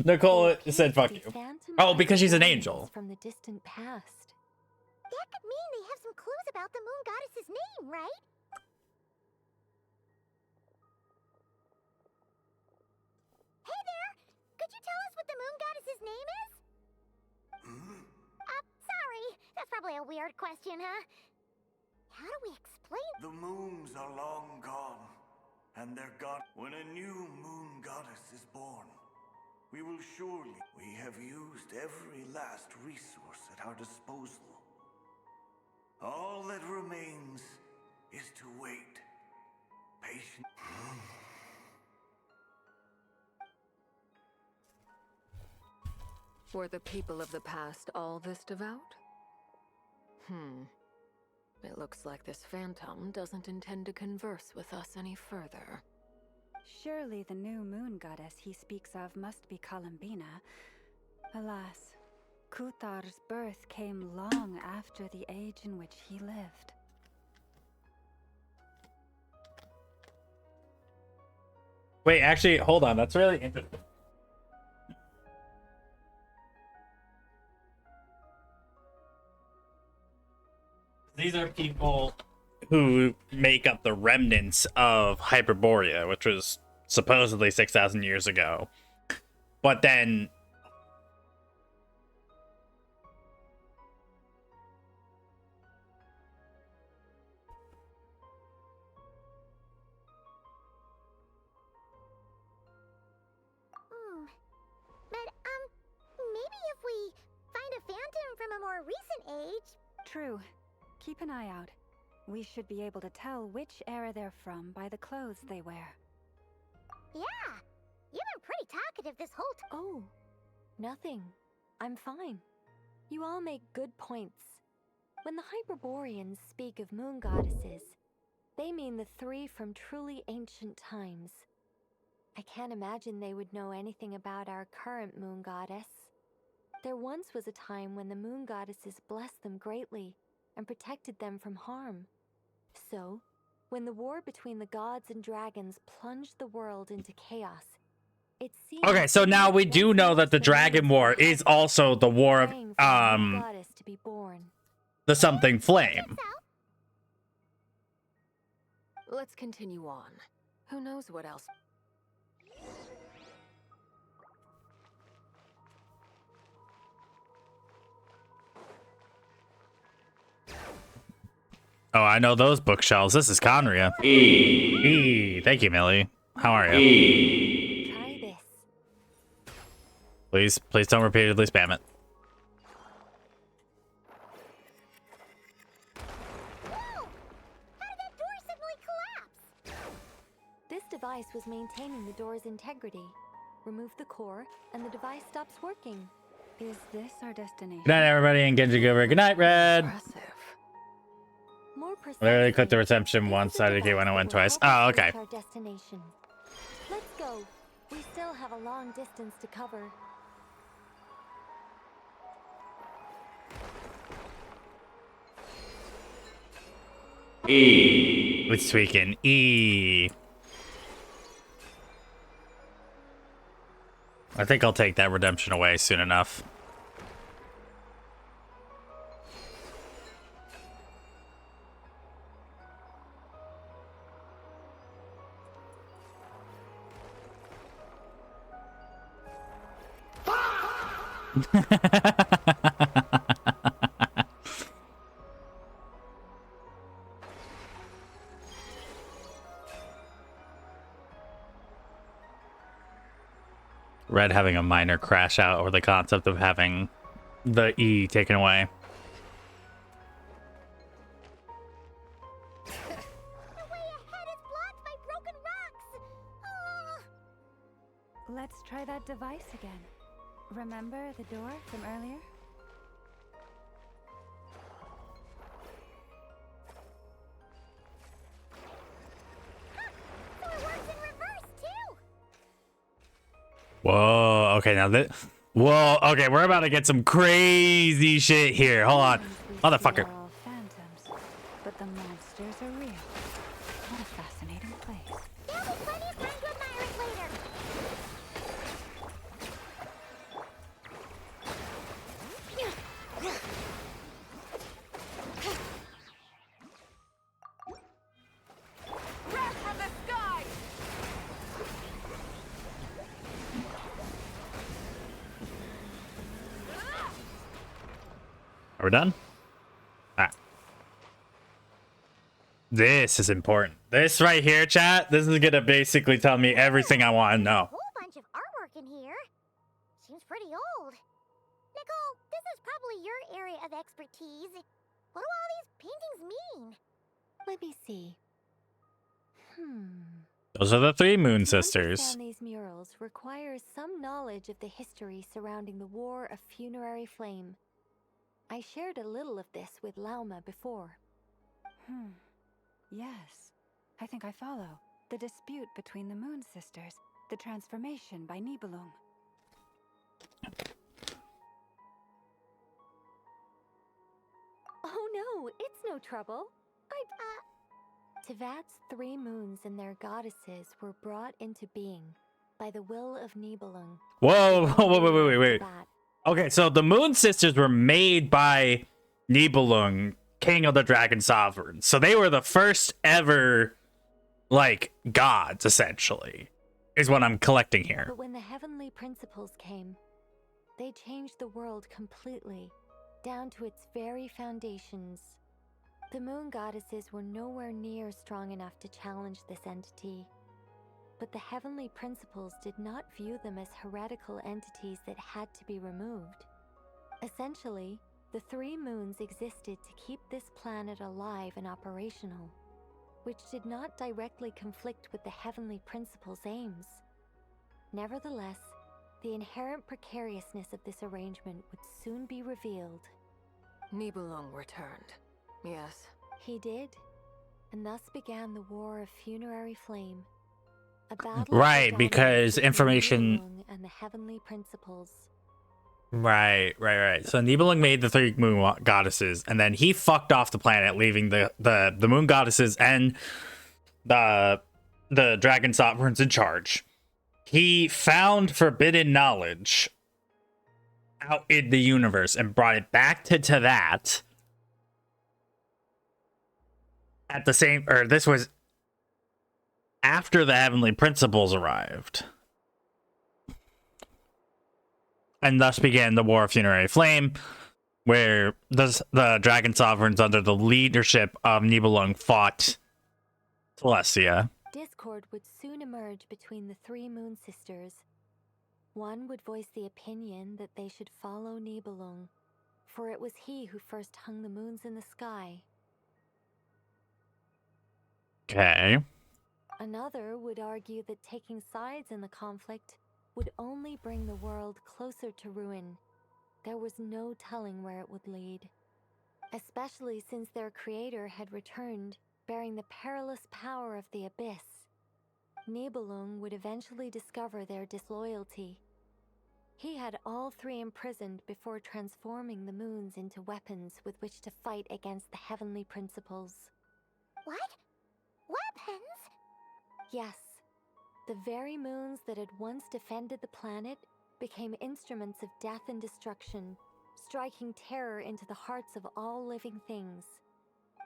Nicole said fuck you. Oh, because she's an angel. From the distant past. That could mean they have some clues about the moon goddess's name, right? Hey there! Could you tell us what the moon goddess's name is? Sorry. That's probably a weird question, huh? How do we explain? The moons are long gone, and they're gone. When a new moon goddess is born, we will surely. We have used every last resource at our disposal. All that remains is to wait. Patient. Were the people of the past all this devout? It looks like this phantom doesn't intend to converse with us any further. Surely the new moon goddess he speaks of must be Columbina. Alas, Kuthar's birth came long after the age in which he lived. Wait, actually, hold on. That's really interesting. These are people who make up the remnants of Hyperborea, which was supposedly 6,000 years ago. But then... But, maybe if we find a phantom from a more recent age... True. Keep an eye out. We should be able to tell which era they're from by the clothes they wear. Yeah! You've been pretty talkative this whole time. Oh, nothing. I'm fine. You all make good points. When the Hyperboreans speak of moon goddesses, they mean the 3 from truly ancient times. I can't imagine they would know anything about our current moon goddess. There once was a time when the moon goddesses blessed them greatly and protected them from harm. So, when the war between the gods and dragons plunged the world into chaos, it seemed... Okay, so now we do know that the Dragon War is also the war of, goddess to be born. the something flame. Let's continue on. Who knows what else? Oh, I know those bookshelves. This is Conria. E. Thank you, Millie. How are you? Try this. Please don't repeatedly spam it. This device was maintaining the door's integrity. Remove the core, and the device stops working. Is this our destination? Good night, everybody, and Genji Gover. Good night, Red. More Literally clicked the precisely, reception this once, is a I did when I device went that will twice. help Oh, us okay. reach our destination. Let's go. We still have a long distance to cover. E. It's tweaking. E. I think I'll take that redemption away soon enough. Red having a minor crash out over the concept of having the E taken away. The way ahead is blocked by broken rocks! Let's try that device again. Remember the door from earlier? So it works in reverse, too! Whoa, okay, now that... Whoa, okay, we're about to get some crazy shit here. Hold on. Motherfucker. All phantoms, but the monsters are real. What a fascinating place. There'll be plenty of time to admire it later! Wrath from the sky! Are we done? Ah. This is important. This right here, chat, this is gonna basically tell me everything I want to know. Whole bunch of artwork in here. Seems pretty old. Nicole, this is probably your area of expertise. What do all these paintings mean? Let me see. Those are the three Moon To Sisters. understand these murals requires some knowledge of the history surrounding the War of Funerary Flame. I shared a little of this with Lauma before. Yes, I think I follow. The dispute between the Moon Sisters, the transformation by Nibelung. Oh no, it's no trouble. Tevat's three moons and their goddesses were brought into being by the will of Nibelung. Whoa, wait. Okay, so the Moon Sisters were made by Nibelung, King of the Dragon Sovereigns. So they were the first ever, like, gods, essentially, is what I'm collecting here. But when the heavenly principles came, they changed the world completely, down to its very foundations. The moon goddesses were nowhere near strong enough to challenge this entity. But the heavenly principles did not view them as heretical entities that had to be removed. Essentially, the three moons existed to keep this planet alive and operational, which did not directly conflict with the heavenly principles' aims. Nevertheless, the inherent precariousness of this arrangement would soon be revealed. Nibelung returned. Yes. He did, and thus began the War of Funerary Flame. A battle Right, for because dominance between information... Nibelung and the heavenly principles. Right. So Nibelung made the three moon goddesses, and then he fucked off the planet, leaving the moon goddesses and the dragon sovereigns in charge. He found forbidden knowledge out in the universe and brought it back to that. At the same, or this was after the heavenly principles arrived. And thus began the War of Funerary Flame, where the Dragon Sovereigns, under the leadership of Nibelung, fought Celestia. Discord would soon emerge between the three Moon Sisters. One would voice the opinion that they should follow Nibelung, for it was he who first hung the moons in the sky. Okay. Another would argue that taking sides in the conflict would only bring the world closer to ruin. There was no telling where it would lead. especially since their creator had returned, bearing the perilous power of the abyss. Nibelung would eventually discover their disloyalty. He had all three imprisoned before transforming the moons into weapons with which to fight against the heavenly principles. What? Weapons? Yes, the very moons that had once defended the planet became instruments of death and destruction, striking terror into the hearts of all living things.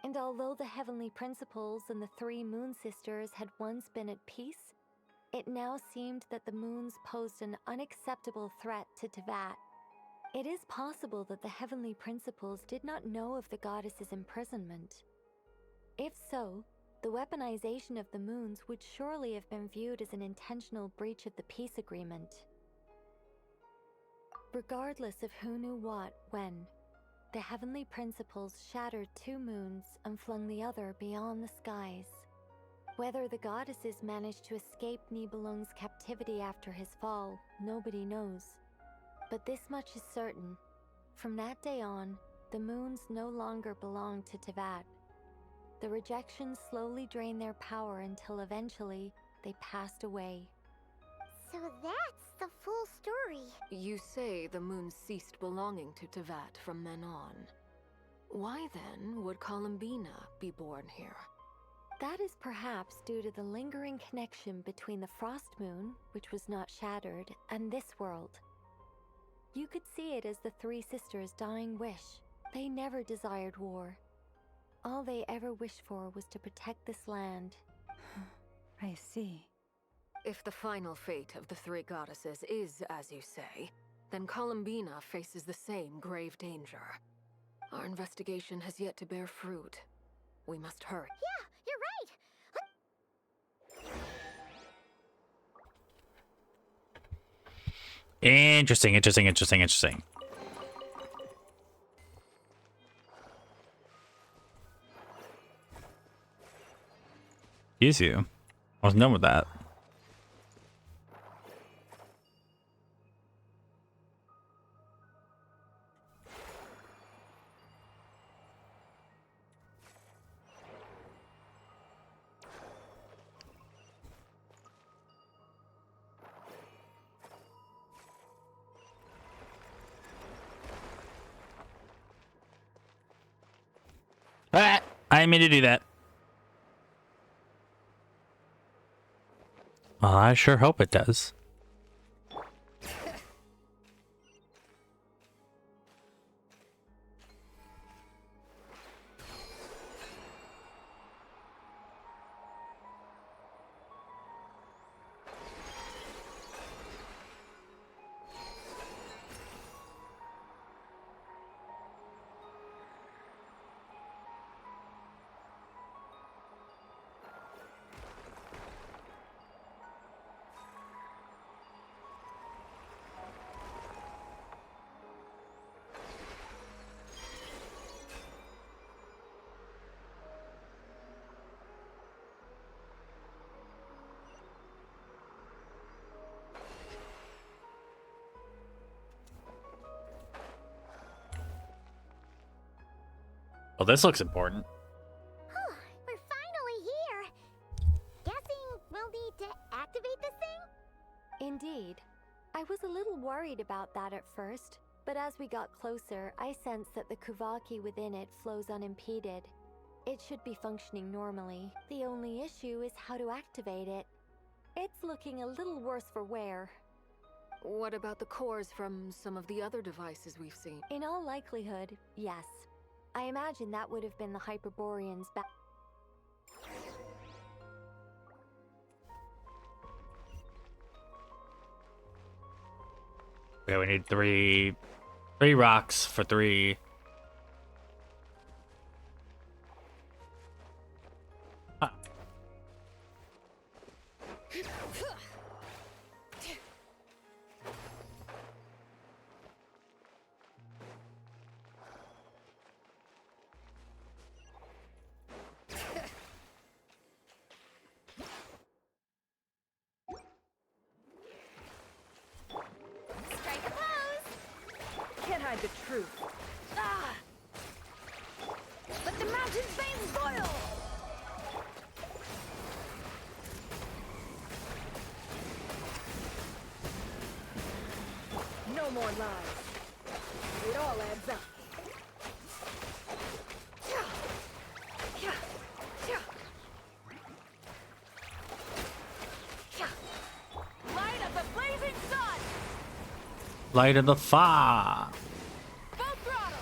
And although the heavenly principles and the three moon sisters had once been at peace, it now seemed that the moons posed an unacceptable threat to Teyvat. It is possible that the heavenly principles did not know of the goddess's imprisonment. If so, the weaponization of the moons would surely have been viewed as an intentional breach of the peace agreement. Regardless of who knew what, when, the heavenly principles shattered two moons and flung the other beyond the skies. Whether the goddesses managed to escape Nibelung's captivity after his fall, nobody knows. But this much is certain. From that day on, the moons no longer belonged to Teyvat. The rejections slowly drained their power until eventually they passed away. So that's the full story. You say the moon ceased belonging to Teyvat from then on. Why then would Columbina be born here? That is perhaps due to the lingering connection between the Frost Moon, which was not shattered, and this world. You could see it as the three sisters' dying wish. They never desired war. All they ever wished for was to protect this land. I see. If the final fate of the three goddesses is as you say, then Columbina faces the same grave danger. Our investigation has yet to bear fruit. We must hurry. Yeah, you're right. Interesting. Excuse you. I was done with that. Ah, I didn't mean to do that. Well, I sure hope it does. Well, this looks important. We're finally here. Guessing we'll need to activate this thing? Indeed. I was a little worried about that at first, but as we got closer, I sensed that the Kuvaki within it flows unimpeded. It should be functioning normally. The only issue is how to activate it. It's looking a little worse for wear. What about the cores from some of the other devices we've seen? In all likelihood, yes. I imagine that would have been the Hyperboreans back. Okay, we need three rocks for 3. Huh. Can't hide the truth. No more lies. It all adds up. Light of the blazing sun! Light of the fire. Full throttle!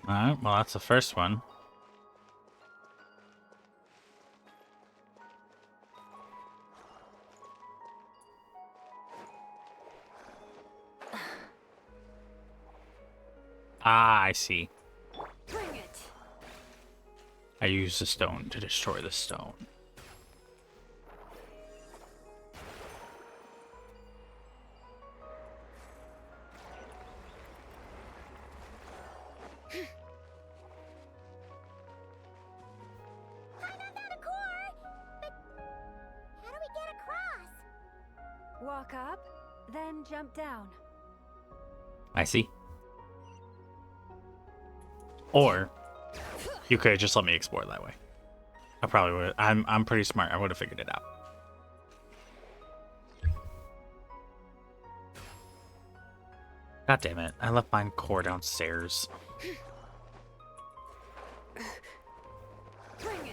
Alright, well, that's the first one. Ah, I see. Bring it! I used the stone to destroy the stone. How do we get across? Walk up, then jump down. I see. Or you could just let me explore that way. I probably would. I'm pretty smart. I would have figured it out. God damn it. I left my core downstairs. Bring it!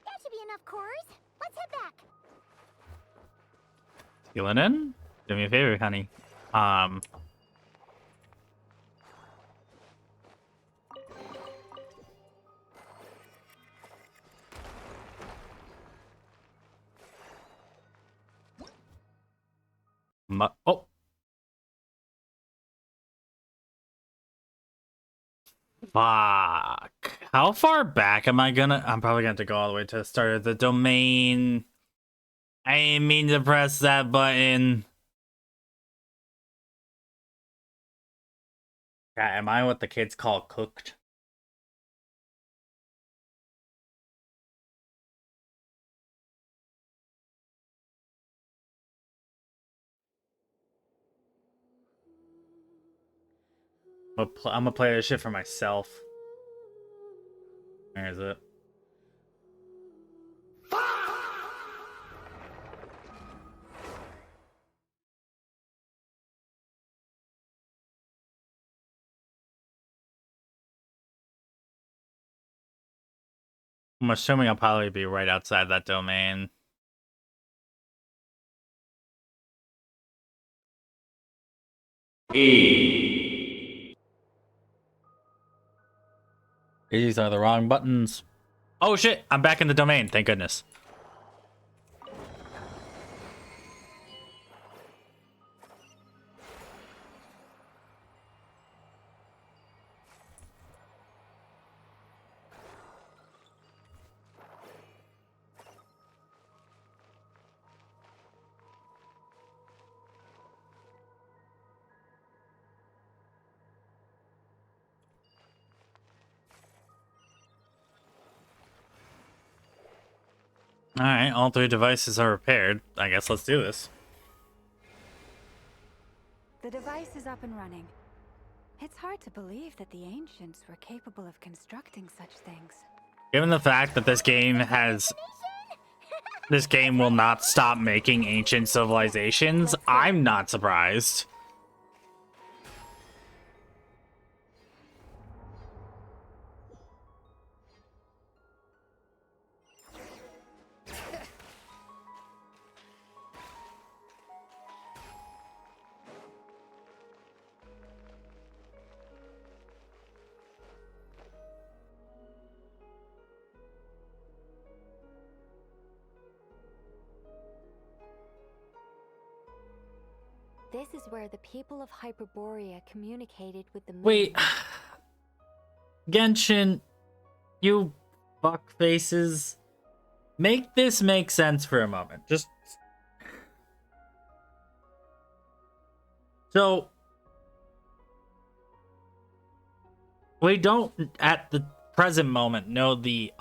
That should be enough cores. Let's head back. Healing in? Do me a favor, honey. Oh. Fuck. How far back am I gonna? I'm probably gonna have to go all the way to the start of the domain. I didn't mean to press that button. Yeah, am I what the kids call cooked? I'm gonna play this shit for myself. Where is it? I'm assuming I'll probably be right outside that domain. These are the wrong buttons. Oh shit, I'm back in the domain, thank goodness. Alright, all three devices are repaired. I guess let's do this. The device is up and running. It's hard to believe that the ancients were capable of constructing such things. Given the fact that this game will not stop making ancient civilizations, I'm not surprised. where the people of Hyperborea communicated with the moon. Wait. Genshin, you fuck faces. Make this make sense for a moment. Just so we don't at the present moment know the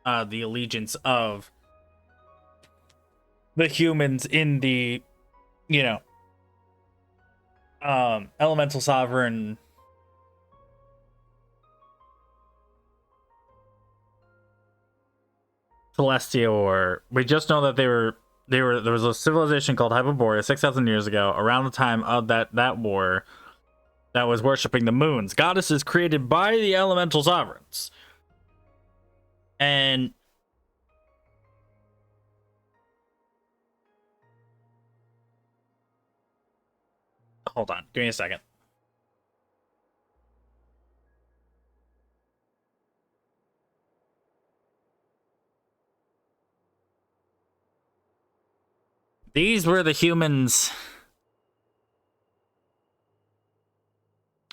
allegiance of the humans in the, you know, elemental sovereign Celestia War. We just know that there was a civilization called Hyperborea 6,000 years ago, around the time of that war, that was worshipping the moons, goddesses created by the elemental sovereigns. And hold on, give me a second. These were the humans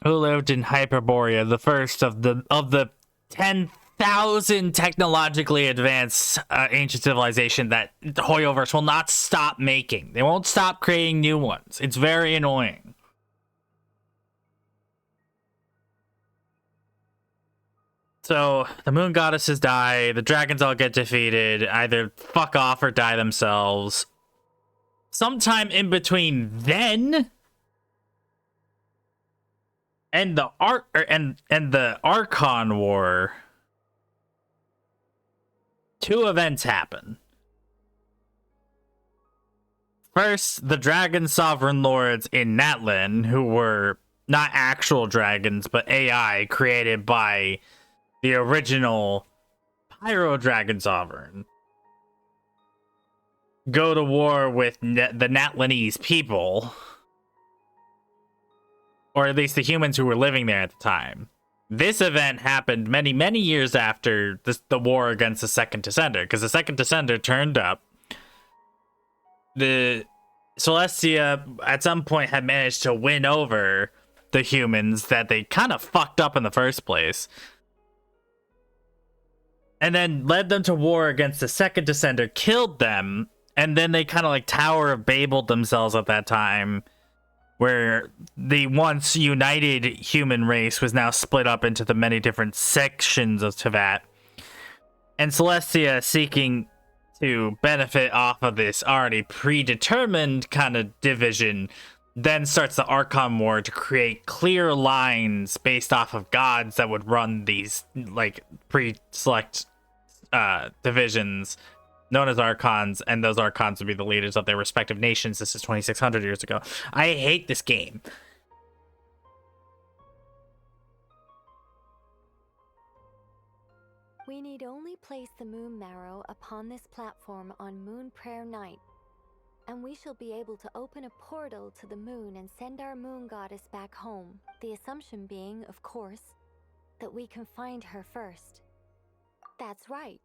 who lived in Hyperborea, the first of the 10,000 technologically advanced ancient civilization that Hoyoverse will not stop making. They won't stop creating new ones. It's very annoying. So the moon goddesses die, the dragons all get defeated, either fuck off or die themselves. Sometime in between then and the Archon War, two events happen. First, the dragon sovereign lords in Natlin, who were not actual dragons but AI created by the original Pyro Dragon Sovereign, go to war with the Natlinese people, or at least the humans who were living there at the time. This event happened many, many years after the war against the Second Descender, because the Second Descender turned up. The Celestia at some point had managed to win over the humans that they kind of fucked up in the first place, and then led them to war against the Second Descender, killed them, and then they kind of like Tower of Babel themselves at that time, where the once united human race was now split up into the many different sections of Tevat. And Celestia, seeking to benefit off of this already predetermined kind of division, then starts the Archon War to create clear lines based off of gods that would run these like pre-select divisions known as Archons, and those Archons would be the leaders of their respective nations. This is 2,600 years ago. I hate this game. We need only place the moon marrow upon this platform on Moon Prayer Night, and we shall be able to open a portal to the moon and send our moon goddess back home. The assumption being, of course, that we can find her first. That's right.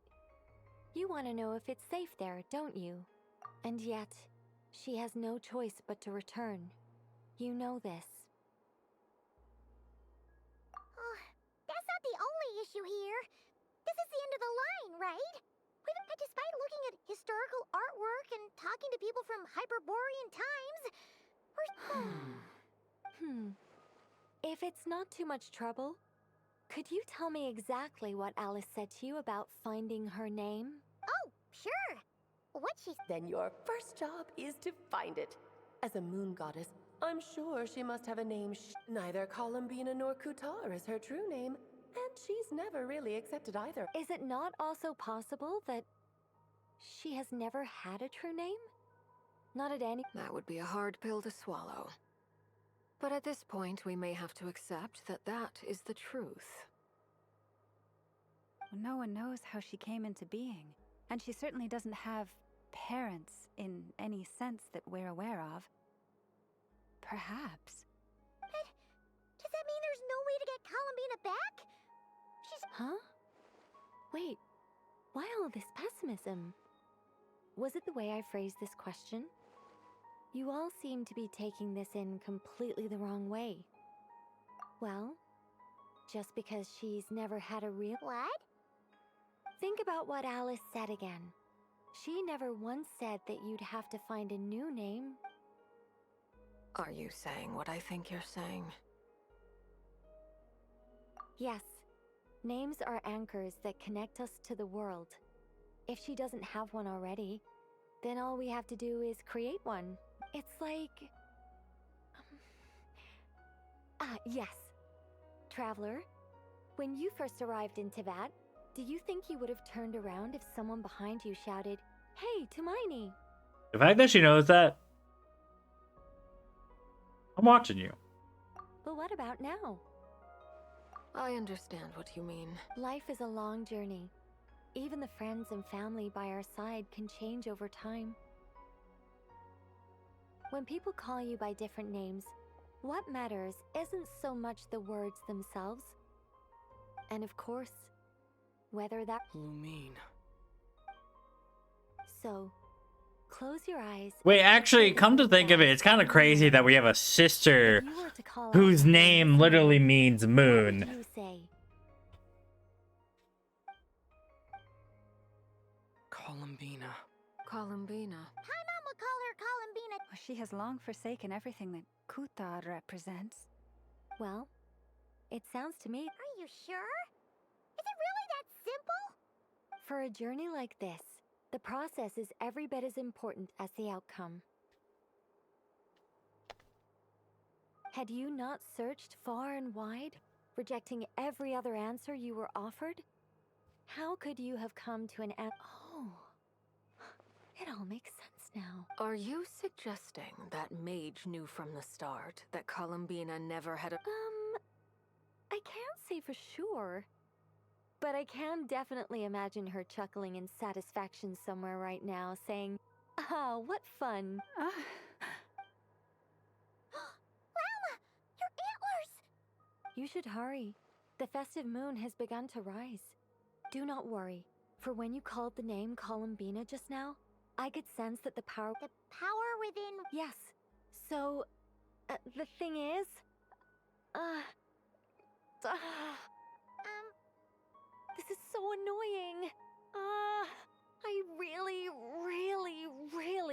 You want to know if it's safe there, don't you? And yet, she has no choice but to return. You know this. That's not the only issue here. This is the end of the line, right? Despite looking at historical artwork and talking to people from Hyperborean times, If it's not too much trouble, could you tell me exactly what Alice said to you about finding her name? Oh, sure. What'd she... Then your first job is to find it. As a moon goddess, I'm sure she must have a name. Neither Columbina nor Kutar is her true name, and she's never really accepted either. Is it not also possible that she has never had a true name? Not at any... That would be a hard pill to swallow. But at this point, we may have to accept that that is the truth. No one knows how she came into being, and she certainly doesn't have parents in any sense that we're aware of. Perhaps. But does that mean there's no way to get Columbina back? Huh? Wait, why all this pessimism? Was it the way I phrased this question? You all seem to be taking this in completely the wrong way. Well, just because she's never had a real... What? Think about what Alice said again. She never once said that you'd have to find a new name. Are you saying what I think you're saying? Yes. Names are anchors that connect us to the world. If she doesn't have one already, then all we have to do is create one. It's like... yes. Traveler, when you first arrived in Teyvat, do you think you would have turned around if someone behind you shouted, "Hey, Tumaini"? The fact that she knows that, I'm watching you. But what about now? I understand what you mean. Life is a long journey. Even the friends and family by our side can change over time. When people call you by different names, what matters isn't so much the words themselves. And of course, whether that... Lumine. So, close your eyes... Wait, actually, come to think of it, it's kind of crazy that we have a sister whose name literally means moon. You say? Columbina. Hi, Columbina. Mom will call her Columbina. Well, she has long forsaken everything that Kuthar represents. Well, it sounds to me... Are you sure? Is it really that simple? For a journey like this, the process is every bit as important as the outcome. Had you not searched far and wide, rejecting every other answer you were offered? How could you have come to an end? Oh, it all makes sense now. Are you suggesting that Mage knew from the start that Columbina never had a... I can't say for sure. But I can definitely imagine her chuckling in satisfaction somewhere right now, saying, "Ah, what fun." Llama! Your antlers! You should hurry. The festive moon has begun to rise. Do not worry, for when you called the name Columbina just now, I could sense that the power... The power within... Yes. So, the thing is... This is so annoying. I really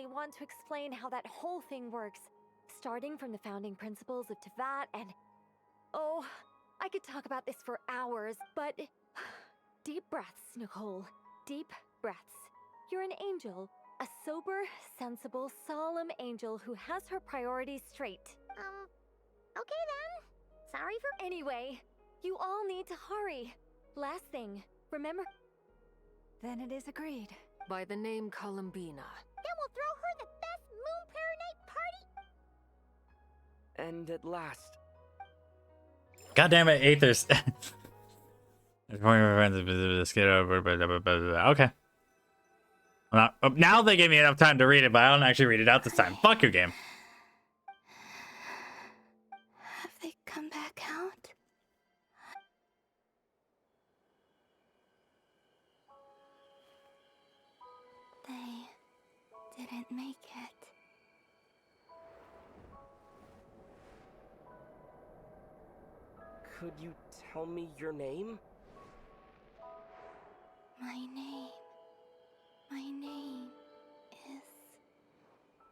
want to explain how that whole thing works. Starting from the founding principles of Teyvat and... Oh, I could talk about this for hours, but... Deep breaths, Nicole. Deep breaths. You're an angel. A sober, sensible, solemn angel who has her priorities straight. Okay then. Sorry for... Anyway, you all need to hurry. Last thing, remember... Then it is agreed. By the name Columbina. Then we'll throw her the best Moon Paradise party! And at last. God damn it, Aethers. Okay. Now they gave me enough time to read it, but I don't actually read it out this time. Fuck your game. Have they come back out? They didn't make it. Could you tell me your name? My name is...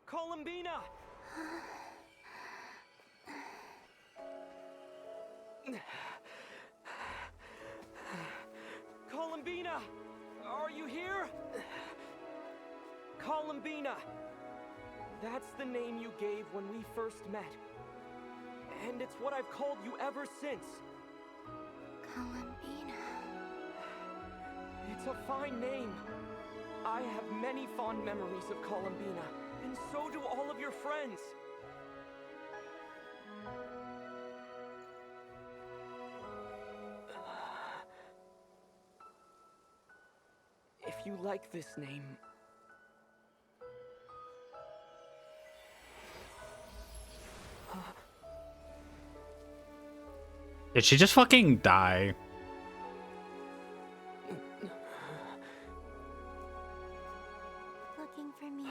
Columbina! Columbina! Are you here? Columbina! That's the name you gave when we first met. And it's what I've called you ever since. Columbina. It's a fine name. I have many fond memories of Columbina, and so do all of your friends. If you like this name... Did she just fucking die? Looking for me?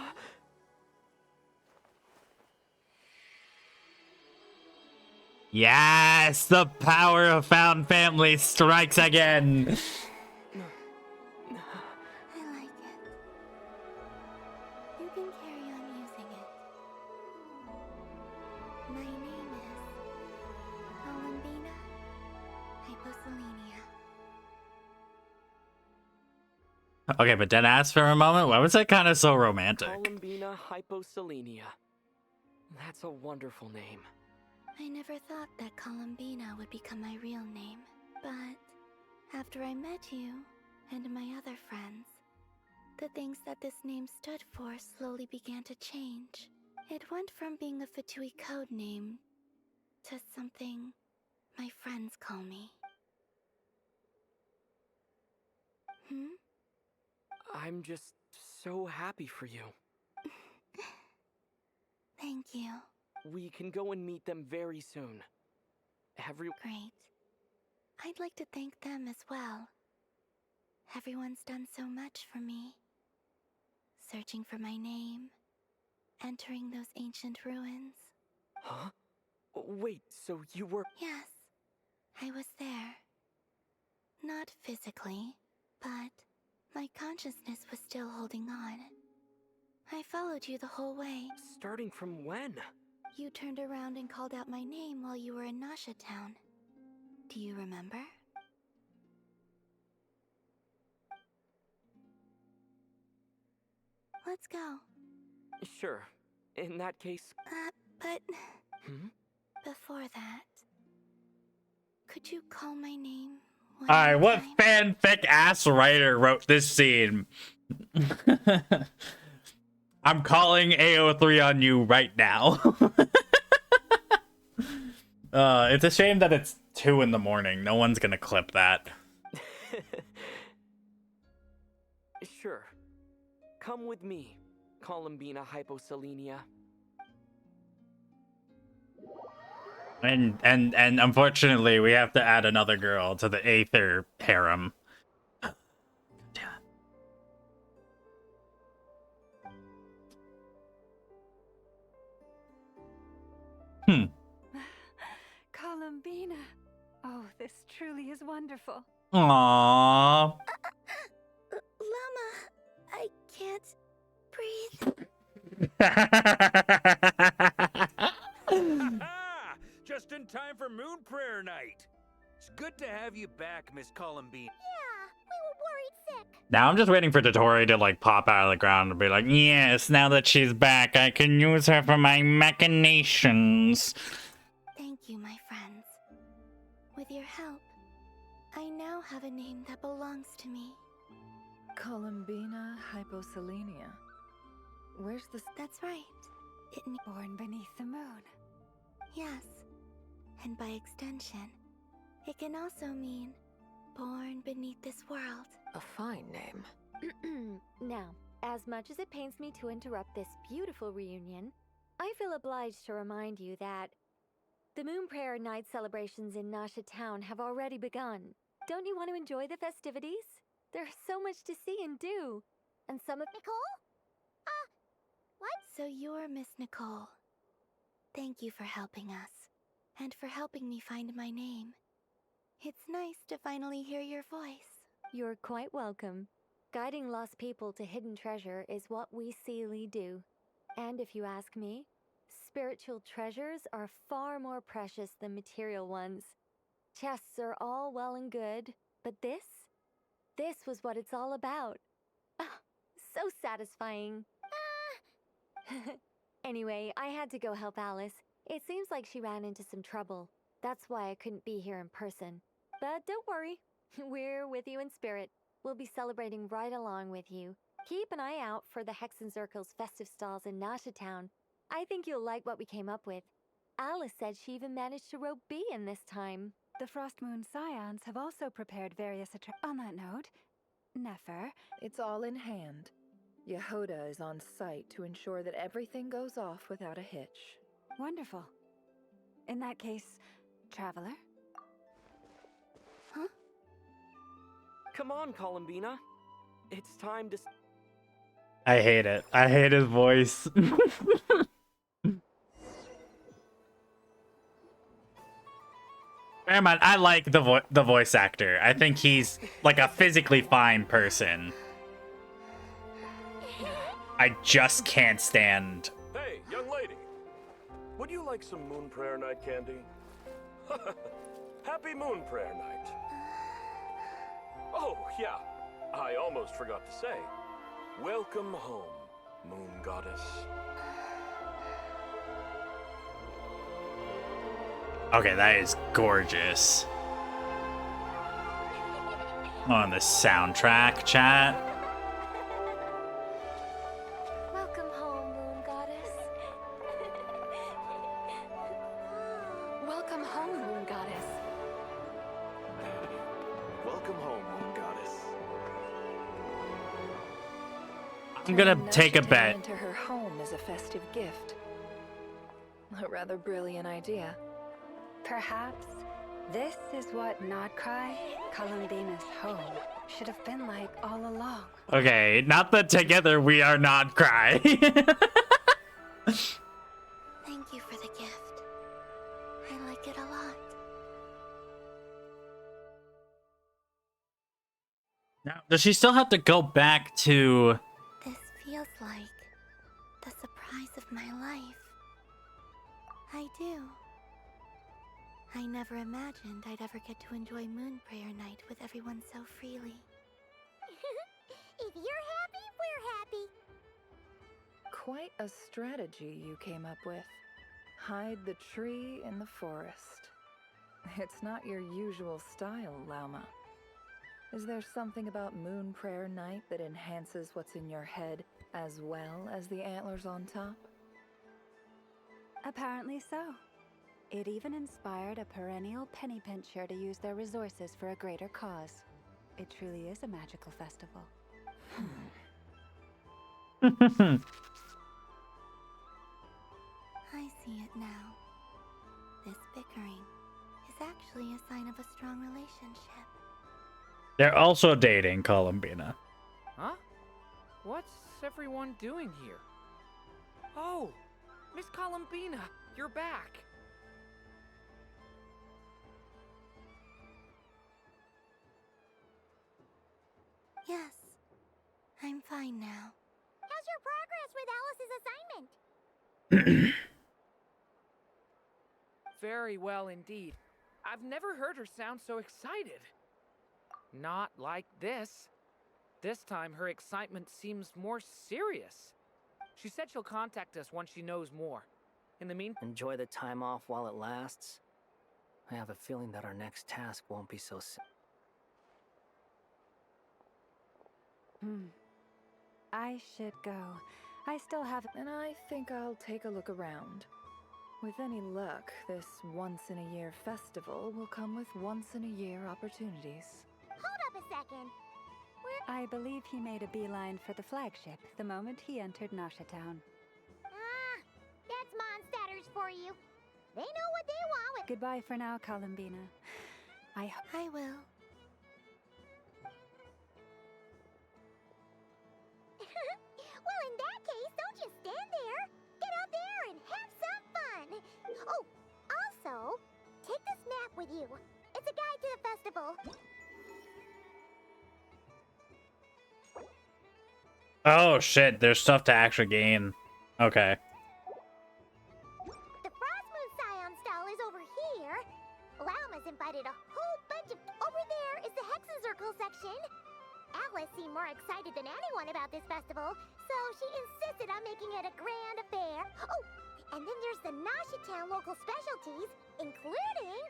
Yes, the power of found family strikes again. I like it. You can carry on using it. My name is Columbina Hyposelenia. Okay, but then ask for a moment. Why was that kind of so romantic? Columbina Hyposelenia. That's a wonderful name. I never thought that Columbina would become my real name, but after I met you and my other friends, the things that this name stood for slowly began to change. It went from being a Fatui code name to something my friends call me. I'm just so happy for you. Thank you. We can go and meet them very soon. Great. I'd like to thank them as well. Everyone's done so much for me. Searching for my name, entering those ancient ruins. Huh? Wait, so you were... Yes, I was there. Not physically, but my consciousness was still holding on. I followed you the whole way. Starting from when? You turned around and called out my name while you were in Nasha Town. Do you remember? Let's go. Sure. In that case... But... Hmm? Before that... Could you call my name one Alright, more what time? fanfic ass writer wrote this scene? I'm calling AO3 on you right now. It's a shame that it's 2 in the morning. No one's gonna clip that. Sure. Come with me, Columbina Hyposelenia. And unfortunately, we have to add another girl to the Aether harem. Columbina. Oh, this truly is wonderful. Aww. Llama, I can't breathe. Just in time for Moon Prayer Night. It's good to have you back, Miss Columbine. Yeah, we were worried sick. Now I'm just waiting for Dotori to like pop out of the ground and be like, yes, now that she's back, I can use her for my machinations. Thank you, my friends. With your help, I now have a name that belongs to me. Columbina Hyposelenia. Where's the... That's right. Born beneath the moon. Yes. And by extension, it can also mean born beneath this world. A fine name. Now, as much as it pains me to interrupt this beautiful reunion, I feel obliged to remind you that the Moon Prayer Night celebrations in Nasha Town have already begun. Don't you want to enjoy the festivities? There's so much to see and do. And some of... Nicole? What? So you're Miss Nicole. Thank you for helping us, and for helping me find my name. It's nice to finally hear your voice. You're quite welcome. Guiding lost people to hidden treasure is what we Seelie do. And if you ask me, spiritual treasures are far more precious than material ones. Chests are all well and good, but this was what it's all about. Ah, so satisfying. Anyway, I had to go help Alice. It seems like she ran into some trouble. That's why I couldn't be here in person. But don't worry, we're with you in spirit. We'll be celebrating right along with you. Keep an eye out for the Hexenzirkel's festive stalls in Nasha Town. I think you'll like what we came up with. Alice said she even managed to rope B in this time. The Frost Moon Scions have also prepared various On that note, Nefer... It's all in hand. Yehoda is on site to ensure that everything goes off without a hitch. Wonderful. In that case, Traveler? Huh? Come on, Columbina. It's time to... I hate it. I hate his voice. Never mind, I like the voice actor. I think he's like a physically fine person. I just can't stand. Hey, young lady. Would you like some Moon Prayer Night candy? Happy Moon Prayer Night. Oh, yeah. I almost forgot to say. Welcome home, Moon Goddess. Okay, that is gorgeous. On the soundtrack, chat. Welcome home, Moon Goddess. Welcome home, Moon Goddess. Welcome home, Moon Goddess. I'm gonna take a Turning bet. into her home is a festive gift. A rather brilliant idea. Perhaps this is what Nodcry, Columbina's home, should have been like all along. Okay, not that together we are not cry. Thank you for the gift. I like it a lot. Now, does she still have to go back to... This feels like the surprise of my life. I do. I never imagined I'd ever get to enjoy Moon Prayer Night with everyone so freely. If you're happy, we're happy. Quite a strategy you came up with. Hide the tree in the forest. It's not your usual style, Lauma. Is there something about Moon Prayer Night that enhances what's in your head as well as the antlers on top? Apparently so. It even inspired a perennial penny pincher to use their resources for a greater cause. It truly is a magical festival. I see it now. This bickering is actually a sign of a strong relationship. They're also dating, Columbina. Huh? What's everyone doing here? Oh, Miss Columbina, you're back. Yes, I'm fine now. How's your progress with Alice's assignment? Very well indeed. I've never heard her sound so excited. Not like this. This time her excitement seems more serious. She said she'll contact us once she knows more. In the meantime, Enjoy the time off while it lasts. I have a feeling that our next task won't be so simple. I should go. I still have... And I think I'll take a look around. With any luck, this once-in-a-year festival will come with once-in-a-year opportunities. Hold up a second. I believe he made a beeline for the flagship the moment he entered Nasha Town. Ah, that's Mondstadters for you. They know what they want with... Goodbye for now, Columbina. I will. Well, in that case, don't just stand there. Get out there and have some fun. Oh, also, take this map with you. It's a guide to the festival. Oh shit, there's stuff to actually gain. Okay. The Frostmoon Scion stall is over here. Lauma's invited a whole bunch of... Over there is the Hexenzircle section. Alice seemed more excited than anyone about this festival, so she insisted on making it a grand affair. Oh, and then there's the Nasha Town local specialties, including...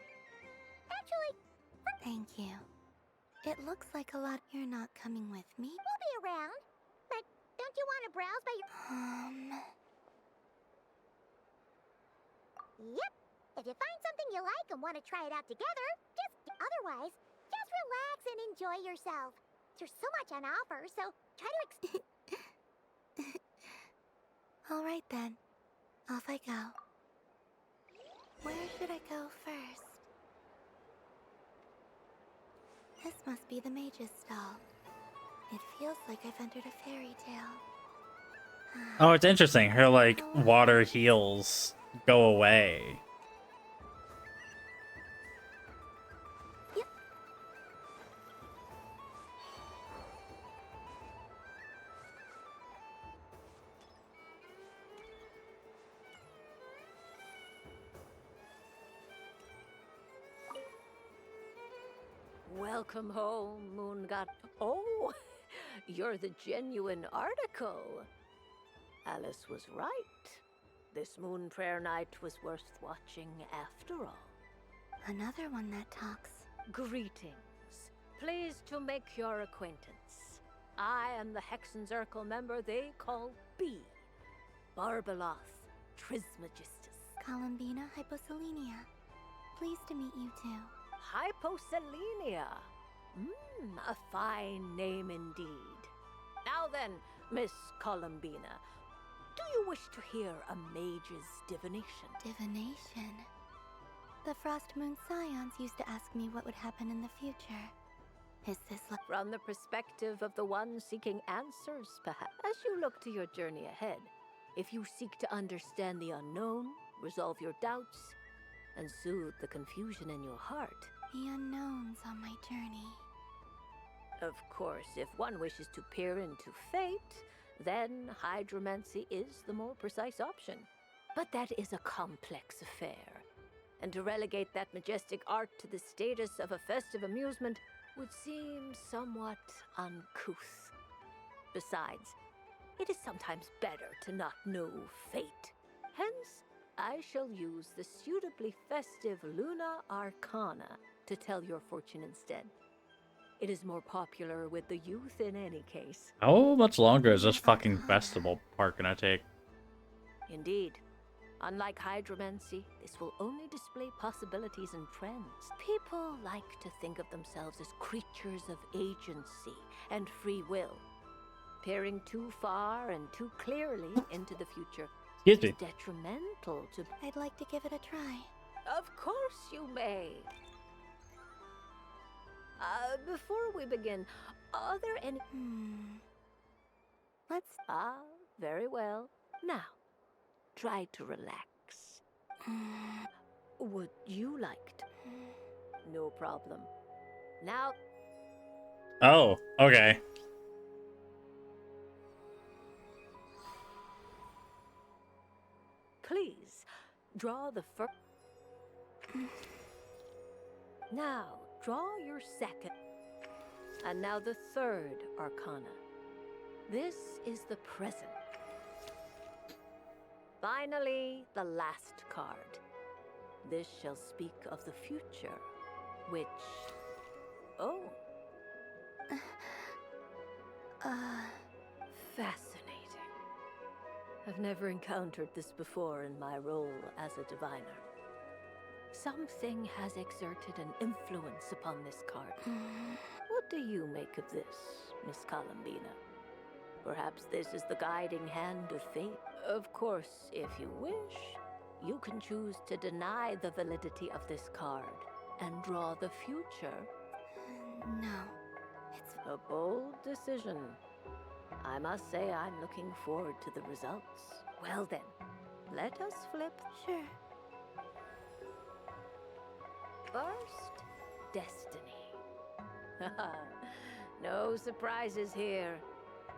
Actually... Thank you. It looks like a lot. You're not coming with me? We'll be around. But don't you want to browse by your... Yep. If you find something you like and want to try it out together, just... Otherwise, just relax and enjoy yourself. There's so much on offer, so try to... All right then. Off I go. Where should I go first? This must be the mage's stall. It feels like I've entered a fairy tale. Oh, it's interesting. Her, like, water heals go away. Welcome home, Moon God. Oh, you're the genuine article. Alice was right. This moon prayer night was worth watching after all. Another one that talks. Greetings. Pleased to make your acquaintance. I am the Hexenzirkel member they call B. Barbeloth Trismegistus. Columbina Hyposelenia. Pleased to meet you too. Hyposelenia. A fine name indeed. Now then, Miss Columbina, do you wish to hear a mage's divination? Divination? The Frost Moon Scions used to ask me what would happen in the future. Is this from the perspective of the one seeking answers, perhaps? As you look to your journey ahead, if you seek to understand the unknown, resolve your doubts, and soothe the confusion in your heart. The unknowns on my journey. Of course, if one wishes to peer into fate, then hydromancy is the more precise option. But that is a complex affair, and to relegate that majestic art to the status of a festive amusement would seem somewhat uncouth. Besides, it is sometimes better to not know fate. Hence, I shall use the suitably festive Luna Arcana to tell your fortune instead. It is more popular with the youth in any case. How much longer is this fucking festival part gonna take? Indeed. Unlike hydromancy, this will only display possibilities and trends. People like to think of themselves as creatures of agency and free will. Peering too far and too clearly into the future is detrimental to... I'd like to give it a try. Of course you may. Before we begin, are there any... Let's... very well. Now, try to relax. Would you like to? No problem. Now... Oh, okay. Please, draw the first... Now, draw your second. And now the third arcana. This is the present. Finally, the last card. This shall speak of the future, which... Oh. Fascinating. I've never encountered this before in my role as a diviner. Something has exerted an influence upon this card. What do you make of this, Miss Columbina? Perhaps this is the guiding hand of fate. Of course, if you wish, you can choose to deny the validity of this card and draw the future. No. It's a bold decision. I must say I'm looking forward to the results. Well then, let us flip. Sure. First, destiny. No surprises here.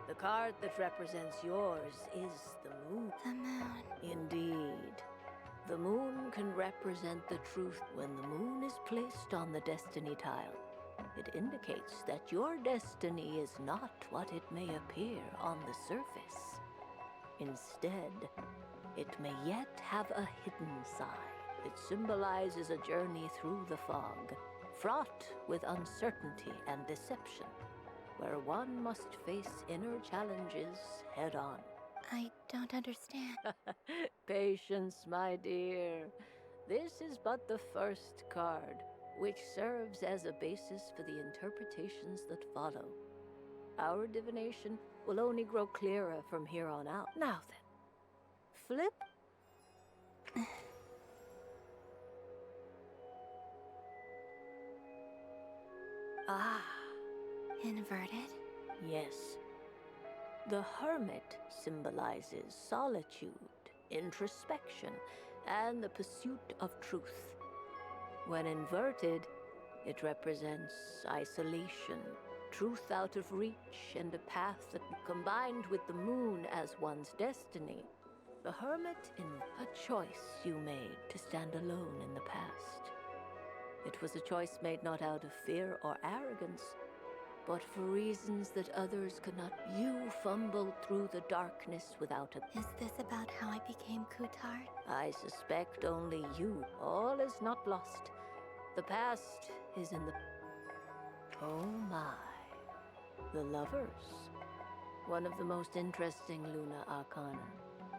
The card that represents yours is the moon. The moon. Indeed. The moon can represent the truth. When the moon is placed on the destiny tile, it indicates that your destiny is not what it may appear on the surface. Instead, it may yet have a hidden side. It symbolizes a journey through the fog, fraught with uncertainty and deception, where one must face inner challenges head-on. I don't understand. Patience, my dear. This is but the first card, which serves as a basis for the interpretations that follow. Our divination will only grow clearer from here on out. Now then, flip. Inverted? Yes. The hermit symbolizes solitude, introspection, and the pursuit of truth. When inverted, it represents isolation, truth out of reach, and a path that, combined with the moon as one's destiny, the hermit in a choice you made to stand alone in the past. It was a choice made not out of fear or arrogance, but for reasons that others could not. You fumbled through the darkness without a... Is this about how I became Coutard? I suspect only you. All is not lost. The past is in the... Oh my. The lovers. One of the most interesting Luna Arcana.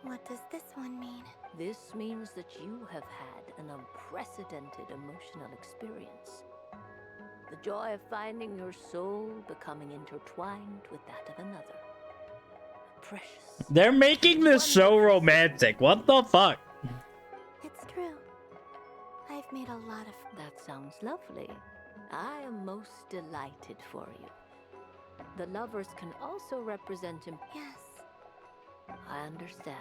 What does this one mean? This means that you have had an unprecedented emotional experience. The joy of finding your soul becoming intertwined with that of another. Precious. They're making this so romantic. What the fuck? It's true. I've made a lot of... That sounds lovely. I am most delighted for you. The lovers can also represent him. Yes. I understand.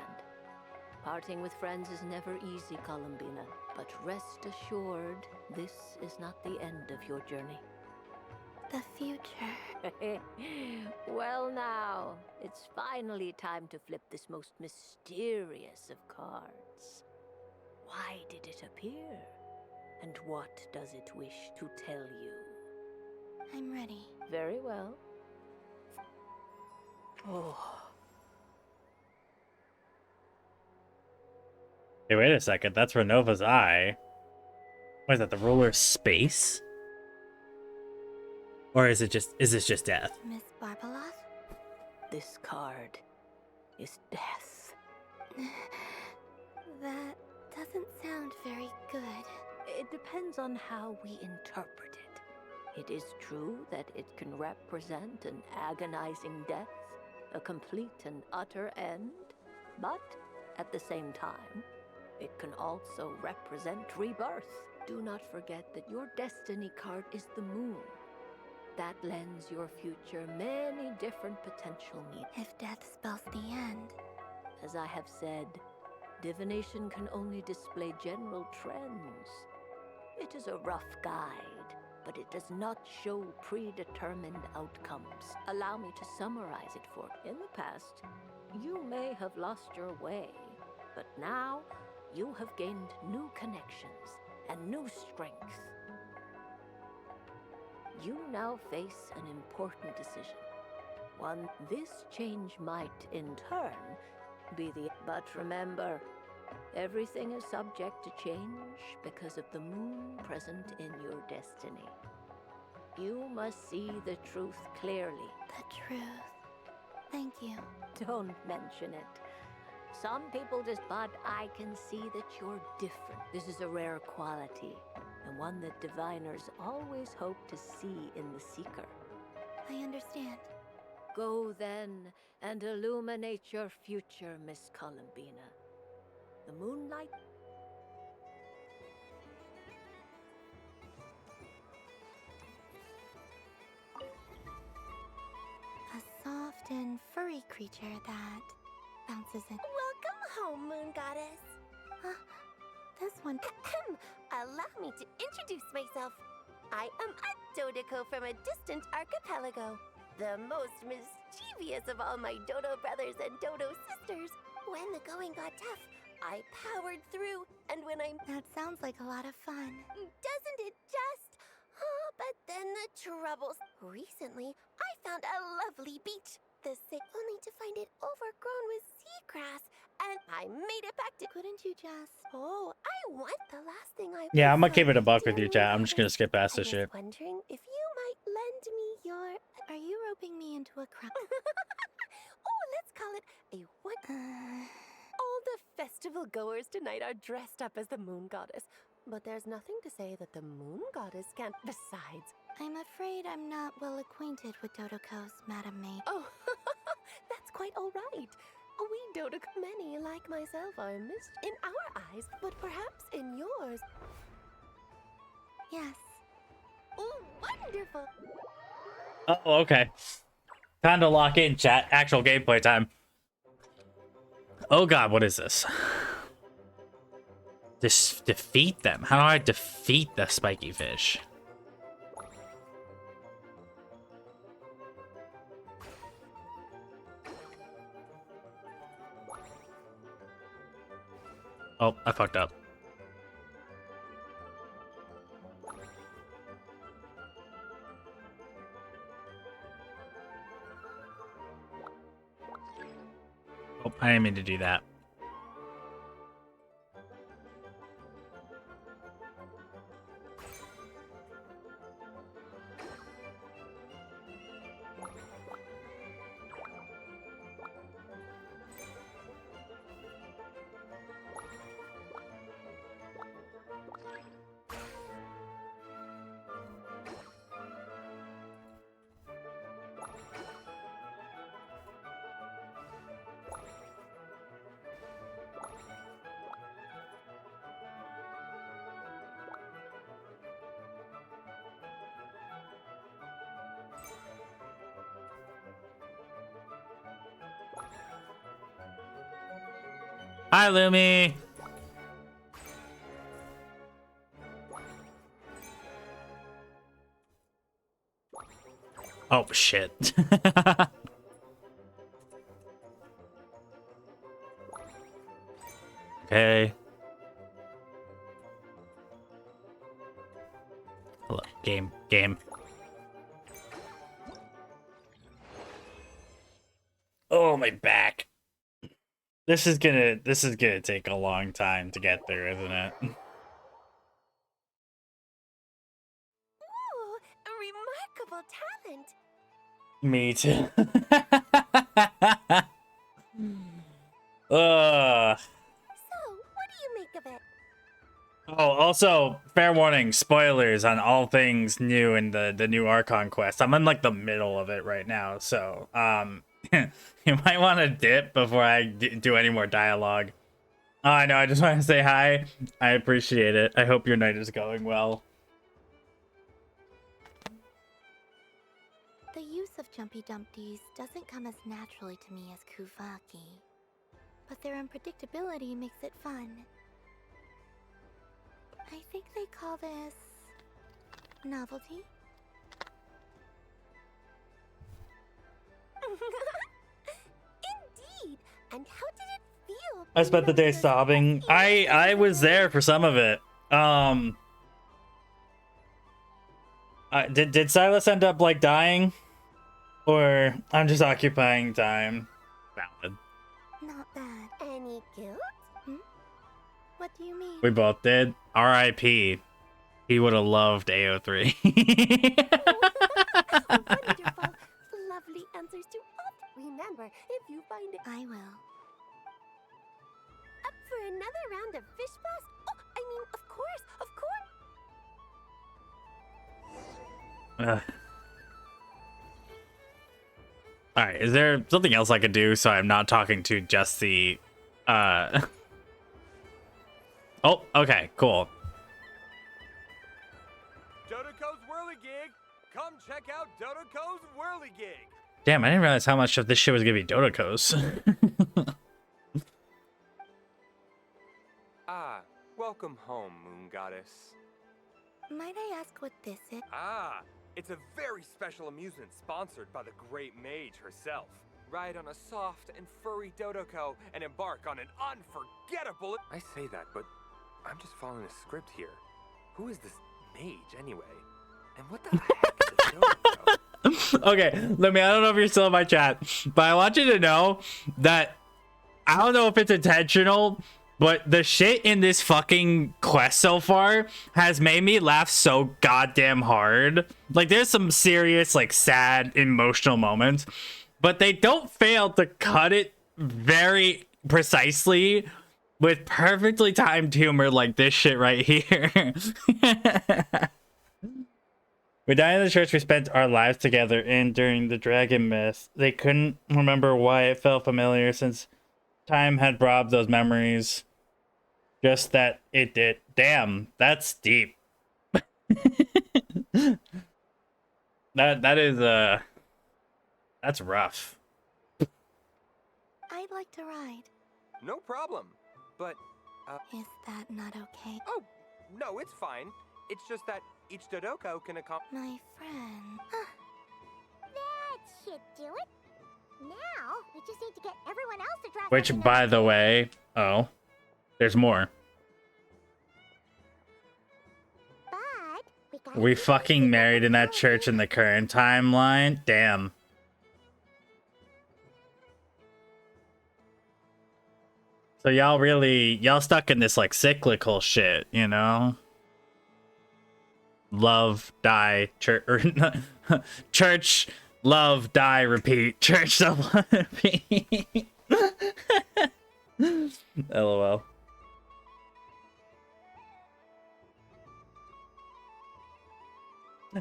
Parting with friends is never easy, Columbina. But rest assured, this is not the end of your journey. The future. Well now, it's finally time to flip this most mysterious of cards. Why did it appear? And what does it wish to tell you? I'm ready. Very well. Oh. Hey, wait a second. That's Renova's eye. What is that? The ruler's space? Or is this just death? Miss Barbeloth? This card is death. That doesn't sound very good. It depends on how we interpret it. It is true that it can represent an agonizing death, a complete and utter end, but at the same time, it can also represent rebirth. Do not forget that your destiny card is the moon. That lends your future many different potential meanings. If death spells the end. As I have said, divination can only display general trends. It is a rough guide, but it does not show predetermined outcomes. Allow me to summarize it for you. In the past, you may have lost your way, but now you have gained new connections and new strength. You now face an important decision. One, this change might, in turn, be the... But remember, everything is subject to change because of the moon present in your destiny. You must see the truth clearly. The truth. Thank you. Don't mention it. Some people just, but I can see that you're different. This is a rare quality, and one that diviners always hope to see in the seeker. I understand. Go then and illuminate your future, Miss Columbina. The moonlight. A soft and furry creature that bounces in. Welcome home, Moon Goddess. This one. Allow me to introduce myself. I am a Dodico from a distant archipelago. The most mischievous of all my Dodo brothers and Dodo sisters. When the going got tough, I powered through, and when That sounds like a lot of fun. Doesn't it just? Oh, but then the troubles. Recently, I found a lovely beach. Only to find it overgrown with seagrass, and I made it back to... Couldn't you just... Oh, I want the last thing I... Yeah, I'm gonna keep it a buck with you, chat. I'm just gonna skip past this shit. Wondering if you might lend me your... Are you roping me into a crowd? Oh, let's call it a what? All the festival goers tonight are dressed up as the Moon Goddess. But there's nothing to say that the Moon Goddess can't... Besides... I'm afraid I'm not well acquainted with Dodocos, Madam Maid. Oh, that's quite all right. We Dodo, many like myself are missed in our eyes, but perhaps in yours. Yes. Oh, wonderful. Oh, okay. Time to lock in, chat. Actual gameplay time. Oh god, what is this? Just defeat them. How do I defeat the spiky fish? Oh, I fucked up. Oh, I didn't mean to do that. Hi, Lumi. Oh, shit. Okay. Hello, game. Oh, my back. This is gonna take a long time to get there, isn't it? Ooh, a remarkable talent. Me too. Ugh. So, what do you make of it? Oh, also, fair warning, spoilers on all things new in the new Archon quest. I'm in like the middle of it right now, so you might want to dip before I do any more dialogue. Oh, I know, I just want to say hi. I appreciate it. I hope your night is going well. The use of Jumpy Dumpties doesn't come as naturally to me as Kuvaki, but their unpredictability makes it fun. I think they call this novelty. Indeed. And how did it feel? I spent the day sobbing. I was there for some of it. Did Silas end up like dying? Or I'm just occupying time? Valid. Not bad. Any guilt? What do you mean? We both did. R.I.P. He would have loved AO3. Wonderful. Lovely answers to all. Remember, if you find it... I will. Up for another round of fish blast? Oh, I mean, of course, of course. Alright, is there something else I could do so I'm not talking to just the... Oh, okay, cool. Dodoco's Whirligig! Come check out Dodoco's Whirligig! Damn, I didn't realize how much of this shit was gonna be Dodocos. Ah, welcome home, Moon Goddess. Might I ask what this is? Ah, it's a very special amusement sponsored by the great mage herself. Ride on a soft and furry Dodoco and embark on an unforgettable... I say that, but I'm just following a script here. Who is this mage, anyway? And what the heck is a Dodoco? Okay, Lemmy, I don't know if you're still in my chat, but I want you to know that I don't know if it's intentional, but the shit in this fucking quest so far has made me laugh so goddamn hard. Like, there's some serious, like, sad, emotional moments, but they don't fail to cut it very precisely with perfectly timed humor like this shit right here. We died in the church we spent our lives together in during the dragon myth. They couldn't remember why it felt familiar since time had robbed those memories. Just that it did. Damn, that's deep. that is that's rough. I'd like to ride. No problem. But, Is that not okay? Oh, no, it's fine. It's just that each Dodoco can accomplish... My friend. That should do it. Now, we just need to get everyone else to dress Which, up in by the way, oh, there's more. We fucking married in that church in the current timeline. Damn. So y'all stuck in this like cyclical shit, you know? Love, die, church, or church, love, die, repeat, church, love, repeat. LOL.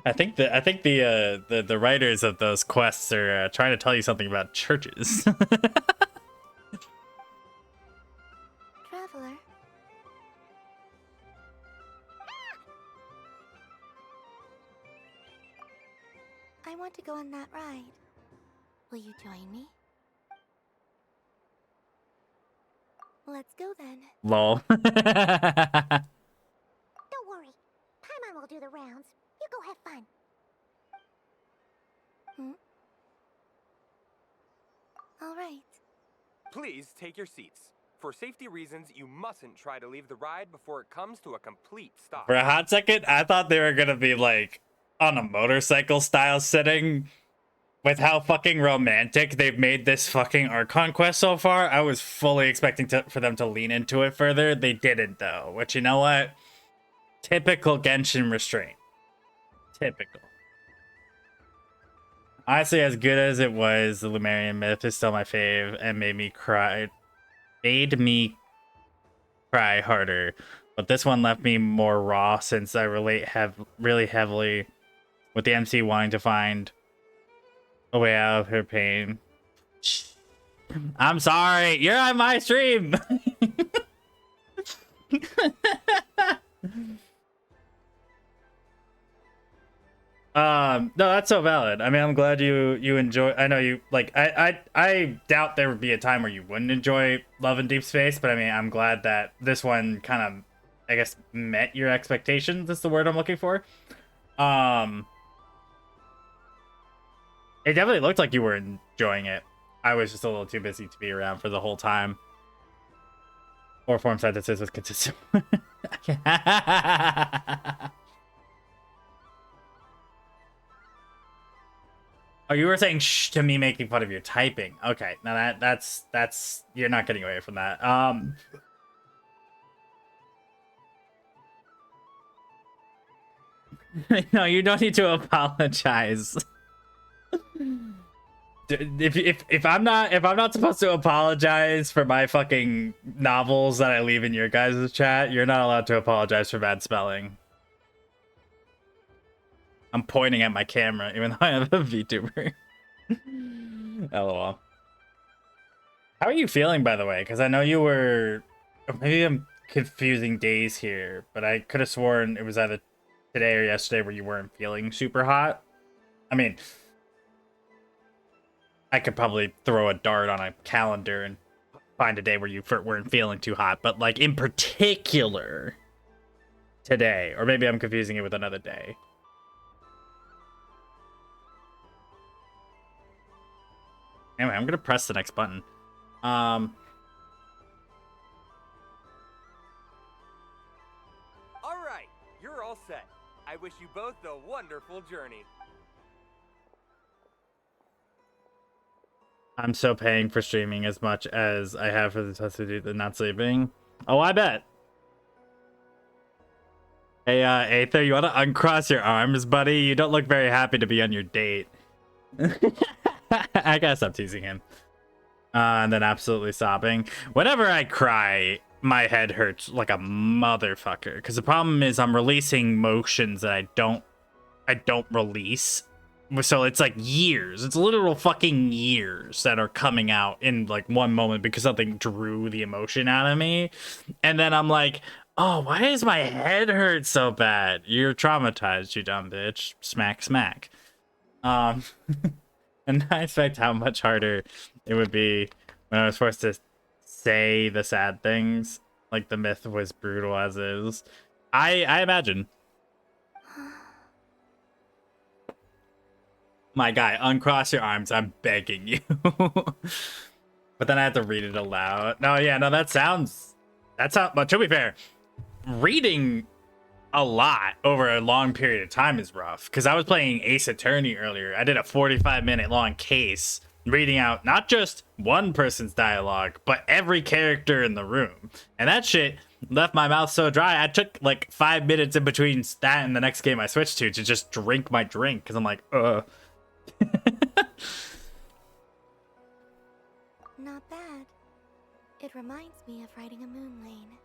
I think the writers of those quests are trying to tell you something about churches. Traveler. I want to go on that ride. Will you join me? Let's go then. Lol. Don't worry. Paimon will do the rounds. You go have fun. All right. Please take your seats. For safety reasons, you mustn't try to leave the ride before it comes to a complete stop. For a hot second, I thought they were gonna be like on a motorcycle style setting. With how fucking romantic they've made this fucking Archon quest so far, I was fully expecting for them to lean into it further. They didn't though, which, you know what? Typical Genshin restraint. Typical. Honestly, as good as it was, the Lumerian myth is still my fave and made me cry harder. But this one left me more raw since I relate really heavily with the MC wanting to find a way out of her pain. I'm sorry, you're on my stream. No, that's so valid. I mean, I'm glad you enjoy. I know you like. I doubt there would be a time where you wouldn't enjoy Love in Deep Space, but I mean, I'm glad that this one kind of, I guess, met your expectations. That's the word I'm looking for. It definitely looked like you were enjoying it. I was just a little too busy to be around for the whole time. Or form sentences was consistent. Oh, you were saying shh to me making fun of your typing. Okay, now that's you're not getting away from that. No, you don't need to apologize. If I'm not supposed to apologize for my fucking novels that I leave in your guys' chat, you're not allowed to apologize for bad spelling. I'm pointing at my camera, even though I have a VTuber. LOL. How are you feeling, by the way? Because I know you were... Maybe I'm confusing days here, but I could have sworn it was either today or yesterday where you weren't feeling super hot. I mean, I could probably throw a dart on a calendar and find a day where you weren't feeling too hot, but like in particular today, or maybe I'm confusing it with another day. Anyway, I'm gonna press the next button. All right, you're all set. I wish you both a wonderful journey. I'm so paying for streaming as much as I have for the necessity of not sleeping. Oh, I bet. Hey, Aether, you want to uncross your arms, buddy? You don't look very happy to be on your date. I gotta stop teasing him. And then absolutely sobbing. Whenever I cry, my head hurts like a motherfucker. Because the problem is I'm releasing motions that I don't release. So it's like years. It's literal fucking years that are coming out in like one moment because something drew the emotion out of me. And then I'm like, oh, why does my head hurt so bad? You're traumatized, you dumb bitch. Smack, smack. And I expect how much harder it would be when I was forced to say the sad things. Like the myth was brutal as is. I imagine. My guy, uncross your arms. I'm begging you. But then I have to read it aloud. No, yeah, no, that sounds... But to be fair, reading a lot over a long period of time is rough. Because I was playing Ace Attorney earlier. I did a 45-minute long case reading out not just one person's dialogue, but every character in the room. And that shit left my mouth so dry. I took like 5 minutes in between that and the next game I switched to just drink my drink because I'm like, Not bad. It reminds me of riding a moon lane.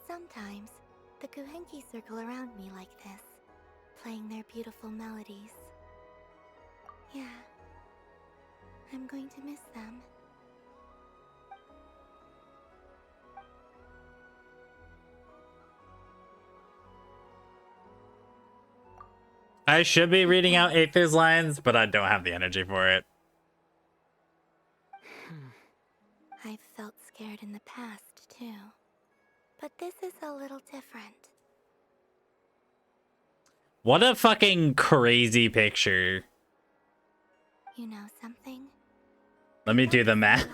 Sometimes the Kuhenki circle around me like this, playing their beautiful melodies. Yeah, I'm going to miss them. I should be reading out Aether's lines, but I don't have the energy for it. I've felt scared in the past, too. But this is a little different. What a fucking crazy picture. You know something? Let me do the math.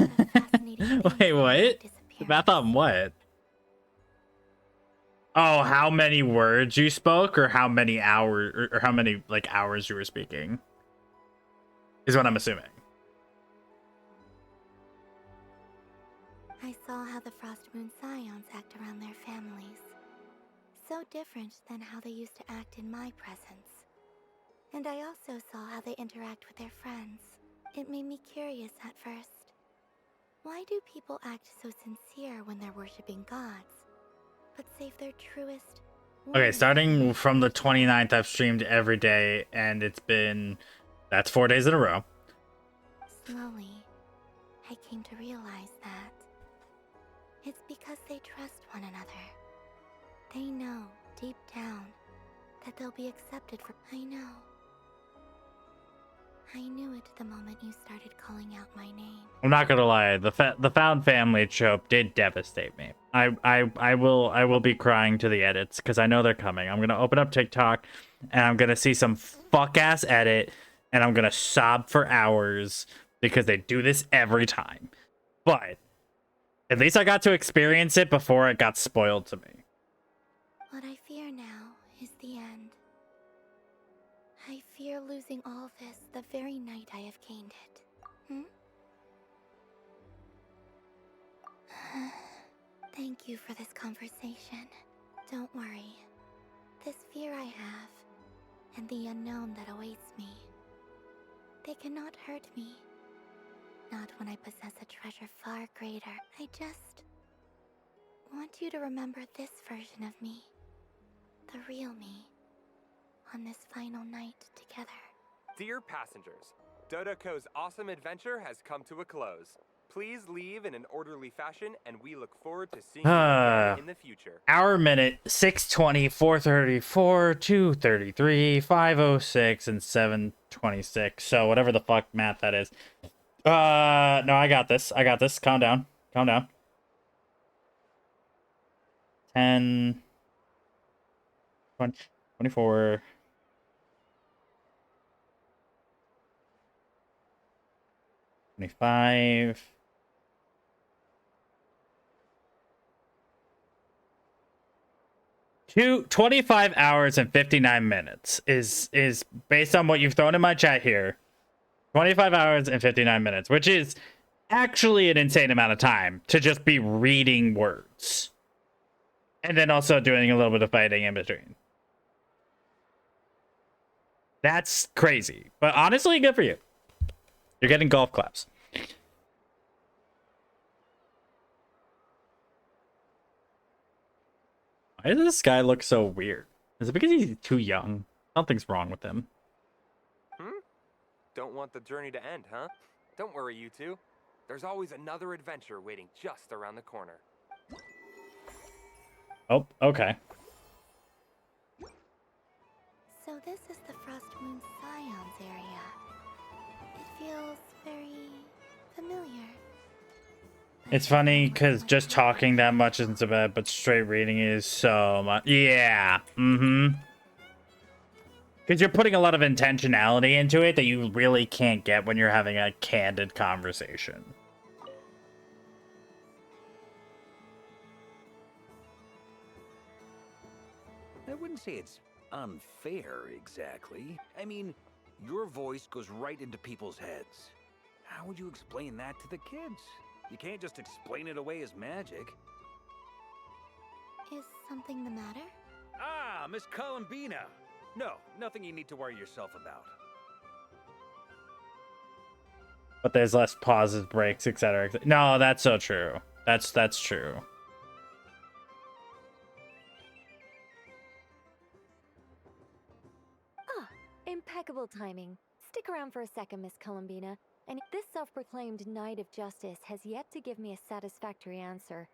Wait, what? Math on what? Oh, how many words you spoke, or how many hours, or how many like hours you were speaking, is what I'm assuming. I saw how the Frost Moon Scions act around their families. So different than how they used to act in my presence. And I also saw how they interact with their friends. It made me curious at first. Why do people act so sincere when they're worshipping gods, but save their truest... Okay, starting from the 29th, I've streamed every day, and it's been... That's 4 days in a row. Slowly, I came to realize that it's because they trust one another. They know, deep down, that they'll be accepted for... I know. I knew it the moment you started calling out my name. I'm not gonna lie, the found family trope did devastate me. I will be crying to the edits because I know they're coming. I'm gonna open up TikTok and I'm gonna see some fuck ass edit and I'm gonna sob for hours because they do this every time. But at least I got to experience it before it got spoiled to me. What I fear now is the end. I fear losing all this the very night I have gained it. Thank you for this conversation. Don't worry. This fear I have, and the unknown that awaits me, they cannot hurt me. Not when I possess a treasure far greater. I just want you to remember this version of me. The real me. On this final night together. Dear passengers, Dodoko's awesome adventure has come to a close. Please leave in an orderly fashion, and we look forward to seeing you again in the future. Hour, minute, 6:20, 4:34, 2:33, 5:06, and 7:26. So whatever the fuck math that is. No, I got this. I got this. Calm down. Calm down. 10, 20, 24. 25. 25 hours and 59 minutes is based on what you've thrown in my chat here. 25 hours and 59 minutes, which is actually an insane amount of time to just be reading words. And then also doing a little bit of fighting in between. That's crazy. But honestly, good for you. You're getting golf claps. Why does this guy look so weird? Is it because he's too young? Something's wrong with him. Don't want the journey to end, huh? Don't worry, you two. There's always another adventure waiting just around the corner. Oh, okay. So this is the Frost Moon Scions area. It feels very familiar. It's funny because just talking that much isn't so bad, but straight reading is so much. Yeah. Because you're putting a lot of intentionality into it that you really can't get when you're having a candid conversation. I wouldn't say it's unfair exactly. I mean, your voice goes right into people's heads. How would you explain that to the kids? You can't just explain it away as magic. Is something the matter? Ah, Miss Columbina. No, nothing you need to worry yourself about. But there's less pauses, breaks, etc. No, that's so true. That's true. Ah, impeccable timing. Stick around for a second, Miss Columbina. And this self-proclaimed Knight of Justice has yet to give me a satisfactory answer.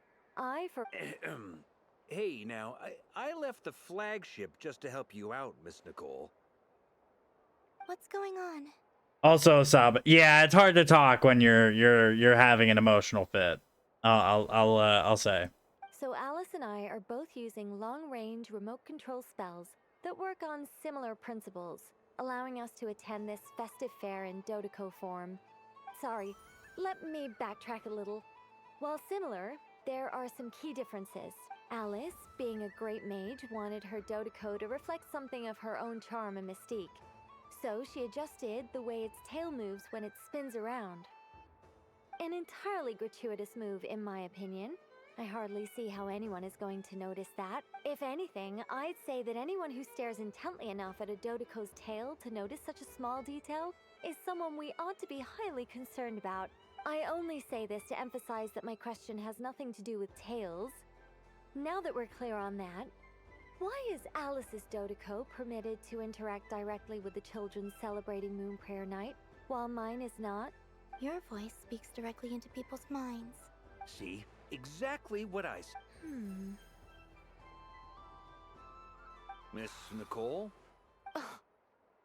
Hey, now, I left the flagship just to help you out, Miss Nicole. What's going on? Also, Sub, yeah, it's hard to talk when you're having an emotional fit. I'll say. So Alice and I are both using long-range remote control spells that work on similar principles, allowing us to attend this festive fair in Dodoco form. Sorry, let me backtrack a little. While similar, there are some key differences. Alice, being a great mage, wanted her Dodoco to reflect something of her own charm and mystique. So she adjusted the way its tail moves when it spins around. An entirely gratuitous move, in my opinion. I hardly see how anyone is going to notice that. If anything, I'd say that anyone who stares intently enough at a Dodoco's tail to notice such a small detail is someone we ought to be highly concerned about. I only say this to emphasize that my question has nothing to do with tails. Now that we're clear on that, why is Alice's Dodoco permitted to interact directly with the children celebrating Moon Prayer Night, while mine is not? Your voice speaks directly into people's minds. See? Exactly what I said. Miss Nicole? Oh,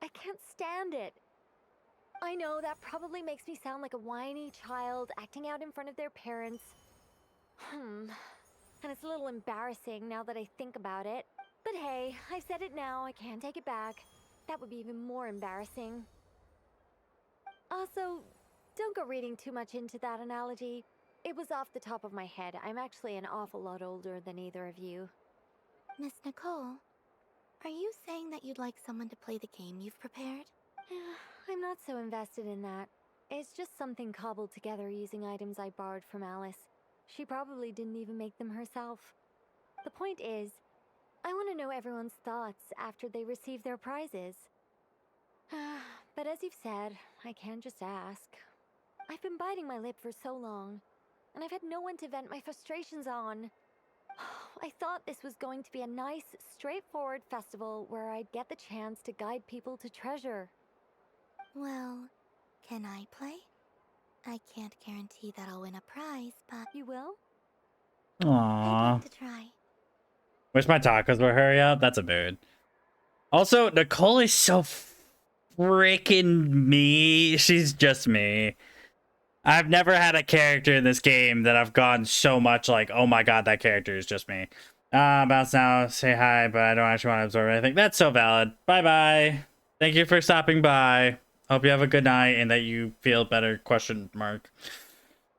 I can't stand it. I know that probably makes me sound like a whiny child acting out in front of their parents. And it's a little embarrassing now that I think about it. But hey, I've said it now, I can't take it back. That would be even more embarrassing. Also, don't go reading too much into that analogy. It was off the top of my head. I'm actually an awful lot older than either of you. Miss Nicole, are you saying that you'd like someone to play the game you've prepared? I'm not so invested in that. It's just something cobbled together using items I borrowed from Alice. She probably didn't even make them herself. The point is, I want to know everyone's thoughts after they receive their prizes. But as you've said, I can't just ask. I've been biting my lip for so long, and I've had no one to vent my frustrations on. I thought this was going to be a nice, straightforward festival where I'd get the chance to guide people to treasure. Well, can I play? I can't guarantee that I'll win a prize, but... You will? Aww. I'd like to try. Wish my tacos would hurry up. That's a mood. Also, Nicole is so freaking me. She's just me. I've never had a character in this game that I've gone so much like, oh my god, that character is just me. Bounce now, say hi, but I don't actually want to absorb anything. That's so valid. Bye-bye. Thank you for stopping by. Hope you have a good night and that you feel better, question mark.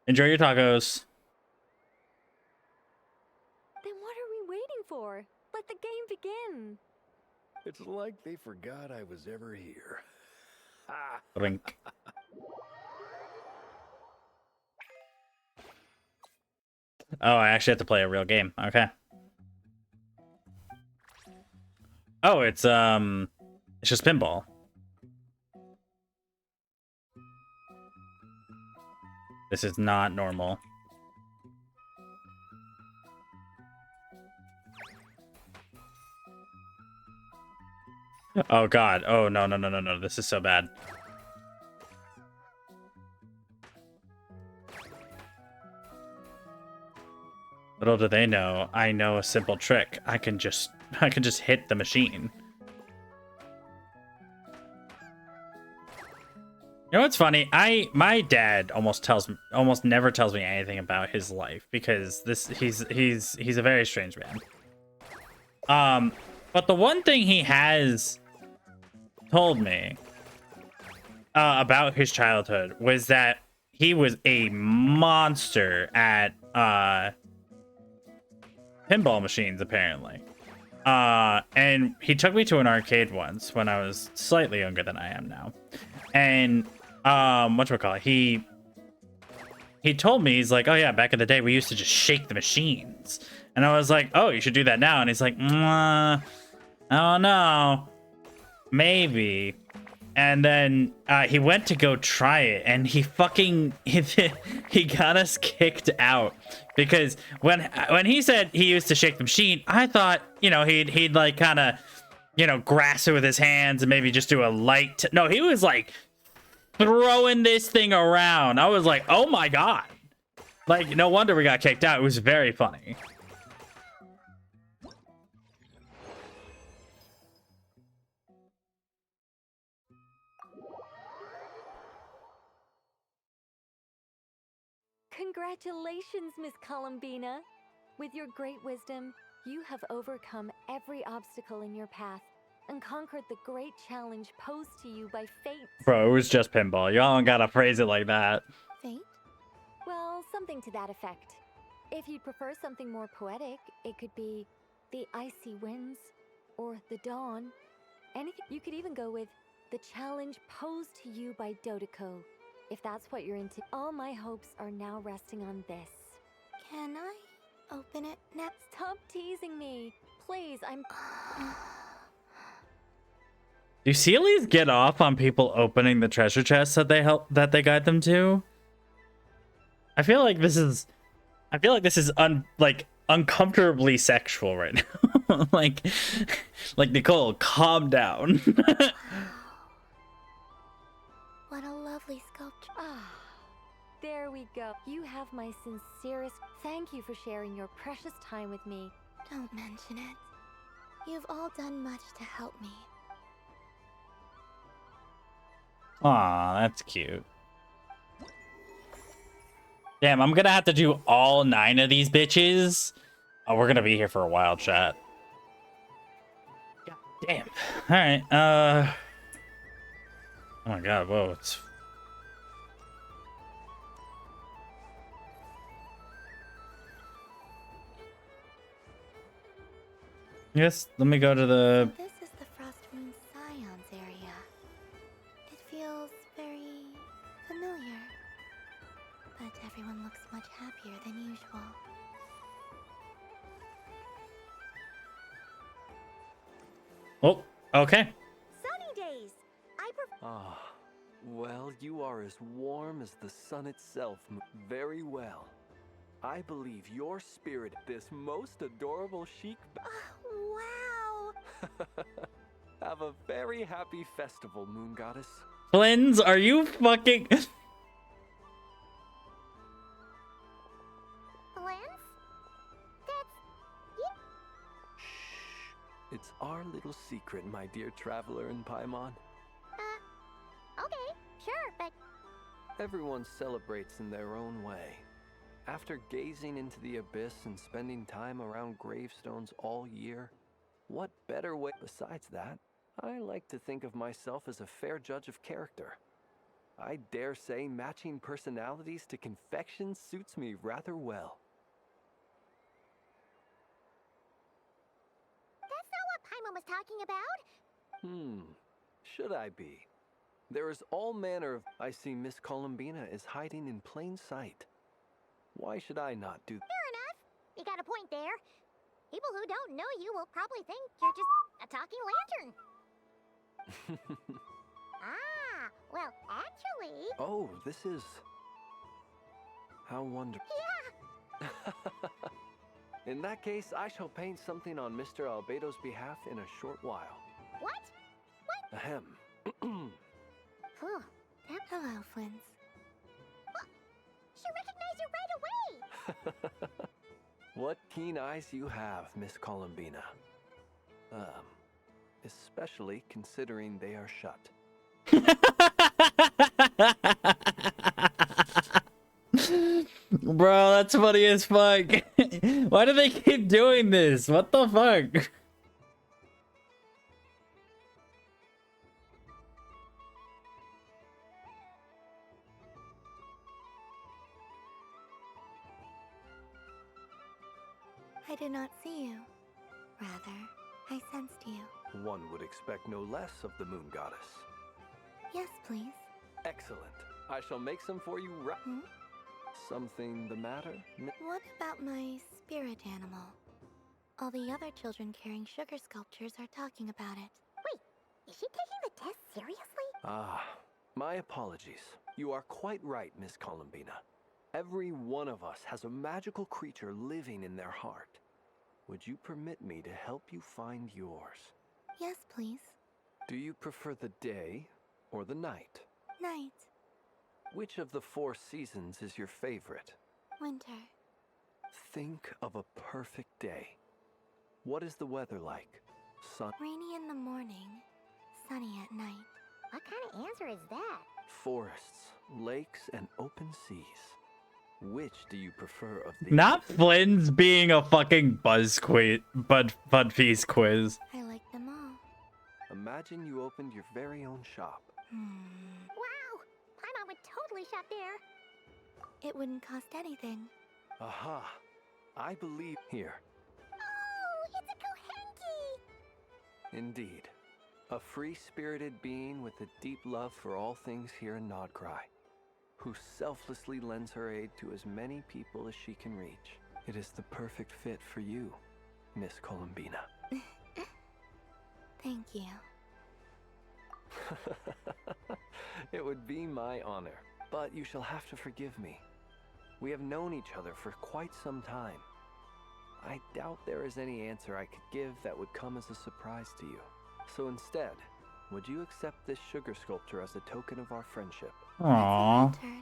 Enjoy your tacos. Then what are we waiting for? Let the game begin. It's like they forgot I was ever here. Blink. Oh, I actually have to play a real game. Okay. Oh, it's just pinball. This is not normal. Oh god. Oh no, no, no, no, no. This is so bad. Little do they know, I know a simple trick. I can just hit the machine. You know what's funny? My dad almost never tells me anything about his life because he's a very strange man. But the one thing he has told me about his childhood was that he was a monster at pinball machines, apparently. And he took me to an arcade once when I was slightly younger than I am now. And whatchamacallit, he told me, he's like, oh yeah, back in the day we used to just shake the machines. And I was like, oh, you should do that now. And he's like, I don't know, maybe. And then he went to go try it, and he fucking he got us kicked out because when he said he used to shake the machine, I thought, you know, he'd like kind of, you know, grasp it with his hands and maybe just do a light. No, he was like throwing this thing around. I was like, oh my god, like no wonder we got kicked out. It was very funny. Congratulations, Miss Columbina. With your great wisdom, you have overcome every obstacle in your path and conquered the great challenge posed to you by fate. Bro, it was just pinball. Y'all don't gotta phrase it like that. Fate? Well, something to that effect. If you'd prefer something more poetic, it could be the icy winds or the dawn. Anything. You could even go with the challenge posed to you by Dodeko. If that's what you're into, all my hopes are now resting on this. Can I open it now? Stop teasing me. Please, I'm... Do Sealies get off on people opening the treasure chests that they guide them to? I feel like this is uncomfortably sexual right now. like Nicole, calm down. What a lovely sculpture. Ah, there we go. You have my sincerest thank you for sharing your precious time with me. Don't mention it. You've all done much to help me. Aw, that's cute. Damn, I'm gonna have to do all 9 of these bitches. Oh, we're gonna be here for a while, chat. God damn. Alright, oh my god, whoa, it's... Yes, let me go to the... So this is the Frostmoon Scions area. It feels very familiar. But everyone looks much happier than usual. Oh, okay. Sunny days. Ah, well, you are as warm as the sun itself. Very well. I believe your spirit, this most adorable chic... Wow! Have a very happy festival, Moon Goddess. Cleanse, are you fucking... Blends? That's... Shh. It's our little secret, my dear traveler in Paimon. Okay, sure, but... Everyone celebrates in their own way. After gazing into the abyss and spending time around gravestones all year, what better way? Besides that, I like to think of myself as a fair judge of character. I dare say matching personalities to confection suits me rather well. That's not what Paimon was talking about. Should I be? There is all manner of... I see Miss Columbina is hiding in plain sight. Why should I not do... Fair enough. You got a point there. People who don't know you will probably think you're just a talking lantern. Ah, well, actually... Oh, this is... How wonderful. Yeah! In that case, I shall paint something on Mr. Albedo's behalf in a short while. What? What? Ahem. Phew. Hello, Flins. She recognized you right away! What keen eyes you have, Miss Columbina. Especially considering they are shut. Bro, that's funny as fuck. Why do they keep doing this? What the fuck? I did not see you. Rather, I sensed you. One would expect no less of the Moon Goddess. Yes, please. Excellent. I shall make some for you right. Something the matter? What about my spirit animal? All the other children carrying sugar sculptures are talking about it. Wait, is she taking the test seriously? Ah, my apologies. You are quite right, Miss Columbina. Every one of us has a magical creature living in their heart. Would you permit me to help you find yours? Yes, please. Do you prefer the day or the night? Night. Which of the 4 seasons is your favorite? Winter. Think of a perfect day. What is the weather like? Sun, Rainy in the morning, sunny at night. What kind of answer is that? forests, lakes, and open seas. Which do you prefer of these? Not Flynn's being a fucking Bud Feast quiz. I like them all. Imagine you opened your very own shop. Wow! Paimon would totally shop there. It wouldn't cost anything. Aha! I believe here. Oh, it's a Kohenki! Indeed. A free-spirited being with a deep love for all things here in Nodcry, who selflessly lends her aid to as many people as she can reach. It is the perfect fit for you, Miss Columbina. Thank you. It would be my honor, but you shall have to forgive me. We have known each other for quite some time. I doubt there is any answer I could give that would come as a surprise to you. So instead, would you accept this sugar sculpture as a token of our friendship? Aww. Hey,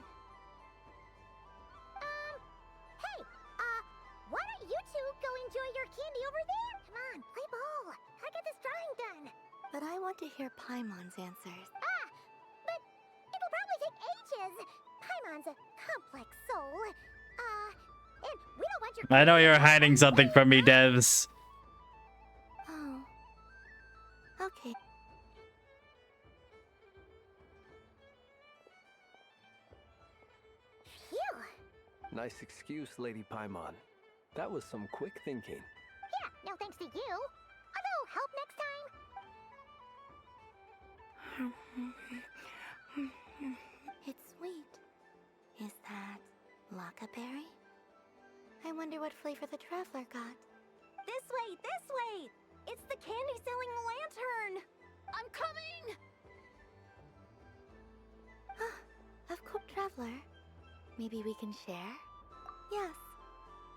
why don't you two go enjoy your candy over there? Come on, play ball. I get this drawing done. But I want to hear Paimon's answers. But it'll probably take ages. Paimon's a complex soul. And we don't want your... I know you're hiding something from me, devs. Oh. Okay. Phew. Nice excuse, Lady Paimon. That was some quick thinking. Yeah, no thanks to you. A little help next time. It's sweet. Is that Lockaberry? I wonder what flavor the traveler got. This way, this way! It's the candy-selling lantern! I'm coming! Of course, traveler. Maybe we can share? Yes.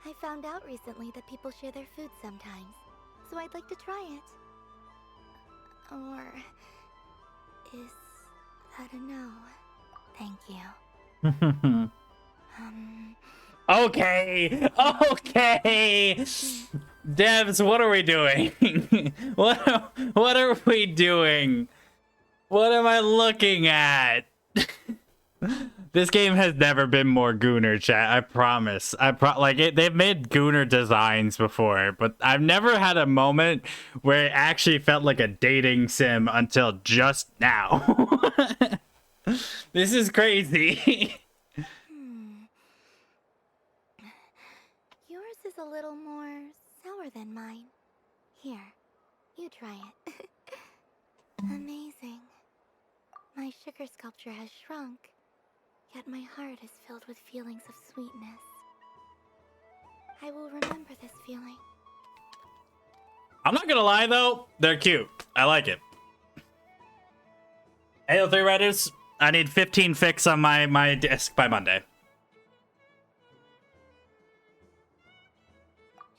I found out recently that people share their food sometimes, so I'd like to try it. Or is that a no? Thank you. Okay. Okay. Devs, what are we doing? What are we doing? What am I looking at? This game has never been more Gooner, chat. I promise. They've made Gooner designs before, but I've never had a moment where it actually felt like a dating sim until just now. This is crazy. Yours is a little more sour than mine. Here, you try it. Amazing. My sugar sculpture has shrunk, yet my heart is filled with feelings of sweetness. I will remember this feeling. I'm not gonna lie though, they're cute. I like it. Halo 3 Redditors, I need 15 fix on my disc by Monday.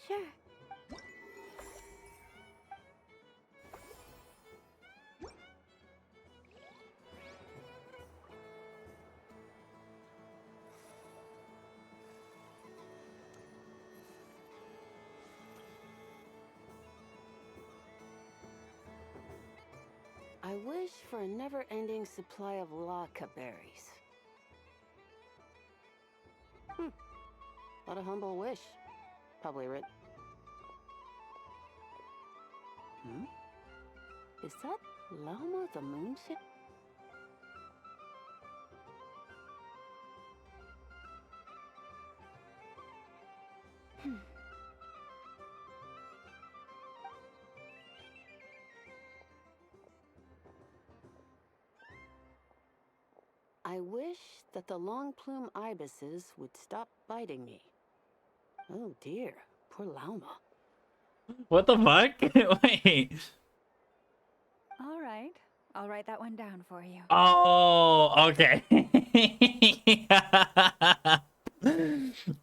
Sure. I wish for a never-ending supply of Laka berries. What a humble wish. Probably written. Is that Lama the Moonship? I wish that the long plume ibises would stop biting me. Oh dear, poor Lauma. What the fuck? Wait. All right. I'll write that one down for you. Oh, okay.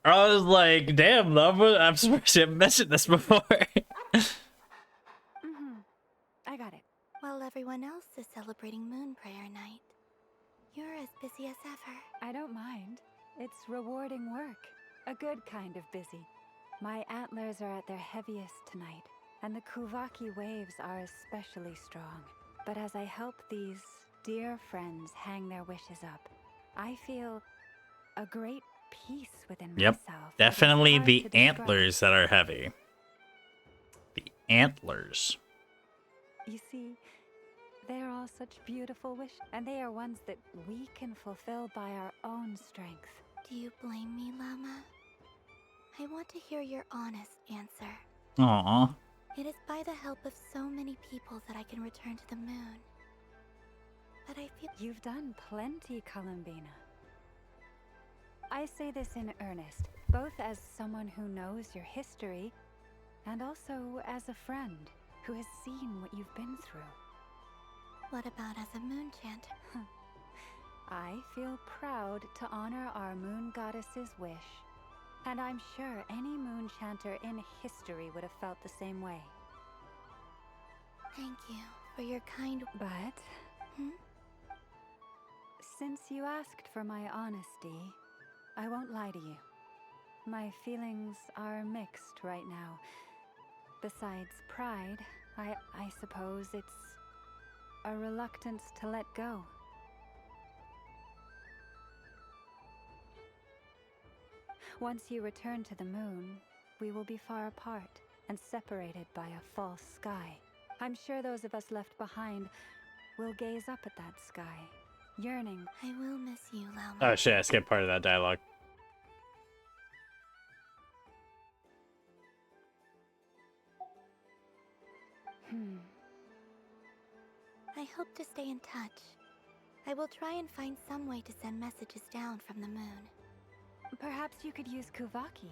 I was like, damn, I'm supposed to have mentioned this before. I got it. While everyone else is celebrating Moon Prayer Night, you're as busy as ever. I don't mind. It's rewarding work. A good kind of busy. My antlers are at their heaviest tonight, and the Kuvaki waves are especially strong. But as I help these dear friends hang their wishes up, I feel a great peace within Yep, myself. definitely Hard the to describe. antlers that are heavy. The antlers. You see, they're all such beautiful wishes, and they are ones that we can fulfill by our own strength. Do you blame me, Llama? I want to hear your honest answer. Aww. It is by the help of so many people that I can return to the moon. But I feel You've done plenty, Columbina. I say this in earnest, both as someone who knows your history, and also as a friend who has seen what you've been through. What about as a moon chanter? I feel proud to honor our moon goddess's wish. And I'm sure any moon chanter in history would have felt the same way. Thank you for your kind... But... Since you asked for my honesty, I won't lie to you. My feelings are mixed right now. Besides pride, I suppose it's a reluctance to let go. Once you return to the moon, we will be far apart and separated by a false sky. I'm sure those of us left behind will gaze up at that sky, yearning. I will miss you, Llama. Oh shit, I skipped part of that dialogue. I hope to stay in touch. I will try and find some way to send messages down from the moon. Perhaps you could use Kuvaki.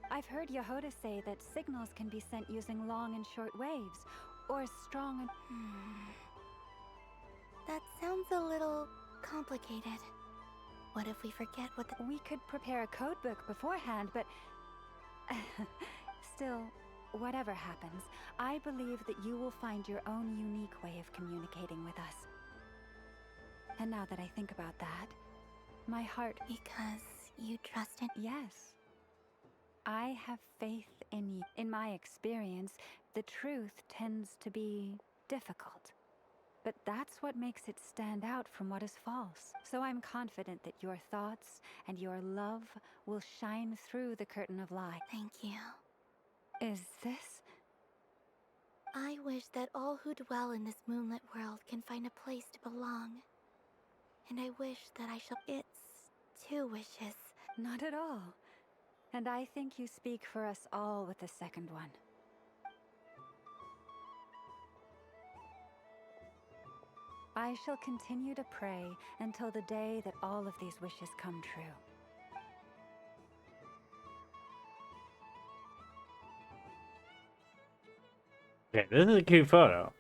I've heard Yehoda say that signals can be sent using long and short waves, or strong and... That sounds a little complicated. What if we forget what the... We could prepare a codebook beforehand, but... Still, whatever happens, I believe that you will find your own unique way of communicating with us. And now that I think about that, my heart... Because you trust in... Yes. I have faith in you. In my experience, the truth tends to be difficult. But that's what makes it stand out from what is false. So I'm confident that your thoughts and your love will shine through the curtain of lie. Thank you. Is this... I wish that all who dwell in this moonlit world can find a place to belong. And I wish that I shall... It's 2 wishes. Not at all. And I think you speak for us all with the second one. I shall continue to pray until the day that all of these wishes come true. Okay, this is a cute photo.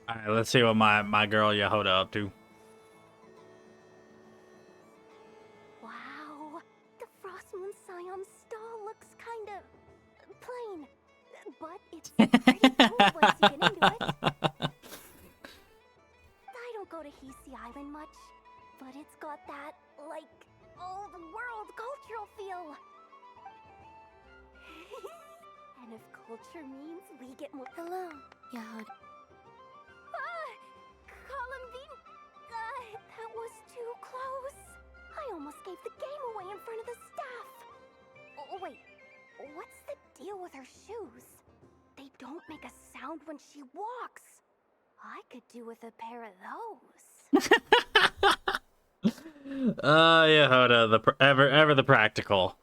Alright, let's see what my girl Yehoda up to. Wow, the Frost Moon Scion stall looks kind of plain, but it's pretty cool once you get into it. I don't go to Hisi Island much, but it's got that, like, old-world cultural feel. And if culture means we get more... Hello, Yehoda. Columbine, that was too close. I almost gave the game away in front of the staff. Oh, wait, what's the deal with her shoes? They don't make a sound when she walks. I could do with a pair of those. Yehoda, ever the practical.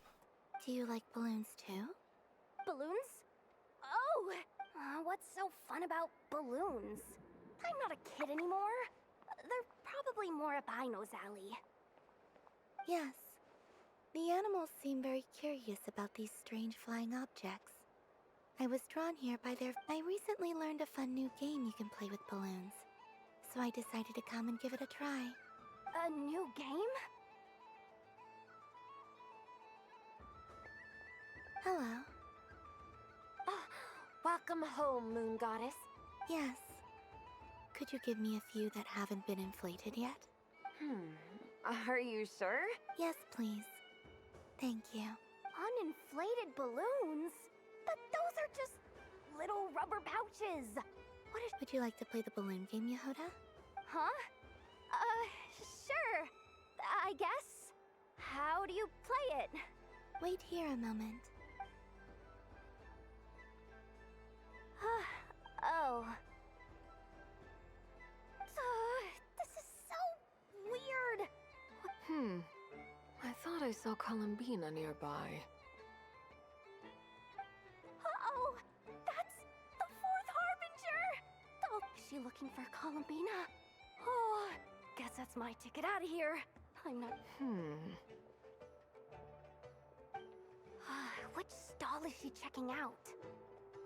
Do you like balloons too? Balloons? Oh! What's so fun about balloons? I'm not a kid anymore. They're probably more up Aino's alley. Yes. The animals seem very curious about these strange flying objects. I was drawn here by their... I recently learned a fun new game you can play with balloons. So I decided to come and give it a try. A new game? Hello. Welcome home, Moon Goddess. Yes. Could you give me a few that haven't been inflated yet? Are you sure? Yes, please. Thank you. Uninflated balloons? But those are just little rubber pouches. What is... Would you like to play the balloon game, Yehoda? Huh? Sure. I guess. How do you play it? Wait here a moment. Oh. This is so weird. I thought I saw Columbina nearby. Uh-oh! That's the fourth harbinger! Oh, is she looking for Columbina? Oh, guess that's my ticket out of here. I'm not... Which stall is she checking out?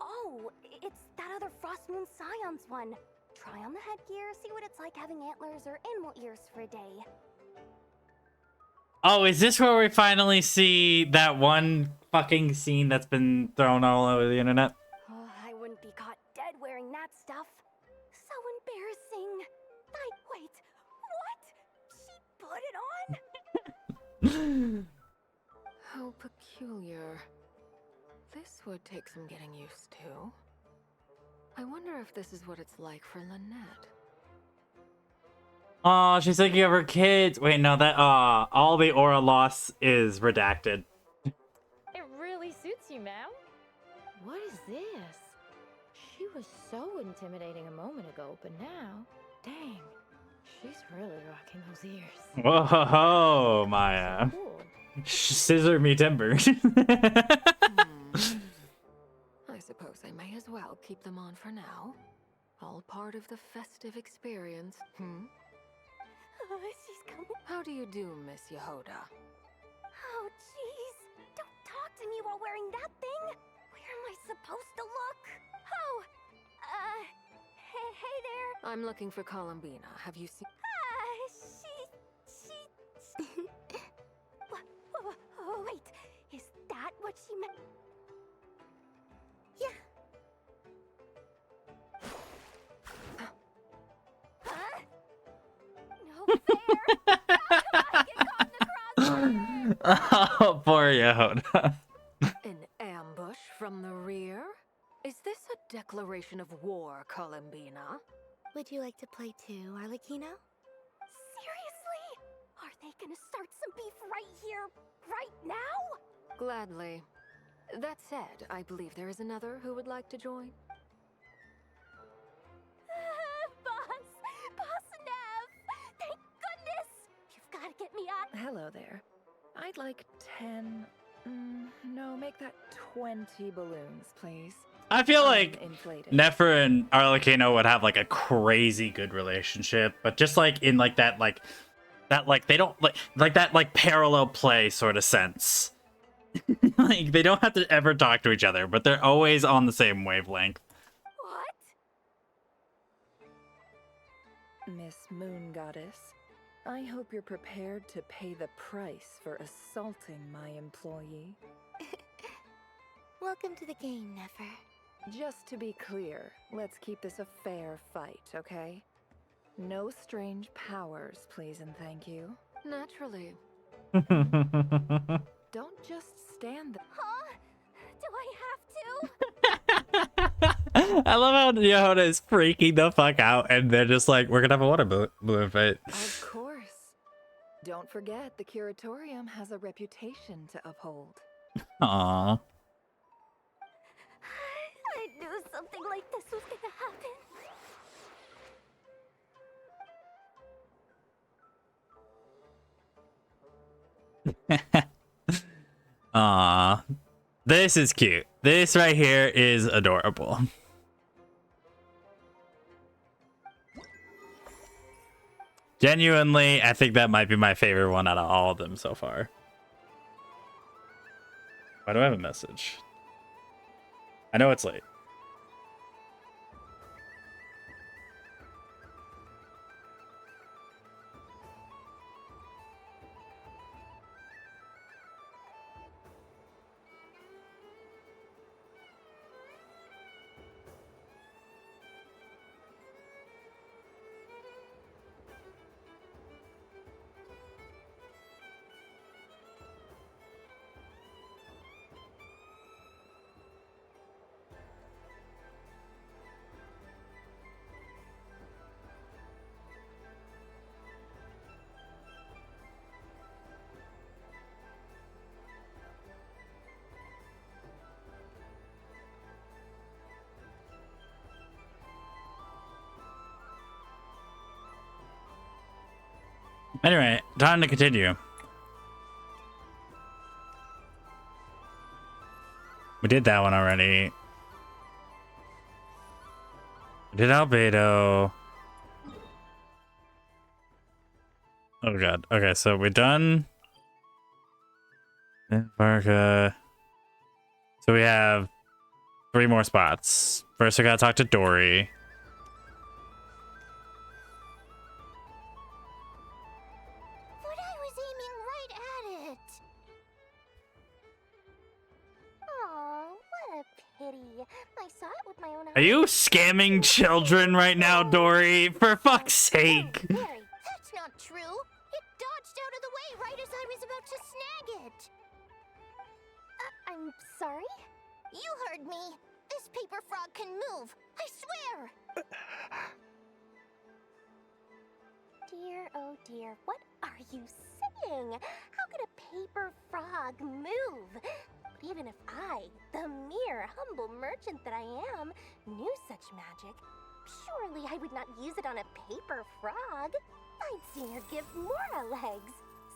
Oh, it's that other Frost Moon Scions one. Try on the headgear, see what it's like having antlers or animal ears for a day. Oh, is this where we finally see that one fucking scene that's been thrown all over the internet? Oh, I wouldn't be caught dead wearing that stuff. So embarrassing. Wait, what? She put it on? How peculiar. This would take some getting used to. I wonder if this is what it's like for Lynette. Oh, she's thinking of her kids. Wait, no, that all the aura loss is redacted. It really suits you, ma'am. What is this? She was so intimidating a moment ago, but now, dang, she's really rocking those ears. Whoa, Maya. Cool. Scissor me timber. I suppose I may as well keep them on for now. All part of the festive experience. She's coming. How do you do, Miss Yehoda? Oh, jeez. Don't talk to me while wearing that thing. Where am I supposed to look? Oh, hey there. I'm looking for Columbina. Have you seen... Wait, is that what she meant? Yeah. Huh? No fair. I get caught in the crossfire. Oh, poor Yehoda. An ambush from the rear? Is this a declaration of war, Columbina? Would you like to play too, Arlecchino? Seriously? Are they gonna start some beef right here, right now? Gladly. That said, I believe there is another who would like to join. Boss Nev! Thank goodness! You've got to get me out. Hello there. I'd like 10... no, make that 20 balloons, please. I feel like Inflated. Nefer and Arlecchino would have like a crazy good relationship, but just like in like that they don't like that like parallel play sort of sense. Like they don't have to ever talk to each other, but they're always on the same wavelength. Miss Moon Goddess, I hope you're prepared to pay the price for assaulting my employee. Welcome to the game, Nefer. Just to be clear, let's keep this a fair fight, okay? No strange powers, please and thank you. Naturally. Don't just stand there. Huh? Do I have to? I love how Yehoda is freaking the fuck out, and they're just like, we're gonna have a water balloon fight. Of course. Don't forget, the Curatorium has a reputation to uphold. Aww. I knew something like this was gonna happen. Aw. This is cute. This right here is adorable. Genuinely, I think that might be my favorite one out of all of them so far. Why do I have a message? I know it's late. Anyway, time to continue. We did that one already. We did Albedo. Oh god. Okay, so we're done. Barca. So we have 3 more spots. First, we gotta talk to Dory. But I was aiming right at it. Aw, what a pity. I saw it with my own eyes. Are you scamming children right now, Dory? For fuck's sake. Harry, that's not true. It dodged out of the way right as I was about to snag it. I'm sorry? You heard me. This paper frog can move. I swear. Dear, oh dear, what are you saying? How could a paper frog move? But even if I, the mere humble merchant that I am, knew such magic, surely I would not use it on a paper frog. I'd sooner give Mora legs,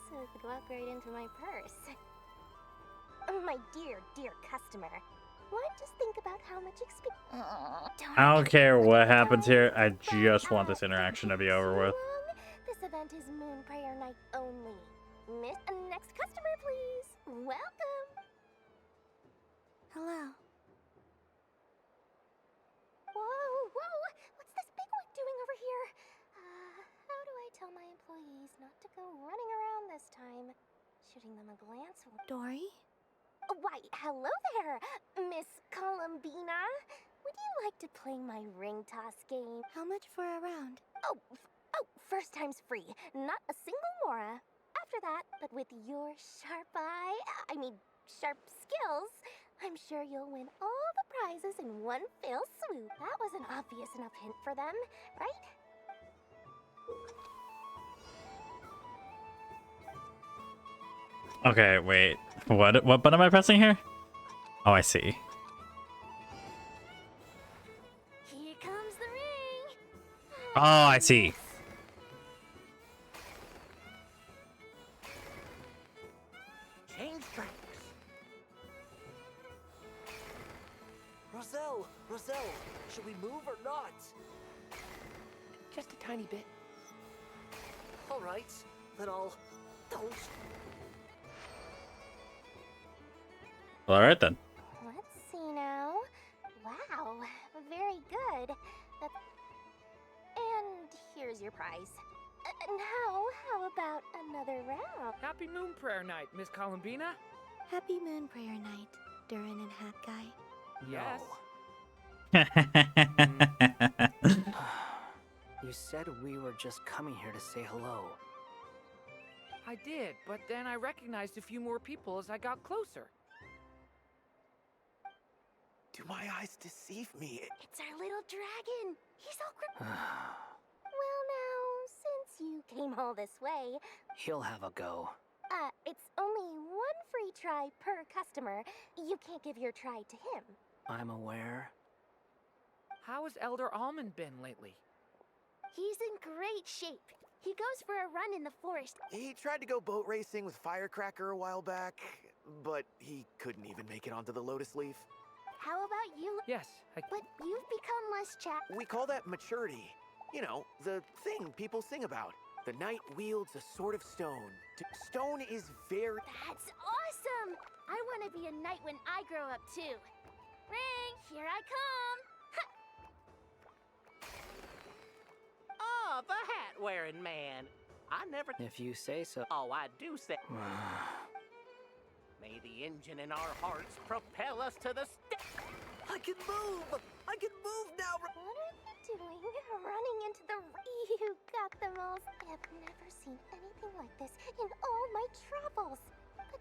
so it could walk right into my purse. My dear, dear customer, why just think about how much experience... I don't care what happens here. I just want this interaction to be over with. This event is Moon Prayer Night only. Next customer, please. Welcome. Hello. Whoa, whoa! What's this bigwig doing over here? How do I tell my employees not to go running around this time? Shooting them a glance will... Dory? Why, hello there, Miss Columbina. Would you like to play my ring toss game? How much for a round? Oh, first time's free. Not a single Mora. After that, but with your sharp sharp skills, I'm sure you'll win all the prizes in one fell swoop. That was an obvious enough hint for them, right? Okay, wait. What button am I pressing here? Oh, I see. Here comes the ring. Oh, I see. Change tracks. Roselle, should we move or not? Just a tiny bit. All right, then I'll... Don't. Well, all right then. Let's see now. Wow, very good. And here's your prize. Now, how about another round? Happy Moon Prayer Night, Miss Columbina. Happy Moon Prayer Night, Durin and Hat Guy. Yes. You said we were just coming here to say hello. I did, but then I recognized a few more people as I got closer. Do my eyes deceive me? It's our little dragon. He's all Well now, since you came all this way, He'll have a go. it's only one free try per customer. You can't give your try to him. I'm aware. How has Elder Almond been lately? He's in great shape. He goes for a run in the forest. He tried to go boat racing with Firecracker a while back. but he couldn't even make it onto the Lotus Leaf. How about you? Yes, But you've become less chat. We call that maturity. You know, the thing people sing about. The knight wields a sword of stone. Stone is very... That's awesome! I want to be a knight when I grow up too. Ring, here I come! Oh, the hat-wearing man. I never... If you say so. Oh, I do say... May the engine in our hearts propel us to the I can move! I can move now! What are you doing? Running into the... You got the most... I've never seen anything like this in all my travels. But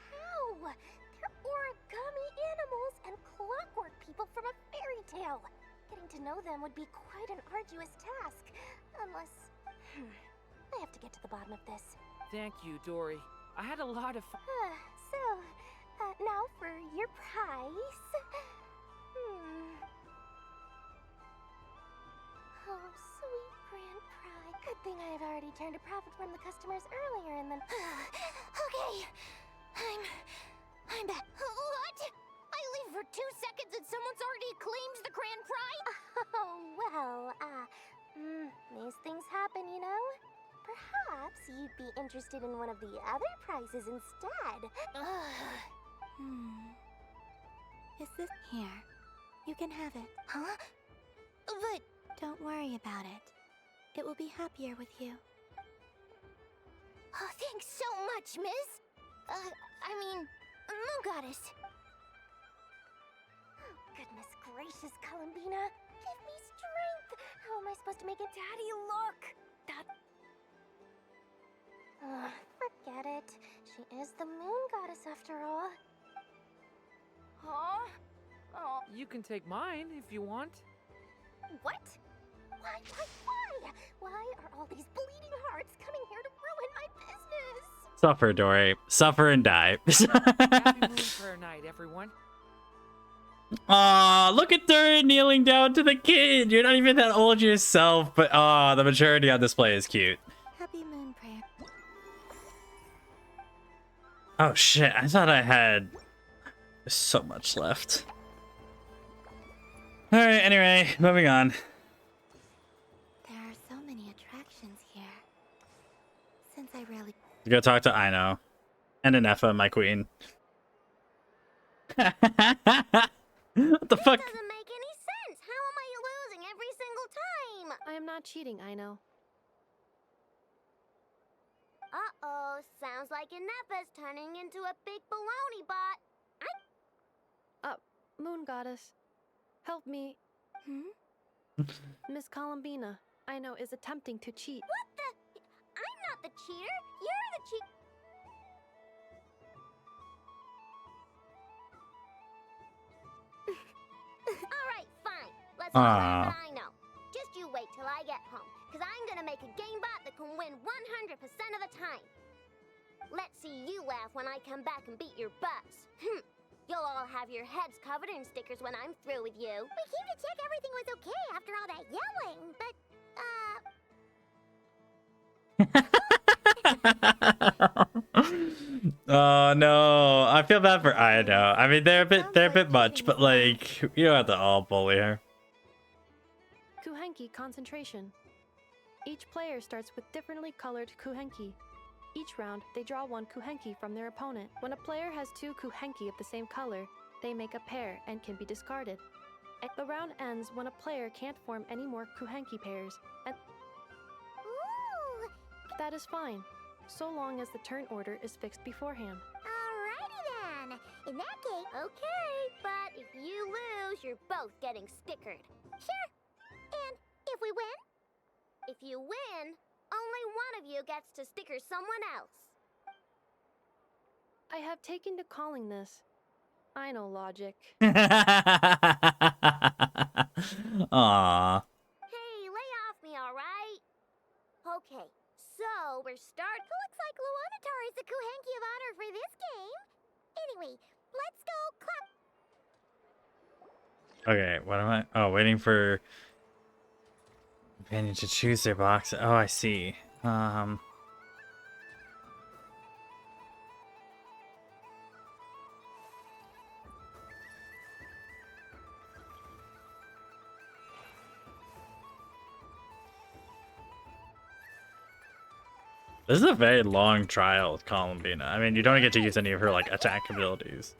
how? They're origami animals and clockwork people from a fairy tale. Getting to know them would be quite an arduous task. Unless... I have to get to the bottom of this. Thank you, Dory. I had a lot of fun. Now for your prize. Oh, sweet grand prize. Good thing I have already turned a profit from the customers earlier and then... Okay. I'm back. What? I leave for 2 seconds and someone's already claimed the grand prize? Oh, well, these things happen, you know? Perhaps you'd be interested in one of the other prizes instead. Is this here? You can have it. Huh? But... Don't worry about it. It will be happier with you. Oh, thanks so much, miss. Moon Goddess. Oh, goodness gracious, Columbina. Give me strength. How am I supposed to make a daddy look? Forget it. She is the Moon Goddess after all. Huh? Oh. You can take mine if you want. What? Why? Why are all these bleeding hearts coming here to ruin my business? Suffer, Dory. Suffer and die. Happy Moon Prayer Night, everyone. Aw, look at her kneeling down to the kid. You're not even that old yourself, but the maturity on display is cute. Happy Moon Prayer. Oh shit, I thought I had so much left. Alright, anyway, moving on. There are so many attractions here. Since I rarely... Go talk to Aino. And Anefa, my queen. What the fuck? Doesn't make any sense. How am I losing every single time? I am not cheating, Aino. Uh-oh, sounds like Anefa's turning into a big baloney bot. Moon Goddess. Help me. Miss Columbina, Aino is attempting to cheat. What the? I'm not the cheater. You're the cheat. Alright, fine. Let's laugh at Aino. Just you wait till I get home, because I'm gonna make a game bot that can win 100% of the time. Let's see you laugh when I come back and beat your butts. You'll all have your heads covered in stickers when I'm through with you. We came to check everything was okay after all that yelling, but, Oh no, I feel bad for Aino. I mean, they're a bit much, but like, you don't have to all bully her. Kuhenki concentration. Each player starts with differently colored kuhenki. Each round, they draw one kuhenki from their opponent. When a player has 2 kuhenki of the same color, they make a pair and can be discarded. The round ends when a player can't form any more kuhenki pairs, and that is fine, so long as the turn order is fixed beforehand. Alrighty then. In that case, okay, but if you lose, you're both getting stickered. Sure. And if we win? If you win, only one of you gets to sticker someone else. I have taken to calling this. I know logic. Aww. Hey, lay off me, alright? Okay, so we're starting. Looks like Luonatar is the Kuhenki of honor for this game. Anyway, let's go clap. Okay, what am I? Oh, waiting for companion to choose their box. Oh, I see. This is a very long trial with Columbina. I mean, you don't get to use any of her like attack abilities.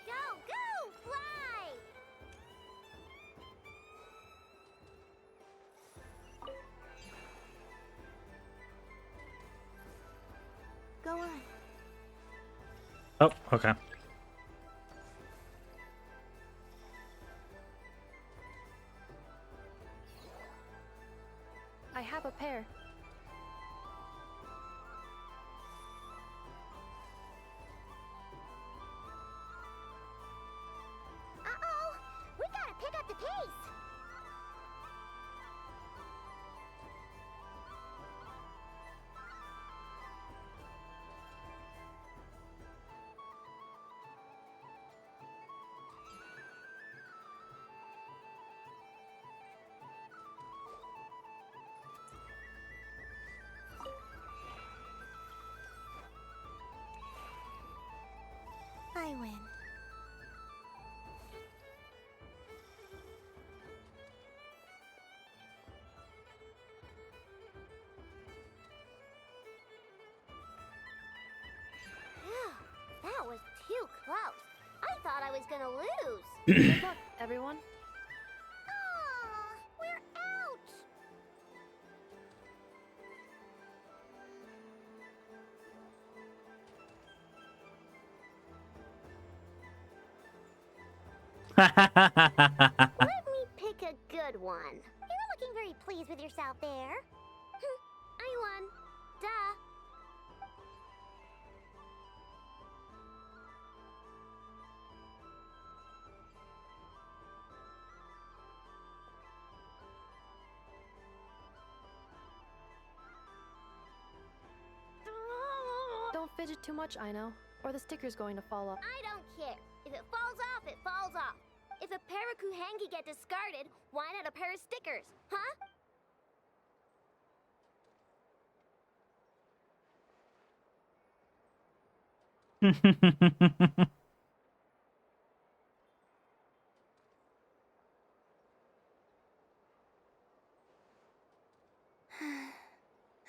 Go, go, fly! Go on. Oh, okay. I have a pair. Uh-oh! We gotta pick up the pace! I win. Phew, that was too close. I thought I was gonna lose. Good luck, everyone. Aw, we're out! Let me pick a good one. You're looking very pleased with yourself there. I won. Duh. Don't fidget too much, I know, or the sticker's going to fall off. I don't care. If it falls off, it falls off. If a pair of Kuhengi get discarded, why not a pair of stickers, huh?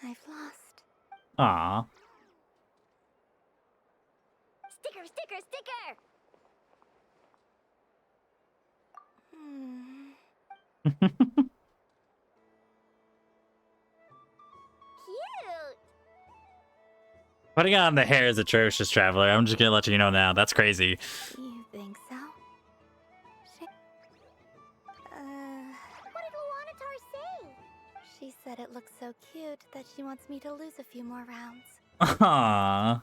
I've lost. Aw. Sticker, sticker, sticker! Cute! Putting on the hair is atrocious, Traveler. I'm just gonna let you know now. That's crazy. You think so? What did Luanatar say? She said it looks so cute that she wants me to lose a few more rounds. Aww.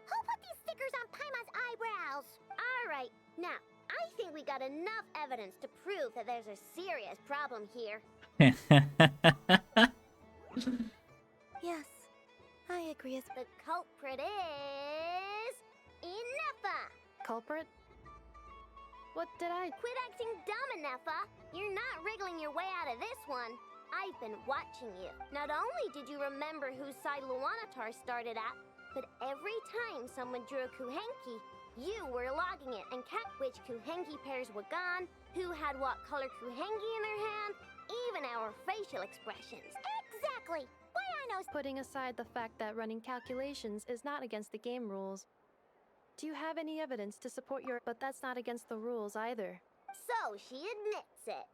Who put these stickers on Paimon's eyebrows? Alright, now, I think we got enough evidence to prove that there's a serious problem here. Yes, I agree as The culprit is... Inefa! Culprit? What did I... Quit acting dumb, Inefa! You're not wriggling your way out of this one. I've been watching you. Not only did you remember whose side Luanatar started at, but every time someone drew a Kuhenki, you were logging it and kept which Kuhenki pairs were gone, who had what color Kuhenki in their hand, even our facial expressions. Exactly! Why I know... Putting aside the fact that running calculations is not against the game rules. Do you have any evidence to support your... But that's not against the rules either. So she admits it.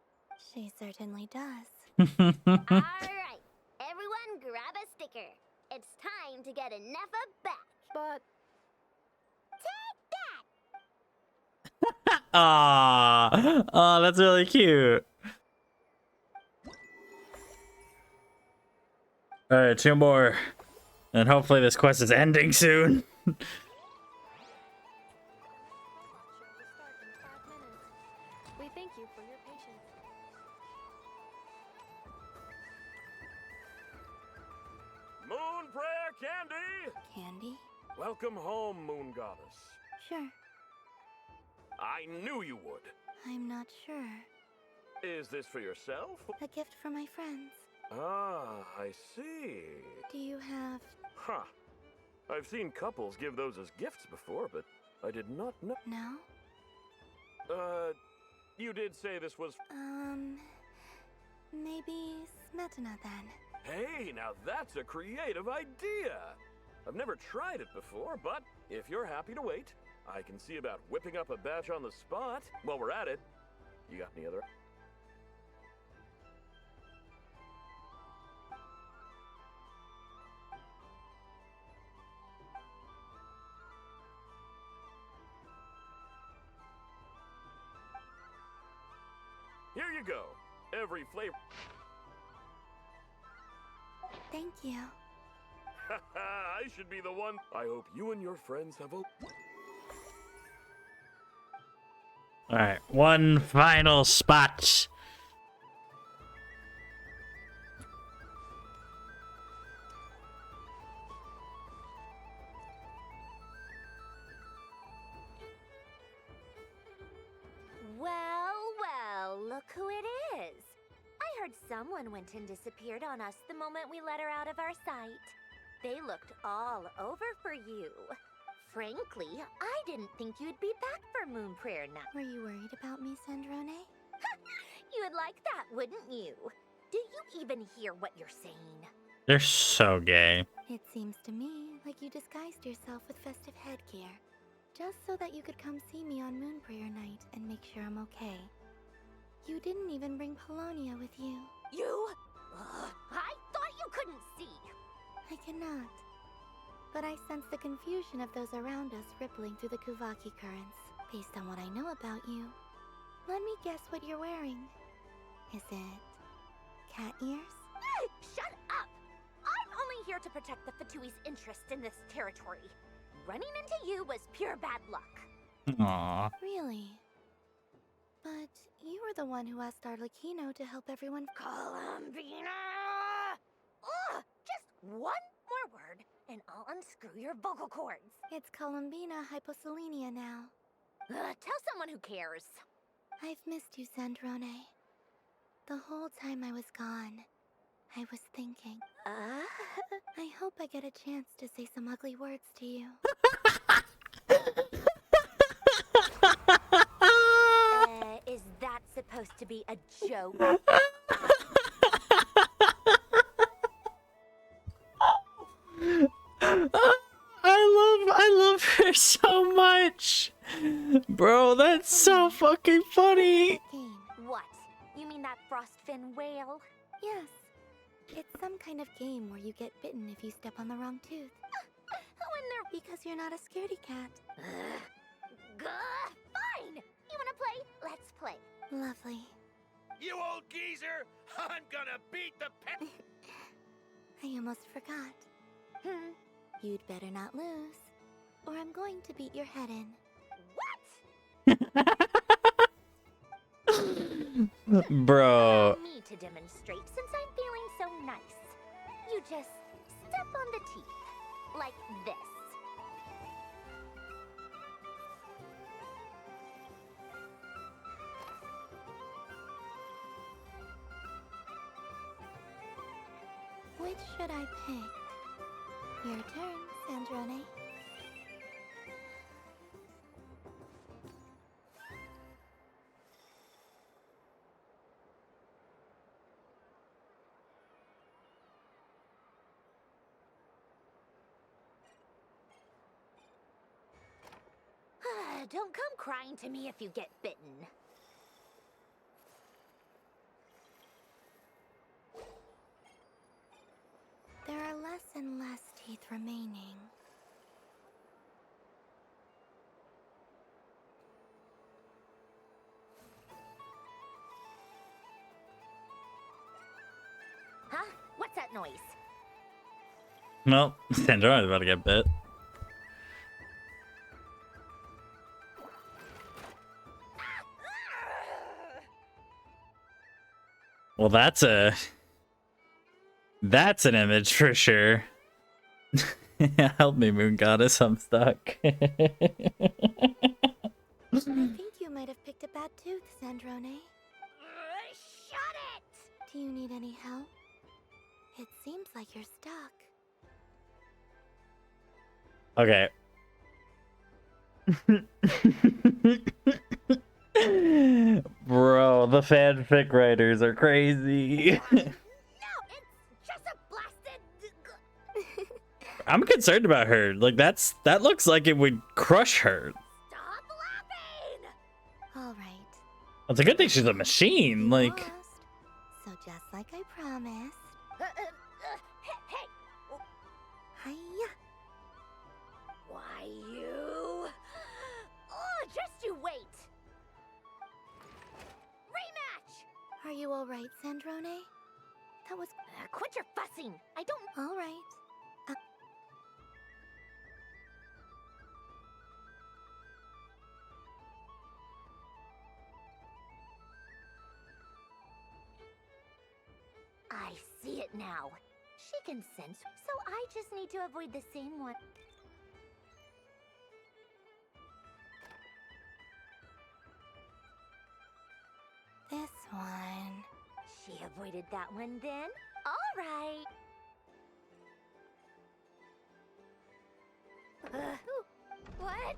She certainly does. Alright, everyone grab a sticker. It's time to get Inefa back. But... Take that! Aww. Oh, that's really cute. Alright, 2 more. And hopefully this quest is ending soon. We thank you for your patience. Moon Prayer Candy! Candy? Welcome home, Moon Goddess. Sure. I knew you would. I'm not sure. Is this for yourself? A gift for my friends. Ah, I see. Do you have Huh. I've seen couples give those as gifts before, but I did not know. No? You did say this was... Maybe Smetana then. Hey, now that's a creative idea! I've never tried it before, but if you're happy to wait, I can see about whipping up a batch on the spot. While we're at it, you got any other... Here you go. Every flavor... Thank you. I should be the one. I hope you and your friends have a... Alright, one final spot. Well, look who it is. I heard someone went and disappeared on us the moment we let her out of our sight. They looked all over for you. Frankly, I didn't think you'd be back for Moon Prayer Night. Were you worried about me, Sandrone? You would like that, wouldn't you? Do you even hear what you're saying? They're so gay. It seems to me like you disguised yourself with festive headgear, just so that you could come see me on Moon Prayer Night and make sure I'm okay. You didn't even bring Polonia with you. You? I thought you couldn't see. I cannot. But I sense the confusion of those around us rippling through the Kuvaki currents, based on what I know about you. Let me guess what you're wearing. Is it cat ears? Shut up! I'm only here to protect the Fatui's interest in this territory. Running into you was pure bad luck. Aww. Really? But you were the one who asked Arlecchino to help everyone. Columbina! Ugh! Just one more word, and I'll unscrew your vocal cords. It's Columbina hyposelenia now. Tell someone who cares. I've missed you, Sandrone. The whole time I was gone, I was thinking. I hope I get a chance to say some ugly words to you. Is that supposed to be a joke? I love her so much. Bro, that's so fucking funny. What? You mean that frostfin whale? Yes. It's some kind of game where you get bitten if you step on the wrong tooth. Because you're not a scaredy cat. Fine! You wanna play? Let's play. Lovely. You old geezer! I'm gonna beat the pet. I almost forgot. You'd better not lose, or I'm going to beat your head in. Bro. Allow me to demonstrate since I'm feeling so nice. You just step on the teeth, like this. Which should I pick? Your turn, Sandrone. Don't come crying to me if you get bitten. There are less and less teeth remaining. Huh? What's that noise? Well, Sandrone's about to get bit. Well, that's an image for sure. Help me, Moon Goddess, I'm stuck. I think you might have picked a bad tooth, Sandrone. Shut it! Do you need any help? It seems like you're stuck. Okay. Bro, the fanfic writers are crazy. I'm concerned about her. Like that looks like it would crush her. All right. It's a good thing she's a machine. Like, So just like I promised. Hiya. Why you? Oh, just you wait. Rematch. Are you all right, Sandrone? That was. Quit your fussing. I don't. All right. I see it now. She can sense, so I just need to avoid the same one. This one. She avoided that one then? All right. What?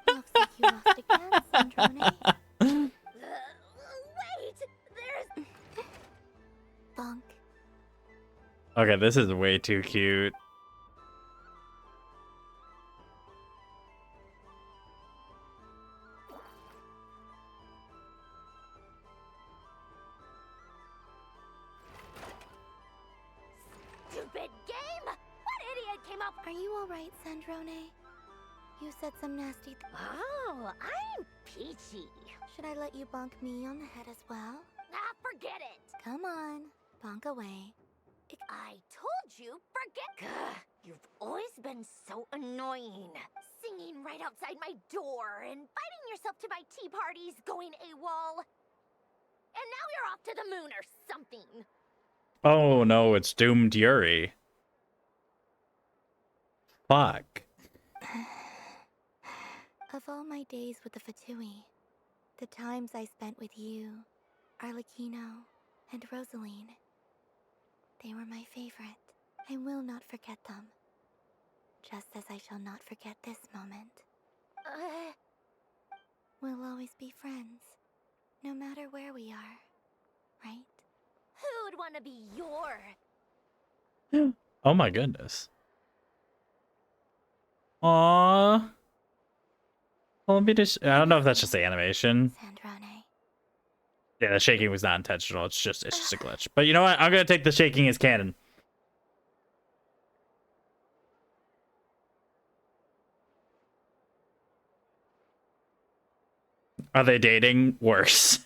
Looks like you lost again, Sandrone. Wait! There's... Bonk. okay, this is way too cute. Stupid game! What idiot came up? Are you all right, Sandrone? You said some nasty. Oh, I'm peachy. Should I let you bonk me on the head as well? Ah, forget it. Come on, bonk away. I told you, forget. Gah, you've always been so annoying. Singing right outside my door, inviting yourself to my tea parties, going AWOL. And now you're off to the moon or something. Oh no, it's doomed Yuri. Fuck. Of all my days with the Fatui, the times I spent with you, Arlecchino, and Rosaline, they were my favorite. I will not forget them. Just as I shall not forget this moment. We'll always be friends, no matter where we are, right? Who'd want to be your... Oh my goodness. Aww. Well, let me just... I don't know if that's just the animation. Sandrone. Yeah, the shaking was not intentional. It's just a glitch. But you know what? I'm gonna take the shaking as canon. Are they dating? Worse.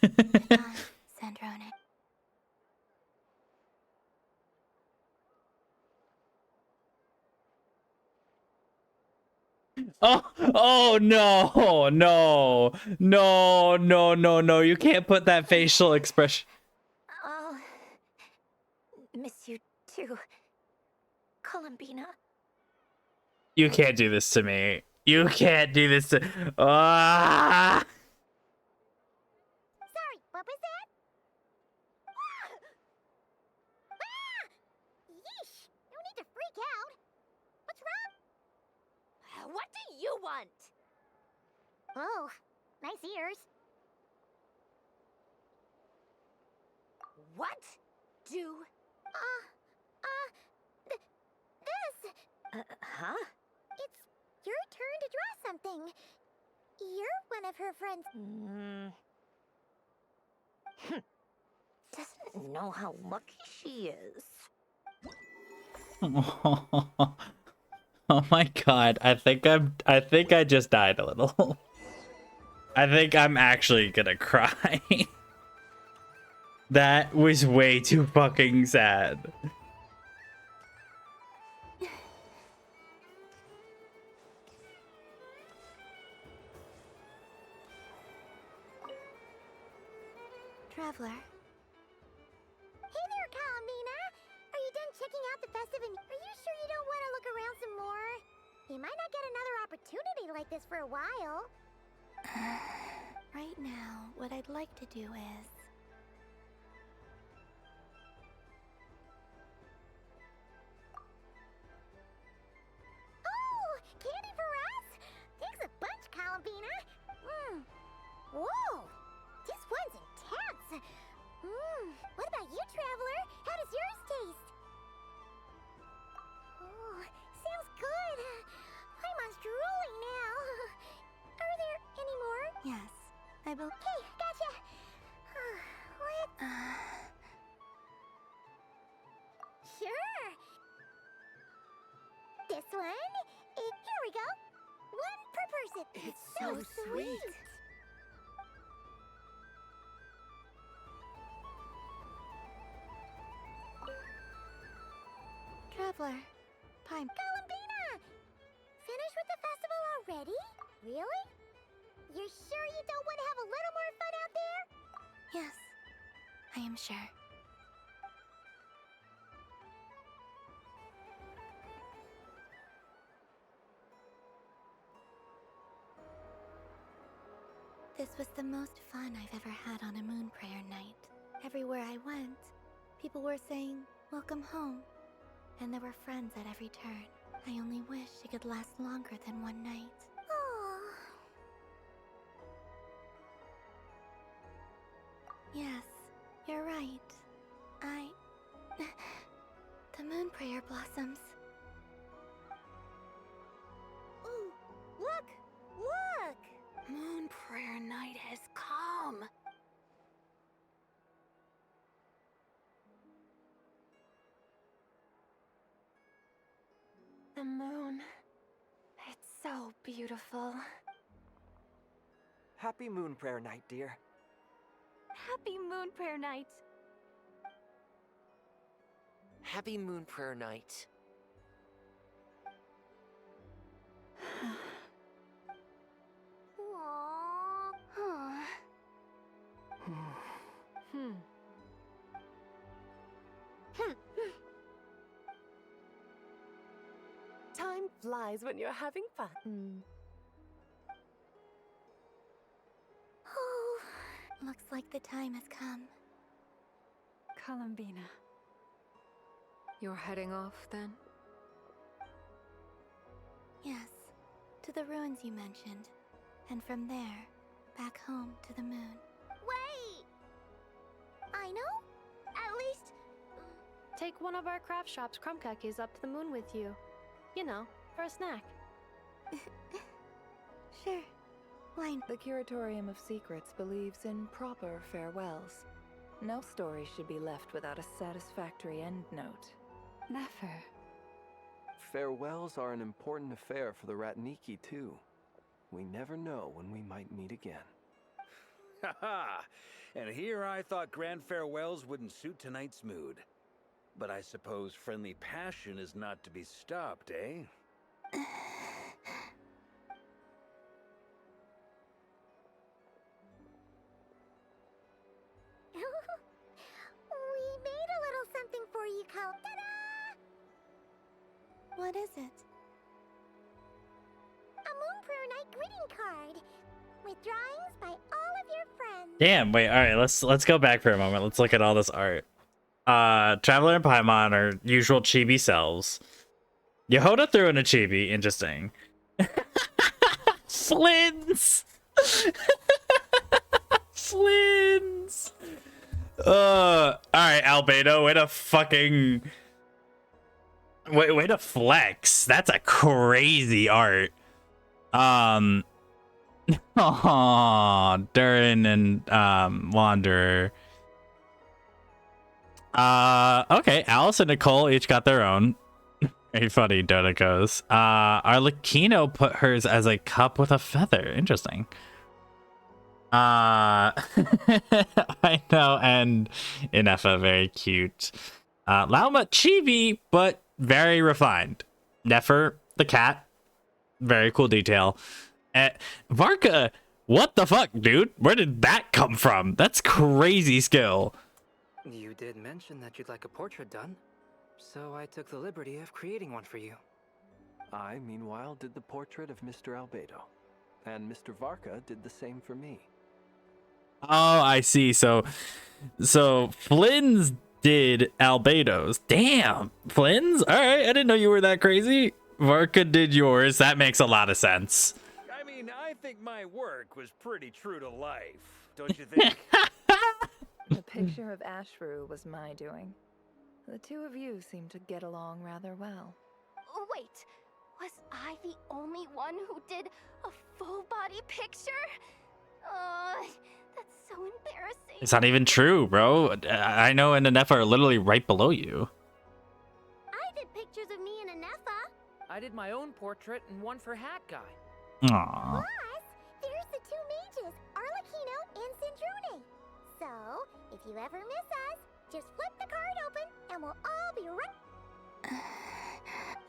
Sandrone. Oh no, no. You can't put that facial expression. I'll miss you too, Columbina. You can't do this to me. You can't do this to... Ah! Sorry, what was that? Yeesh! No need to freak out. What's wrong? What do you want? Oh, nice ears. What? Do... This. Huh? It's your turn to draw something. You're one of her friends. Doesn't know how lucky she is. Oh my god, I think I just died a little. I think I'm actually gonna cry. That was way too fucking sad. Traveler. Hey there, Columbina. Are you done checking out the festive and are you sure you don't want to look around some more? You might not get another opportunity like this for a while. Right now, what I'd like to do is... Whoa! This one's intense! What about you, Traveler? How does yours taste? Oh, sounds good! I'm drooling now! Are there any more? Yes, I will. Okay, gotcha! What? Sure! This one? Here we go! One per person! It's so sweet. Traveler, Pime. Columbina! Finished with the festival already? Really? You're sure you don't want to have a little more fun out there? Yes, I am sure. This was the most fun I've ever had on a moon prayer night. Everywhere I went, people were saying, "Welcome home." And there were friends at every turn. I only wish it could last longer than one night. Oh. Yes, you're right. The moon prayer blossoms. Ooh, look! Look! Moon prayer night has come. The moon. It's so beautiful. Happy Moon Prayer Night, dear. Happy Moon Prayer Night. Happy Moon Prayer Night. Time flies when you're having fun. Oh, looks like the time has come. Columbina. You're heading off then? Yes, to the ruins you mentioned. And from there, back home to the moon. Wait! I know? At least... Take one of our craft shop's crumb cookies up to the moon with you. You know, for a snack. Sure. Why not? The Curatorium of Secrets believes in proper farewells. No story should be left without a satisfactory end note. Never. Farewells are an important affair for the Ratniki, too. We never know when we might meet again. Haha! And here I thought grand farewells wouldn't suit tonight's mood. But I suppose friendly passion is not to be stopped, eh? We made a little something for you, Cal. Ta-da! What is it? A Moon Prayer Night greeting card. With drawings by all of your friends. Damn, wait, alright, let's go back for a moment. Let's look at all this art. Traveler and Paimon are usual chibi selves. Yehoda threw in a chibi, interesting. Flins! Flins! Alright, Albedo, way to fucking... Way to flex. That's a crazy art. Oh, Durin and Wanderer. Okay, Alice and Nicole each got their own. Very funny, Dodicos. Arlecchino put hers as a cup with a feather. Interesting. I know, and Inefa, very cute. Lauma, chibi, but very refined. Nefer, the cat, very cool detail. Varka, what the fuck, dude? Where did that come from? That's crazy skill. You did mention that you'd like a portrait done, so I took the liberty of creating one for you. I, meanwhile, did the portrait of Mr. Albedo, and Mr. Varka did the same for me. Oh, I see. So Flynn's did Albedo's. Damn, Flynn's? All right, I didn't know you were that crazy. Varka did yours. That makes a lot of sense. I mean, mean, I think my work was pretty true to life, don't you think? The picture of Ashru was my doing. The two of you seem to get along rather well. Wait, was I the only one who did a full body picture? That's so embarrassing. It's not even true, bro. I know and Anefa are literally right below you. I did pictures of me and Anefa. I did my own portrait and one for Hat Guy. Aww. Plus, there's the two mages, Arlecchino and Sindrone. So, if you ever miss us, just flip the card open and we'll all be right.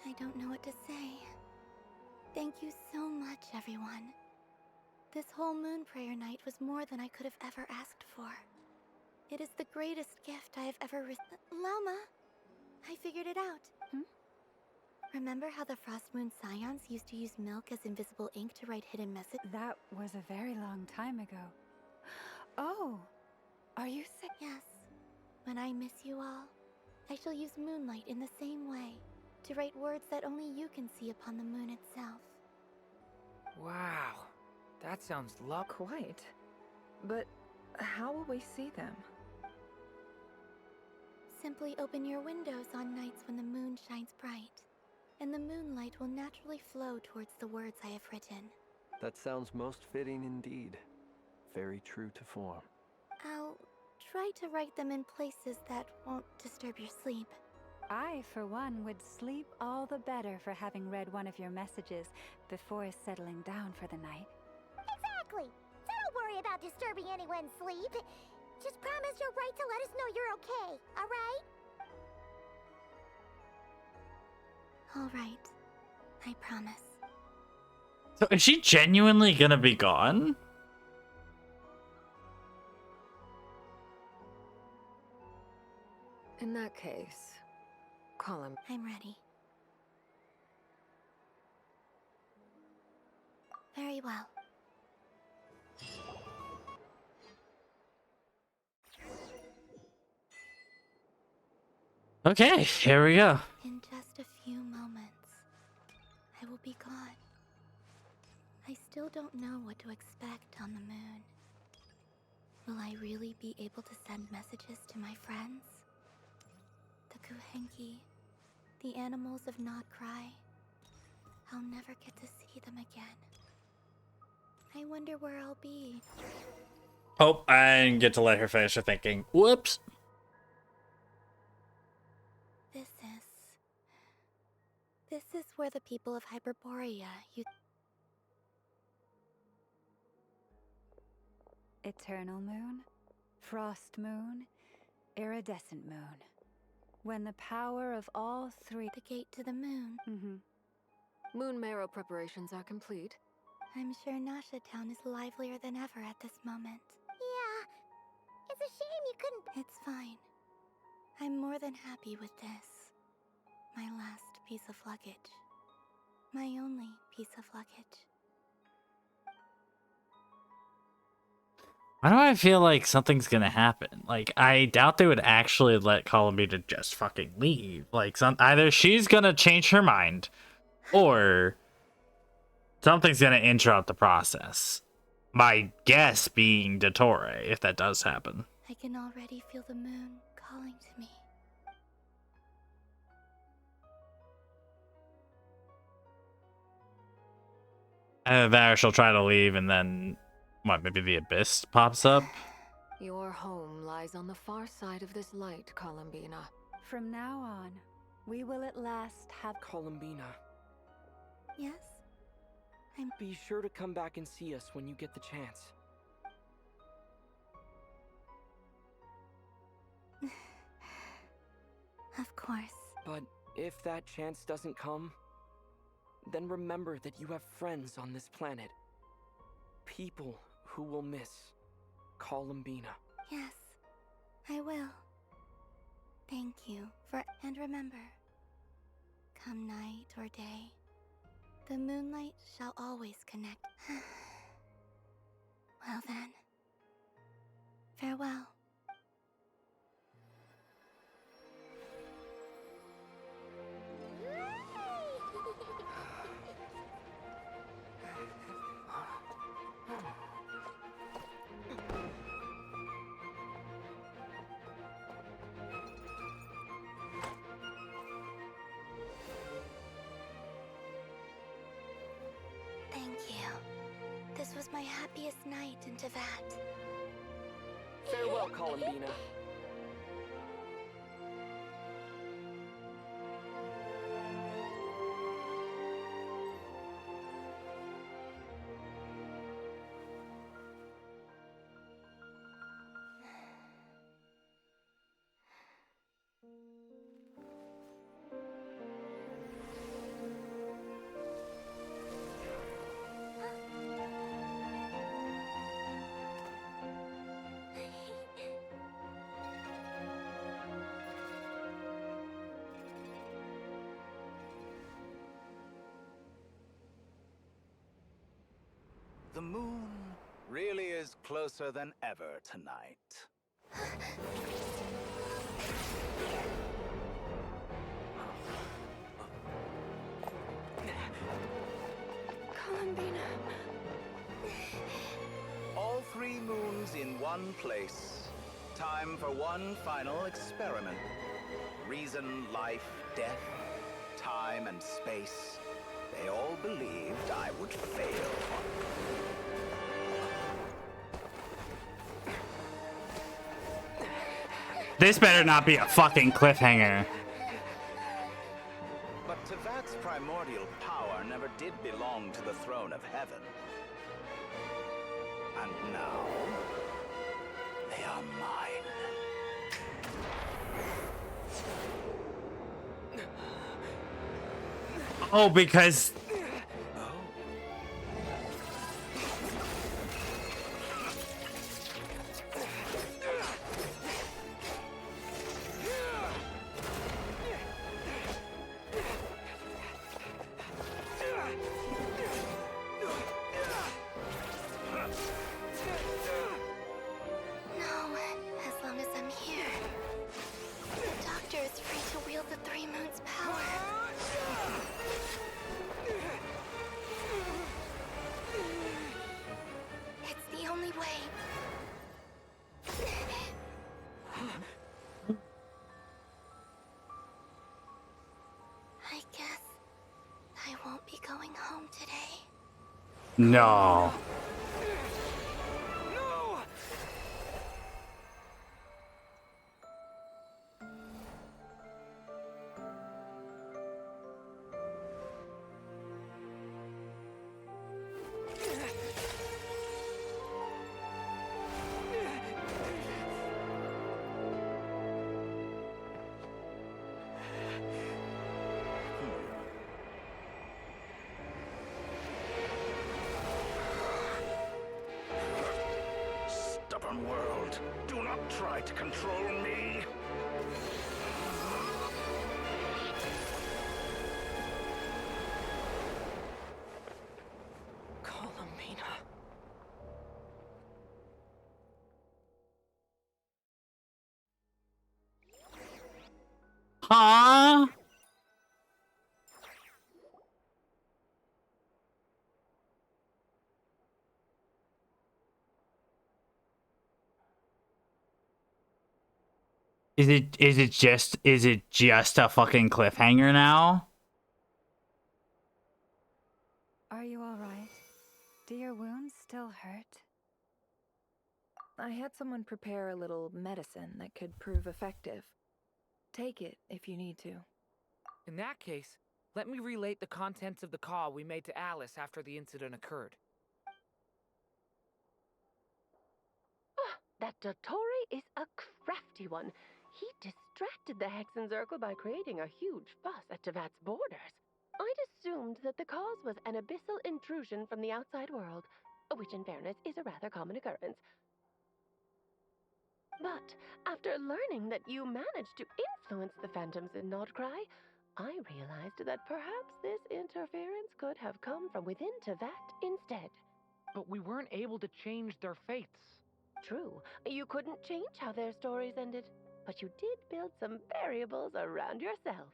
I don't know what to say. Thank you so much, everyone. This whole moon prayer night was more than I could have ever asked for. It is the greatest gift I have ever received. Llama, I figured it out. Remember how the Frost Moon Scions used to use milk as invisible ink to write hidden messages? That was a very long time ago. Oh, are you sick? Yes. When I miss you all, I shall use moonlight in the same way to write words that only you can see upon the moon itself. Wow, that sounds Quite. But how will we see them? Simply open your windows on nights when the moon shines bright, and the moonlight will naturally flow towards the words I have written. That sounds most fitting indeed. Very true to form. I'll try to write them in places that won't disturb your sleep. I, for one, would sleep all the better for having read one of your messages before settling down for the night. Exactly. So don't worry about disturbing anyone's sleep. Just promise you'll write to let us know you're okay, alright? All right. I promise. So is she genuinely gonna be gone? In that case, call him. I'm ready. Very well. Okay, here we go. In just a few moments, I will be gone. I still don't know what to expect on the moon. Will I really be able to send messages to my friends? The Kuhenki, the animals of Not Cry. I'll never get to see them again. I wonder where I'll be. Oh, I didn't get to let her finish her thinking. Whoops. This is where the people of Hyperborea Eternal moon, frost moon, iridescent moon. When the power of all three... The gate to the moon. Moon marrow preparations are complete. I'm sure Nasha Town is livelier than ever at this moment. Yeah. It's a shame you couldn't... It's fine. I'm more than happy with this. My last piece of luggage. My only piece of luggage. Why do I feel like something's gonna happen? Like, I doubt they would actually let Columbina just fucking leave. Like, either she's gonna change her mind, or something's gonna interrupt the process. My guess being Dottore, if that does happen. I can already feel the moon calling to me. Either that or she'll try to leave and then, what, maybe the abyss pops up? Your home lies on the far side of this light, Columbina. From now on, we will at last have... Columbina. Yes? Be sure to come back and see us when you get the chance. Of course. But if that chance doesn't come, then remember that you have friends on this planet. People who will miss Columbina. Yes, I will. Thank you for... And remember, come night or day, the moonlight shall always connect. Well then, farewell. happiest night in Tevat. Farewell, Columbina. The moon really is closer than ever tonight. Columbina. All 3 moons in one place. Time for one final experiment. Reason, life, death, time and space. They all believed I would fail. This better not be a fucking cliffhanger. But Tevat's primordial power never did belong to the throne of heaven. And now, they are mine. Oh, because... No, as long as I'm here. The Doctor is free to wield the 3 moons' power. It's the only way. I guess I won't be going home today. No. Stubborn world, do not try to control me. Columbina. Huh? Is it just a fucking cliffhanger now? Are you all right? Do your wounds still hurt? I had someone prepare a little medicine that could prove effective. Take it if you need to. In that case, let me relate the contents of the call we made to Alice after the incident occurred. That Dottore is a crafty one. He distracted the Hexenzirkel by creating a huge fuss at Tevat's borders. I'd assumed that the cause was an abyssal intrusion from the outside world, which in fairness is a rather common occurrence. But after learning that you managed to influence the phantoms in Nordcry, I realized that perhaps this interference could have come from within Tevat instead. But we weren't able to change their fates. True, you couldn't change how their stories ended, but you did build some variables around yourself.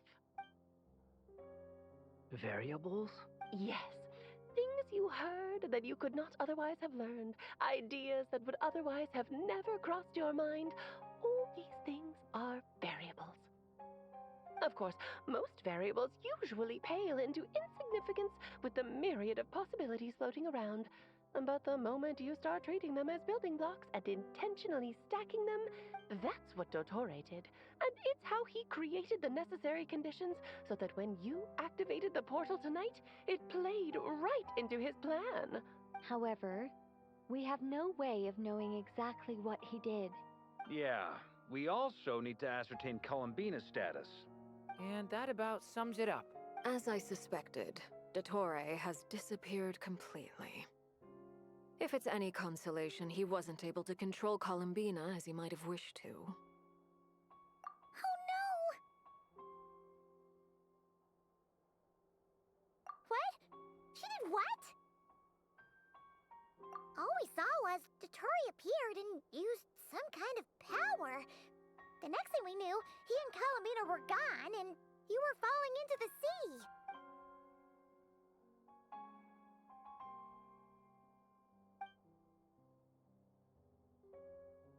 Variables? Yes. Things you heard that you could not otherwise have learned. Ideas that would otherwise have never crossed your mind. All these things are variables. Of course, most variables usually pale into insignificance with the myriad of possibilities floating around. But the moment you start treating them as building blocks and intentionally stacking them, that's what Dottore did. And it's how he created the necessary conditions so that when you activated the portal tonight, it played right into his plan. However, we have no way of knowing exactly what he did. Yeah, we also need to ascertain Columbina's status. And that about sums it up. As I suspected, Dottore has disappeared completely. If it's any consolation, he wasn't able to control Columbina as he might have wished to. Oh no! What? She did what? All we saw was Dottore appeared and used some kind of power. The next thing we knew, he and Columbina were gone and you were falling into the sea.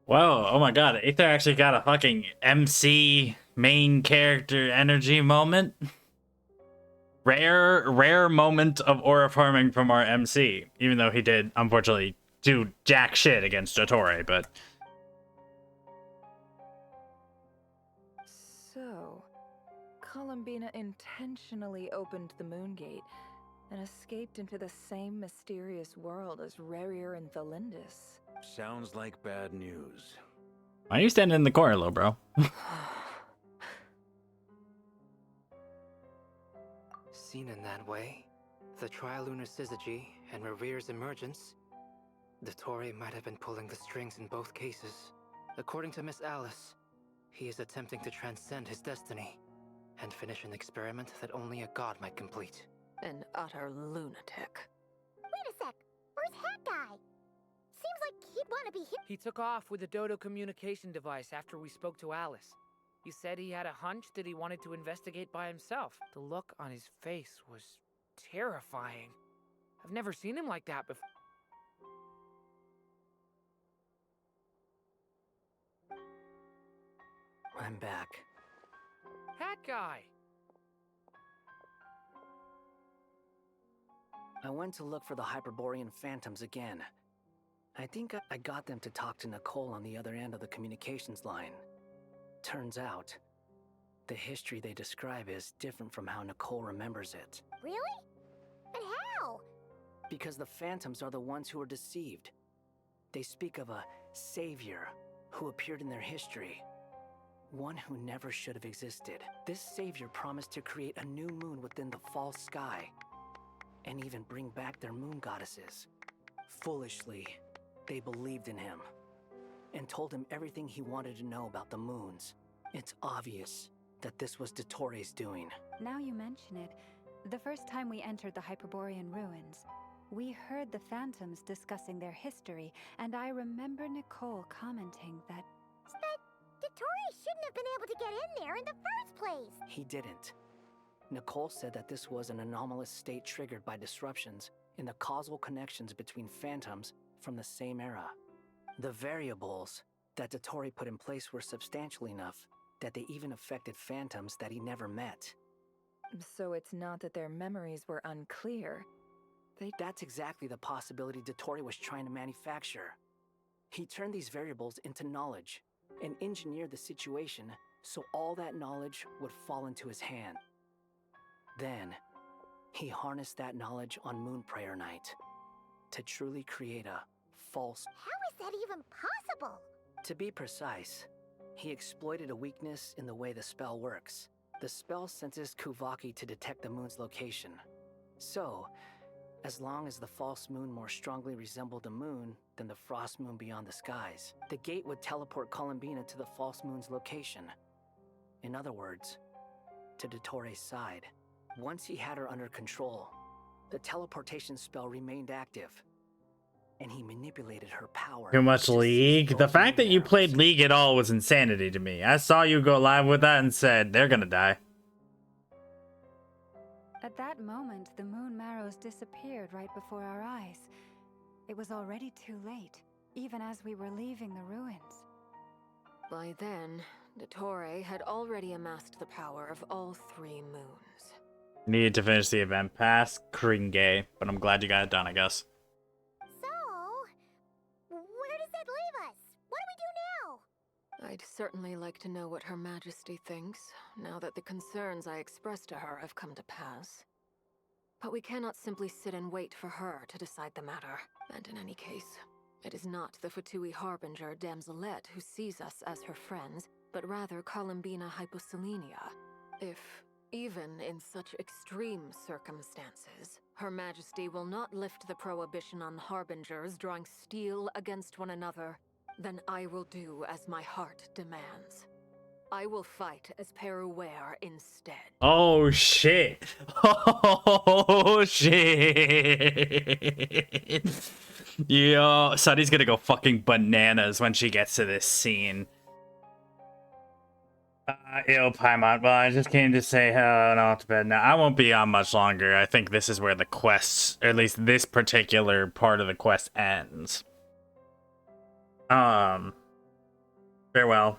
Whoa, oh my god, Aether actually got a fucking MC main character energy moment. Rare moment of aura farming from our MC, even though he did, unfortunately, do jack shit against Dottore, but... So, Columbina intentionally opened the moon gate and escaped into the same mysterious world as Rerir and Thalindis. Sounds like bad news. Why are you standing in the corner, little bro? Seen in that way, the Trilunar Syzygy and Rerir's emergence, Dottore might have been pulling the strings in both cases. According to Miss Alice, he is attempting to transcend his destiny and finish an experiment that only a god might complete. An utter lunatic. Wait a sec, where's Hat Guy? Seems like he'd want to be here. He took off with the Dodo communication device after we spoke to Alice. He said he had a hunch that he wanted to investigate by himself. The look on his face was terrifying. I've never seen him like that before. I'm back. Hat Guy! I went to look for the Hyperborean phantoms again. I think I got them to talk to Nicole on the other end of the communications line. Turns out, the history they describe is different from how Nicole remembers it. Really? And how? Because the phantoms are the ones who were deceived. They speak of a savior who appeared in their history. One who never should have existed. This savior promised to create a new moon within the false sky, and even bring back their moon goddesses. Foolishly, they believed in him, and told him everything he wanted to know about the moons. It's obvious that this was Dottore's doing. Now you mention it, the first time we entered the Hyperborean ruins, we heard the phantoms discussing their history, and I remember Nicole commenting that... But Dottore shouldn't have been able to get in there in the first place! He didn't. Nicole said that this was an anomalous state triggered by disruptions in the causal connections between phantoms from the same era. The variables that Dottore put in place were substantial enough that they even affected phantoms that he never met. So it's not that their memories were unclear. That's exactly the possibility Dottore was trying to manufacture. He turned these variables into knowledge and engineered the situation so all that knowledge would fall into his hand. Then, he harnessed that knowledge on Moon Prayer Night to truly create a false... How is that even possible? To be precise, he exploited a weakness in the way the spell works. The spell senses Kuvaki to detect the moon's location. So, as long as the false moon more strongly resembled the moon than the frost moon beyond the skies, the gate would teleport Columbina to the false moon's location. In other words, to Dottore's side. Once he had her under control, the teleportation spell remained active, and he manipulated her power. Too much League? The fact that you played League at all was insanity to me. I saw you go live with that and said, they're gonna die. At that moment, the moon marrows disappeared right before our eyes. It was already too late, even as we were leaving the ruins. By then, Dottore had already amassed the power of all three moons. Needed to finish the event pass. Kringe, but I'm glad you got it done, I guess. So, I'd certainly like to know what Her Majesty thinks, now that the concerns I expressed to her have come to pass. But we cannot simply sit and wait for her to decide the matter. And in any case, it is not the Fatui Harbinger Damselette who sees us as her friends, but rather Columbina Hyposelenia. If, even in such extreme circumstances, Her Majesty will not lift the prohibition on Harbingers drawing steel against one another, then I will do as my heart demands. I will fight as Peruware instead. Oh shit. Oh shit. Yo, Sunny's gonna go fucking bananas when she gets to this scene. Yo, Paimon, well, I just came to say hello to bed now. I won't be on much longer. I think this is where the quests, or at least this particular part of the quest ends. Farewell.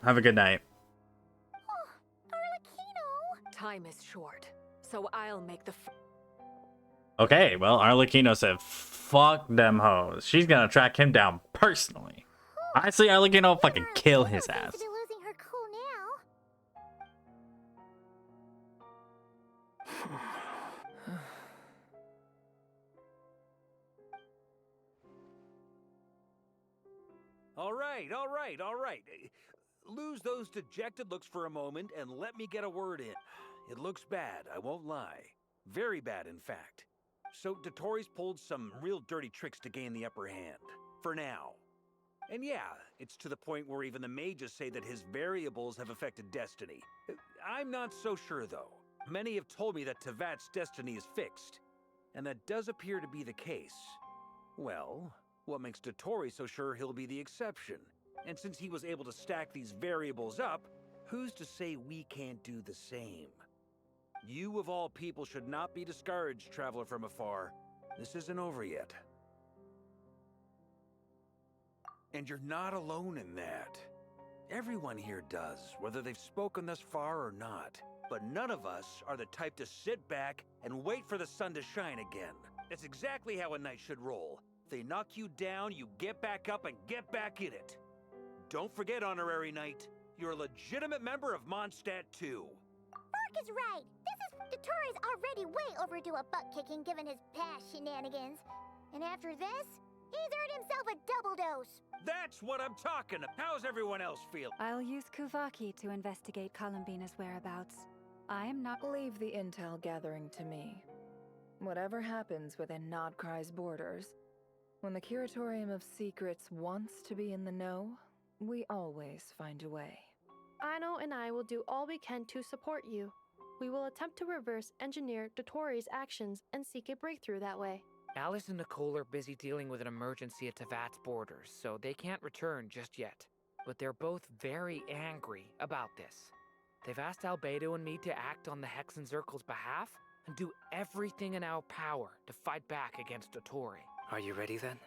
Have a good night. Time is short, so I'll make the Okay, well, Arlecchino said, fuck them hoes. She's gonna track him down personally. Honestly, Arlecchino will fucking kill his ass. Losing her cool now. All right. Lose those dejected looks for a moment and let me get a word in. It looks bad, I won't lie. Very bad, in fact. So Dotori's pulled some real dirty tricks to gain the upper hand. For now. And yeah, it's to the point where even the mages say that his variables have affected destiny. I'm not so sure, though. Many have told me that Tevat's destiny is fixed. And that does appear to be the case. Well, what makes Dotori so sure he'll be the exception? And since he was able to stack these variables up, who's to say we can't do the same? You of all people should not be discouraged, traveler from afar. This isn't over yet. And you're not alone in that. Everyone here does, whether they've spoken thus far or not. But none of us are the type to sit back and wait for the sun to shine again. That's exactly how a knight should roll. If they knock you down, you get back up and get back in it. Don't forget, Honorary Knight, you're a legitimate member of Mondstadt too. Mark is right. Dotori's already way overdue a butt-kicking given his past shenanigans. And after this, he's earned himself a double dose. That's what I'm talking about. How's everyone else feel? I'll use Kuvaki to investigate Columbina's whereabouts. I am not— Leave the intel gathering to me. Whatever happens within Nodcry's borders, when the Curatorium of Secrets wants to be in the know, we always find a way. Aino and I will do all we can to support you. We will attempt to reverse engineer Dotori's actions and seek a breakthrough that way. Alice and Nicole are busy dealing with an emergency at Tevat's borders, so they can't return just yet. But they're both very angry about this. They've asked Albedo and me to act on the Hexenzirkel's behalf and do everything in our power to fight back against Dotori. Are you ready then?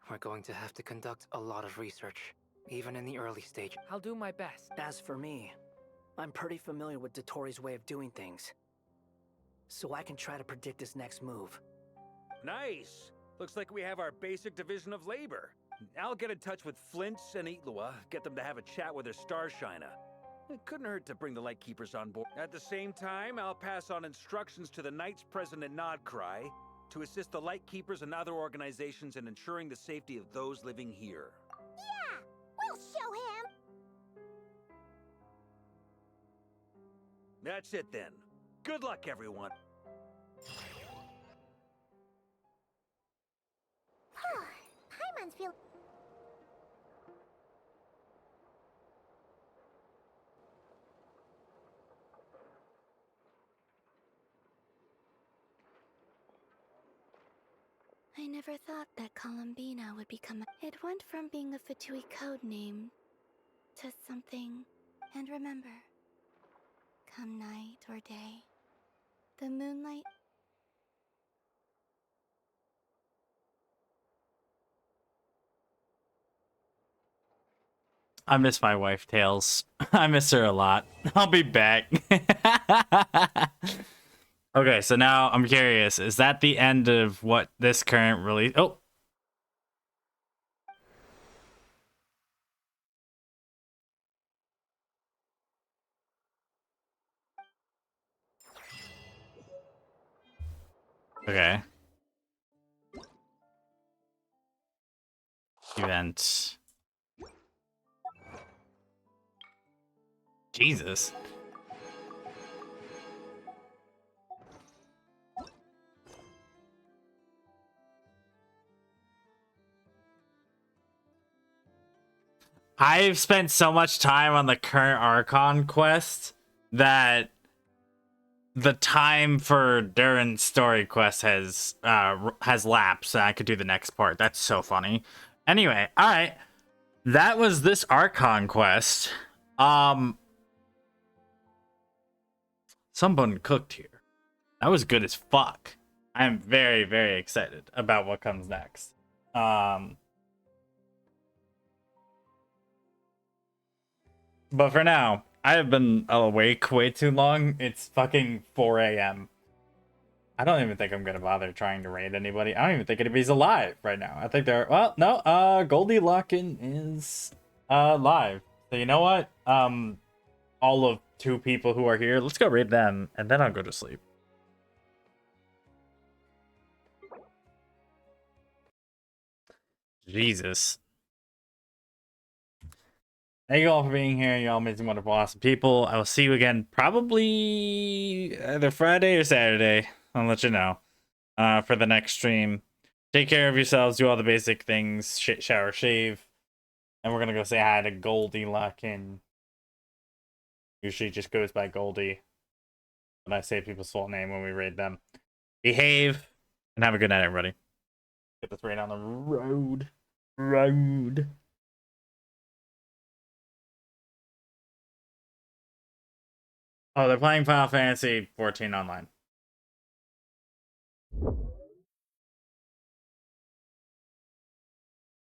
We're going to have to conduct a lot of research, even in the early stage. I'll do my best. As for me, I'm pretty familiar with Dotori's way of doing things, so I can try to predict his next move. Nice! Looks like we have our basic division of labor. I'll get in touch with Flints and Itlua, get them to have a chat with their Starshiner. It couldn't hurt to bring the Lightkeepers on board. At the same time, I'll pass on instructions to the Knights present in Nodcry to assist the Lightkeepers and other organizations in ensuring the safety of those living here. Yeah! We'll show him! That's it then. Good luck, everyone. Paimon's feel... I never thought that Columbina would become It went from being a Fatui code name to something. And remember, come night or day, the moonlight... I miss my wife, Tails. I miss her a lot. I'll be back. Okay, so now I'm curious. Is that the end of what this current release... Oh! Okay. Events. Jesus. I've spent so much time on the current Archon quest that the time for Durin's story quest has lapsed, and I could do the next part. That's so funny. Anyway, all right, that was this Archon quest. Someone cooked here. That was good as fuck. I'm very, very excited about what comes next. But for now, I have been awake way too long. It's fucking 4 a.m. I don't even think I'm gonna bother trying to raid anybody. I don't even think anybody's alive right now. I think they're, well, no, Goldie Lockin is live. So you know what? All of 2 people who are here, let's go raid them, and then I'll go to sleep. Jesus. Thank you all for being here. You all amazing, wonderful, awesome people. I will see you again probably either Friday or Saturday. I'll let you know for the next stream. Take care of yourselves. Do all the basic things. Shower, shave. And we're going to go say hi to Goldie Lockin. Usually just goes by Goldie. But I say people's full name when we raid them. Behave. And have a good night, everybody. Get this raid on the road. Oh, they're playing Final Fantasy 14 online.